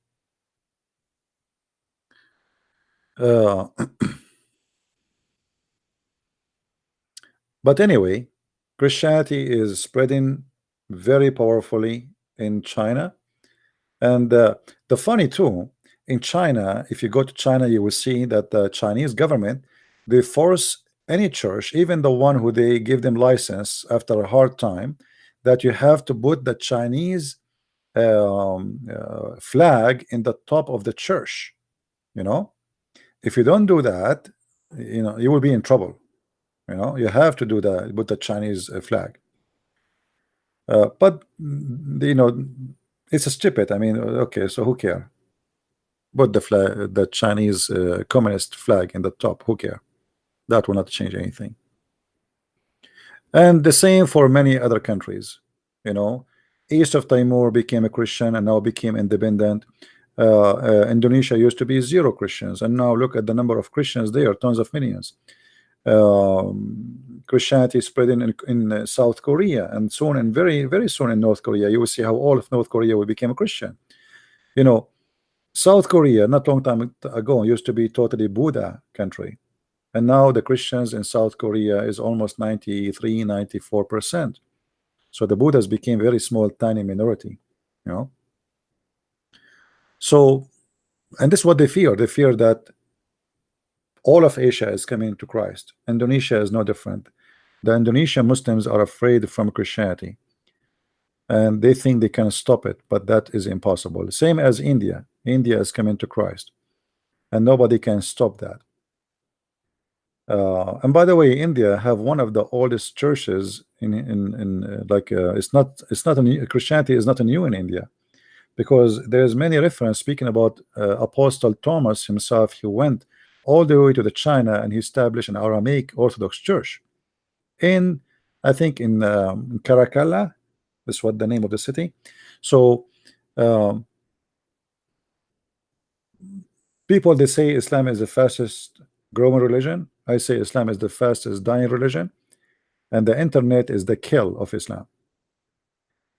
[SPEAKER 1] But anyway, Christianity is spreading very powerfully in China. And the funny too, in China, if you go to China, you will see that the Chinese government, they force any church, even the one who they give them license after a hard time, that you have to put the Chinese flag in the top of the church. You know, if you don't do that, you know, you will be in trouble. You know, you have to do that with the Chinese flag. But you know, it's a stupid. I mean, okay, so who care? Put the flag, the Chinese communist flag in the top. Who care? That will not change anything. And the same for many other countries. You know, east of Timor became a Christian and now became independent. Indonesia used to be 0 Christians, and now look at the number of Christians there, tons of millions. Christianity spreading in South Korea, and soon, and very, very soon in North Korea. You will see how all of North Korea will become a Christian. You know, South Korea, not long time ago, used to be totally Buddha country. And now the Christians in South Korea is almost 93–94%. So the Buddhas became very small, tiny minority, you know. So, and this is what they fear. They fear that all of Asia is coming to Christ. Indonesia is no different. The Indonesian Muslims are afraid from Christianity, and they think they can stop it, but that is impossible. Same as India. India is coming to Christ, and nobody can stop that. And by the way, India have one of the oldest churches in like it's not a new, Christianity is not a new in India, because there's many reference speaking about Apostle Thomas himself. He went all the way to the China and he established an Aramaic Orthodox church in I think in Karakalla. That's what the name of the city. So people, they say Islam is the fastest growing religion. I say Islam is the fastest dying religion, and the internet is the kill of Islam.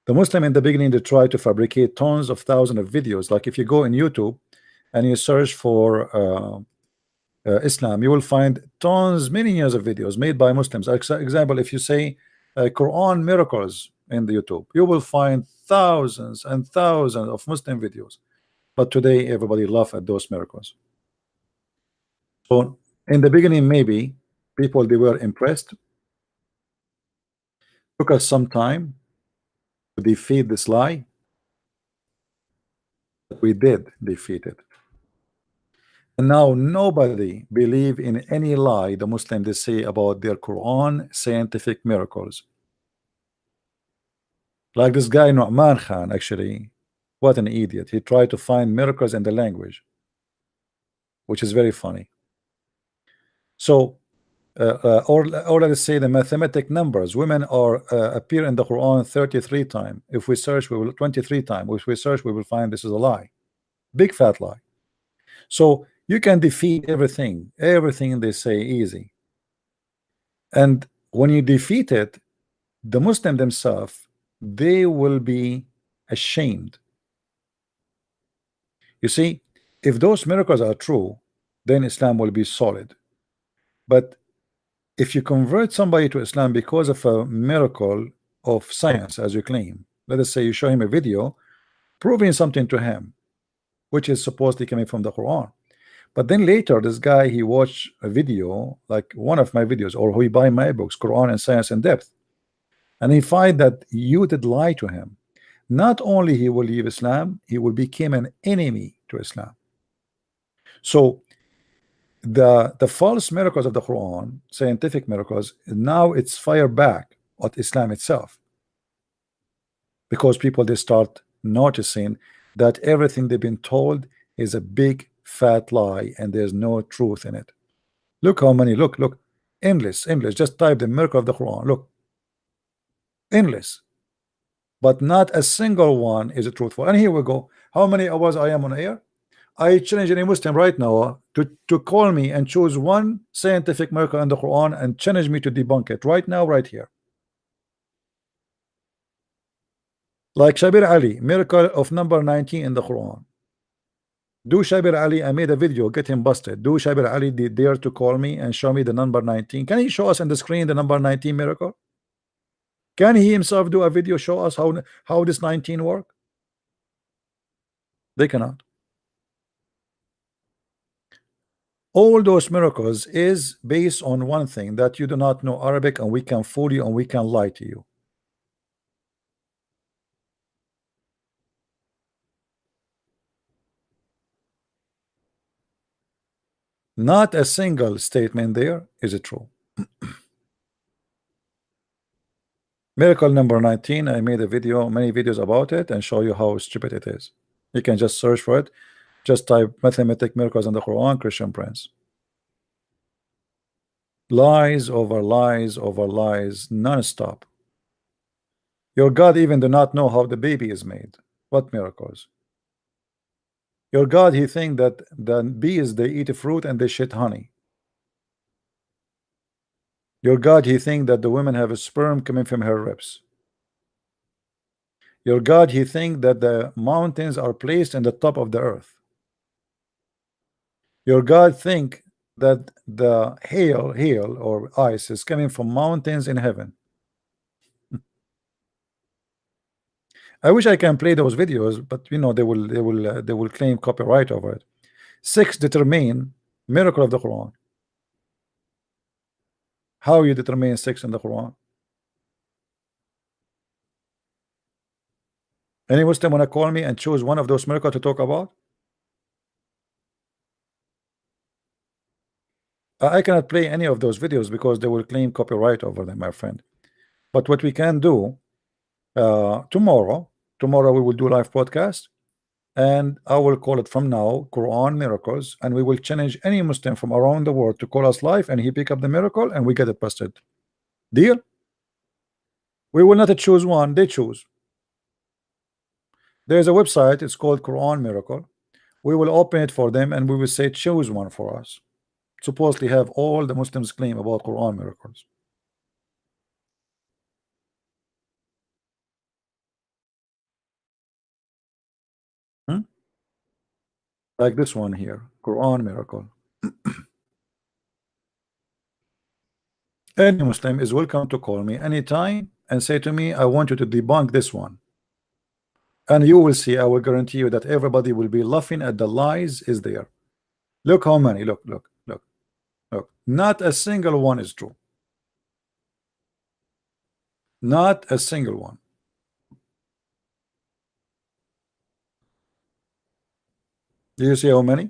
[SPEAKER 1] The Muslim in the beginning, they try to fabricate tons of thousands of videos. Like if you go in YouTube and you search for Islam, you will find tons, millions of videos made by Muslims. Example, if you say Quran miracles in the YouTube, you will find thousands and thousands of Muslim videos. But today everybody laugh at those miracles. So in the beginning, maybe people, they were impressed. Took us some time to defeat this lie. We did defeat it. And now nobody believe in any lie the Muslims they say about their Quran scientific miracles. Like this guy Nu'man Khan, actually, what an idiot. He tried to find miracles in the language, which is very funny. So or let's say the mathematic numbers, women are appear in the Quran 33 times. If we search, we will 23 times. If we search, we will find this is a lie, big fat lie. So you can defeat everything they say easy, and when you defeat it, the Muslim themselves, they will be ashamed. You see, if those miracles are true, then Islam will be solid. But if you convert somebody to Islam because of a miracle of science, as you claim, let us say you show him a video proving something to him, which is supposedly coming from the Quran, but then later this guy, he watched a video like one of my videos, or he buy my books, Quran and Science in Depth, and he find that you did lie to him. Not only he will leave Islam, he will become an enemy to Islam. So the false miracles of the Quran, scientific miracles, now it's fire back at Islam itself, because people, they start noticing that everything they've been told is a big fat lie and there's no truth in it. Look how many, look, endless, just type the miracle of the Quran, look, endless, but not a single one is truthful. And here we go. How many hours I am on air? I challenge any Muslim right now to call me and choose one scientific miracle in the Quran and challenge me to debunk it right now, right here. Like Shabir Ali, miracle of number 19 in the Quran. Do Shabir Ali, I made a video, get him busted. Do Shabir Ali dare to call me and show me the number 19? Can he show us on the screen the number 19 miracle? Can he himself do a video, show us how this 19 work? They cannot. All those miracles is based on one thing, that you do not know Arabic and we can fool you and we can lie to you. Not a single statement there is true. Miracle number 19, I made a video, many videos about it, and show you how stupid it is. You can just search for it. Just type mathematic miracles in the Quran, Christian Prince. Lies over lies over lies, non-stop. Your God even do not know how the baby is made. What miracles? Your God, he think that the bees, they eat fruit and they shit honey. Your God, he think that the women have a sperm coming from her ribs. Your God, he think that the mountains are placed in the top of the earth. Your God think that the hail or ice is coming from mountains in heaven. I wish I can play those videos, but you know they will claim copyright over it. 6, determine miracle of the Quran. How you determine 6 in the Quran? Any Muslim wanna call me and choose one of those miracles to talk about? I cannot play any of those videos because they will claim copyright over them, my friend. But what we can do, tomorrow we will do live podcast, and I will call it from now Quran miracles, and we will challenge any Muslim from around the world to call us live, and he pick up the miracle and we get it busted. Deal? We will not choose one, they choose. There's a website, it's called Quran Miracle. We will open it for them and we will say choose one for us. Supposedly have all the Muslims claim about Quran miracles. Like this one here, Quran Miracle. Any Muslim is welcome to call me anytime and say to me, I want you to debunk this one. And you will see, I will guarantee you that everybody will be laughing at the lies is there. Look how many, look. Not a single one is true. Not a single one. Do you see how many?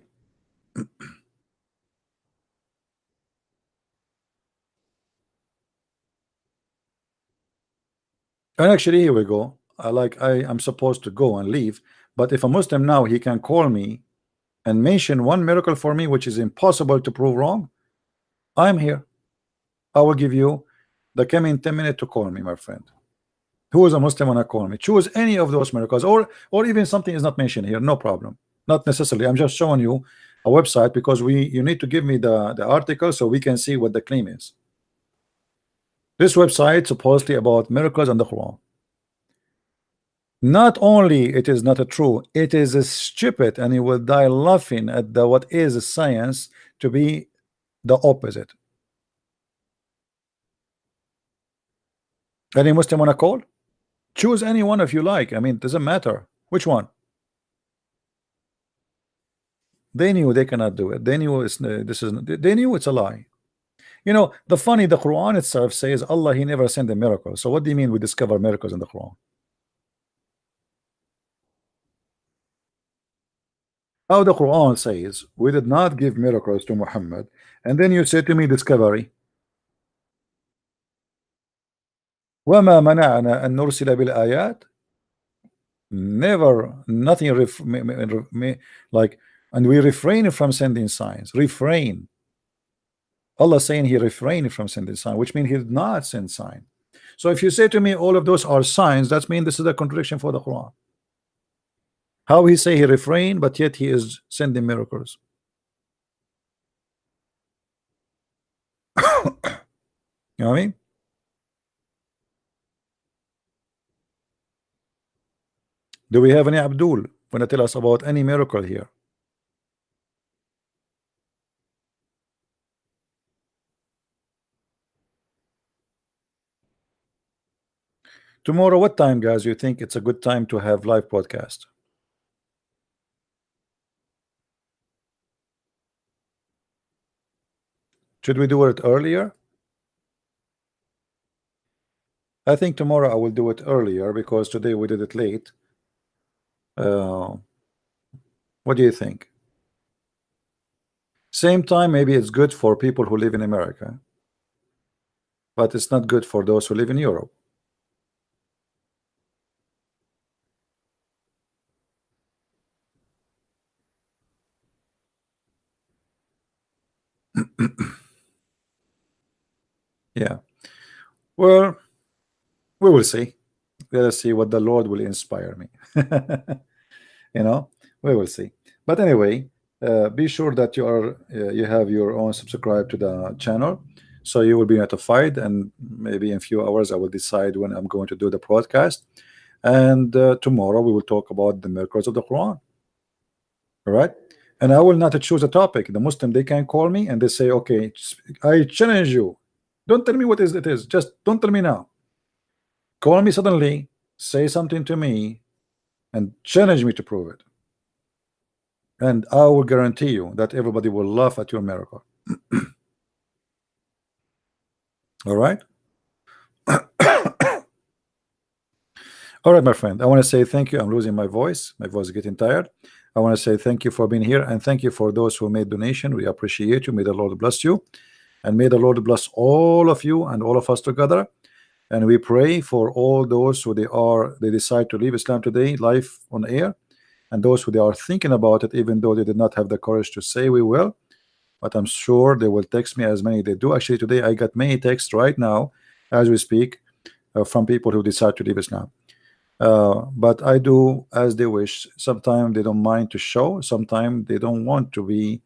[SPEAKER 1] And actually, here we go. I'm supposed to go and leave, but if a Muslim now, he can call me and mention one miracle for me which is impossible to prove wrong, I'm here. I will give you the coming 10 minutes to call me, my friend. Who is a Muslim wanna call me? Choose any of those miracles, or even something is not mentioned here, no problem. Not necessarily. I'm just showing you a website because you need to give me the article so we can see what the claim is. This website supposedly about miracles and the Quran. Not only it is not a true, it is a stupid, and you will die laughing at the what is science to be the opposite. Any Muslim wanna call? Choose any one if you like. I mean, it doesn't matter which one. They knew they cannot do it. They knew they knew it's a lie. You know, the Quran itself says Allah, he never sent a miracle. So what do you mean we discover miracles in the Quran? How the Quran says we did not give miracles to Muhammad, and then you say to me discovery. وَمَا مَنَعَنَا أَن نُرْسِلَ بِالْآيَاتِ. Never, nothing like, and we refrain from sending signs. Refrain. Allah saying he refrained from sending sign, which means he did not send sign. So if you say to me all of those are signs, that means this is a contradiction for the Quran. How he say he refrained, but yet he is sending miracles? You know what I mean? Do we have any Abdul want to tell us about any miracle here? Tomorrow, what time, guys, you think it's a good time to have live podcast? Should we do it earlier? I think tomorrow I will do it earlier because today we did it late. What do you think? Same time, maybe it's good for people who live in America, but it's not good for those who live in Europe. Yeah, well, we will see. Let us see what the Lord will inspire me. You know, we will see. But anyway, be sure that you have your own subscribe to the channel, so you will be notified, and maybe in a few hours I will decide when I'm going to do the broadcast. And tomorrow we will talk about the miracles of the Quran. All right, and I will not choose a topic. The Muslim, they can call me and they say, okay, I challenge you. Don't tell me what it is. Just don't tell me now. Call me suddenly, say something to me, and challenge me to prove it. And I will guarantee you that everybody will laugh at your miracle. All right. All right, my friend. I want to say thank you. I'm losing my voice. My voice is getting tired. I want to say thank you for being here, and thank you for those who made donation. We appreciate you. May the Lord bless you, and may the Lord bless all of you and all of us together. And we pray for all those who they decide to leave Islam today live on air, and those who they are thinking about it, even though they did not have the courage to say we will. But I'm sure they will text me, as many they do. Actually, today I got many texts right now as we speak, from people who decide to leave Islam. But I do as they wish. Sometimes they don't mind to show, sometimes they don't want to be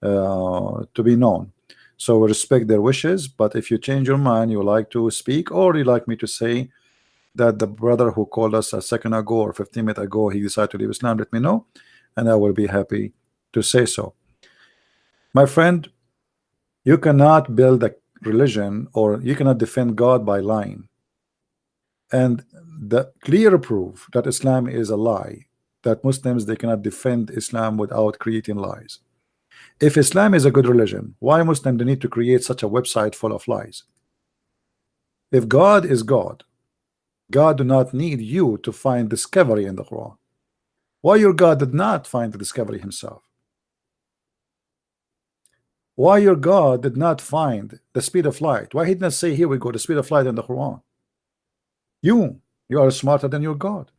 [SPEAKER 1] known. So we respect their wishes, but if you change your mind, you like to speak, or you like me to say that the brother who called us a second ago or 15 minutes ago, he decided to leave Islam, let me know, and I will be happy to say so. My friend, you cannot build a religion, or you cannot defend God by lying. And the clear proof that Islam is a lie, that Muslims, they cannot defend Islam without creating lies. If Islam is a good religion, why Muslims they need to create such a website full of lies? If God is God, God do not need you to find discovery in the Quran. Why your God did not find the discovery himself? Why your God did not find the speed of light? Why he did not say, here we go, the speed of light in the Quran? You are smarter than your God.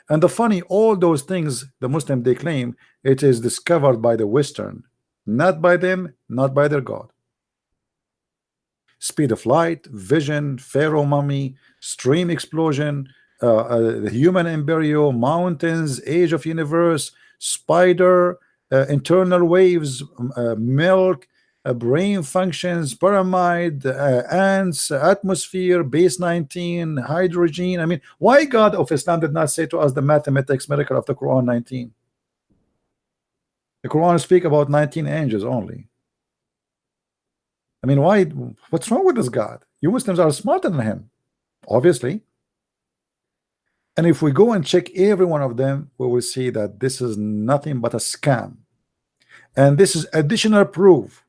[SPEAKER 1] And the funny, all those things the Muslim they claim, it is discovered by the Western, not by them, not by their God. Speed of light, vision, Pharaoh mummy, stream explosion, the human embryo, mountains, age of universe, spider, internal waves, milk, brain functions, pyramid, ants, atmosphere, base 19, hydrogen. I mean, why God of Islam did not say to us the mathematics miracle of the Quran 19? The Quran speak about 19 angels only. I mean, why? What's wrong with this God? You Muslims are smarter than him, obviously. And if we go and check every one of them, we will see that this is nothing but a scam. And this is additional proof.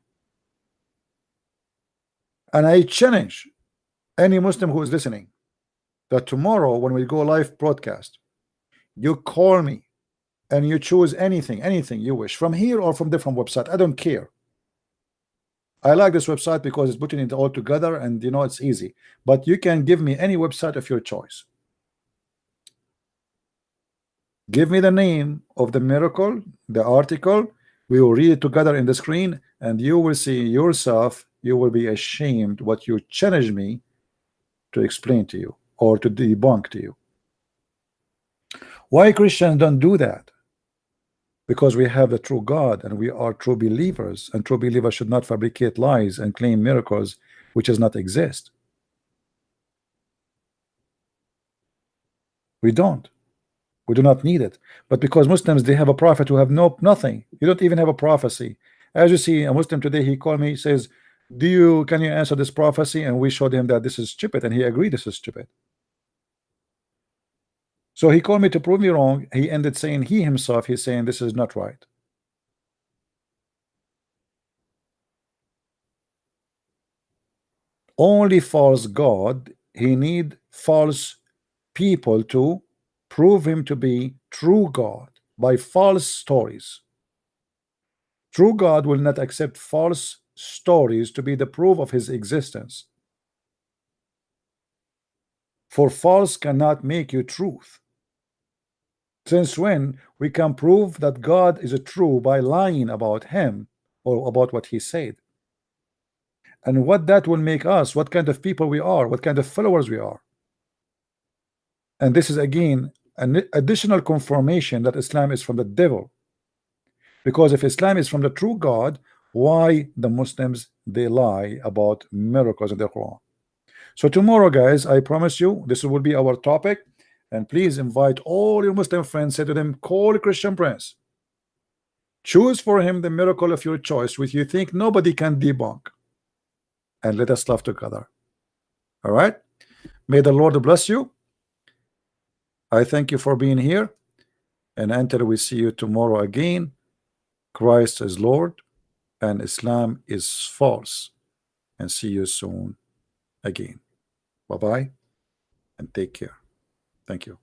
[SPEAKER 1] And I challenge any Muslim who is listening that tomorrow when we go live broadcast, you call me and you choose anything you wish, from here or from different website. I don't care. I like this website because it's putting it all together, and you know it's easy. But you can give me any website of your choice. Give me the name of the miracle, the article. We will read it together in the screen, and you will see yourself. You will be ashamed what you challenge me to explain to you or to debunk to you. Why Christians don't do that? Because we have the true God and we are true believers, and true believers should not fabricate lies and claim miracles which does not exist. We don't. We do not need it. But because Muslims, they have a prophet who have nothing. You don't even have a prophecy. As you see, a Muslim today, he called me, says, can you answer this prophecy? And we showed him that this is stupid, and he agreed this is stupid. So he called me to prove me wrong. He ended saying he's saying this is not right. Only false God, he need false people to prove him to be true God by false stories. True God will not accept false stories to be the proof of his existence. For false cannot make you truth. Since when we can prove that God is true by lying about him or about what he said? And what that will make us, what kind of people we are, what kind of followers we are. And this is again an additional confirmation that Islam is from the devil. Because if Islam is from the true God, why the Muslims they lie about miracles in the Quran? So tomorrow, guys, I promise you this will be our topic. And please invite all your Muslim friends. Say to them, call Christian Prince. Choose for him the miracle of your choice, which you think nobody can debunk. And let us love together. All right? May the Lord bless you. I thank you for being here. And until we see you tomorrow again, Christ is Lord and Islam is false. And see you soon again. Bye-bye and take care. Thank you.